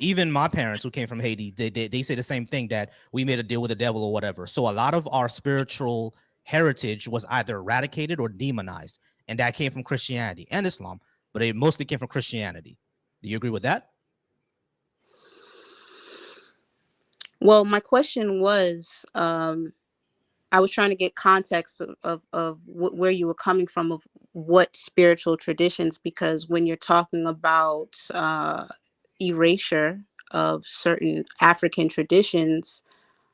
even my parents who came from Haiti, they say the same thing, that we made a deal with the devil or whatever. So a lot of our spiritual heritage was either eradicated or demonized, and that came from Christianity and Islam, but it mostly came from Christianity. Do you agree with that? Well, my question was, I was trying to get context of where you were coming from, of what spiritual traditions, because when you're talking about erasure of certain African traditions,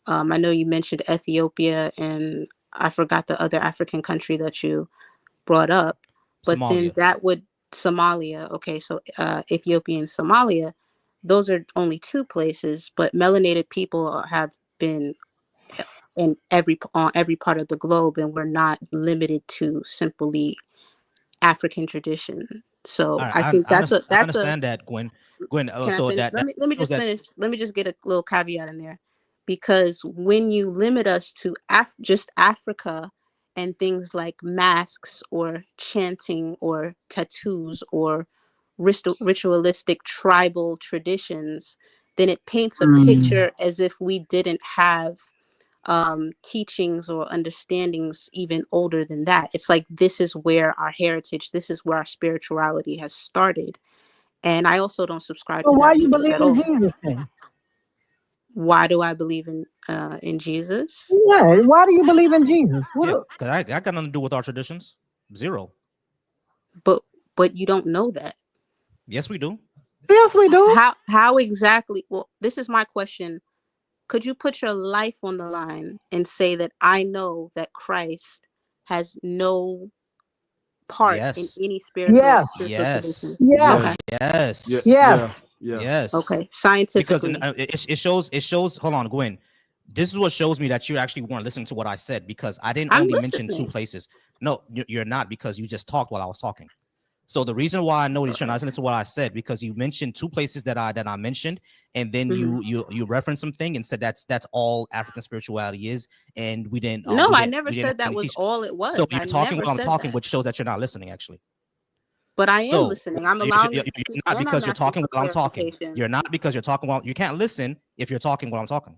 I know you mentioned Ethiopia, and I forgot the other African country that you brought up, but Somalia. then that would Somalia. Okay, so Ethiopia and Somalia, those are only two places, but melanated people have been on every part of the globe, and we're not limited to simply African tradition. So All right, I think I that's a understand that, Gwen. Can I So finish? that Let me just finish. Let me just get a little caveat in there, because when you limit us to just Africa and things like masks or chanting or tattoos or ritualistic tribal traditions, then it paints a picture as if we didn't have teachings or understandings even older than that. It's like, this is where our heritage, this is where our spirituality has started. And I also don't subscribe So to why that you belief believe at in all. Jesus then? Why do I believe in Jesus? Yeah, why do you believe in Jesus? Yeah, because I got nothing to do with our traditions. Zero. But you don't know that. Yes, we do. Yes, we do. How exactly? Well, this is my question. Could you put your life on the line and say that I know that Christ has no part in any spiritual tradition? Yes. Okay. Yes. Okay. Scientifically. Because it shows. Hold on, Gwen. This is what shows me that you actually weren't listening to what I said, because I didn't I'm only mention two listening. places. No, you're not, because you just talked while I was talking. So the reason why I know that you're not listening to what I said, because you mentioned two places that I mentioned, and then you referenced something and said that's all African spirituality is, and we didn't. No, I we never didn't said that was teach. all it was. So you're I talking never while I'm said talking, that. which shows that you're not listening, actually. But I am So listening. I'm allowing you to speak, you're not, and because I'm you're asking talking for while I'm talking. clarification. You're not, because you're talking while you can't listen if you're talking while I'm talking.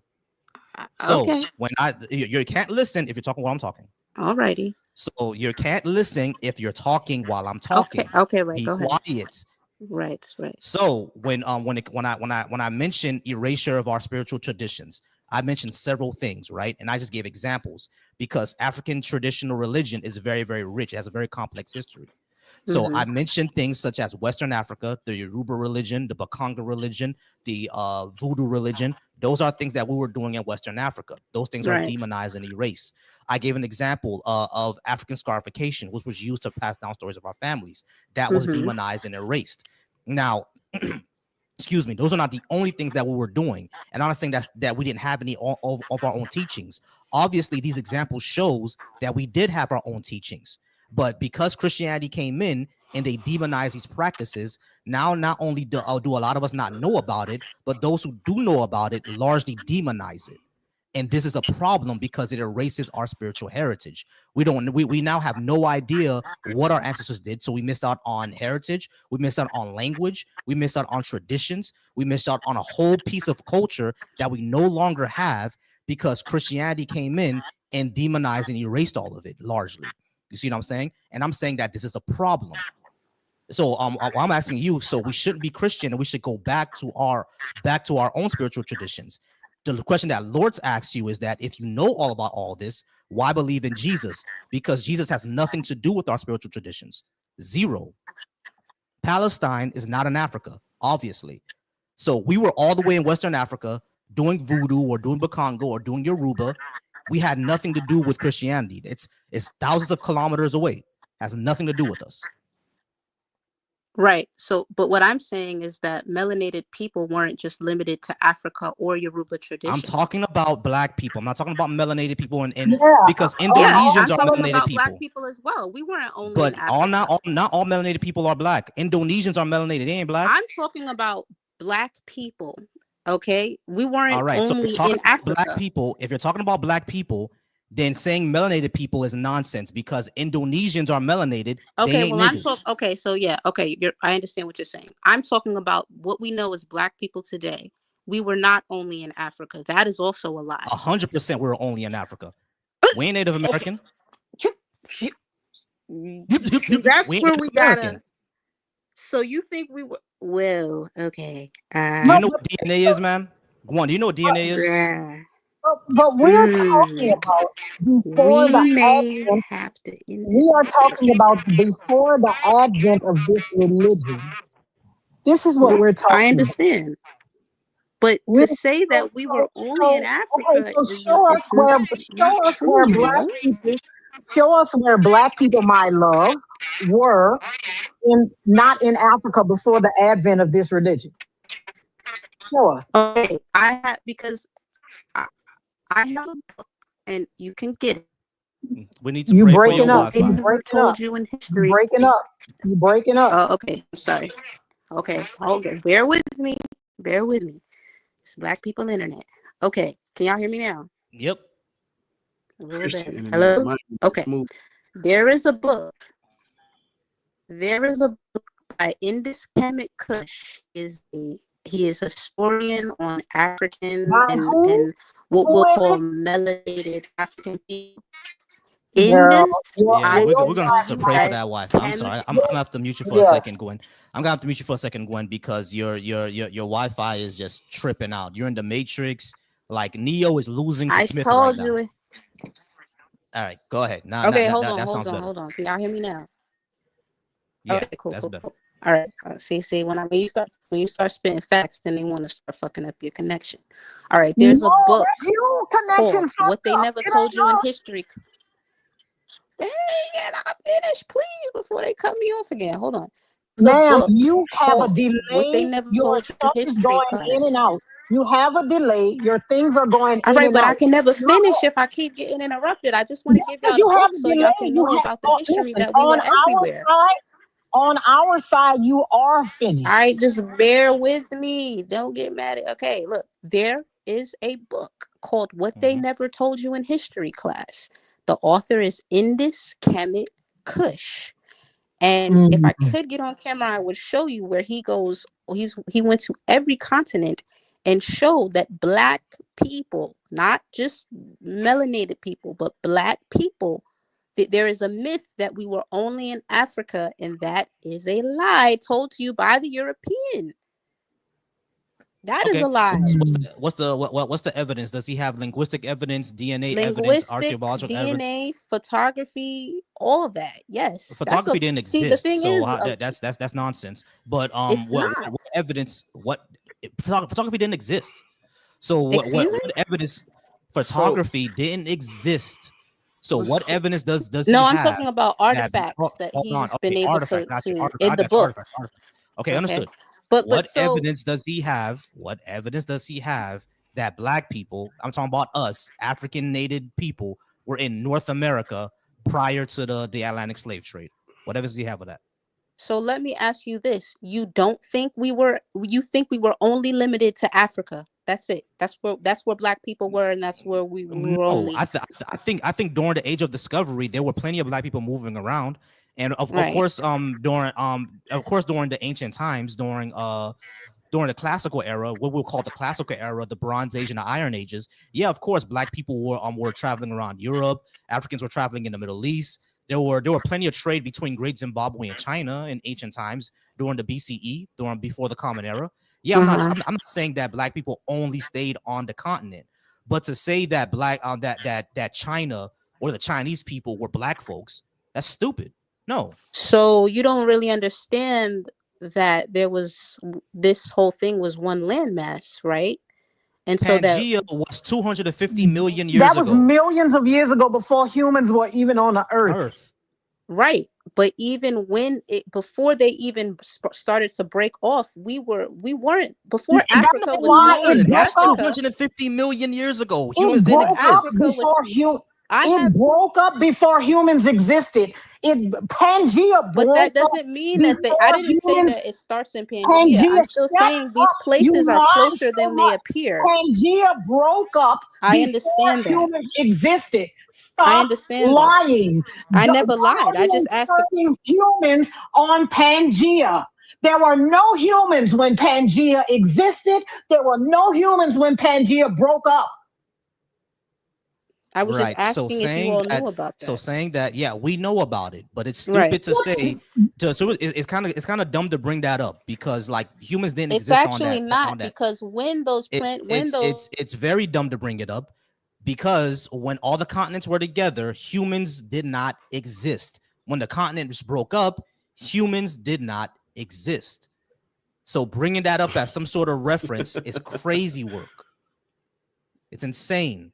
So Okay. when you can't listen if you're talking while I'm talking. Alrighty. So you can't listen if you're talking while I'm talking. Okay, right. Be Go ahead. quiet. Right. So when I mentioned erasure of our spiritual traditions, I mentioned several things, right? And I just gave examples, because African traditional religion is very, very rich. It has a very complex history. So I mentioned things such as Western Africa, the Yoruba religion, the Bakanga religion, the voodoo religion. Those are things that we were doing in Western Africa. Those things are Right. demonized and erased. I gave an example of African scarification, which was used to pass down stories of our families. That was demonized and erased. Now, excuse me, those are not the only things that we were doing. And I'm not saying that we didn't have any of our own teachings. Obviously, these examples shows that we did have our own teachings. But because Christianity came in and they demonized these practices, now not only do a lot of us not know about it, but those who do know about it largely demonize it. And this is a problem because it erases our spiritual heritage. We now have no idea what our ancestors did. So we missed out on heritage. We missed out on language. We missed out on traditions. We missed out on a whole piece of culture that we no longer have because Christianity came in and demonized and erased all of it largely. You see what I'm saying? And I'm saying that this is a problem. So I'm asking you, so we shouldn't be Christian and we should go back to our own spiritual traditions. The question that Lord asks you is that if you know all about all this, why believe in Jesus? Because Jesus has nothing to do with our spiritual traditions. Zero. Palestine is not in Africa, obviously. So we were all the way in Western Africa doing voodoo or doing Bakongo or doing Yoruba. We had nothing to do with Christianity. It's thousands of kilometers away. Has nothing to do with us. Right. So, but what I'm saying is that melanated people weren't just limited to Africa or Yoruba tradition. I'm talking about black people. I'm not talking about melanated people Yeah. because Yeah, Indonesians I'm are talking melanated about people. black people as well. We weren't only But in Africa. not all melanated people are black. Indonesians are melanated. They ain't black. I'm talking about black people. Okay, we weren't All right. So if only you're talking in about Africa. black people, if you're talking about black people, then saying melanated people is nonsense because Indonesians are melanated. They Okay, ain't well, I'm niggas. talking. Okay, so yeah, okay, I understand what you're saying. I'm talking about what we know as black people today. We were not only in Africa. That is also a lie. 100% we're only in Africa. We ain't Native American. See, that's We ain't where Native we American. gotta. So you think we were? Well, okay. Do you know what DNA is, ma'am? Guan, do you know what DNA is? Yeah. But we're talking about before We the may advent. have to. We are talking about before the advent of this religion. This is what we're talking I understand. But We're, to say that we were only in Africa okay, so is show us where not true, black man. people, show us where black people, my love, were not in Africa before the advent of this religion. Show us. Okay, I have because I have a book and you can get it. We need to You pray for breaking your up. They Wi-Fi. never breaking told up. you in You history. breaking up. You breaking up. Oh, okay. I'm sorry. Okay. Bear with me. Bear with me. It's Black People Internet. Okay. Can y'all hear me now? Yep. A little Christian bit. internet Hello? might be Okay. smooth. There is a book. There is a book by Indus Kemet Kush. He is a historian on African By and who? what Who we'll is call it? melanated African people. Girl, Indus Yeah, we're gonna have to pray for IUS that Wi-Fi. I'm sorry. I'm gonna have to mute you for a Yes. second, Gwen. I'm gonna have to mute you for a second, Gwen, because your Wi-Fi is just tripping out. You're in the Matrix. Like Neo is losing to I Smith right told now. you it. All right, go ahead. Now, Okay, that hold sounds better. on. Can y'all hear me now? Yeah, Okay, cool. that's better. All right. See, when you start spitting facts, then they want to start fucking up your connection. All right, there's a No, book that's your connection called fucked "What They up. Never It Told ain't You in yours. History." Dang it, I finished, please, before they cut me off again. Hold on. There's a Ma'am, book you have a called "What They delay. Never Your Told You in stuff is History" going in class. and out. You have a delay. Your things are going All in right, and but I out. can never Your finish if I keep getting interrupted. I just want to give Because y'all the you have book a so y'all delay. can You know have about the history listen that we were on everywhere. on our side, you are finished. All right, just bear with me. Don't get mad at. Okay, look, there is a book called "What They Never Told You in History" class. The author is Indus Kemet Kush. And if I could get on camera, I would show you where he goes. He went to every continent and showed that Black people, not just melanated people, but Black people, there is a myth that we were only in Africa, and that is a lie told to you by the European. That is Okay. a lie. What's the evidence? Does he have linguistic evidence, DNA evidence, Linguistics, archaeological evidence? DNA, photography, all of that. Yes. Photography didn't See, the exist, thing so is, that's nonsense. But it's what not. evidence? Photography didn't exist. So what Excuse me? evidence? Photography didn't exist. So what So- evidence does No, he I'm have? talking about artifacts that Hold on. he's been Okay, able artifact. Got you. to Artifact. in I the got you. book. Artifact. Okay, Okay. understood. But What so evidence does he have? What evidence does he have that Black people, I'm talking about us, African native people, were in North America prior to the Atlantic slave trade? What evidence does he have of that? so let me ask you this. You think we were only limited to Africa? That's it. That's where Black people were, and that's where we were No, only. I think during the age of discovery, there were plenty of Black people moving around, and of Right. course, during the ancient times, during the classical era, what we'll call the classical era, the Bronze Age and the Iron Ages. Yeah, of course, Black people were traveling around Europe. Africans were traveling in the Middle East. There were plenty of trade between Great Zimbabwe and China in ancient times during the BCE, before the Common Era. Yeah, I'm not saying that Black people only stayed on the continent, but to say that that China or the Chinese people were Black folks, that's stupid. No. So you don't really understand that this whole thing was one landmass, right? And so that Pangea was 250 million years That was ago. millions of years ago before humans were even on the earth. right, but even before they even started to break off, we weren't before Africa was known as That's Africa. 250 million years ago. It Humans didn't broke up exist. before broke up before humans existed. Pangea But broke that up doesn't mean that I before didn't say humans. that it starts in Pangea. Pangea, I'm still shut saying these up. places You are lie closer so than they much. appear. Pangea broke up I before understand that. humans existed. I Stop understand that. lying. I never Why lied. are I you just asked inserting humans on Pangea? There were no humans when Pangea existed. There were no humans when Pangea broke up. I was just Right. So asking if you saying all that, knew about that. so saying that, yeah, we know about it, but it's Right. stupid to say. So it's kind of dumb to bring that up because like humans didn't It's exist on actually that. not On that, because when those it's very dumb to bring it up because when all the continents were together, humans did not exist. When the continents broke up, humans did not exist. So bringing that up as some sort of reference is crazy work. It's insane.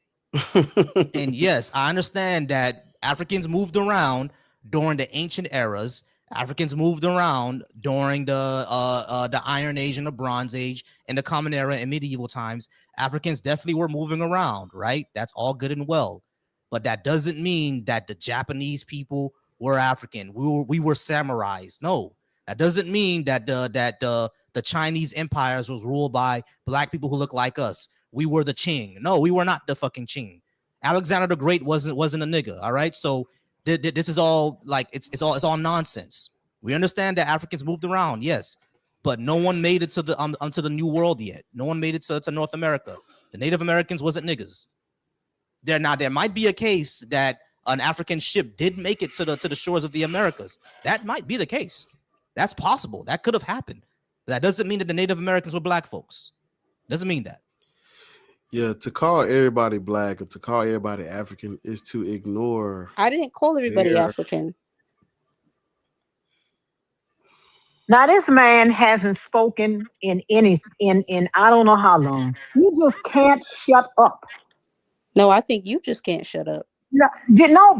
And yes, I understand that Africans moved around during the ancient eras. Africans moved around during the Iron Age and the Bronze Age and the Common Era and medieval times. Africans definitely were moving around, right? That's all good and well, but that doesn't mean that the Japanese people were African. We were samurais. No, that doesn't mean that the Chinese empires was ruled by black people who look like us. We were the Qing. No, we were not the fucking Qing. Alexander the Great wasn't a nigga. All right, so this is all like it's all nonsense. We understand that Africans moved around, yes, but no one made it to the New World yet. No one made it to North America. The Native Americans wasn't niggas. There might be a case that an African ship did make it to the shores of the Americas. That might be the case. That's possible. That could have happened. That doesn't mean that the Native Americans were black folks. Doesn't mean that. Yeah, to call everybody black or to call everybody African is to ignore. I didn't call everybody their- African. Now this man hasn't spoken in I don't know how long. You just can't shut up. No, I think you just can't shut up. No,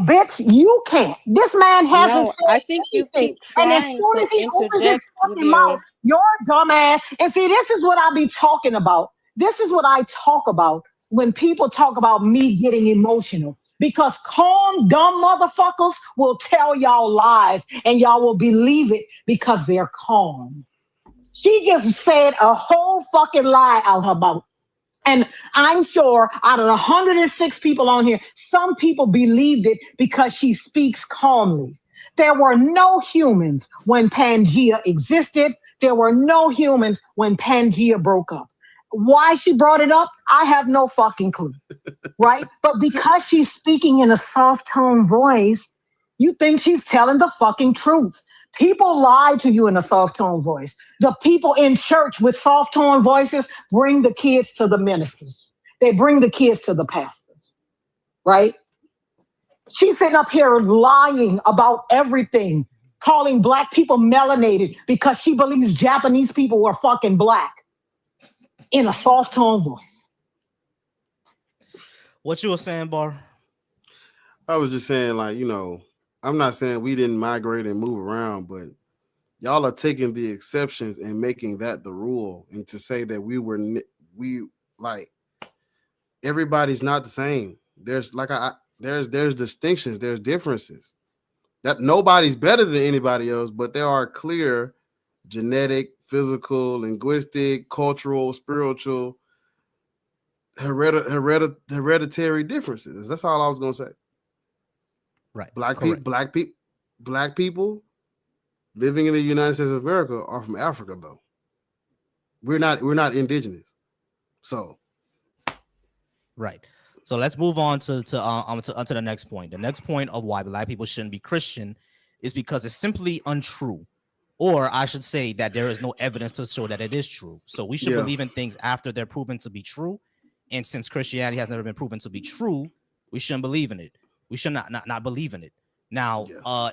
bitch, you can't. This man hasn't No, said I think you anything. keep And as trying soon to as he opens his interject with fucking your- mouth, your dumb ass. And see, this is what I be talking about. This is what I talk about when people talk about me getting emotional. Because calm, dumb motherfuckers will tell y'all lies and y'all will believe it because they're calm. She just said a whole fucking lie out her mouth. And I'm sure out of the 106 people on here, some people believed it because she speaks calmly. There were no humans when Pangea existed. There were no humans when Pangea broke up. Why she brought it up, I have no fucking clue, right? But because she's speaking in a soft tone voice, you think she's telling the fucking truth. People lie to you in a soft tone voice. The people in church with soft tone voices bring the kids to the ministers. They bring the kids to the pastors, right? She's sitting up here lying about everything, calling black people melanated because she believes Japanese people were fucking black in a soft tone voice. What you were saying, Bar? I was just saying, like, I'm not saying we didn't migrate and move around, but y'all are taking the exceptions and making that the rule. And to say that everybody's not the same. There's there's distinctions, there's differences. That nobody's better than anybody else, but there are clear genetic, physical, linguistic, cultural, spiritual, hereditary differences. That's all I was gonna say. Right. Black people living in the United States of America are from Africa, though. We're not indigenous. So, right. So let's move on to the next point. The next point of why black people shouldn't be Christian is because it's simply untrue, or I should say that there is no evidence to show that it is true. So we should believe in things after they're proven to be true. And since Christianity has never been proven to be true, we shouldn't believe in it. We should not believe in it. Now,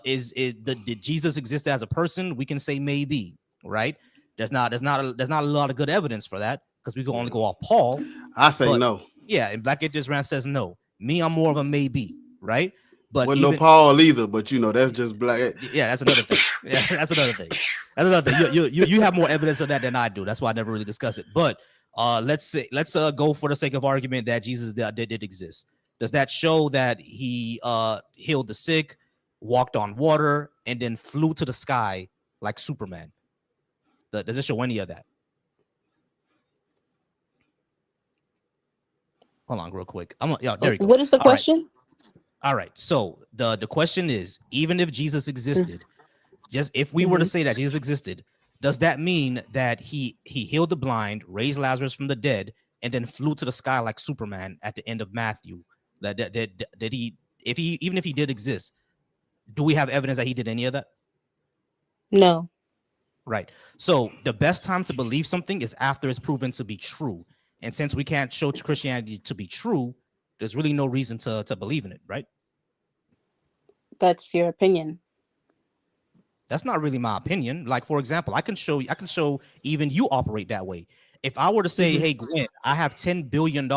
did Jesus exist as a person? We can say maybe, right? There's not a lot of good evidence for that because we can only go off Paul. I say no. Yeah, and Black Atheist Rant says no. Me, I'm more of a maybe, right? But wasn't no Paul either, but that's just Black. Yeah, that's another thing. Yeah, that's another thing. That's another thing. You have more evidence of that than I do. That's why I never really discuss it. But let's go for the sake of argument that Jesus did exist. Does that show that he healed the sick, walked on water, and then flew to the sky like Superman? Does it show any of that? Hold on, real quick. There you go. What is the question? All right. So the question is, even if Jesus existed, just if we were to say that Jesus existed, does that mean that he healed the blind, raised Lazarus from the dead, and then flew to the sky like Superman at the end of Matthew? Did he? Even if he did exist, do we have evidence that he did any of that? No. Right. So the best time to believe something is after it's proven to be true. And since we can't show Christianity to be true, there's really no reason to believe in it, right? That's your opinion. That's not really my opinion. Like, for example, I can show even you operate that way. If I were to say, hey, Gwen, I have $10 billion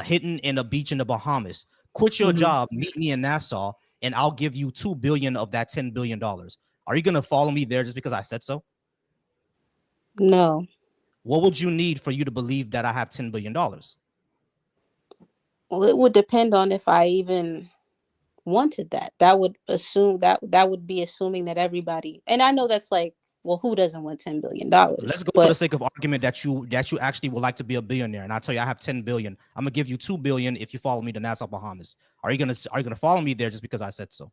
hidden in a beach in the Bahamas, quit your job, meet me in Nassau, and I'll give you $2 billion of that $10 billion. Are you going to follow me there just because I said so? No. What would you need for you to believe that I have $10 billion? Well, it would depend on if I even wanted that. That would assume that would be assuming that everybody, and I know that's like, well, who doesn't want $10 billion? Let's go for the sake of argument that you actually would like to be a billionaire, and I tell you I have 10 billion. I'm gonna give you $2 billion if you follow me to Nassau, Bahamas. Are you gonna follow me there just because I said so?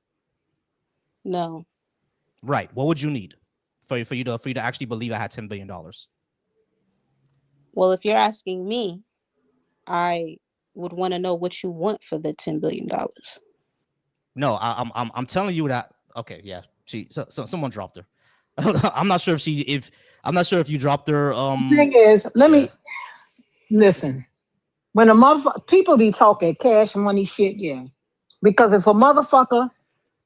No. Right. What would you need for you to actually believe I had $10 billion? Well, if you're asking me, I would want to know what you want for the $10 billion. No, I'm telling you that. Okay, yeah. So someone dropped her. I'm not sure if you dropped her. The thing is, let me listen. When a motherfucker, people be talking cash money shit, yeah. Because if a motherfucker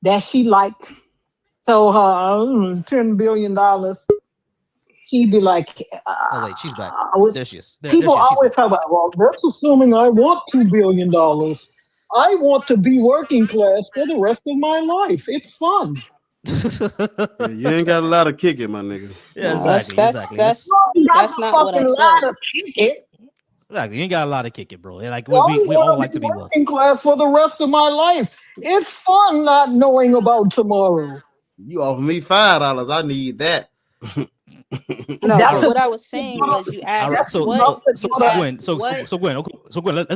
that she liked told her $10 billion, she'd be like, oh wait, she's back. There she is. People always talk about, well, that's assuming I want $2 billion. I want to be working class for the rest of my life. It's fun. Yeah, you ain't got a lot of kicking, my nigga. Yeah, That's not what I said. Exactly, you ain't got a lot of kick it, bro. Like we all like to be wealthy. Working class for the rest of my life. It's fun not knowing about tomorrow. You offer me $5. I need that. No, what I was saying was you asked. So Gwen, let's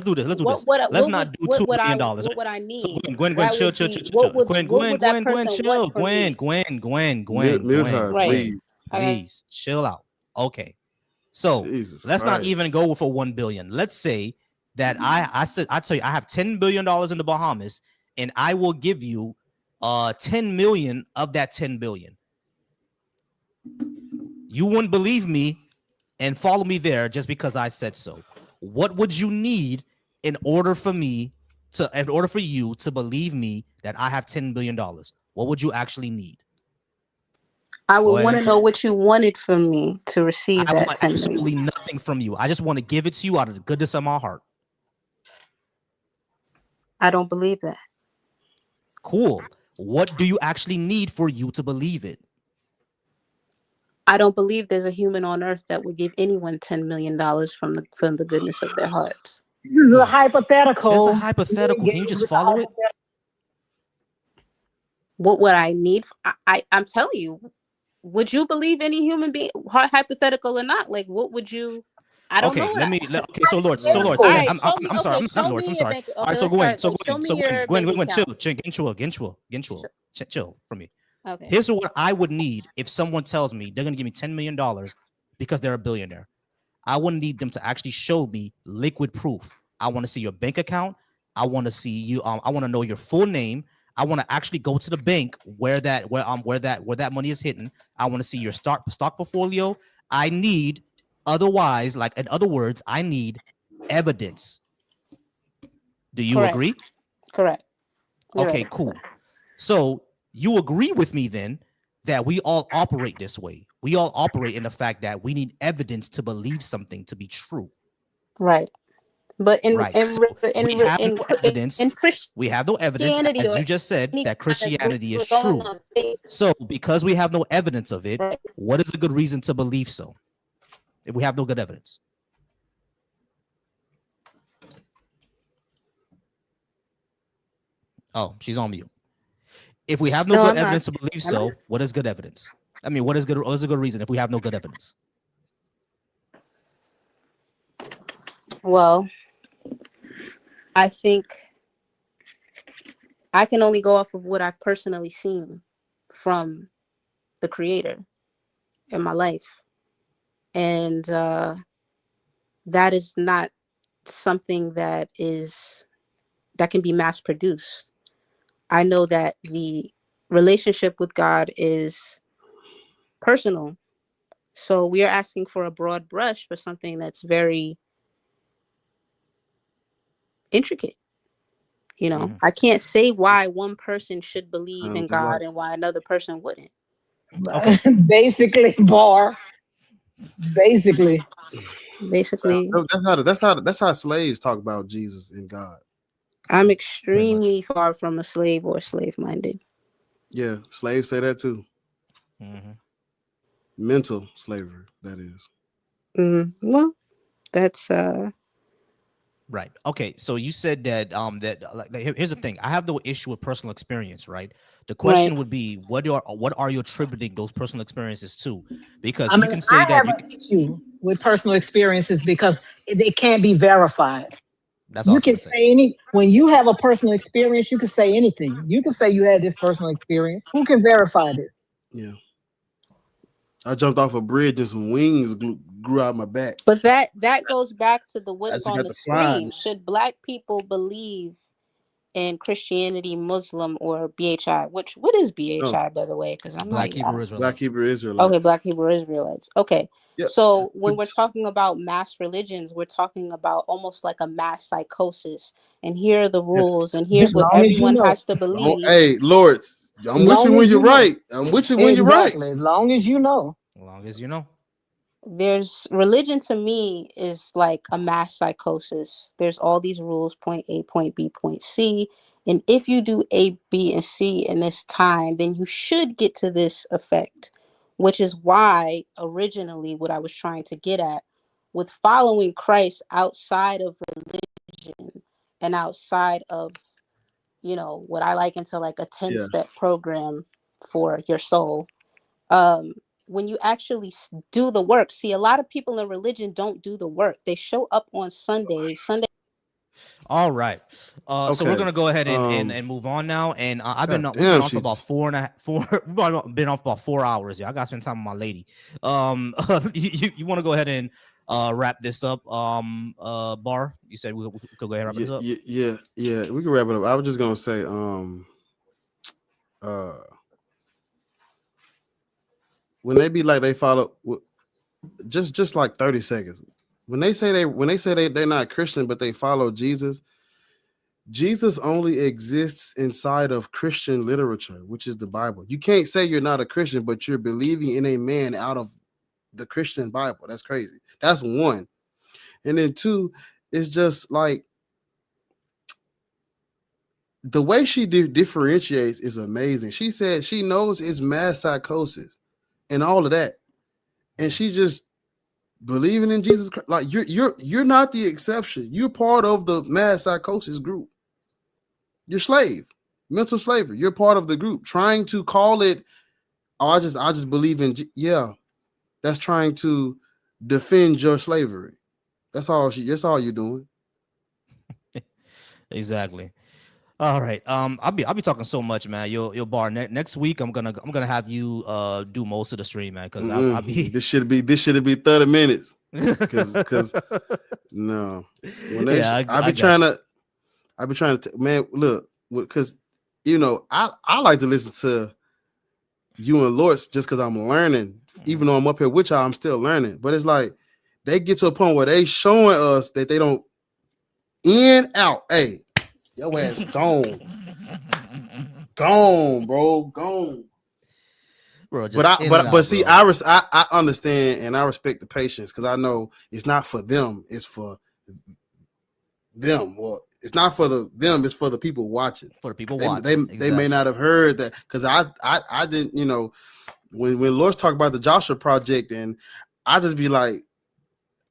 do this. Let's not do $2 billion. What would I need? So Gwen, chill. Gwen, please chill out. Okay, so let's not even go for 1 billion. Let's say that I tell you I have $10 billion in the Bahamas, and I will give you 10 million of that 10 billion. You wouldn't believe me and follow me there just because I said so. What would you need in order for you to believe me that I have $10 billion? What would you actually need? I would want to know what you wanted from me to receive that. I want absolutely nothing from you. I just want to give it to you out of the goodness of my heart. I don't believe that. Cool. What do you actually need for you to believe it? I don't believe there's a human on earth that would give anyone $10 million from the goodness of their hearts. This is a hypothetical. That's a hypothetical. Can you just follow it? What would I need? I'm telling you, would you believe any human being, hypothetical or not? Like, what would you? I don't know. Okay, so Lord. I'm sorry. I'm sorry. All right, so Gwen, chill from me. Okay. Here's what I would need if someone tells me they're gonna give me $10 million because they're a billionaire. I wouldn't need them to actually show me liquid proof. I want to see your bank account. I want to see you. I want to know your full name. I want to actually go to the bank where that money is hidden. I want to see your stock portfolio. I need, otherwise, like in other words, I need evidence. Do you agree? Correct. Okay, cool. So you agree with me then that we all operate this way. We all operate in the fact that we need evidence to believe something to be true. Right. But Right. So we have no evidence. We have no evidence, Christianity as or you just said, any that kind of Christianity is we're going true. on faith. So because we have no evidence of it, Right. what is a good reason to believe so? If we have no good evidence. Oh, she's on mute. If we have no No, good I'm not. evidence to believe Am so, I? what is good evidence? I mean, what is a good reason if we have no good evidence? Well, I think I can only go off of what I've personally seen from the Creator in my life. And that is not something that can be mass produced. I know that the relationship with God is personal. So we are asking for a broad brush for something that's very intricate. You know, I can't say why one person should believe in God right. and why another person wouldn't. Okay. Basically, bar. Basically. That's how slaves talk about Jesus and God. I'm extremely far from a slave or slave-minded. Yeah, slaves say that too. Mental slavery, that is. Well, that's Right. Okay. So you said that here's the thing. I have no issue with personal experience, right? The question would be, what are you attributing those personal experiences to? Because I you mean, can say I that have an issue with personal experiences because they can't be verified. That's all You I can was gonna say when you have a personal experience, you can say anything. You can say you had this personal experience. Who can verify this? Yeah. I jumped off a bridge and some wings grew out my back. But that goes back to the I what's just on got the to fly. screen. Should Black people believe in Christianity, Muslim, or BHI? What is BHI, by the way? Because I'm Black like, Hebrew Israelites. Black Hebrew Israelites. Okay, Black Hebrew Israelites. Okay. Yep. So when we're talking about mass religions, we're talking about almost like a mass psychosis. And here are the rules, and here's what Long as you everyone know. has to believe. Hey, Lord, I'm with you when you're right. I'm with you when you're right. Exactly. As long as you know. As long as you know. There's religion to me is like a mass psychosis. There's all these rules, point A, point B, point C. And if you do A, B, and C in this time, then you should get to this effect, which is why originally what I was trying to get at with following Christ outside of religion and outside of, what I liken to like a 10-step program for your soul. When you actually do the work, see, a lot of people in religion don't do the work. They show up on Sunday. All right. So we're Okay, gonna go ahead and move on now. And we've been damn, off for about we've been off about 4 hours. Yeah, I gotta spend time with my lady. You want to go ahead and wrap this up? Bar, you said we could go ahead and wrap this up. Yeah, we can wrap it up. I was just gonna say, when they be like they follow, just like 30 seconds. When they say they're not Christian, but they follow Jesus, Jesus only exists inside of Christian literature, which is the Bible. You can't say you're not a Christian, but you're believing in a man out of the Christian Bible. That's crazy. That's one. And then two, it's just like the way she differentiates is amazing. She said she knows it's mass psychosis and all of that, and she just believing in Jesus Christ. Like you're not the exception. You're part of the mass psychosis group. You're slave, mental slavery. You're part of the group trying to call it. Oh, I just believe in. Yeah, that's trying to defend your slavery. That's all you're doing. Exactly. All right. I'll be talking so much, man. You'll Bar next week. I'm gonna have you do most of the stream, man. Because I'll be this should be 30 minutes. Because no, when they I be trying to man, look, because I like to listen to you and Lord just because I'm learning. Even though I'm up here with y'all, I'm still learning. But it's like they get to a point where they showing us that they don't in out. Hey, your ass gone. gone, bro, gone. Bro, just But see, I understand and I respect the patience because I know it's not for them, it's for them. Well, it's not for them, it's for the people watching. For the people They watching. they may not have heard that because I didn't, you know, when Lord's talk about the Joshua Project, and I just be like,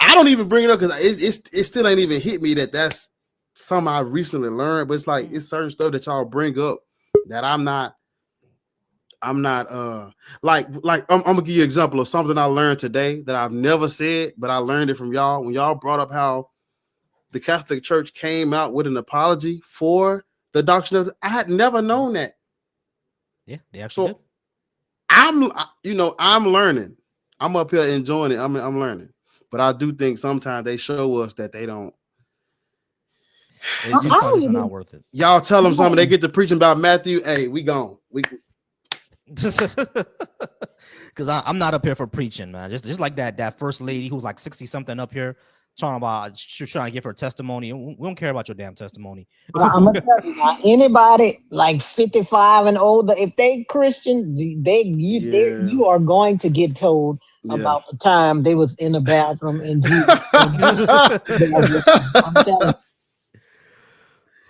I don't even bring it up because it still ain't even hit me that that's something I recently learned. But it's like it's certain stuff that y'all bring up that I'm not like I'm gonna give you an example of something I learned today that I've never said, but I learned it from y'all when y'all brought up how the Catholic Church came out with an apology for the doctrine of. I had never known that. Yeah, they actually did. I'm learning. I'm up here enjoying it. I'm learning, but I do think sometimes they show us that they don't. It's not worth it. Y'all tell them something. They get to preaching about Matthew. Hey, we gone. Because I'm not up here for preaching, man. Just like that first lady who's like 60 something up here trying to give her testimony. We don't care about your damn testimony. I'm gonna tell you now, anybody like 55 and older, if they Christian, you are going to get told about the time they was in the bathroom in Jesus. I'm telling you.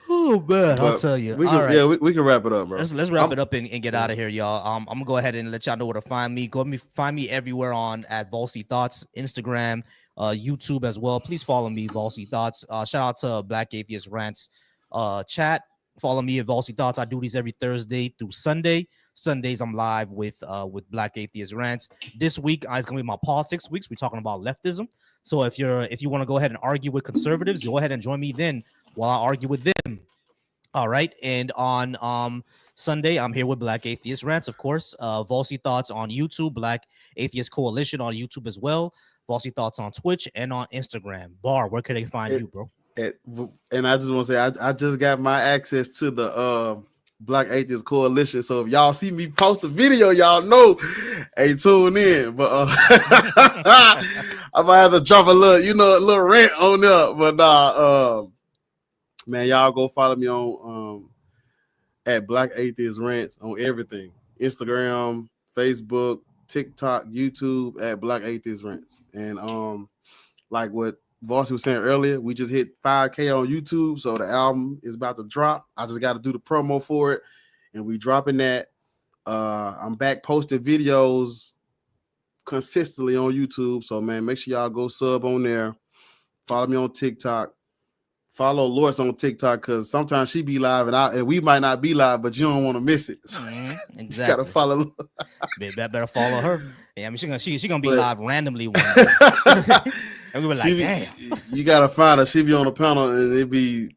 Oh man, I'll tell you. We can, All right. Yeah, we can wrap it up, bro. Let's wrap it up and get out of here, y'all. I'm gonna go ahead and let y'all know where to find me. Find me everywhere at Volsy Thoughts, Instagram, YouTube as well. Please follow me, Volsy Thoughts. Shout out to Black Atheist Rants chat. Follow me at Volsy Thoughts. I do these every Thursday through Sunday. Sundays I'm live with Black Atheist Rants. This week it's gonna be my politics weeks. We're talking about leftism. So if you want to go ahead and argue with conservatives, go ahead and join me then while I argue with them. All right. And on Sunday, I'm here with Black Atheist Rants, of course. Volsy Thoughts on YouTube, Black Atheist Coalition on YouTube as well. Volsy Thoughts on Twitch and on Instagram. Bar, where can they find you, bro? And I just want to say, I just got my access to the Black Atheist Coalition. So if y'all see me post a video, y'all know, hey, tune in. But I might have to drop a little rant on there. But man, y'all go follow me on at Black Atheist Rants on everything. Instagram, Facebook, TikTok, YouTube at Black Atheist Rants. And like what Volsy was saying earlier, we just hit 5K on YouTube, so the album is about to drop. I just got to do the promo for it, and we dropping that. I'm back posting videos consistently on YouTube, so man, make sure y'all go sub on there. Follow me on TikTok. Follow Loris on TikTok because sometimes she be live and we might not be live, but you don't want to miss it. So exactly. You gotta follow. Better follow her. Yeah, I mean she gonna be live randomly one day. And we were like, damn. You gotta find her. She be on the panel and it be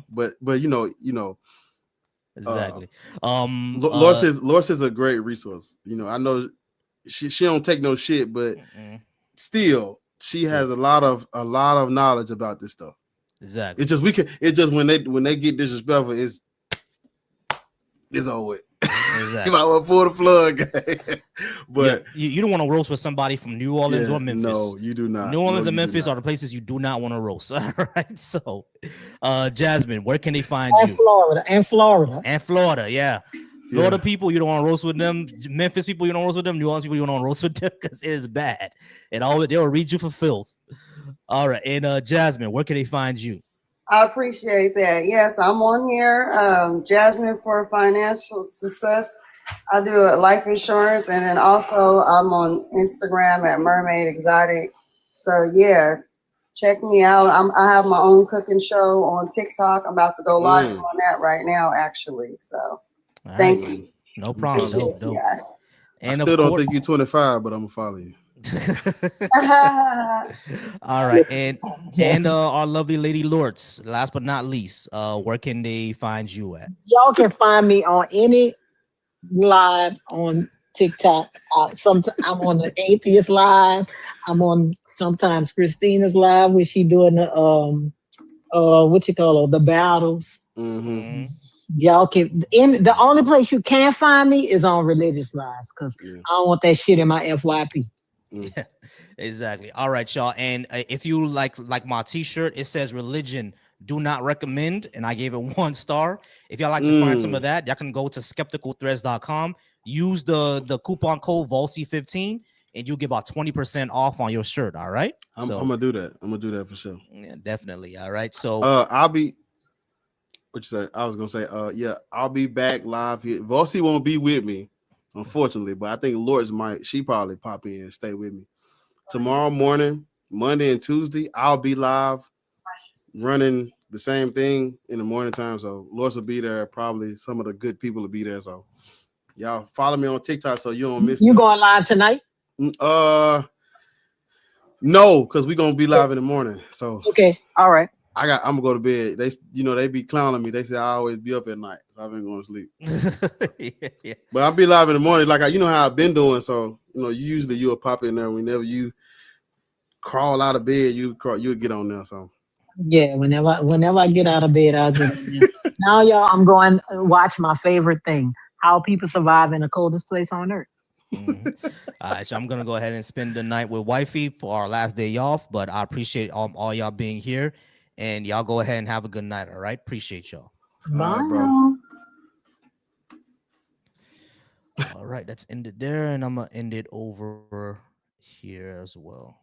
But you know. Exactly. Loris is a great resource. You know, I know she don't take no shit, but still she has a lot of knowledge about this stuff. Exactly. It's just when they get disrespectful, it's over with. Exactly. You might want to pull the plug. But you don't want to roast with somebody from New Orleans or Memphis. No, you do not. New Orleans and Memphis are the places you do not want to roast. All right. So Jasmine, where can they find you? Florida, yeah. Florida people, you don't want to roast with them. Memphis people, you don't roast with them. New Orleans people, you don't want to roast with them because it is bad. And they'll read you for filth. All right. And Jasmine, where can they find you? I appreciate that. Yes, I'm on here. Jasmine for Financial Success. I do life insurance, and then also I'm on Instagram at Mermaid Exotic. So yeah, check me out. I have my own cooking show on TikTok. I'm about to go live on that right now, actually. So thank you. No problem. Dope. And I still don't think you're 25, but I'm gonna follow you. All right, and our lovely lady Lourdes, last but not least, where can they find you at? Y'all can find me on any live on TikTok. I'm on the Atheist Live. I'm on sometimes Christina's Live where she doing the the battles. Mm-hmm. Y'all can the only place you can't find me is on Religious Lives because I don't want that shit in my FYP. Yeah, exactly. All right, y'all. And if you like my t-shirt, it says religion Do not recommend, and I gave it 1 star. If y'all like to find some of Mm. that, y'all can go to skepticalthreads.com. Use the coupon code VOLSI15, and you'll get about 20% off on your shirt. All right. I'm gonna do that. I'm gonna do that for sure. Yeah, definitely. All right. So I'll be. What you say? I was gonna say, yeah, I'll be back live here. Volsi won't be with me, unfortunately, but I think Lourdes might. She probably pop in and stay with me tomorrow morning, Monday and Tuesday. I'll be live running the same thing in the morning time. So Lourdes will be there. Probably some of the good people will be there. So y'all follow me on TikTok so you don't miss. You going live tonight? No, because we're gonna be live in the morning. So Okay, all right. I'm gonna go to bed. They be clowning me. They say I always be up at night. So I've been going to sleep. yeah. But I'll be live in the morning, like you know how I've been doing. So usually you'll pop in there whenever you crawl out of bed. You'll get on there. So Yeah, whenever I get out of bed, I'll get in there. Now, y'all, I'm going to watch my favorite thing: how people survive in the coldest place on earth. All right, so I'm gonna go ahead and spend the night with wifey for our last day off. But I appreciate all y'all being here, and y'all go ahead and have a good night. All right, appreciate y'all. Bye, bro. All right, that's ended there, and I'm gonna end it over here as well.